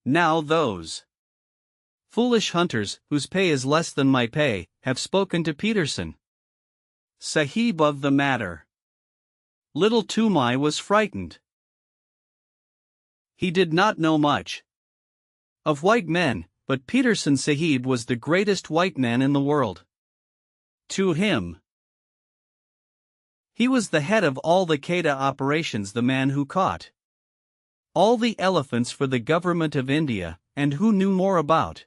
Now those foolish hunters, whose pay is less than my pay, have spoken to Peterson Sahib of the matter. Little Toomai was frightened. He did not know much of white men, but Peterson Sahib was the greatest white man in the world. To him, he was the head of all the Keda operations, the man who caught all the elephants for the government of India, and who knew more about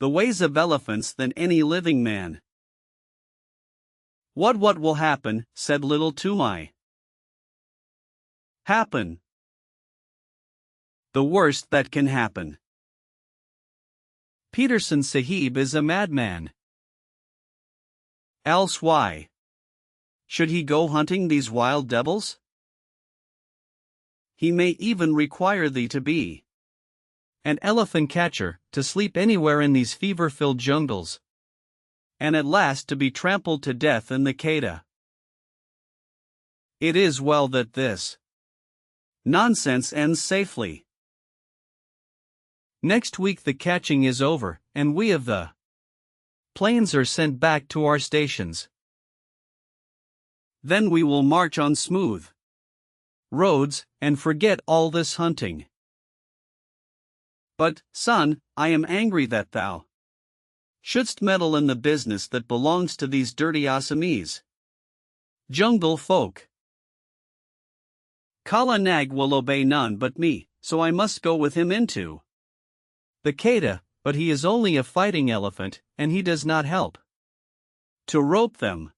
the ways of elephants than any living man. What will happen?" said little Toomai. "Happen. The worst that can happen. Peterson Sahib is a madman. Else why should he go hunting these wild devils? He may even require thee to be an elephant catcher, to sleep anywhere in these fever-filled jungles, and at last to be trampled to death in the Kedah. It is well that this nonsense ends safely. Next week the catching is over, and we of the plains are sent back to our stations. Then we will march on smooth roads, and forget all this hunting. But, son, I am angry that thou shouldst meddle in the business that belongs to these dirty Assamese jungle folk. Kala Nag will obey none but me, so I must go with him into the Kedah, but he is only a fighting elephant, and he does not help to rope them.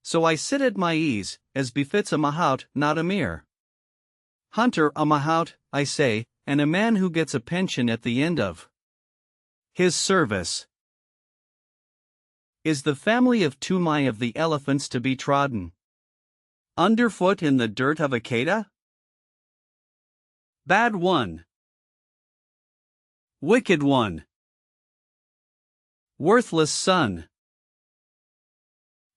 So I sit at my ease, as befits a mahout, not a mere hunter. A mahout, I say, and a man who gets a pension at the end of his service. Is the family of Toomai of the elephants to be trodden underfoot in the dirt of a Kedah? Bad one. Wicked one. Worthless son.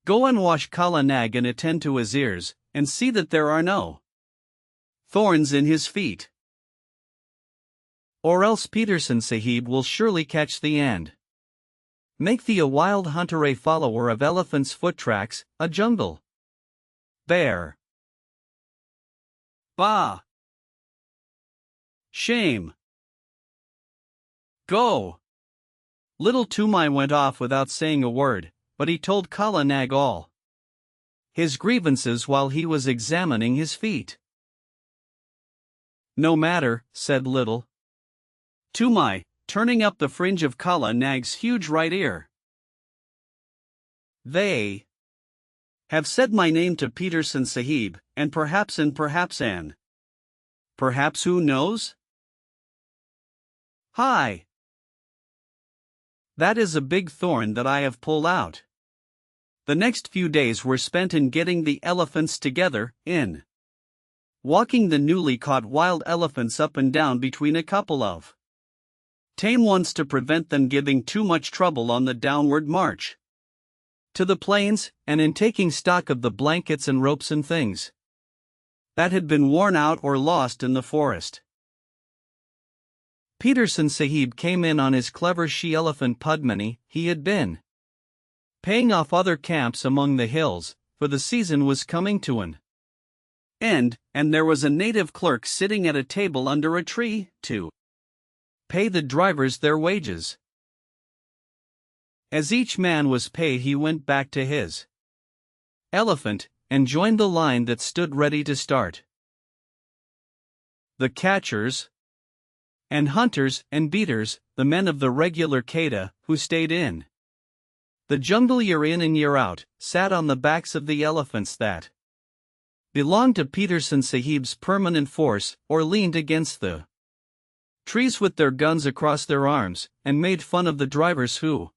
Go and wash Kala Nag and attend to his ears, and see that there are no thorns in his feet. Or else Peterson Sahib will surely catch thee and make thee a wild hunter, a follower of elephants' foot tracks, a jungle bear. Bah! Shame! Go! Little Toomai went off without saying a word, but he told Kala Nag all his grievances while he was examining his feet. No matter, said little Toomai, turning up the fringe of Kala Nag's huge right ear. They have said my name to Peterson Sahib, and perhaps who knows? Hi! That is a big thorn that I have pulled out. The next few days were spent in getting the elephants together, in walking the newly caught wild elephants up and down between a couple of tame ones to prevent them giving too much trouble on the downward march to the plains, and in taking stock of the blankets and ropes and things that had been worn out or lost in the forest. Peterson Sahib came in on his clever she-elephant Padmini. He had been paying off other camps among the hills, for the season was coming to an end, and there was a native clerk sitting at a table under a tree, to pay the drivers their wages. As each man was paid, he went back to his elephant, and joined the line that stood ready to start. The catchers and hunters and beaters, the men of the regular Kedah, who stayed in the jungle year in and year out, sat on the backs of the elephants that belonged to Peterson Sahib's permanent force, or leaned against the trees with their guns across their arms, and made fun of the drivers who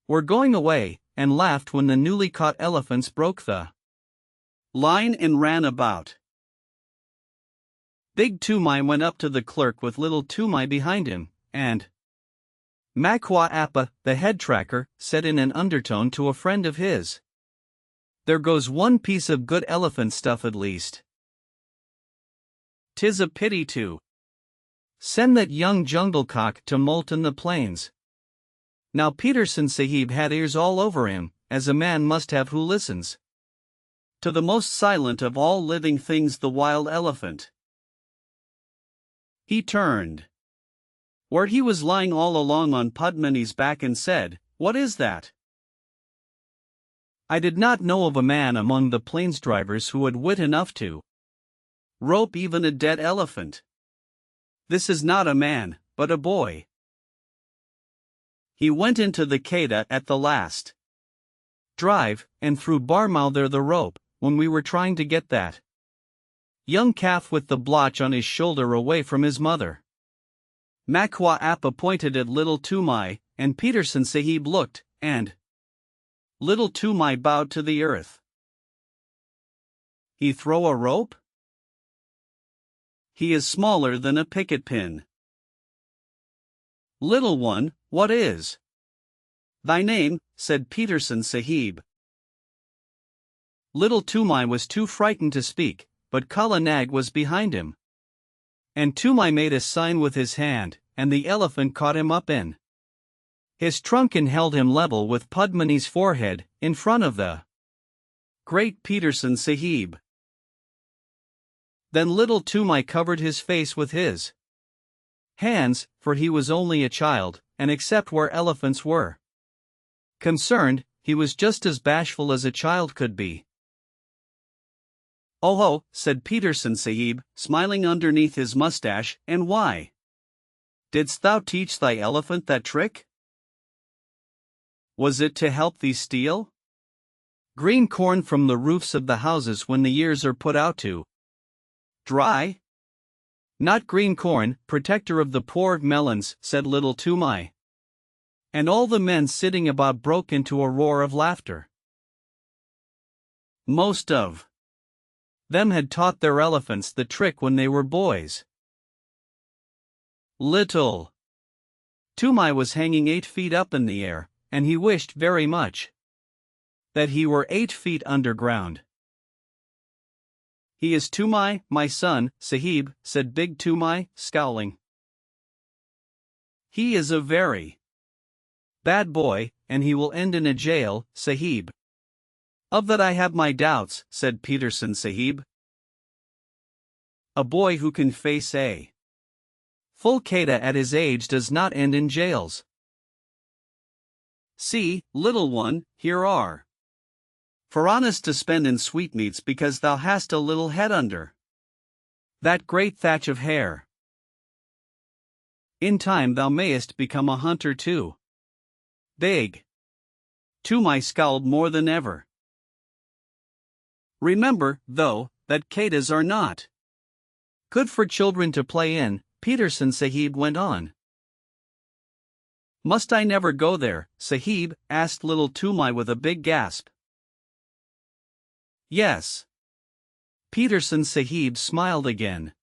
were going away, and laughed when the newly caught elephants broke the line and ran about. Big Toomai went up to the clerk with little Toomai behind him, and Makwa Appa, the head tracker, said in an undertone to a friend of his, "There goes one piece of good elephant stuff at least. 'Tis a pity to send that young jungle cock to molt in the plains." Now Peterson Sahib had ears all over him, as a man must have who listens to the most silent of all living things, the wild elephant. He turned where he was lying all along on Padmini's back and said, "What is that?" I did not know of a man among the plains drivers who had wit enough to rope even a dead elephant. This is not a man, but a boy. He went into the Kedah at the last drive, and threw Barmau there the rope, when we were trying to get that young calf with the blotch on his shoulder away from his mother. Makwa Appa pointed at little Toomai, and Peterson Sahib looked, and little Toomai bowed to the earth. He throw a rope? he is smaller than a picket pin. Little one, what is thy name? Said Peterson Sahib. Little Toomai was too frightened to speak, but Kala Nag was behind him. And Toomai made a sign with his hand, and the elephant caught him up in his trunk and held him level with Padmini's forehead, in front of the great Peterson Sahib. Then little Toomai covered his face with his hands, for he was only a child, and except where elephants were concerned, he was just as bashful as a child could be. "Oh ho," said Peterson Sahib, smiling underneath his mustache, "and why didst thou teach thy elephant that trick? Was it to help thee steal green corn from the roofs of the houses when the ears are put out to dry?" "Not green corn, protector of the poor melons," said little Toomai. And all the men sitting about broke into a roar of laughter. Most of them had taught their elephants the trick when they were boys. Little Toomai was hanging 8 feet up in the air, and he wished very much that he were 8 feet underground. "He is Toomai, my son, Sahib," said Big Toomai, scowling. "He is a very bad boy, and he will end in a jail, Sahib." "Of that I have my doubts," said Peterson Sahib. "A boy who can face a full kata at his age does not end in jails. See, little one, here are Faranas to spend in sweetmeats because thou hast a little head under that great thatch of hair. In time thou mayest become a hunter too." Big Toomai scowled more than ever. "Remember, though, that katas are not good for children to play in," Peterson Sahib went on. "Must I never go there, Sahib?" asked little Toomai with a big gasp. "Yes." Peterson Sahib smiled again.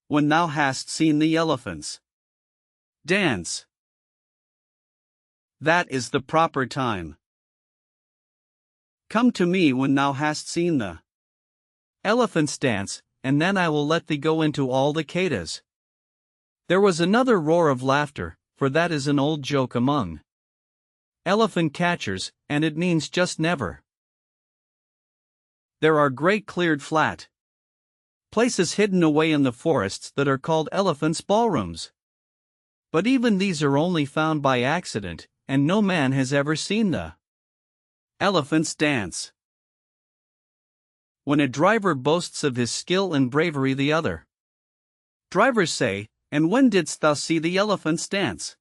"When thou hast seen the elephants dance, that is the proper time. Come to me when thou hast seen the elephants dance, and then I will let thee go into all the katas." There was another roar of laughter, for that is an old joke among elephant catchers, and it means just never. There are great cleared flat places hidden away in the forests that are called elephants' ballrooms. But even these are only found by accident, and no man has ever seen the elephants dance. When a driver boasts of his skill and bravery, the other drivers say, "And when didst thou see the elephants dance?"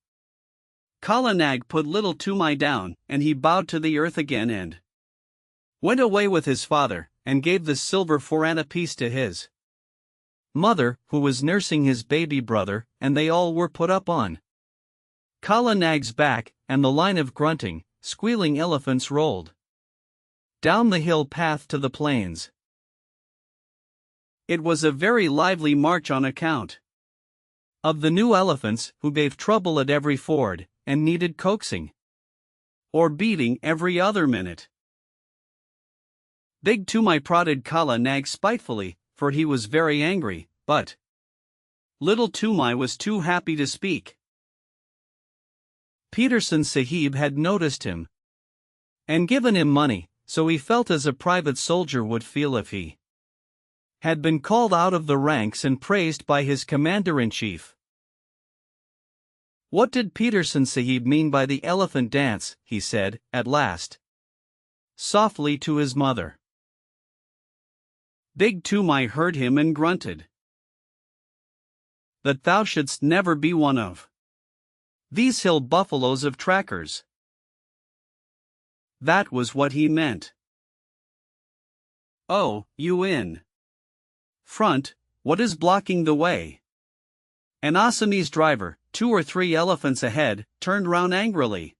Kala Nag put little Toomai down, and he bowed to the earth again and went away with his father, and gave the silver 4 piece to his mother, who was nursing his baby brother, and they all were put up on Kala Nag's back, and the line of grunting, squealing elephants rolled down the hill path to the plains. It was a very lively march on account of the new elephants, who gave trouble at every ford, and needed coaxing or beating every other minute. Big Toomai prodded Kala Nag spitefully, for he was very angry, but little Toomai was too happy to speak. Peterson Sahib had noticed him and given him money, so he felt as a private soldier would feel if he had been called out of the ranks and praised by his commander-in-chief. "What did Peterson Sahib mean by the elephant dance?" he said, at last, softly to his mother. Big Toomai heard him and grunted. "That thou shouldst never be one of these hill buffaloes of trackers. That was what he meant. Oh, you in front, what is blocking the way?" An Assamese driver, 2 or 3 elephants ahead, turned round angrily,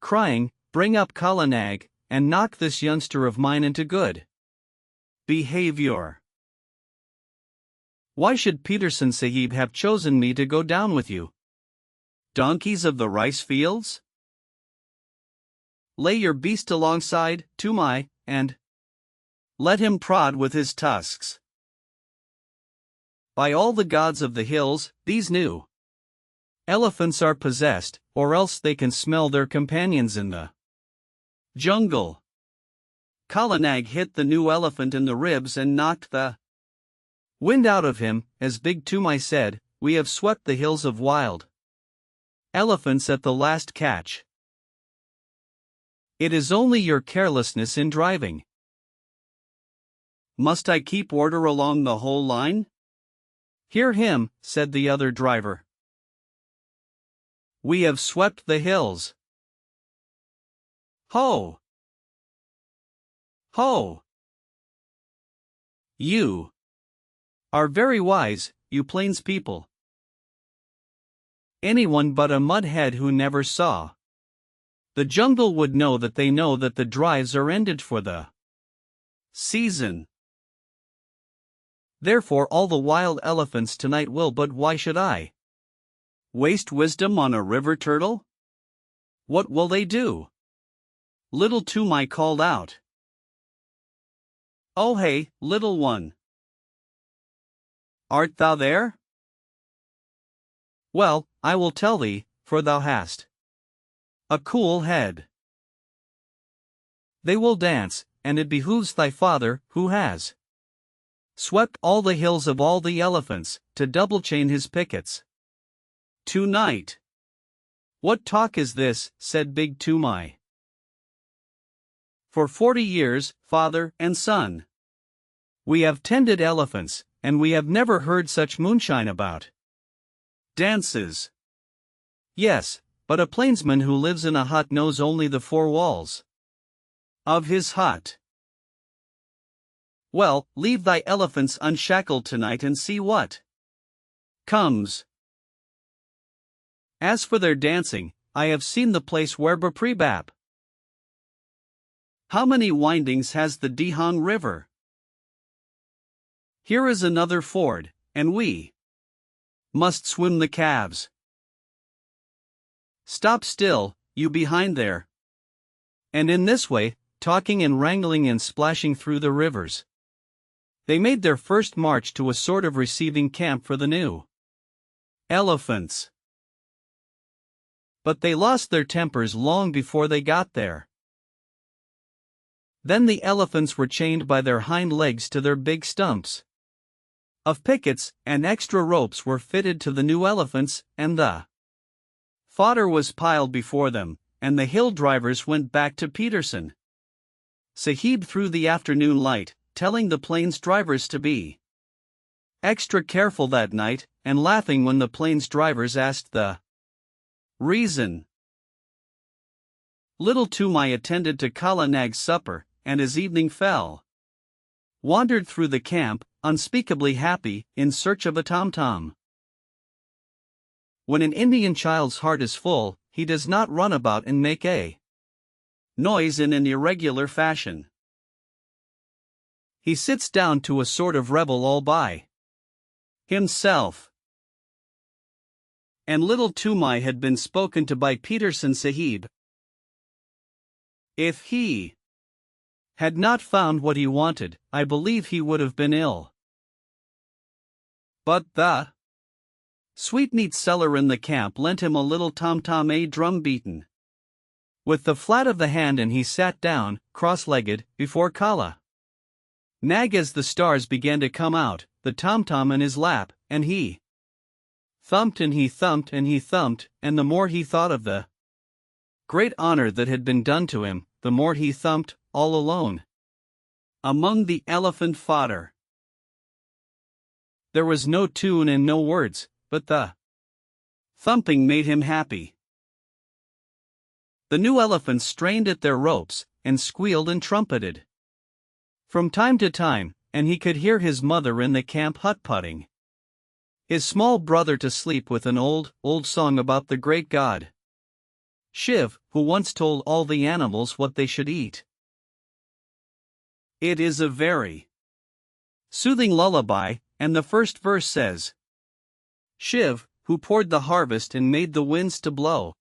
crying, "Bring up Kala Nag, and knock this youngster of mine into good behavior." Why should Peterson Sahib have chosen me to go down with you? Donkeys of the rice fields? Lay your beast alongside, Tumai, and let him prod with his tusks. By all the gods of the hills, these new elephants are possessed, or else they can smell their companions in the jungle. Kala Nag hit the new elephant in the ribs and knocked the wind out of him. As Big Tumai said, we have swept the hills of wild elephants at the last catch. It is only your carelessness in driving. Must I keep order along the whole line? Hear him, said the other driver. We have swept the hills. Ho! Ho! You are very wise, you plains people. Anyone but a mudhead who never saw the jungle would know that the drives are ended for the season. Therefore all the wild elephants tonight will, but why should I waste wisdom on a river turtle? What will they do? Little Tumai called out. Oh hey, little one. Art thou there? Well, I will tell thee, for thou hast a cool head. They will dance, and it behooves thy father, who has swept all the hills of all the elephants, to double-chain his pickets tonight. What talk is this, said Big Tumai. For 40 years, father and son, we have tended elephants, and we have never heard such moonshine about dances. Yes, but a plainsman who lives in a hut knows only the four walls of his hut. Well, leave thy elephants unshackled tonight and see what comes. As for their dancing, I have seen the place where Baprebap. How many windings has the Dihang River? Here is another ford, and we must swim the calves. Stop still, you behind there. And in this way, talking and wrangling and splashing through the rivers, they made their first march to a sort of receiving camp for the new elephants. But they lost their tempers long before they got there. Then the elephants were chained by their hind legs to their big stumps of pickets, and extra ropes were fitted to the new elephants, and the fodder was piled before them, and the hill drivers went back to Peterson Sahib through the afternoon light, telling the plains drivers to be extra careful that night, and laughing when the plains drivers asked the reason. Little Tumai attended to Kala Nag's supper, and as evening fell, wandered through the camp, unspeakably happy, in search of a tom-tom. When an Indian child's heart is full, he does not run about and make a noise in an irregular fashion. He sits down to a sort of revel all by himself. And little Tumai had been spoken to by Peterson Sahib. If he had not found what he wanted, I believe he would have been ill. But the sweetmeat seller in the camp lent him a little tom-tom, a drum beaten with the flat of the hand, and he sat down, cross-legged, before Kala Nag as the stars began to come out, the tom-tom in his lap, and he thumped and he thumped and he thumped, and the more he thought of the great honor that had been done to him, the more he thumped, all alone among the elephant fodder. There was no tune and no words, but the thumping made him happy. The new elephants strained at their ropes, and squealed and trumpeted from time to time, and he could hear his mother in the camp hut putting his small brother to sleep with an old song about the great god Shiv, who once told all the animals what they should eat. It is a very soothing lullaby, and the first verse says, Shiv, who poured the harvest and made the winds to blow,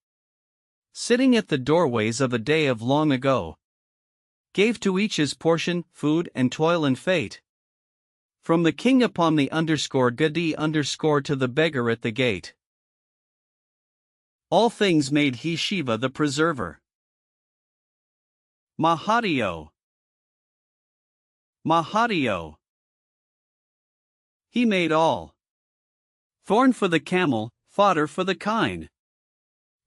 sitting at the doorways of a day of long ago, gave to each his portion, food and toil and fate. From the king upon the _Gadi _ to the beggar at the gate. All things made he Shiva the preserver. Mahadev. Mahadev. He made all. Thorn for the camel, fodder for the kine,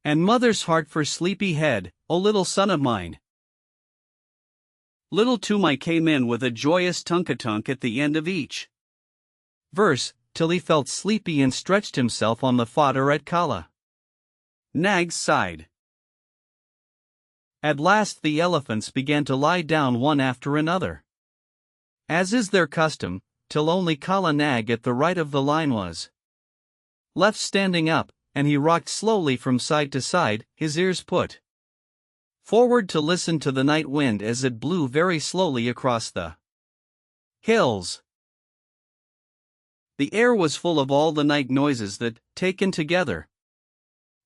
and mother's heart for sleepy head, O little son of mine. Little Tumai came in with a joyous tunkatunk at the end of each verse, till he felt sleepy and stretched himself on the fodder at Kala Nag's side. At last the elephants began to lie down one after another, as is their custom, till only Kala Nag at the right of the line was left standing up, and he rocked slowly from side to side, his ears put forward to listen to the night wind as it blew very slowly across the hills. The air was full of all the night noises that, taken together,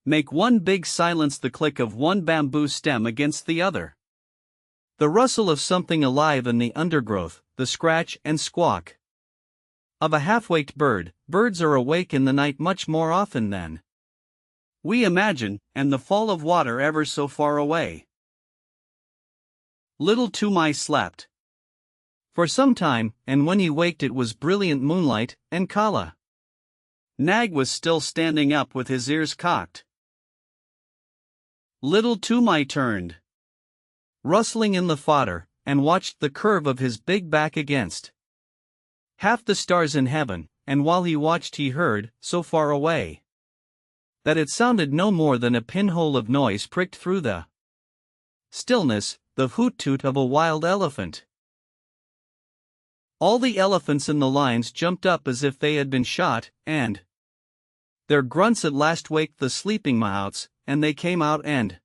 make one big silence, the click of one bamboo stem against the other, the rustle of something alive in the undergrowth, the scratch and squawk of a half-waked bird. Birds are awake in the night much more often than we imagine, and the fall of water ever so far away. Little Tumai slept for some time, and when he waked it was brilliant moonlight, and Kala Nag was still standing up with his ears cocked. Little Tumai turned, rustling in the fodder, and watched the curve of his big back against half the stars in heaven, and while he watched he heard, so far away, that it sounded no more than a pinhole of noise pricked through the stillness, the hoot-toot of a wild elephant. All the elephants in the lines jumped up as if they had been shot, and their grunts at last waked the sleeping mahouts, and they came out and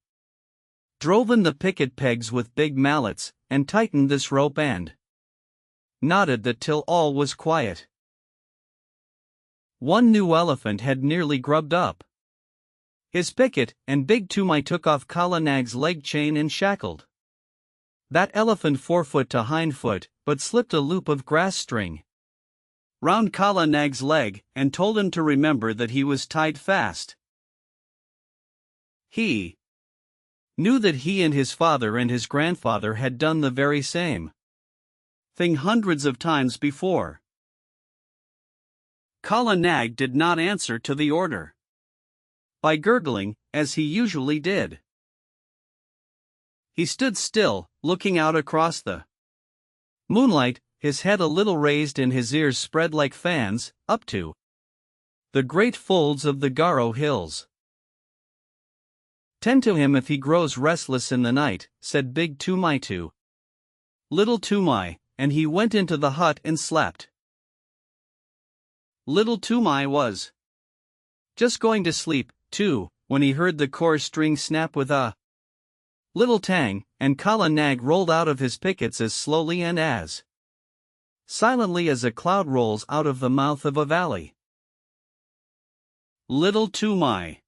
drove in the picket pegs with big mallets, and tightened this rope and knotted that till all was quiet. One new elephant had nearly grubbed up his picket, and Big Tumai took off Kala Nag's leg chain and shackled that elephant forefoot to hindfoot, but slipped a loop of grass string round Kala Nag's leg, and told him to remember that he was tied fast. He knew that he and his father and his grandfather had done the very same thing hundreds of times before. Kala Nag did not answer to the order by gurgling, as he usually did. He stood still, looking out across the moonlight, his head a little raised and his ears spread like fans, up to the great folds of the Garo hills. "Tend to him if he grows restless in the night," said Big Tumai to Little Tumai, and he went into the hut and slept. Little Tumai was just going to sleep, too, when he heard the core string snap with a little tang, and Kala Nag rolled out of his pickets as slowly and as silently as a cloud rolls out of the mouth of a valley. Little Tumai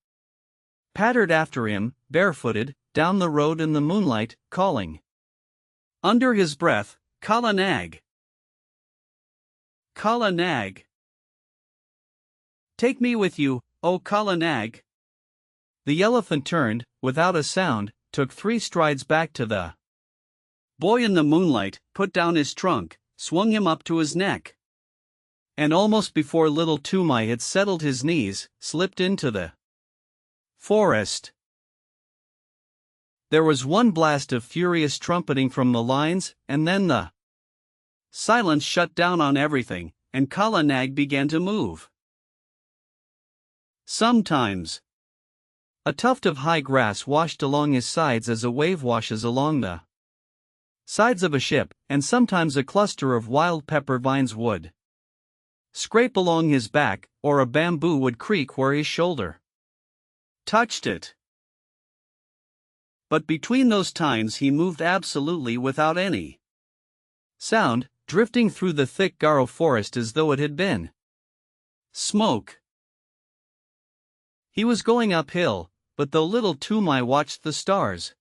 pattered after him, barefooted, down the road in the moonlight, calling under his breath, "Kala Nag! Kala Nag! Take me with you, O Kala Nag!" The elephant turned, without a sound, took 3 strides back to the boy in the moonlight, put down his trunk, swung him up to his neck, and almost before Little Tumai had settled his knees, slipped into the forest. There was one blast of furious trumpeting from the lines, and then the silence shut down on everything, and Kala Nag began to move. Sometimes a tuft of high grass washed along his sides as a wave washes along the sides of a ship, and sometimes a cluster of wild pepper vines would scrape along his back, or a bamboo would creak where his shoulder touched it. But between those times he moved absolutely without any sound, drifting through the thick Garo forest as though it had been smoke. He was going uphill, but though little Toomai watched the stars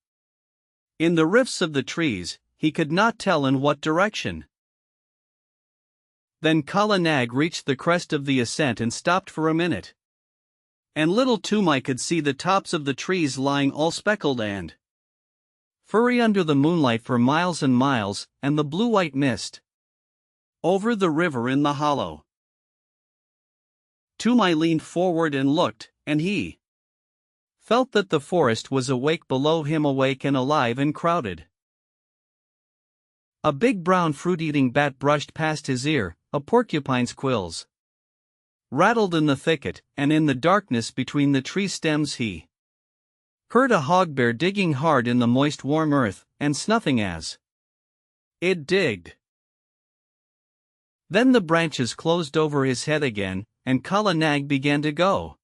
in the rifts of the trees, he could not tell in what direction. Then Kala Nag reached the crest of the ascent and stopped for a minute. And little Toomai could see the tops of the trees lying all speckled and furry under the moonlight for miles and miles, and the blue-white mist over the river in the hollow. Toomai leaned forward and looked, and he felt that the forest was awake below him, awake and alive and crowded. A big brown fruit-eating bat brushed past his ear, a porcupine's quills rattled in the thicket, and in the darkness between the tree stems he heard a hogbear digging hard in the moist warm earth, and snuffing as it digged. Then the branches closed over his head again, and Kala Nag began to go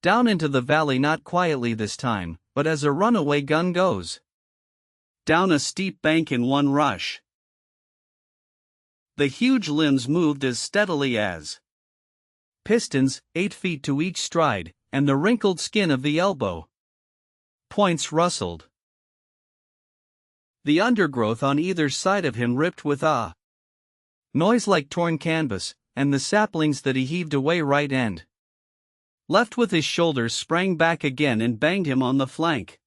down into the valley, not quietly this time, but as a runaway gun goes down a steep bank in one rush. The huge limbs moved as steadily as pistons, 8 feet to each stride, and the wrinkled skin of the elbow points rustled. The undergrowth on either side of him ripped with a noise like torn canvas, and the saplings that he heaved away right and left with his shoulders sprang back again and banged him on the flank.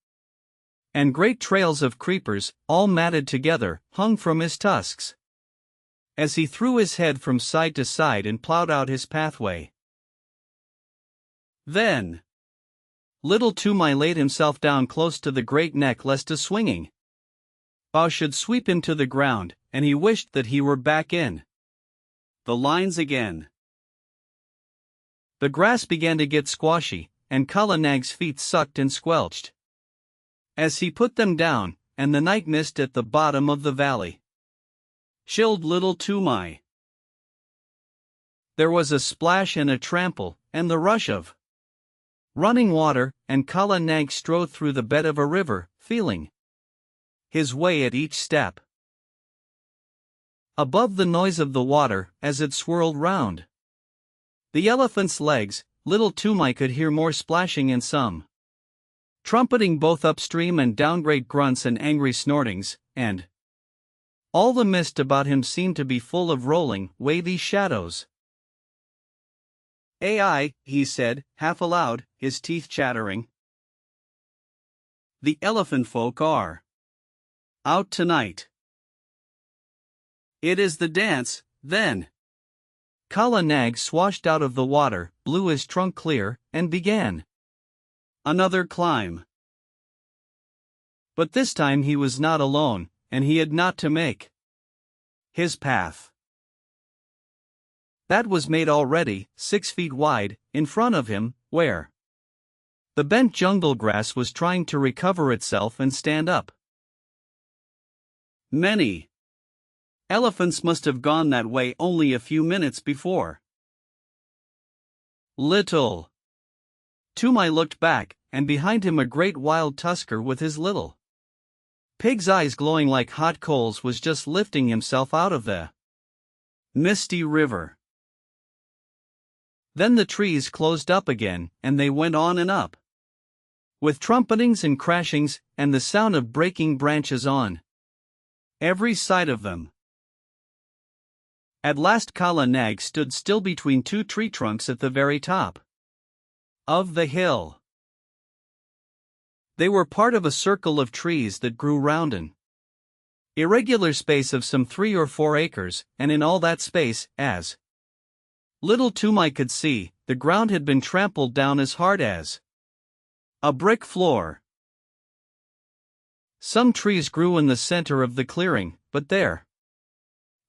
And great trails of creepers, all matted together, hung from his tusks as he threw his head from side to side and plowed out his pathway. Then little Toomai laid himself down close to the great neck lest a swinging bough should sweep him to the ground, and he wished that he were back in the lines again. The grass began to get squashy, and Kala Nag's feet sucked and squelched as he put them down, and the night mist at the bottom of the valley chilled little Toomai. There was a splash and a trample, and the rush of running water, and Kala Nag strode through the bed of a river, feeling his way at each step. Above the noise of the water, as it swirled round the elephant's legs, little Toomai could hear more splashing and some trumpeting both upstream and down, great grunts and angry snortings, and all the mist about him seemed to be full of rolling, wavy shadows. "Ai," he said, half aloud, his teeth chattering. "The elephant folk are out tonight. It is the dance, then." Kala Nag swashed out of the water, blew his trunk clear, and began another climb. But this time he was not alone, and he had not to make his path. That was made already, 6 feet wide, in front of him, where the bent jungle grass was trying to recover itself and stand up. Many elephants must have gone that way only a few minutes before. Little Toomai looked back, and behind him a great wild tusker with his little pig's eyes glowing like hot coals was just lifting himself out of the misty river. Then the trees closed up again, and they went on and up, with trumpetings and crashings, and the sound of breaking branches on every side of them. At last Kala Nag stood still between two tree trunks at the very top of the hill. They were part of a circle of trees that grew round an irregular space of some 3 or 4 acres, and in all that space, as little Toomai could see, the ground had been trampled down as hard as a brick floor. Some trees grew in the center of the clearing, but their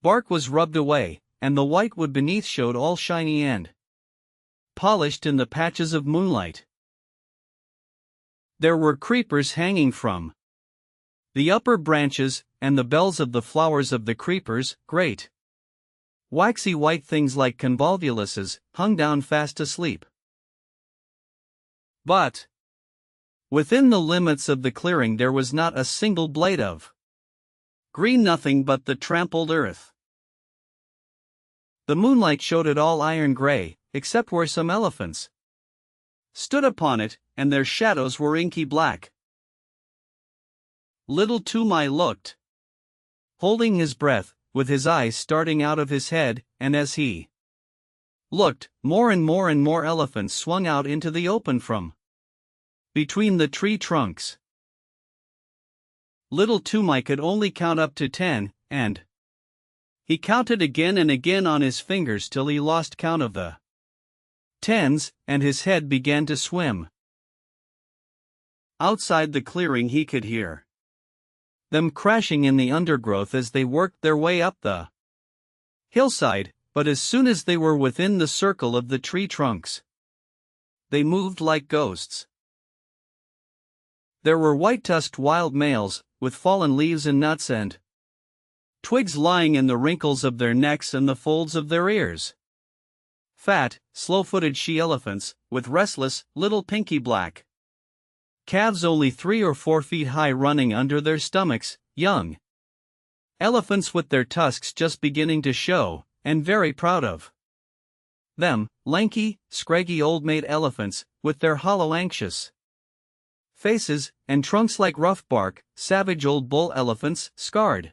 bark was rubbed away, and the white wood beneath showed all shiny and polished in the patches of moonlight. There were creepers hanging from the upper branches, and the bells of the flowers of the creepers, great waxy white things like convolvuluses, hung down fast asleep. But within the limits of the clearing there was not a single blade of green, nothing but the trampled earth. The moonlight showed it all iron gray, except where some elephants stood upon it, and their shadows were inky black. Little Toomai looked, holding his breath, with his eyes starting out of his head, and as he looked, more and more elephants swung out into the open from between the tree trunks. Little Toomai could only count up to 10, and he counted again and again on his fingers till he lost count of the tens, and his head began to swim. Outside the clearing he could hear them crashing in the undergrowth as they worked their way up the hillside, but as soon as they were within the circle of the tree trunks, they moved like ghosts. There were white-tusked wild males, with fallen leaves and nuts and twigs lying in the wrinkles of their necks and the folds of their ears. Fat, slow-footed she-elephants, with restless, little pinky black calves only 3 or 4 feet high running under their stomachs, young elephants with their tusks just beginning to show, and very proud of them, lanky, scraggy old maid elephants, with their hollow anxious faces, and trunks like rough bark, savage old bull elephants, scarred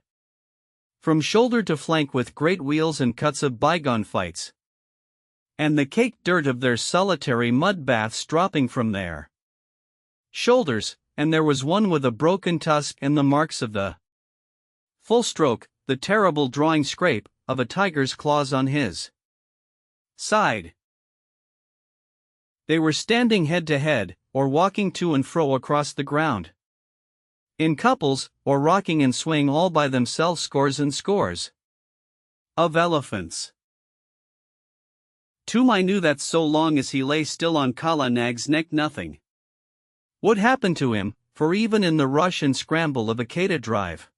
from shoulder to flank with great wheals and cuts of bygone fights, and the caked dirt of their solitary mud baths dropping from their shoulders, and there was one with a broken tusk and the marks of the full stroke, the terrible drawing scrape, of a tiger's claws on his side. They were standing head to head, or walking to and fro across the ground, in couples, or rocking and swaying all by themselves, scores and scores of elephants. Toomai knew that so long as he lay still on Kala Nag's neck nothing would happen to him, for even in the rush and scramble of a Kata drive,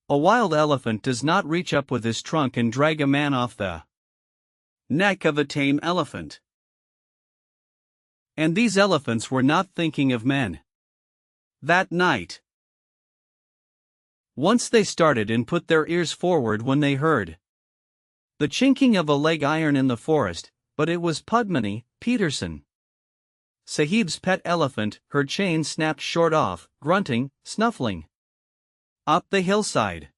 a wild elephant does not reach up with his trunk and drag a man off the neck of a tame elephant. And these elephants were not thinking of men that night. Once they started and put their ears forward when they heard the chinking of a leg iron in the forest, but it was Padmini, Peterson, Sahib's pet elephant, her chain snapped short off, grunting, snuffling up the hillside.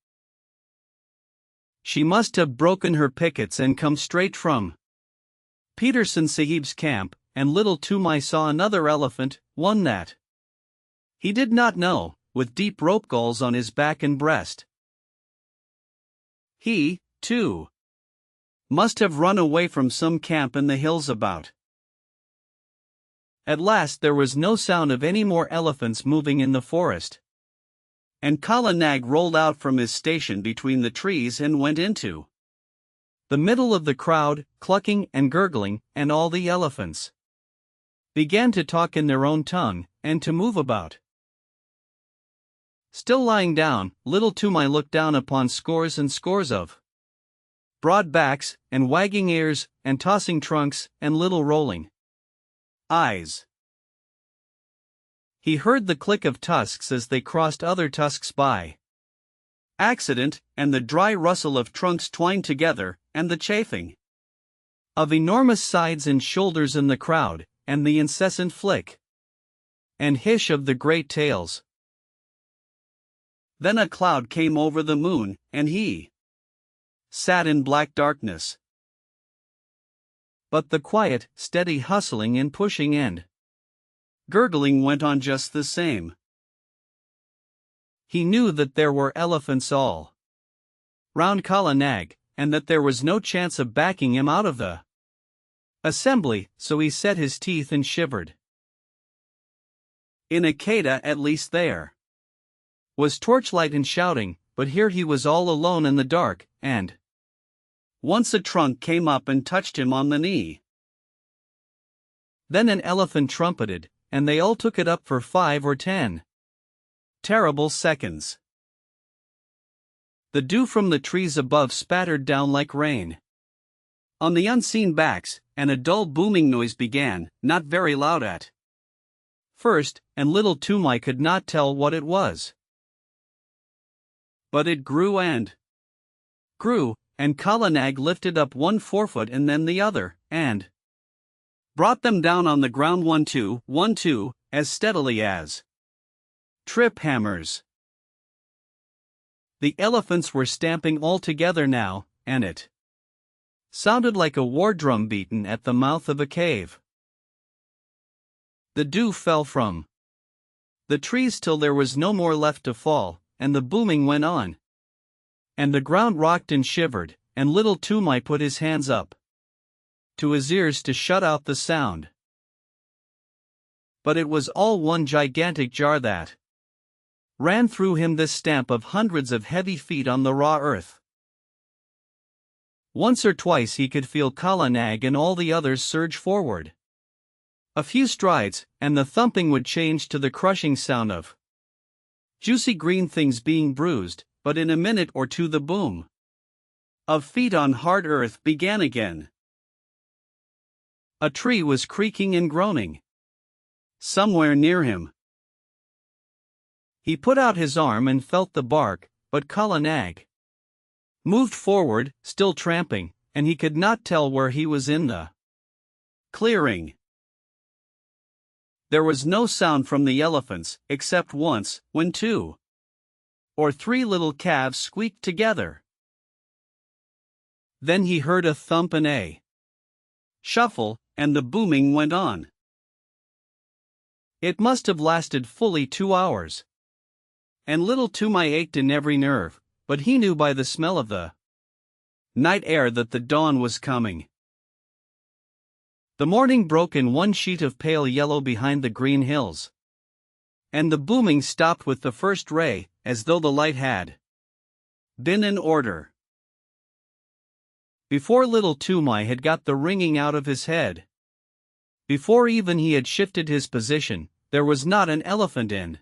She must have broken her pickets and come straight from Peterson Sahib's camp, and little Toomai saw another elephant, one that he did not know, with deep rope galls on his back and breast. He, too, must have run away from some camp in the hills about. At last there was no sound of any more elephants moving in the forest, and Kala Nag rolled out from his station between the trees and went into the middle of the crowd, clucking and gurgling, and all the elephants began to talk in their own tongue, and to move about. Still lying down, little Toomai looked down upon scores and scores of broad backs, and wagging ears, and tossing trunks, and little rolling eyes. He heard the click of tusks as they crossed other tusks by accident, and the dry rustle of trunks twined together, and the chafing of enormous sides and shoulders in the crowd, and the incessant flick and hiss of the great tails. Then a cloud came over the moon, and he sat in black darkness. But the quiet, steady hustling and pushing and gurgling went on just the same. He knew that there were elephants all round Kala Nag, and that there was no chance of backing him out of the assembly, so he set his teeth and shivered. In a Kata at least there was torchlight and shouting, but here he was all alone in the dark, and once a trunk came up and touched him on the knee. Then an elephant trumpeted, and they all took it up for 5 or 10 terrible seconds. The dew from the trees above spattered down like rain on the unseen backs, and a dull booming noise began, not very loud at first, and little Toomai could not tell what it was. But it grew and grew, and Kala Nag lifted up one forefoot and then the other, and brought them down on the ground 1-2, 1-2, as steadily as trip hammers. The elephants were stamping all together now, and it sounded like a war drum beaten at the mouth of a cave. The dew fell from the trees till there was no more left to fall, and the booming went on. And the ground rocked and shivered, and little Toomai put his hands up to his ears to shut out the sound. But it was all one gigantic jar that ran through him, this stamp of hundreds of heavy feet on the raw earth. Once or twice he could feel Kala Nag and all the others surge forward. A few strides, and the thumping would change to the crushing sound of juicy green things being bruised, but in a minute or two the boom of feet on hard earth began again. A tree was creaking and groaning somewhere near him. He put out his arm and felt the bark, but Kala Nag moved forward, still tramping, and he could not tell where he was in the clearing. There was no sound from the elephants, except once, when 2 or 3 little calves squeaked together. Then he heard a thump and a shuffle, and the booming went on. It must have lasted fully 2 hours. And little Toomai ached in every nerve, but he knew by the smell of the night air that the dawn was coming. The morning broke in one sheet of pale yellow behind the green hills. And the booming stopped with the first ray, as though the light had been in order. Before little Toomai had got the ringing out of his head, before even he had shifted his position, there was not an elephant in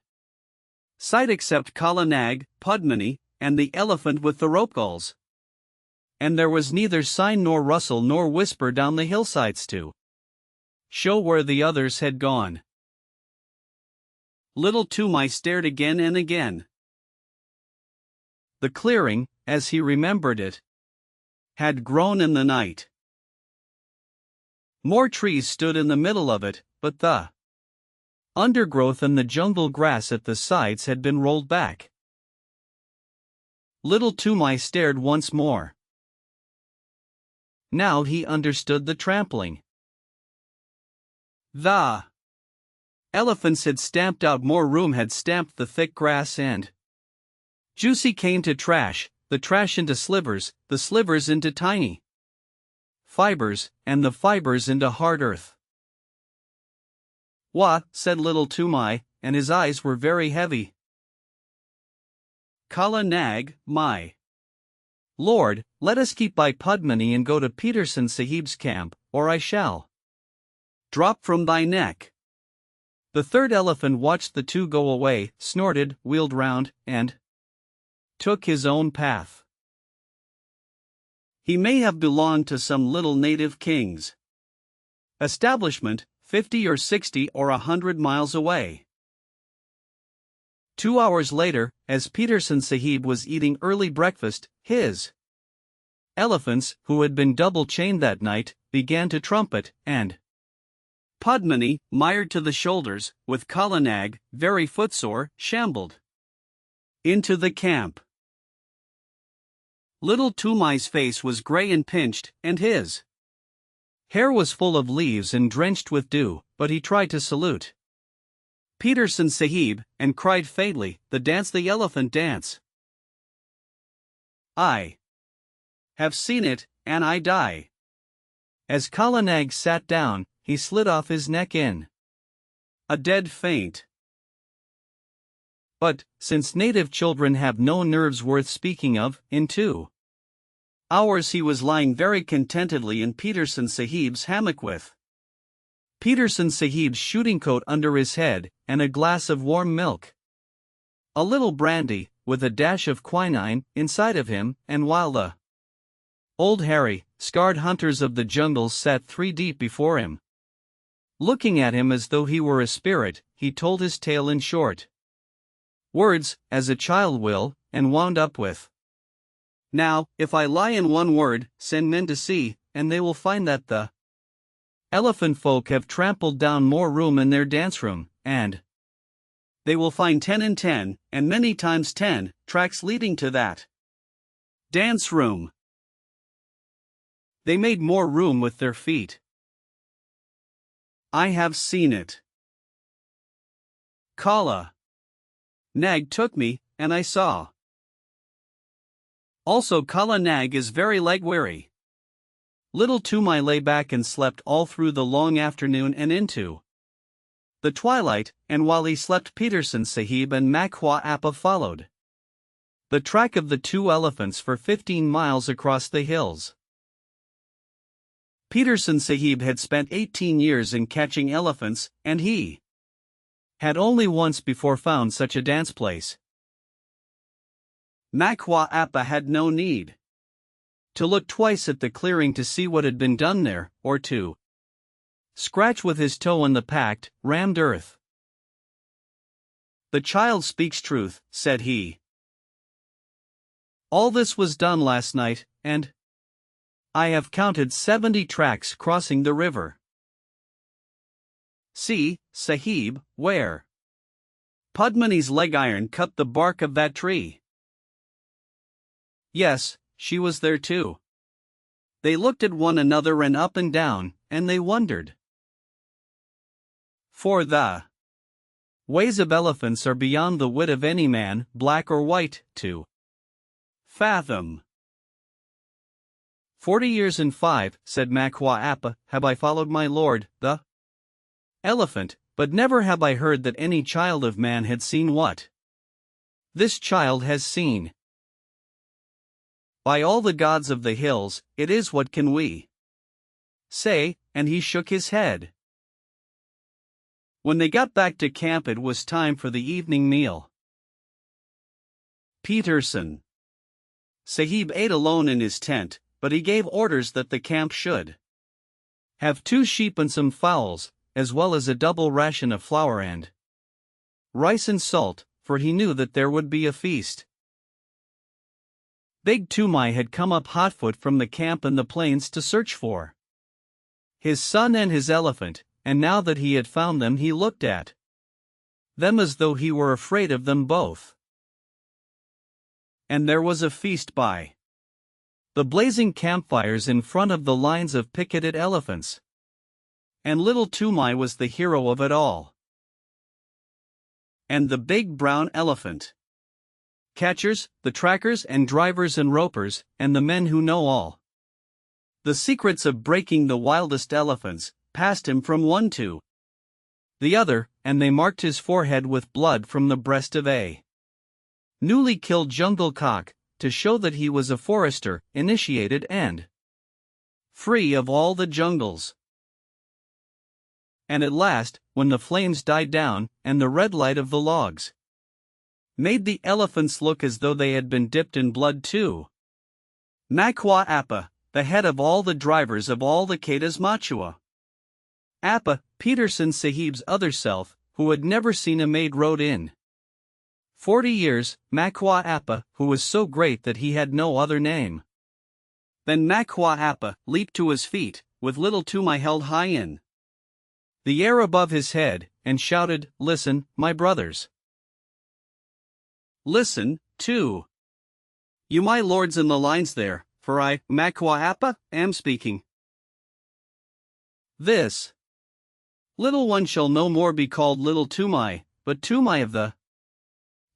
sight except Kala Nag, Padmini, and the elephant with the rope gulls. And there was neither sign nor rustle nor whisper down the hillsides to show where the others had gone. Little Toomai stared again and again. The clearing, as he remembered it, had grown in the night. More trees stood in the middle of it, but the undergrowth and the jungle grass at the sides had been rolled back. Little Toomai stared once more. Now he understood the trampling. The elephants had stamped out more room, had stamped the thick grass, and juicy came to trash, the trash into slivers, the slivers into tiny fibers, and the fibers into hard earth. "What?" said little Toomai, and his eyes were very heavy. "Kala Nag, my lord, let us keep by Padmini and go to Peterson Sahib's camp, or I shall drop from thy neck." The third elephant watched the two go away, snorted, wheeled round, and took his own path. He may have belonged to some little native king's establishment, 50 or 60 or 100 miles away. 2 hours later, as Peterson Sahib was eating early breakfast, his elephants, who had been double-chained that night, began to trumpet, and Padmini, mired to the shoulders, with Kala Nag, very footsore, shambled into the camp. Little Toomai's face was grey and pinched, and his hair was full of leaves and drenched with dew, but he tried to salute Peterson Sahib, and cried faintly, the elephant dance. I have seen it, and I die." As Kala Nag sat down, he slid off his neck in a dead faint. But, since native children have no nerves worth speaking of, in 2 hours he was lying very contentedly in Peterson Sahib's hammock with Peterson Sahib's shooting coat under his head, and a glass of warm milk, a little brandy, with a dash of quinine, inside of him, and while the old hairy, scarred hunters of the jungles sat 3 deep before him, looking at him as though he were a spirit, he told his tale in short words, as a child will, and wound up with Now, if I lie in one word, send men to see, and they will find that the elephant folk have trampled down more room in their dance room, and they will find 10 and 10, and many times 10, tracks leading to that dance room. They made more room with their feet. I have seen it. Kala Nag took me, and I saw. Also Kala Nag is very leg-weary. Little Toomai lay back and slept all through the long afternoon and into the twilight, and while he slept Peterson Sahib and Makhwa Appa followed the track of the two elephants for 15 miles across the hills. Peterson Sahib had spent 18 years in catching elephants, and he had only once before found such a dance place. Makhwa Appa had no need to look twice at the clearing to see what had been done there, or to scratch with his toe on the packed, rammed earth. The child speaks truth, said he. All this was done last night, and I have counted 70 tracks crossing the river. See, Sahib, where Padmani's leg iron cut the bark of that tree. Yes, she was there too. They looked at one another and up and down, and they wondered. For the ways of elephants are beyond the wit of any man, black or white, to fathom. 40 years and 5, said Makhwa Appa, have I followed my lord, the elephant, but never have I heard that any child of man had seen what this child has seen. By all the gods of the hills, it is what can we say, and he shook his head. When they got back to camp it was time for the evening meal. Peterson Sahib ate alone in his tent, but he gave orders that the camp should have 2 sheep and some fowls, as well as a double ration of flour and rice and salt, for he knew that there would be a feast. Big Toomai had come up hotfoot from the camp in the plains to search for his son and his elephant, and now that he had found them he looked at them as though he were afraid of them both. And there was a feast by the blazing campfires in front of the lines of picketed elephants. And little Toomai was the hero of it all. And the big brown elephant catchers, the trackers and drivers and ropers, and the men who know all the secrets of breaking the wildest elephants, passed him from one to the other, and they marked his forehead with blood from the breast of a newly killed jungle cock, to show that he was a forester, initiated and free of all the jungles. And at last, when the flames died down, and the red light of the logs made the elephants look as though they had been dipped in blood too, Makhwa Appa, the head of all the drivers of all the Kedas Machua Appa, Peterson Sahib's other self, who had never seen a maid, rode in 40 years, Makhwa Appa, who was so great that he had no other name. Then Makhwa Appa leaped to his feet, with little Toomai held high in the air above his head, and shouted, "Listen, my brothers. Listen, too. You my lords in the lines there, for I, Makhwa Appa, am speaking. This little one shall no more be called little Toomai, but Toomai of the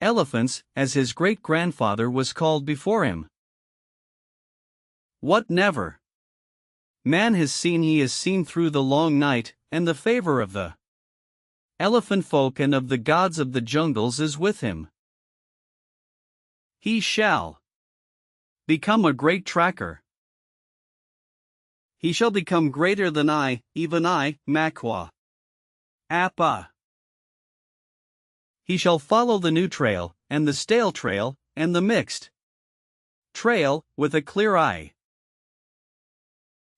elephants, as his great-grandfather was called before him. What never man has seen he has seen through the long night, and the favor of the elephant folk and of the gods of the jungles is with him. He shall become a great tracker. He shall become greater than I, even I, Makhwa Appa. He shall follow the new trail, and the stale trail, and the mixed trail, with a clear eye.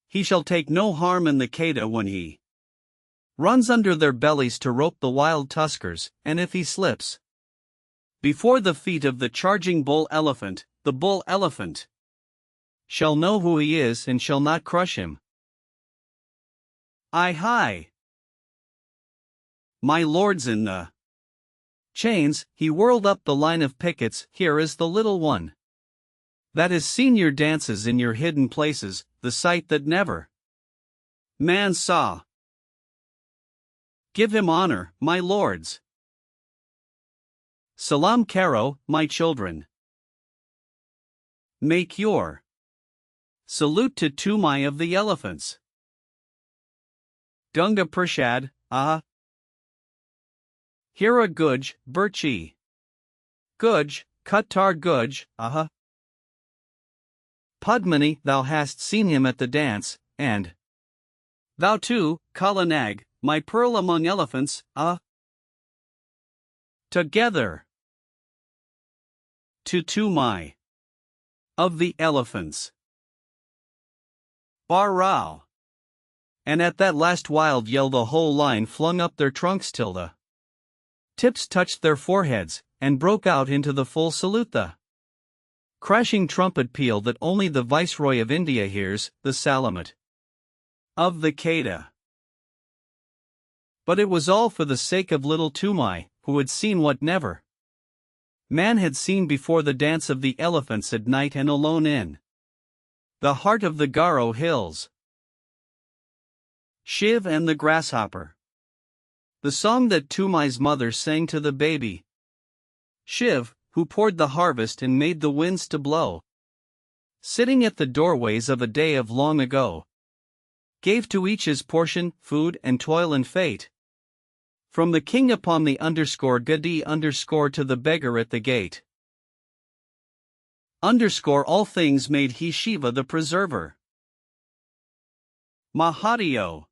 He shall take no harm in the Keda when he runs under their bellies to rope the wild tuskers, and if he slips before the feet of the charging bull elephant, the bull elephant shall know who he is and shall not crush him. Hi! My lords in the chains, he whirled up the line of pickets. Here is the little one that has seen your dances in your hidden places, the sight that never man saw. Give him honor, my lords. Salam karo, my children. Make your salute to Tumai of the elephants. Dunga Prashad, Hira Guj, Birchi. Guj, Kuttar Guj, Padmini, thou hast seen him at the dance, and thou too, Kalanag, my pearl among elephants, Together. To Tumai of the elephants. Barrao. And at that last wild yell the whole line flung up their trunks till the tips touched their foreheads, and broke out into the full salute, the crashing trumpet peal that only the Viceroy of India hears, the Salamat of the Quetta. But it was all for the sake of little Tumai, who had seen what never man had seen before, the dance of the elephants at night and alone in the heart of the Garo hills. Shiv and the Grasshopper. The song that Tumai's mother sang to the baby Shiv, who poured the harvest and made the winds to blow, sitting at the doorways of a day of long ago, gave to each his portion, food and toil and fate. From the king upon the _Gadi to the beggar at the gate. All things made he Shiva the preserver. Mahadio.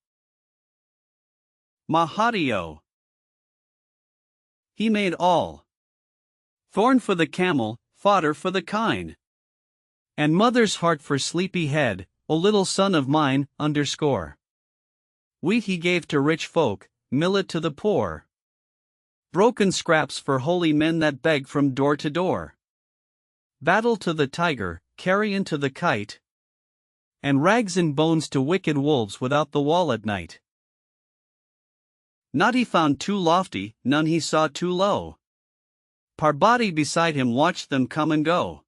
He made all. Thorn for the camel, fodder for the kine. And mother's heart for sleepy head, O little son of mine, Wheat he gave to rich folk, millet to the poor. Broken scraps for holy men that beg from door to door. Battle to the tiger, carrion to the kite. And rags and bones to wicked wolves without the wall at night. Not he found too lofty, none he saw too low. Parvati beside him watched them come and go.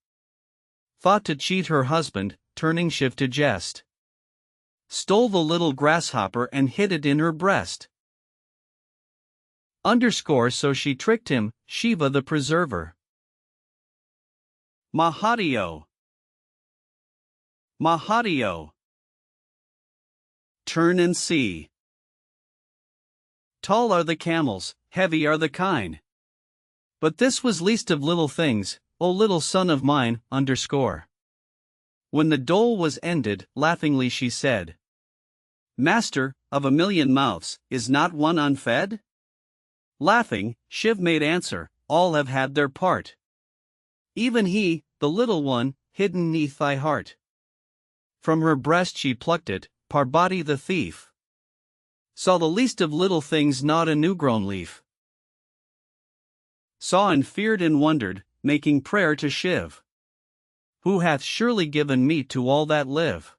Thought to cheat her husband, turning Shiv to jest. Stole the little grasshopper and hid it in her breast. So she tricked him, Shiva the preserver. Mahadio. Turn and see. Tall are the camels, heavy are the kine. But this was least of little things, O little son of mine, When the dole was ended, laughingly she said, Master, of 1,000,000 mouths, is not one unfed? Laughing, Shiv made answer, all have had their part. Even he, the little one, hidden 'neath thy heart. From her breast she plucked it, Parvati the thief. Saw the least of little things not a new-grown leaf. Saw and feared and wondered, making prayer to Shiv, who hath surely given meat to all that live.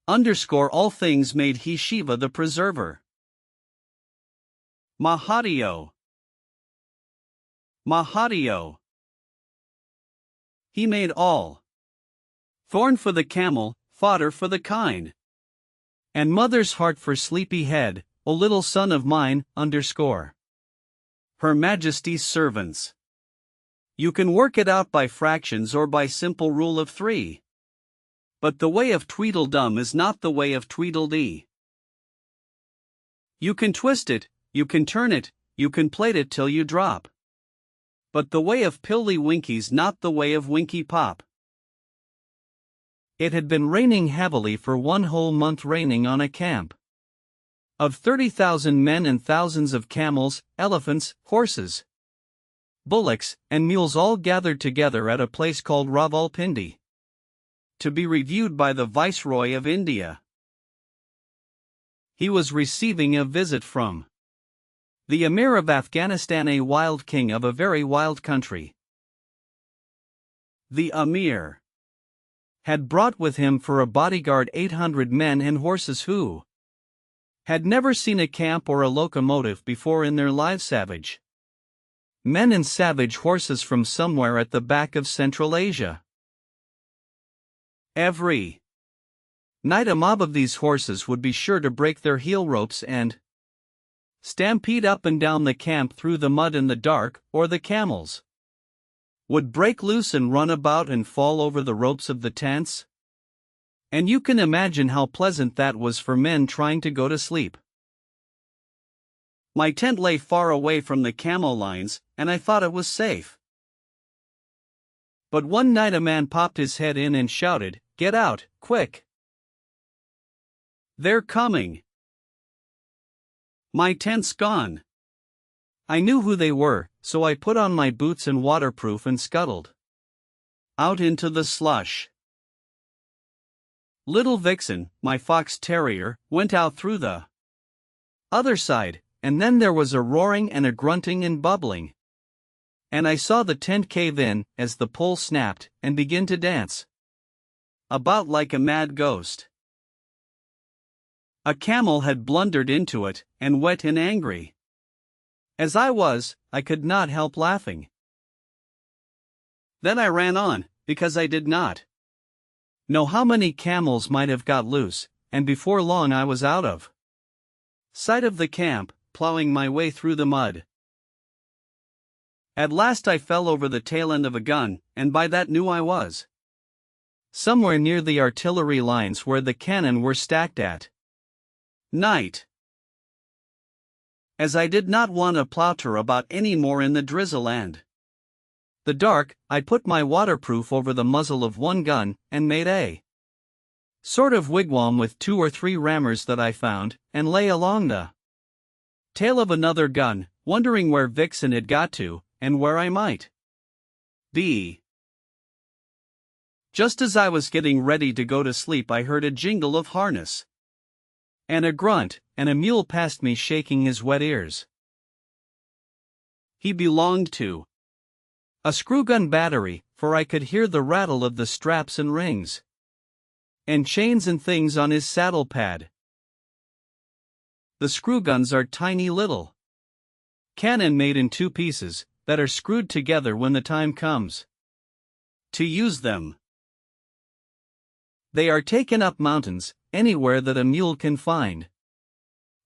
All things made he Shiva the preserver. Mahadio. He made all. Thorn for the camel, fodder for the kine. And mother's heart for sleepy head, O little son of mine, Her Majesty's servants. You can work it out by fractions or by simple rule of 3. But the way of Tweedledum is not the way of Tweedledee. You can twist it, you can turn it, you can plait it till you drop. But the way of Pilly Winky's not the way of Winky Pop. It had been raining heavily for 1 whole month, raining on a camp of 30,000 men and thousands of camels, elephants, horses, bullocks, and mules all gathered together at a place called Rawalpindi, to be reviewed by the Viceroy of India. He was receiving a visit from the Emir of Afghanistan, a wild king of a very wild country. The Emir had brought with him for a bodyguard 800 men and horses who had never seen a camp or a locomotive before in their lives. Savage men and savage horses from somewhere at the back of Central Asia. Every night a mob of these horses would be sure to break their heel ropes and stampede up and down the camp through the mud in the dark, or the camels would break loose and run about and fall over the ropes of the tents. And you can imagine how pleasant that was for men trying to go to sleep. My tent lay far away from the camel lines, and I thought it was safe. But one night a man popped his head in and shouted, "Get out, quick! They're coming! My tent's gone!" I knew who they were, so I put on my boots and waterproof and scuttled out into the slush. Little Vixen, my fox terrier, went out through the other side, and then there was a roaring and a grunting and bubbling. And I saw the tent cave in as the pole snapped and begin to dance about like a mad ghost. A camel had blundered into it, and wet and angry as I was, I could not help laughing. Then I ran on, because I did not know how many camels might have got loose, and before long I was out of sight of the camp, plowing my way through the mud. At last I fell over the tail end of a gun, and by that knew I was somewhere near the artillery lines where the cannon were stacked at night. As I did not want to plouter about any more in the drizzle and the dark, I put my waterproof over the muzzle of one gun, and made a sort of wigwam with 2 or 3 rammers that I found, and lay along the tail of another gun, wondering where Vixen had got to, and where I might be. Just as I was getting ready to go to sleep I heard a jingle of harness and a grunt, and a mule passed me shaking his wet ears. He belonged to a screw-gun battery, for I could hear the rattle of the straps and rings and chains and things on his saddle pad. The screw-guns are tiny little cannon made in 2 pieces, that are screwed together when the time comes to use them. They are taken up mountains, anywhere that a mule can find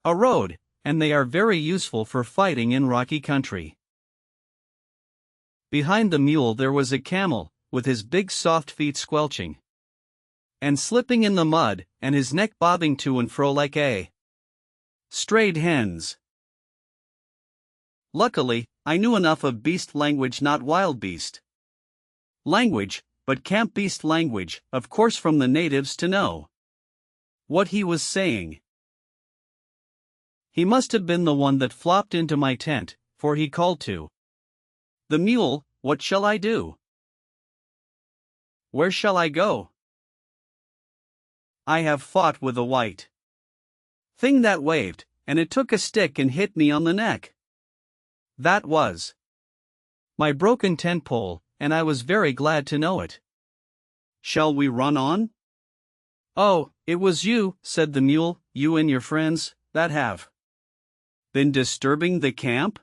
a road, and they are very useful for fighting in rocky country. Behind the mule there was a camel, with his big soft feet squelching and slipping in the mud, and his neck bobbing to and fro like a strayed hen's. Luckily, I knew enough of beast language, not wild beast language, but camp beast language, of course from the natives, to know what he was saying. He must have been the one that flopped into my tent, for he called to the mule, "What shall I do? Where shall I go? I have fought with a white thing that waved, and it took a stick and hit me on the neck. That was my broken tent pole, and I was very glad to know it. Shall we run on?" "Oh, it was you," said the mule, "you and your friends, that have been disturbing the camp?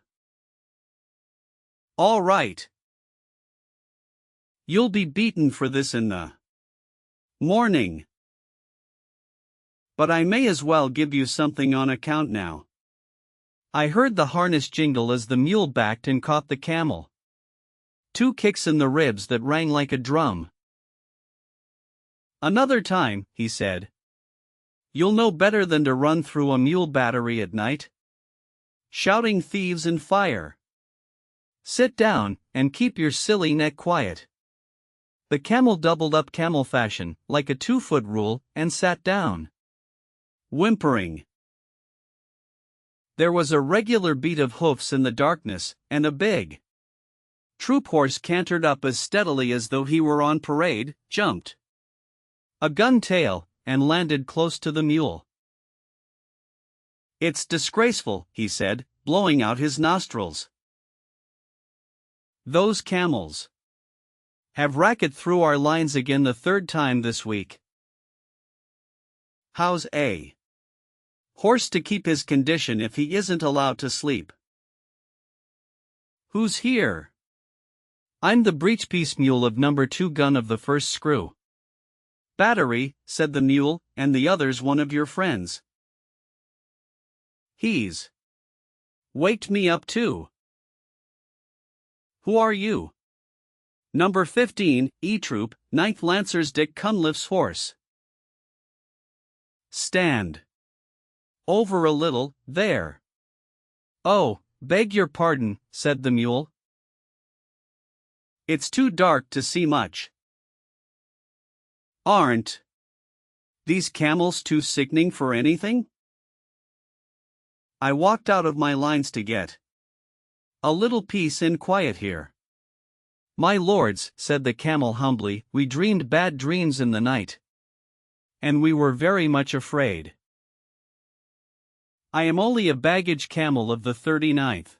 All right. You'll be beaten for this in the morning. But I may as well give you something on account now." I heard the harness jingle as the mule backed and caught the camel 2 kicks in the ribs that rang like a drum. "Another time," he said, "you'll know better than to run through a mule battery at night, shouting thieves and fire. Sit down, and keep your silly neck quiet." The camel doubled up camel fashion, like a 2-foot rule, and sat down, whimpering. There was a regular beat of hoofs in the darkness, and a big troop horse cantered up as steadily as though he were on parade, jumped a gun tail, and landed close to the mule. "It's disgraceful," he said, blowing out his nostrils. "Those camels Have racket through our lines again the third time this week. How's a horse to keep his condition if he isn't allowed to sleep? Who's here? I'm the breechpiece mule of number 2 gun of the first screw. Battery, said the mule, and the other's one of your friends. He's waked me up too. Who are you? Number 15, E-Troop, 9th Lancers Dick Cunliffe's horse. Stand over a little, there. Oh, beg your pardon, said the mule. It's too dark to see much. Aren't these camels too sickening for anything? I walked out of my lines to get a little peace and quiet here. My lords, said the camel humbly, we dreamed bad dreams in the night. And we were very much afraid. I am only a baggage camel of the 39th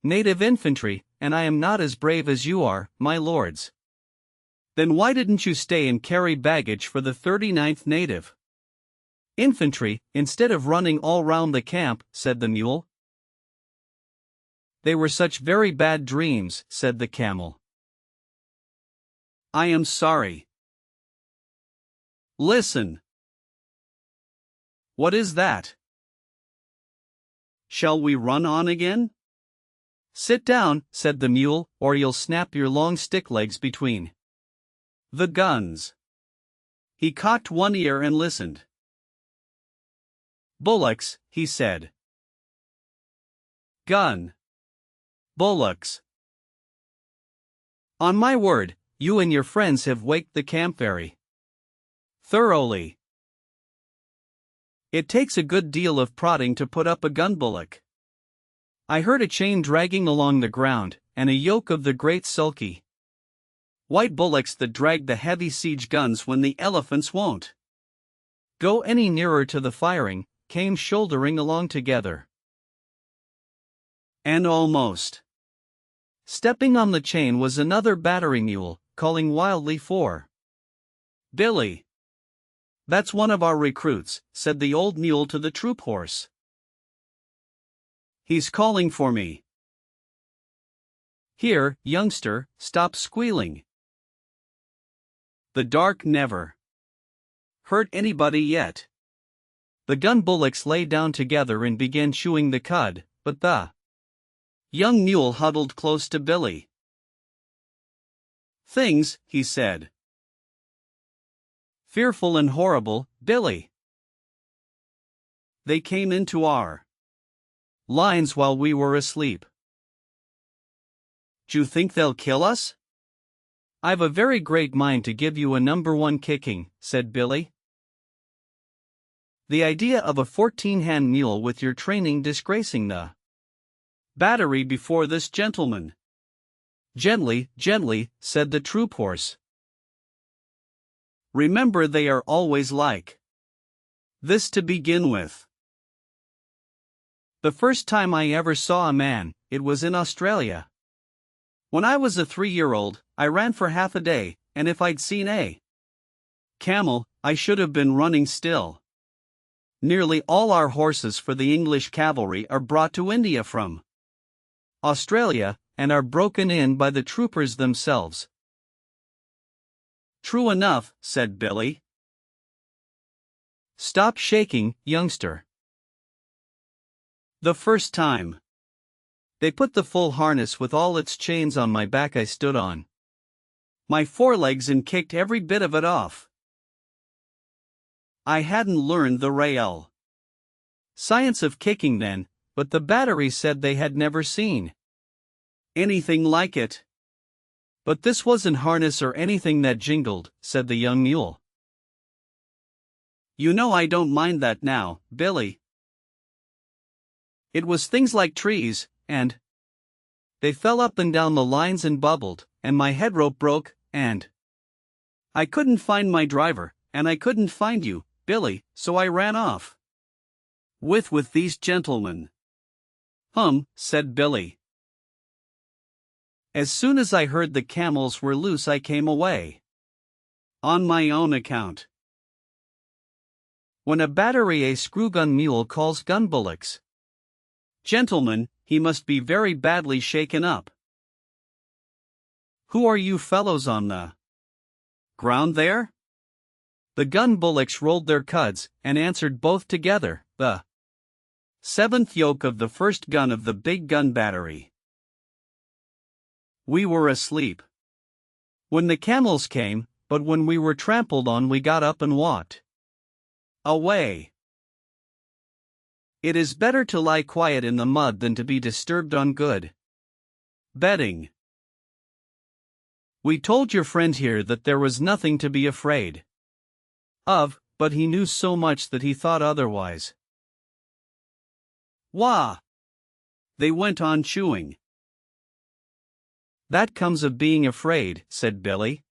Native Infantry, and I am not as brave as you are, my lords. Then why didn't you stay and carry baggage for the 39th Native Infantry, instead of running all round the camp, said the mule. They were such very bad dreams, said the camel. I am sorry. Listen. What is that? Shall we run on again? Sit down, said the mule, or you'll snap your long stick legs between the guns. He cocked one ear and listened. Bullocks, he said. Gun. Bullocks. On my word, you and your friends have waked the camp very thoroughly. It takes a good deal of prodding to put up a gun bullock. I heard a chain dragging along the ground, and a yoke of the great sulky white bullocks that drag the heavy siege guns when the elephants won't go any nearer to the firing, came shouldering along together. And almost stepping on the chain was another battery mule, calling wildly for Billy. That's one of our recruits, said the old mule to the troop horse. He's calling for me. Here, youngster, stop squealing. The dark never hurt anybody yet. The gun bullocks lay down together and began chewing the cud, but the young mule huddled close to Billy. Things, he said. Fearful and horrible, Billy. They came into our lines while we were asleep. D'you think they'll kill us? I've a very great mind to give you a number 1 kicking, said Billy. The idea of a 14-hand mule with your training disgracing the battery before this gentleman. Gently, gently, said the troop horse. Remember they are always like this to begin with. The first time I ever saw a man, it was in Australia. When I was a 3-year-old, I ran for half a day, and if I'd seen a camel, I should have been running still. Nearly all our horses for the English cavalry are brought to India from Australia, and are broken in by the troopers themselves. True enough, said Billy. Stop shaking, youngster. The first time they put the full harness with all its chains on my back, I stood on my forelegs and kicked every bit of it off. I hadn't learned the real science of kicking then, but the battery said they had never seen anything like it. But this wasn't harness or anything that jingled, said the young mule. You know I don't mind that now, Billy. It was things like trees, and they fell up and down the lines and bubbled, and my head rope broke, and I couldn't find my driver, and I couldn't find you, Billy, so I ran off with these gentlemen. Said Billy. As soon as I heard the camels were loose, I came away. On my own account. When a battery a screw-gun mule calls gun bullocks. Gentlemen, he must be very badly shaken up. Who are you fellows on the ground there? The gun bullocks rolled their cuds, and answered both together, the seventh yoke of the first gun of the big gun battery. We were asleep when the camels came, but when we were trampled on we got up and walked away. It is better to lie quiet in the mud than to be disturbed on good bedding. We told your friend here that there was nothing to be afraid of, but he knew so much that he thought otherwise. Wah! They went on chewing. That comes of being afraid, said Billy.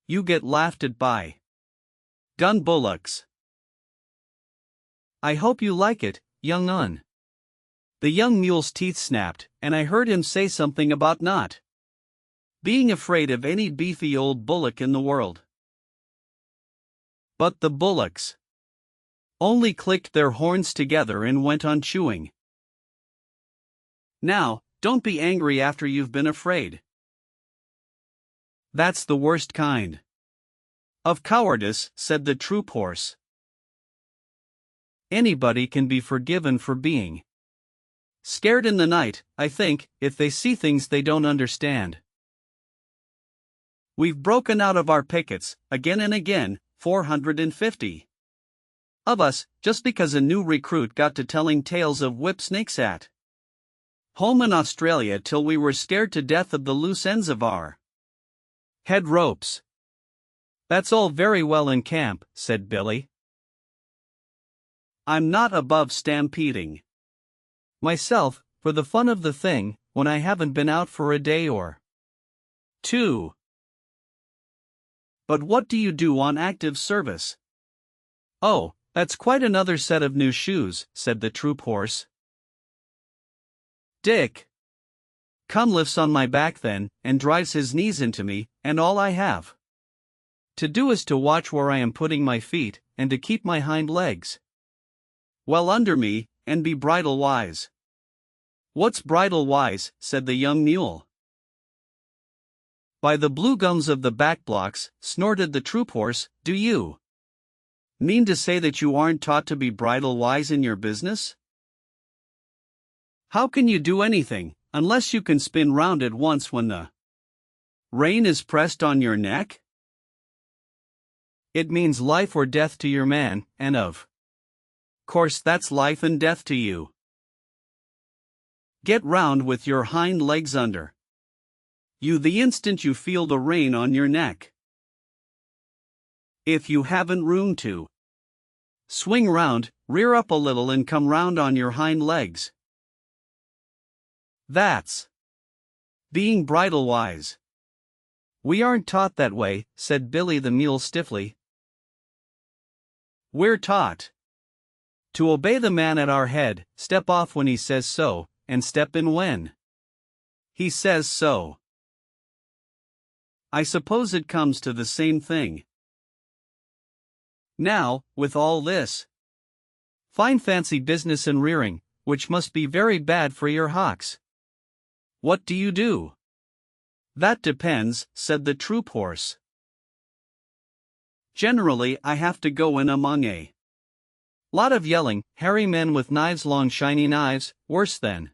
You get laughed at by gun bullocks. I hope you like it, young un. The young mule's teeth snapped, and I heard him say something about not being afraid of any beefy old bullock in the world. But the bullocks only clicked their horns together and went on chewing. Now, don't be angry after you've been afraid. That's the worst kind of cowardice, said the troop horse. Anybody can be forgiven for being scared in the night, I think, if they see things they don't understand. We've broken out of our pickets, again and again, 450 of us, just because a new recruit got to telling tales of whip snakes at home in Australia till we were scared to death of the loose ends of our head ropes. That's all very well in camp, said Billy. I'm not above stampeding myself, for the fun of the thing, when I haven't been out for a day or two. But what do you do on active service? Oh, that's quite another set of new shoes, said the troop horse. Dick come lifts on my back then, and drives his knees into me, and all I have to do is to watch where I am putting my feet, and to keep my hind legs well under me, and be bridle wise. What's bridle wise? Said the young mule. By the blue gums of the back blocks, snorted the troop horse, do you mean to say that you aren't taught to be bridle wise in your business? How can you do anything, unless you can spin round at once when the rein is pressed on your neck? It means life or death to your man, and of course that's life and death to you. Get round with your hind legs under you the instant you feel the rein on your neck. If you haven't room to swing round, rear up a little and come round on your hind legs. That's being bridle wise. We aren't taught that way, said Billy the mule stiffly. We're taught to obey the man at our head, step off when he says so, and step in when he says so. I suppose it comes to the same thing. Now, with all this fine fancy business and rearing, which must be very bad for your hocks, what do you do? That depends, said the troop horse. Generally, I have to go in among a lot of yelling, hairy men with knives, long shiny knives, worse than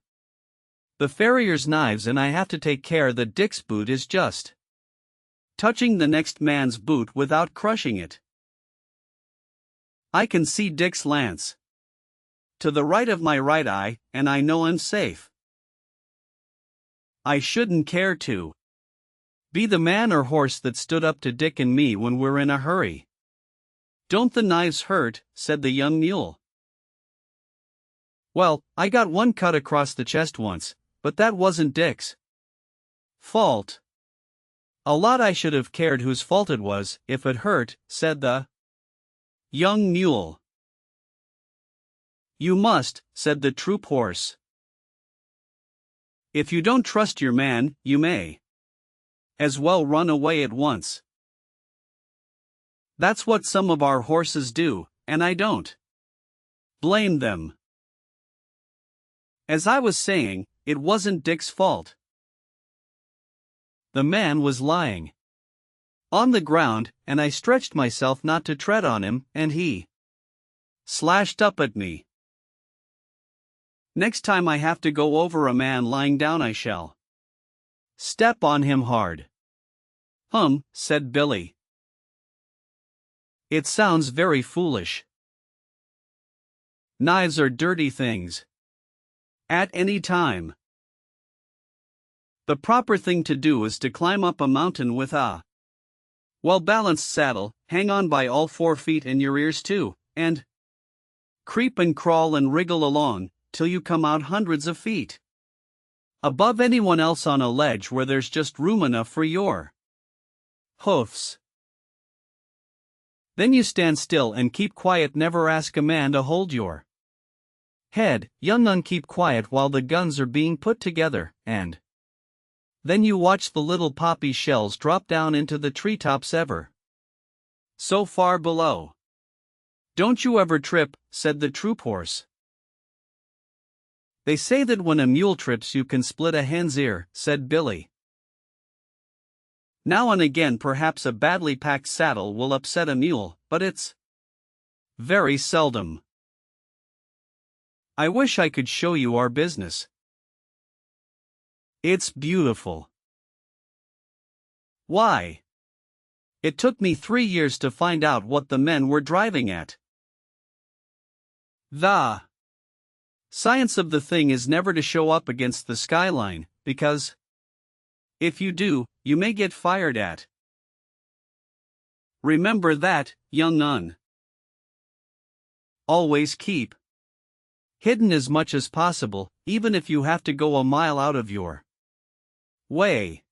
the farrier's knives, and I have to take care that Dick's boot is just touching the next man's boot without crushing it. I can see Dick's lance to the right of my right eye, and I know I'm safe. I shouldn't care to be the man or horse that stood up to Dick and me when we're in a hurry. Don't the knives hurt? Said the young mule. Well, I got one cut across the chest once, but that wasn't Dick's fault. A lot I should have cared whose fault it was, if it hurt, said the young mule. You must, said the troop horse. If you don't trust your man, you may as well run away at once. That's what some of our horses do, and I don't blame them. As I was saying, it wasn't Dick's fault. The man was lying on the ground, and I stretched myself not to tread on him, and he slashed up at me. Next time I have to go over a man lying down, I shall step on him hard. Said Billy. It sounds very foolish. Knives are dirty things. At any time. The proper thing to do is to climb up a mountain with a well-balanced saddle, hang on by all 4 feet and your ears too, and creep and crawl and wriggle along, till you come out hundreds of feet above anyone else on a ledge where there's just room enough for your hoofs. Then you stand still and keep quiet, never ask a man to hold your head, young un, keep quiet while the guns are being put together, and then you watch the little poppy shells drop down into the treetops ever so far below. Don't you ever trip, said the troop horse. They say that when a mule trips you can split a hen's ear, said Billy. Now and again perhaps a badly packed saddle will upset a mule, but it's very seldom. I wish I could show you our business. It's beautiful. Why? It took me 3 years to find out what the men were driving at. The science of the thing is never to show up against the skyline, because if you do, you may get fired at. Remember that, young un. Always keep hidden as much as possible, even if you have to go a mile out of your way.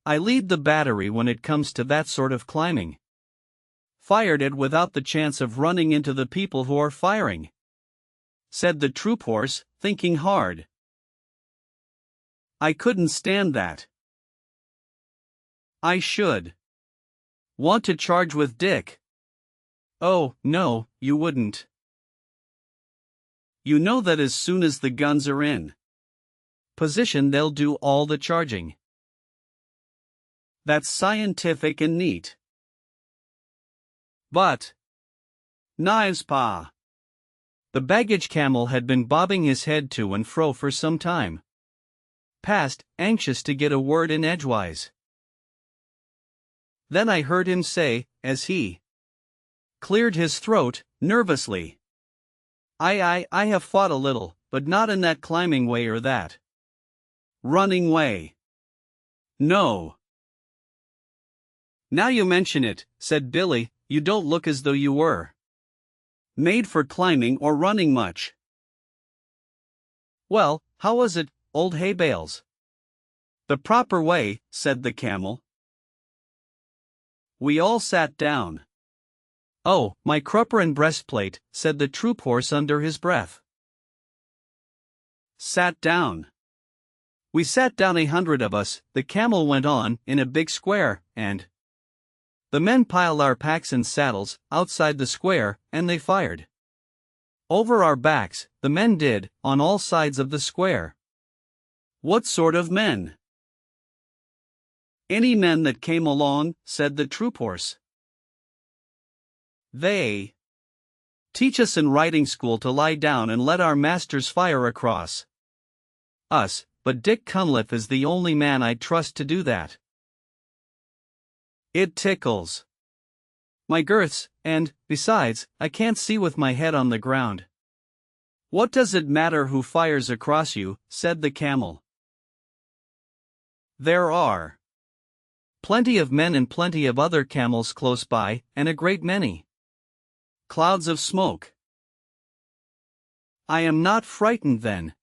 I lead the battery when it comes to that sort of climbing. Fired at without the chance of running into the people who are firing, said the troop horse, thinking hard. I couldn't stand that. I should want to charge with Dick. Oh, no, you wouldn't. You know that as soon as the guns are in position they'll do all the charging. That's scientific and neat. But knives, pa. The baggage camel had been bobbing his head to and fro for some time past, anxious to get a word in edgewise. Then I heard him say, as he cleared his throat, nervously, I have fought a little, but not in that climbing way or that running way. No. Now you mention it, said Billy, you don't look as though you were made for climbing or running much. Well, how was it, old hay bales? The proper way, said the camel. We all sat down. Oh, my crupper and breastplate, said the troop horse under his breath. Sat down. We sat down 100 of us, the camel went on, in a big square, and the men piled our packs and saddles outside the square, and they fired over our backs, the men did, on all sides of the square. What sort of men? Any men that came along, said the troop horse. They teach us in riding school to lie down and let our masters fire across us, but Dick Cunliffe is the only man I'd trust to do that. It tickles my girths, and, besides, I can't see with my head on the ground. What does it matter who fires across you, said the camel. There are plenty of men and plenty of other camels close by, and a great many clouds of smoke. I am not frightened then.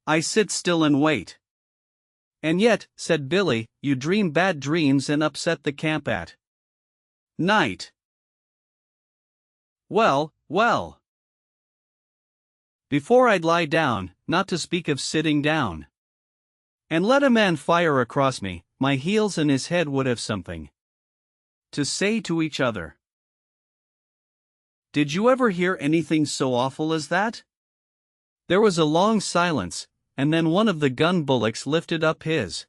I sit still and wait. And yet, said Billy, you dream bad dreams and upset the camp at night. Well, well. Before I'd lie down, not to speak of sitting down. And let a man fire across me, my heels and his head would have something to say to each other. Did you ever hear anything so awful as that? There was a long silence, and then one of the gun bullocks lifted up his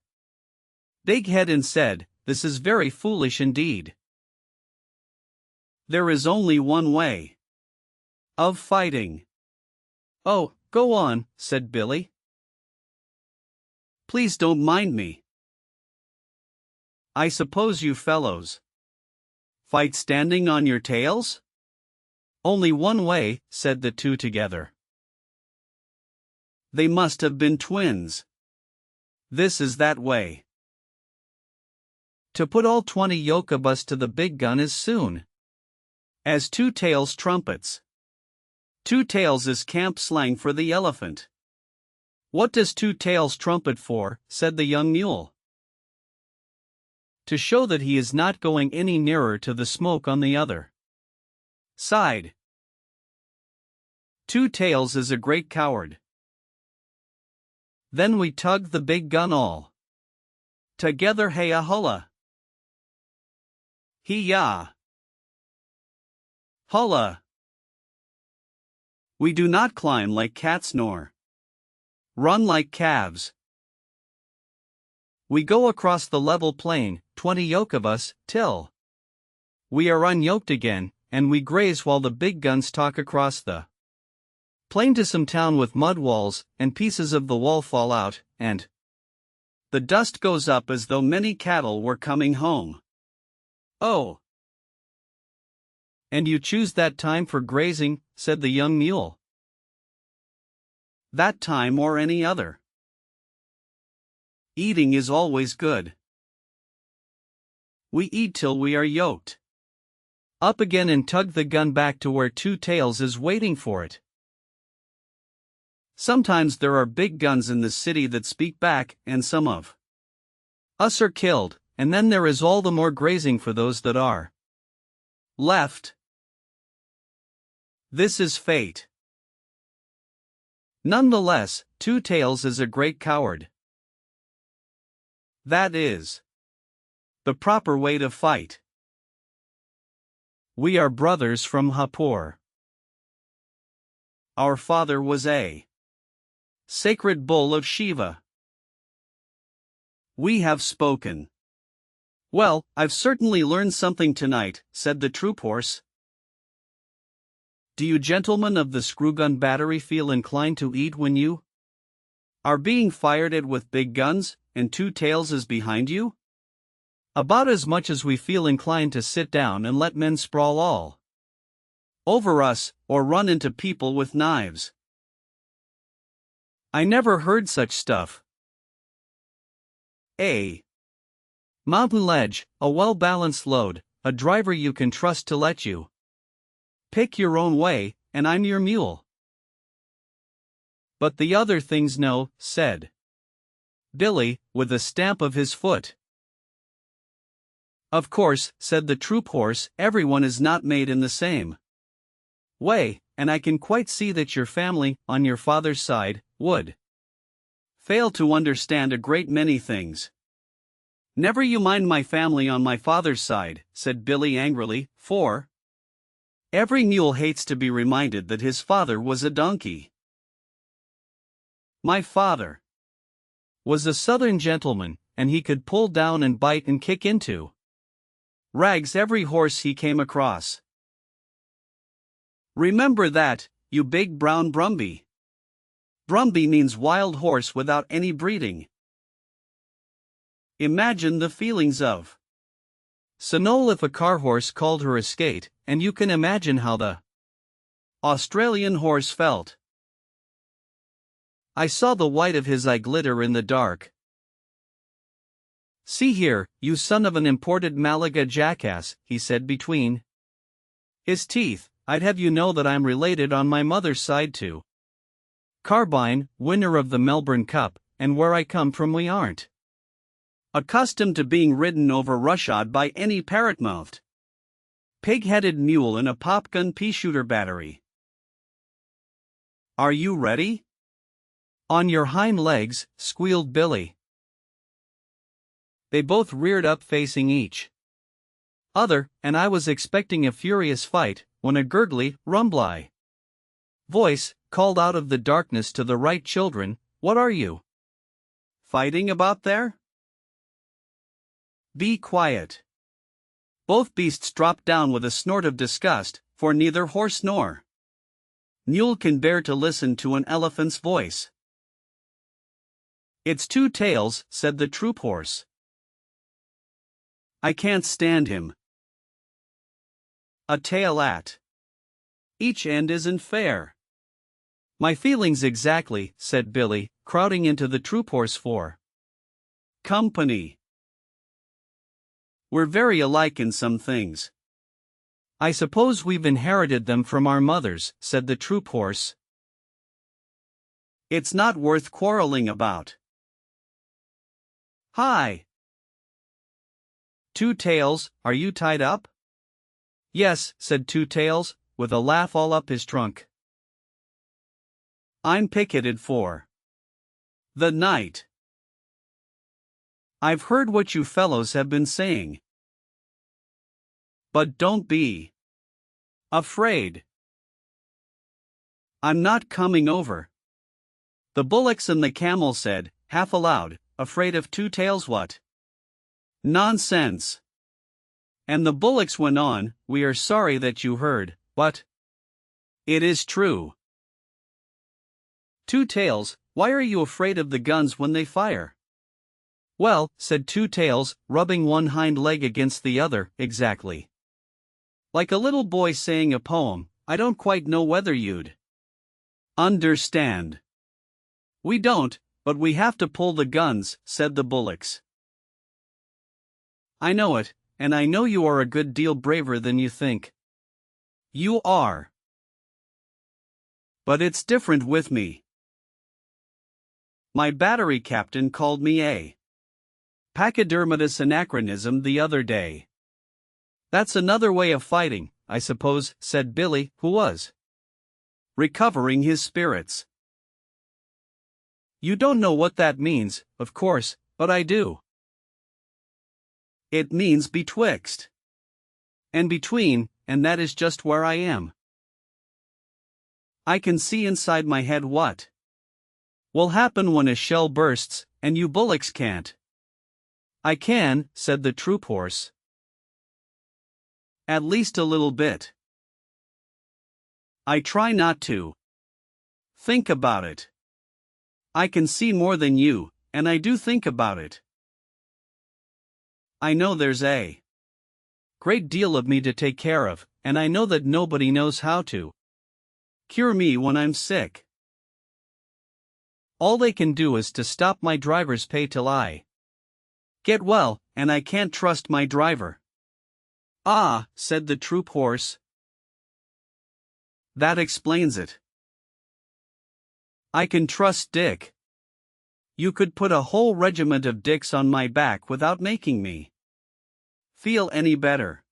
big head and said, "This is very foolish indeed. There is only one way of fighting." "Oh, go on," said Billy. "Please don't mind me. I suppose you fellows fight standing on your tails?" "Only one way," said the two together. They must have been twins. This is that way. To put all 20 yoke of us to the big gun as soon as 2 tails trumpets. 2 tails is camp slang for the elephant. "What does 2 tails trumpet for?" said the young mule. "To show that he is not going any nearer to the smoke on the other side. 2 tails is a great coward." Then we tugged the big gun all together, hey-a-hulla. Hee-yah. Hulla. We do not climb like cats nor run like calves. We go across the level plain, 20 yoke of us, till we are unyoked again, and we graze while the big guns talk across the plain to some town with mud walls, and pieces of the wall fall out, and the dust goes up as though many cattle were coming home. "Oh! And you choose that time for grazing," said the young mule. "That time or any other. Eating is always good. We eat till we are yoked up again and tug the gun back to where 2 tails is waiting for it. Sometimes there are big guns in the city that speak back, and some of us are killed, and then there is all the more grazing for those that are left. This is fate. Nonetheless, 2 tails is a great coward. That is the proper way to fight. We are brothers from Hapur. Our father was a sacred bull of Shiva. We have spoken. Well, I've certainly learned something tonight," said the troop horse. "Do you gentlemen of the screw-gun battery feel inclined to eat when you are being fired at with big guns, and 2 tails is behind you?" "About as much as we feel inclined to sit down and let men sprawl all over us, or run into people with knives. I never heard such stuff." A mountain a well-balanced load, a driver you can trust to let you pick your own way, and I'm your mule. "But the other things no," said Billy, with a stamp of his foot. "Of course," said the troop horse, "everyone is not made in the same way, and I can quite see that your family, on your father's side, would fail to understand a great many things." "Never you mind my family on my father's side," said Billy angrily, "for every mule hates to be reminded that his father was a donkey. My father was a southern gentleman, and he could pull down and bite and kick into rags every horse he came across. Remember that, you big brown Brumby. Brumby means wild horse without any breeding. Imagine the feelings of Sonol if a car horse called her a skate, and you can imagine how the Australian horse felt. I saw the white of his eye glitter in the dark. See here, you son of an imported Malaga jackass, he said between his teeth, I'd have you know that I'm related on my mother's side to Carbine, winner of the Melbourne Cup, and where I come from we aren't accustomed to being ridden over roughshod by any parrot-mouthed, pig-headed mule in a popgun pea-shooter battery. Are you ready? On your hind legs, squealed Billy. They both reared up facing each other, and I was expecting a furious fight, when a gurgly, rumbly voice called out of the darkness to the right, "Children, what are you fighting about there? Be quiet." Both beasts dropped down with a snort of disgust, for neither horse nor mule can bear to listen to an elephant's voice. "It's Two Tails," said the troop horse. "I can't stand him. A tail at each end isn't fair." "My feelings exactly," said Billy, crowding into the troop horse for company. "We're very alike in some things." "I suppose we've inherited them from our mothers," said the troop horse. "It's not worth quarreling about." "Hi! Two Tails, are you tied up?" "Yes," said Two Tails, with a laugh all up his trunk. "I'm picketed for the night. I've heard what you fellows have been saying. But don't be afraid. I'm not coming over." The bullocks and the camel said, half aloud, "Afraid of Two Tails what? Nonsense." And the bullocks went on, "We are sorry that you heard, but it is true." "Two Tails, why are you afraid of the guns when they fire?" "Well," said Two Tails, rubbing one hind leg against the other, "exactly like a little boy saying a poem, I don't quite know whether you'd understand." "We don't, but we have to pull the guns," said the bullocks. "I know it, and I know you are a good deal braver than you think. You are. But it's different with me. My battery captain called me a pachydermatous anachronism the other day." "That's another way of fighting, I suppose," said Billy, who was recovering his spirits. "You don't know what that means, of course, but I do. It means betwixt and between, and that is just where I am. I can see inside my head what will happen when a shell bursts, and you bullocks can't." "I can," said the troop horse. "At least a little bit. I try not to think about it. I can see more than you, and I do think about it. I know there's a great deal of me to take care of, and I know that nobody knows how to cure me when I'm sick. All they can do is to stop my driver's pay till I get well, and I can't trust my driver." "Ah," said the troop horse. "That explains it. I can trust Dick. You could put a whole regiment of Dicks on my back without making me feel any better.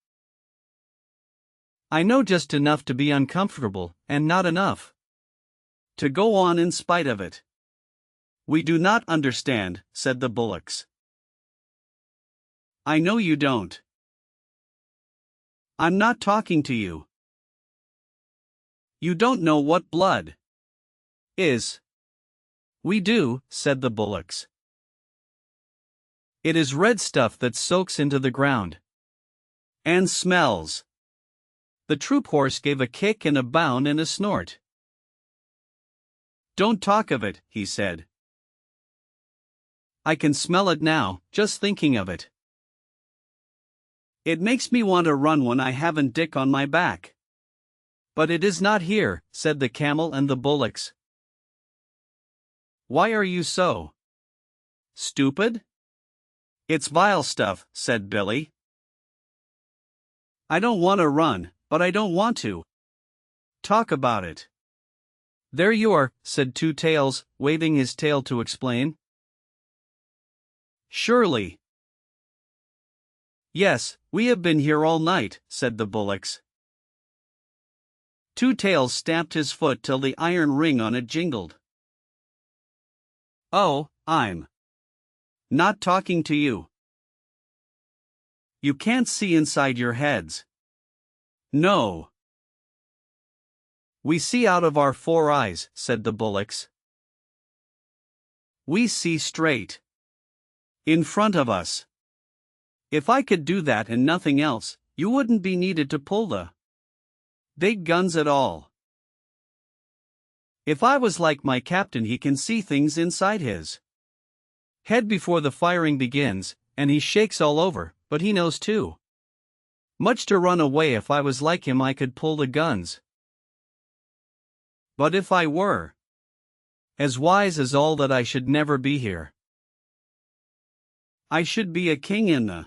I know just enough to be uncomfortable, and not enough to go on in spite of it." "We do not understand," said the bullocks. "I know you don't. I'm not talking to you. You don't know what blood is." "We do," said the bullocks. "It is red stuff that soaks into the ground and smells." The troop horse gave a kick and a bound and a snort. "Don't talk of it," he said. "I can smell it now, just thinking of it. It makes me want to run when I haven't Dick on my back." "But it is not here," said the camel and the bullocks. "Why are you so stupid?" "It's vile stuff," said Billy. "I don't want to run, but I don't want to talk about it." "There you are," said Two Tails, waving his tail to explain. "Surely." "Yes, we have been here all night," said the bullocks. Two Tails stamped his foot till the iron ring on it jingled. Oh, I'm not talking to you. You can't see inside your heads. No. We see out of our 4 eyes, said the bullocks. We see straight in front of us. If I could do that and nothing else, you wouldn't be needed to pull the big guns at all. If I was like my captain, he can see things inside his head before the firing begins, and he shakes all over, but he knows too much to run away. If I was like him, I could pull the guns. But if I were as wise as all that, I should never be here. I should be a king in the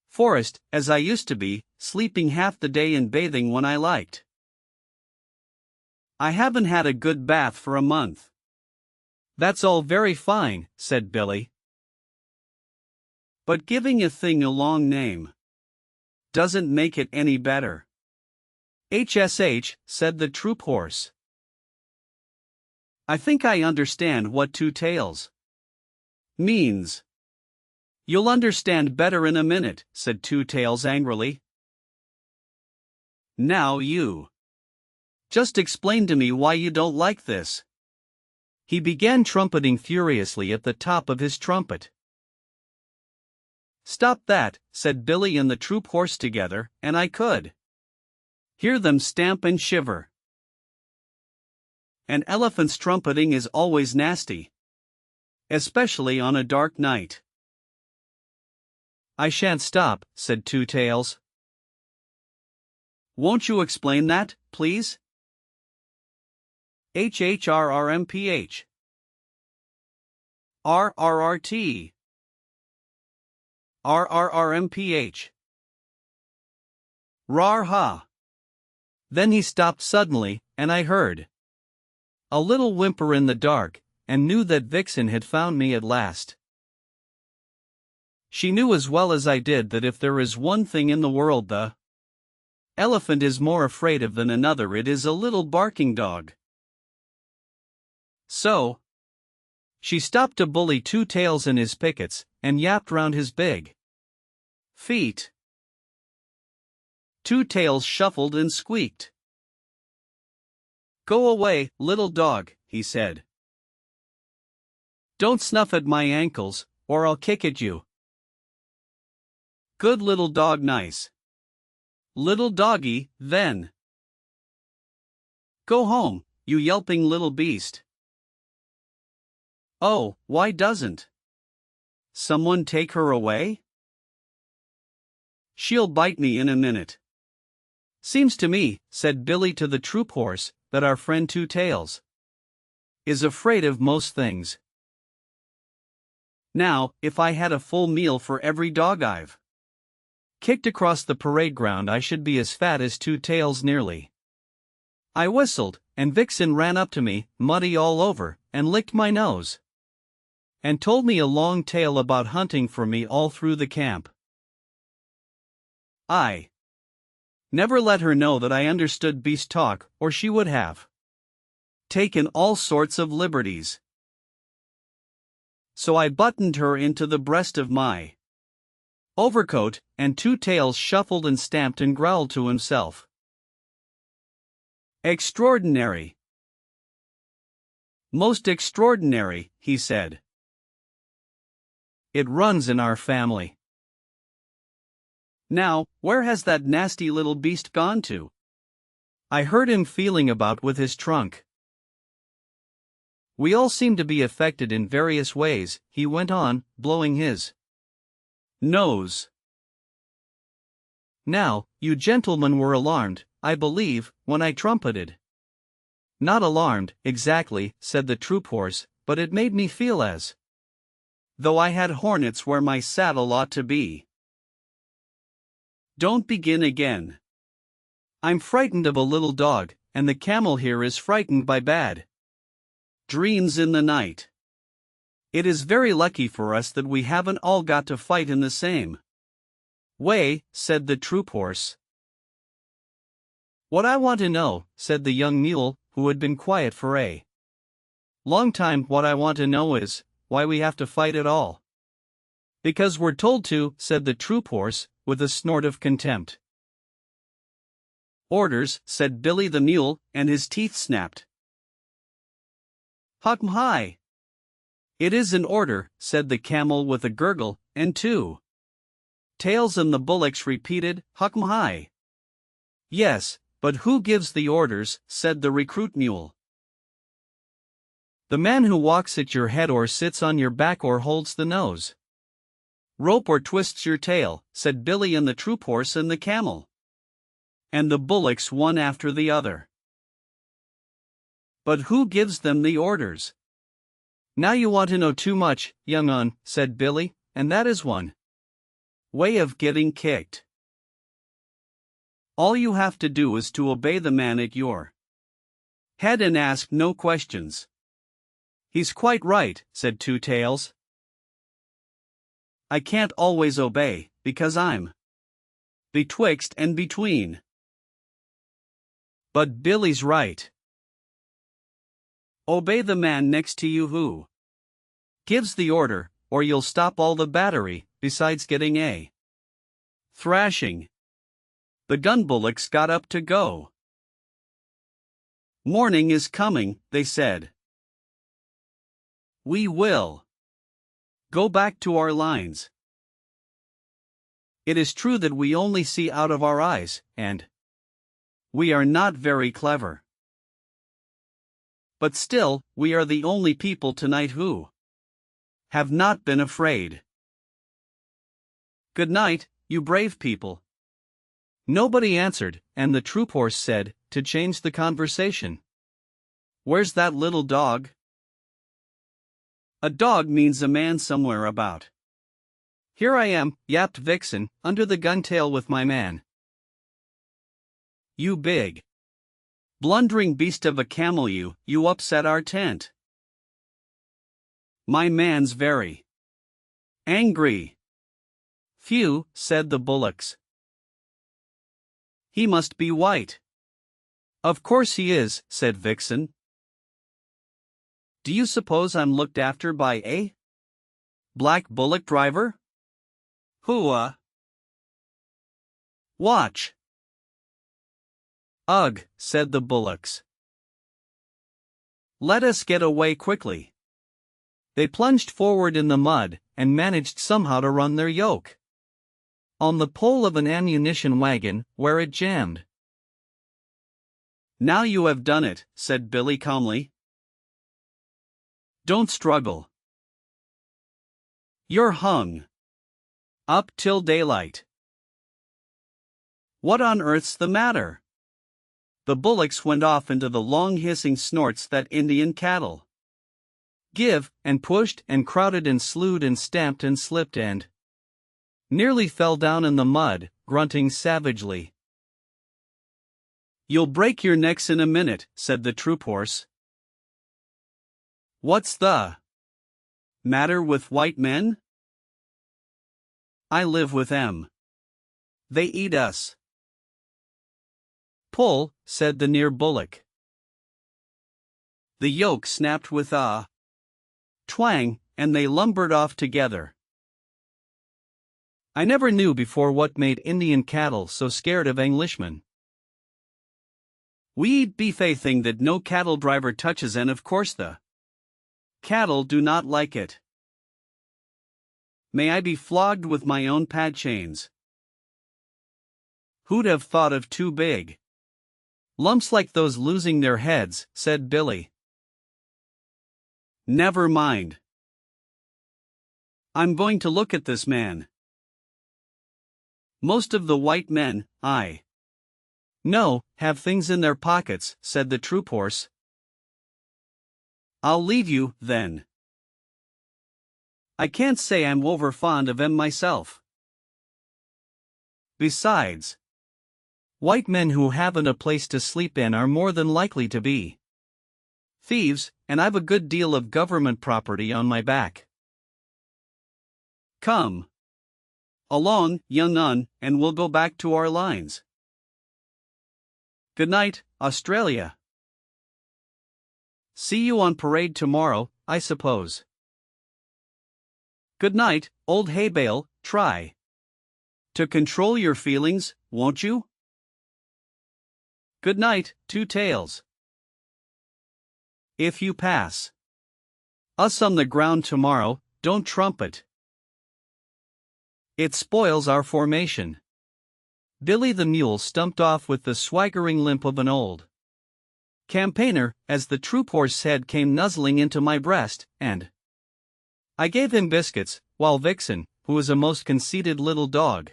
forest, as I used to be, sleeping half the day and bathing when I liked. I haven't had a good bath for a month. That's all very fine, said Billy. But giving a thing a long name doesn't make it any better. HSH, said the troop horse. I think I understand what 2 tails means. You'll understand better in a minute, said 2 tails angrily. Now you just explain to me why you don't like this. He began trumpeting furiously at the top of his trumpet. Stop that, said Billy and the troop horse together, and I could hear them stamp and shiver. An elephant's trumpeting is always nasty, especially on a dark night. I shan't stop, said 2 tails. Won't you explain that, please? HHRRMPH RRRT RRRMPH Rar ha. Then he stopped suddenly, and I heard a little whimper in the dark, and knew that Vixen had found me at last. She knew as well as I did that if there is one thing in the world the elephant is more afraid of than another, it is a little barking dog. So she stopped to bully 2 tails in his pickets, and yapped round his big feet. 2 tails shuffled and squeaked. Go away, little dog, he said. Don't snuff at my ankles, or I'll kick at you. Good little dog, nice little doggy, then. Go home, you yelping little beast. Oh, why doesn't someone take her away? She'll bite me in a minute. Seems to me, said Billy to the troop horse, that our friend 2 tails is afraid of most things. Now, if I had a full meal for every dog I've kicked across the parade ground, I should be as fat as 2 tails nearly. I whistled, and Vixen ran up to me, muddy all over, and licked my nose, and told me a long tale about hunting for me all through the camp. I never let her know that I understood beast talk, or she would have taken all sorts of liberties. So I buttoned her into the breast of my overcoat, and 2 tails shuffled and stamped and growled to himself. Extraordinary. Most extraordinary, he said. It runs in our family. Now, where has that nasty little beast gone to? I heard him feeling about with his trunk. We all seem to be affected in various ways, he went on, blowing his nose. Now, you gentlemen were alarmed, I believe, when I trumpeted. Not alarmed, exactly, said the troop horse, but it made me feel as though I had hornets where my saddle ought to be. Don't begin again. I'm frightened of a little dog, and the camel here is frightened by bad dreams in the night. It is very lucky for us that we haven't all got to fight in the same way, said the troop horse. What I want to know, said the young mule, who had been quiet for a Long time. What I want to know is, why we have to fight at all. Because we're told to, said the troop horse, with a snort of contempt. Orders, said Billy the mule, and his teeth snapped. Huck-my! It is an order, said the camel with a gurgle, and two. Tails and the bullocks repeated, Huck-my! Yes, but who gives the orders, said the recruit mule. The man who walks at your head or sits on your back or holds the nose. Rope or twists your tail, said Billy and the troop horse and the camel. And the bullocks one after the other. But who gives them the orders? Now you want to know too much, young un, said Billy, and that is one way of getting kicked. All you have to do is to obey the man at your head and ask no questions. He's quite right, said Two Tails. I can't always obey, because I'm betwixt and between. But Billy's right. Obey the man next to you who gives the order, or you'll stop all the battery, besides getting a thrashing. The gun bullocks got up to go. Morning is coming, they said. We will go back to our lines. It is true that we only see out of our eyes, and we are not very clever. But still, we are the only people tonight who have not been afraid. Good night, you brave people. Nobody answered, and the troop horse said, to change the conversation, Where's that little dog? A dog means a man somewhere about. Here I am, yapped Vixen, under the gun-tail with my man. You big blundering beast of a camel, you upset our tent. My man's very angry. Phew, said the bullocks. He must be white. Of course he is, said Vixen. Do you suppose I'm looked after by a black bullock driver? Who, Watch. Ugh, said the bullocks. Let us get away quickly. They plunged forward in the mud, and managed somehow to run their yoke on the pole of an ammunition wagon, where it jammed. Now you have done it, said Billy calmly. Don't struggle. You're hung up till daylight. What on earth's the matter? The bullocks went off into the long hissing snorts that Indian cattle give, and pushed and crowded and slewed and stamped and slipped and nearly fell down in the mud, grunting savagely. You'll break your necks in a minute, said the troop horse. What's the matter with white men? I live with them. They eat us. Pull, said the near bullock. The yoke snapped with a twang, and they lumbered off together. I never knew before what made Indian cattle so scared of Englishmen. We eat beef, a thing that no cattle driver touches, and of course the cattle do not like it. May I be flogged with my own pad chains. Who'd have thought of two big lumps like those losing their heads, said Billy. Never mind. I'm going to look at this man. Most of the white men, I know, have things in their pockets, said the troop horse. I'll leave you, then. I can't say I'm over fond of 'em myself. Besides, white men who haven't a place to sleep in are more than likely to be thieves, and I've a good deal of government property on my back. Come along, young un, and we'll go back to our lines. Good night, Australia. See you on parade tomorrow, I suppose. Good night, old hay bale. Try to control your feelings, won't you? Good night, Two Tails. If you pass us on the ground tomorrow, don't trumpet. It spoils our formation. Billy the Mule stumped off with the swaggering limp of an old campaigner, as the troop horse's head came nuzzling into my breast, and I gave him biscuits, while Vixen, who was a most conceited little dog,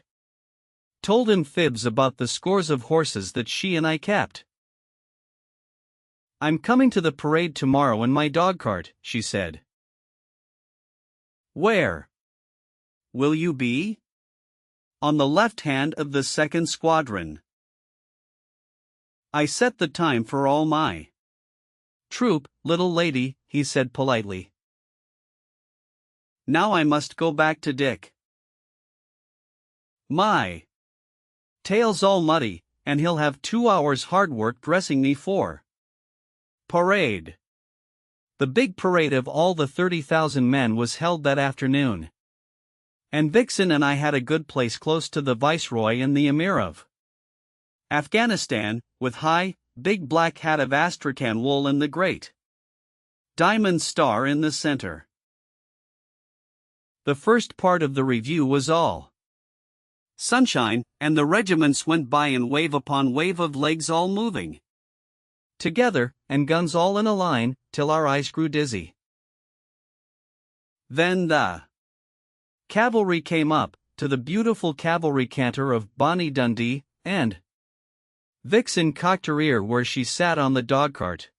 told him fibs about the scores of horses that she and I kept. I'm coming to the parade tomorrow in my dogcart, she said. Where will you be? On the left hand of the second squadron. I set the time for all my troop, little lady, he said politely. Now I must go back to Dick. My tail's all muddy, and he'll have 2 hours hard work dressing me for parade. The big parade of all the 30,000 men was held that afternoon, and Vixen and I had a good place close to the Viceroy and the Emir of Afghanistan, with high, big black hat of Astrakhan wool and the great diamond star in the center. The first part of the review was all sunshine, and the regiments went by in wave upon wave of legs all moving together, and guns all in a line, till our eyes grew dizzy. Then the cavalry came up, to the beautiful cavalry canter of Bonnie Dundee, and Vixen cocked her ear where she sat on the dogcart.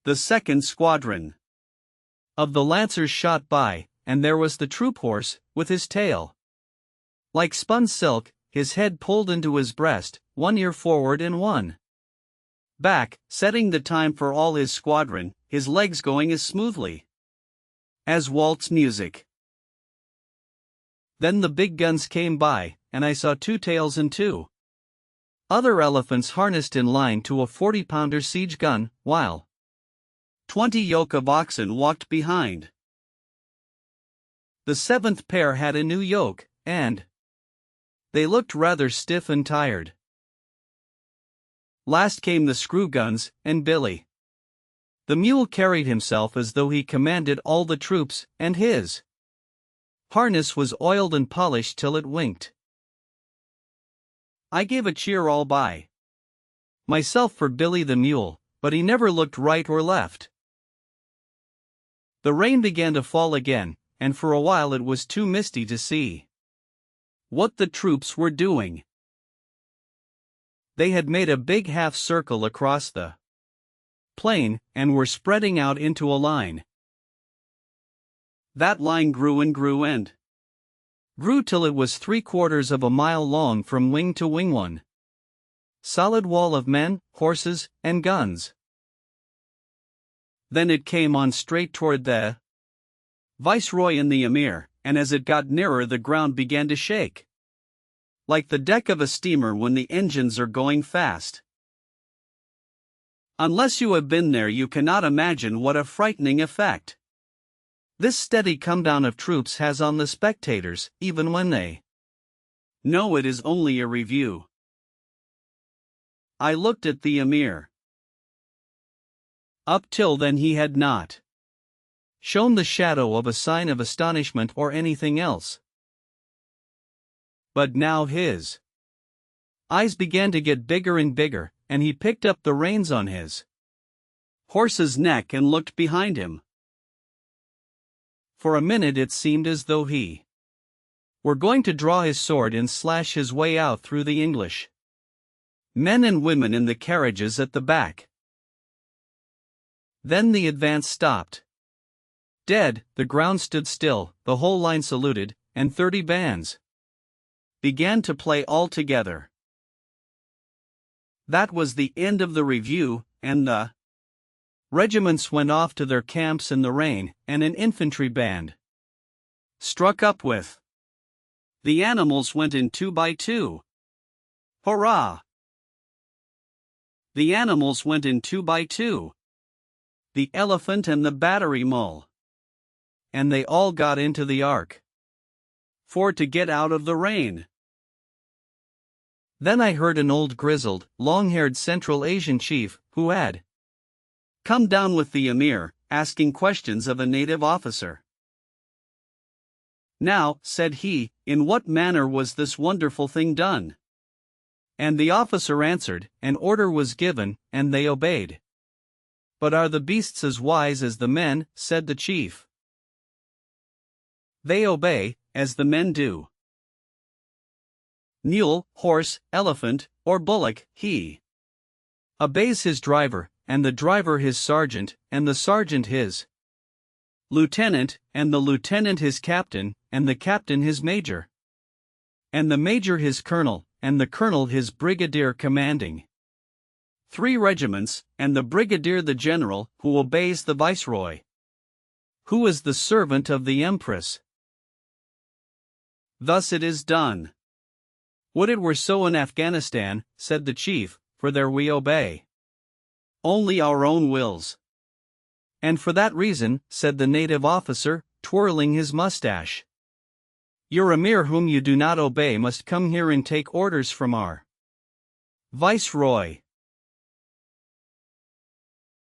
The second squadron of the Lancers shot by, and there was the troop horse, with his tail like spun silk, his head pulled into his breast, one ear forward and one back, setting the time for all his squadron, his legs going as smoothly as waltz music. Then the big guns came by, and I saw Two Tails and 2 other elephants harnessed in line to a 40-pounder siege gun, while 20 yoke of oxen walked behind. The 7th pair had a new yoke, and they looked rather stiff and tired. Last came the screw guns, and Billy the Mule carried himself as though he commanded all the troops, and his harness was oiled and polished till it winked. I gave a cheer all by myself for Billy the Mule, but he never looked right or left. The rain began to fall again, and for a while it was too misty to see what the troops were doing. They had made a big half-circle across the plain, and were spreading out into a line. That line grew and grew and grew till it was 3/4 of a mile long from wing to wing, one solid wall of men, horses, and guns. Then it came on straight toward the Viceroy and the Emir, and as it got nearer the ground began to shake like the deck of a steamer when the engines are going fast. Unless you have been there, you cannot imagine what a frightening effect this steady come-down of troops has on the spectators, even when they know it is only a review. I looked at the Emir. Up till then he had not shown the shadow of a sign of astonishment or anything else. But now his eyes began to get bigger and bigger, and he picked up the reins on his horse's neck and looked behind him. For a minute it seemed as though he were going to draw his sword and slash his way out through the English men and women in the carriages at the back. Then the advance stopped dead, the ground stood still, the whole line saluted, and 30 bands began to play all together. That was the end of the review, and the regiments went off to their camps in the rain, and an infantry band struck up with "The Animals Went in 2 by 2. Hurrah! The Animals Went in 2 by 2. the elephant and the battery mule. And they all got into the ark. For to get out of the rain. Then I heard an old grizzled, long-haired Central Asian chief, who had come down with the emir, asking questions of a native officer. Now, said he, in what manner was this wonderful thing done? And the officer answered, an order was given, and they obeyed. But are the beasts as wise as the men? Said the chief. They obey, as the men do. Mule, horse, elephant, or bullock, he obeys his driver, and the driver his sergeant, and the sergeant his lieutenant, and the lieutenant his captain, and the captain his major, and the major his colonel, and the colonel his brigadier commanding 3 regiments, and the brigadier the general, who obeys the viceroy, who is the servant of the empress. Thus it is done. Would it were so in Afghanistan, said the chief, for there we obey only our own wills. And for that reason, said the native officer, twirling his mustache, your emir whom you do not obey must come here and take orders from our viceroy.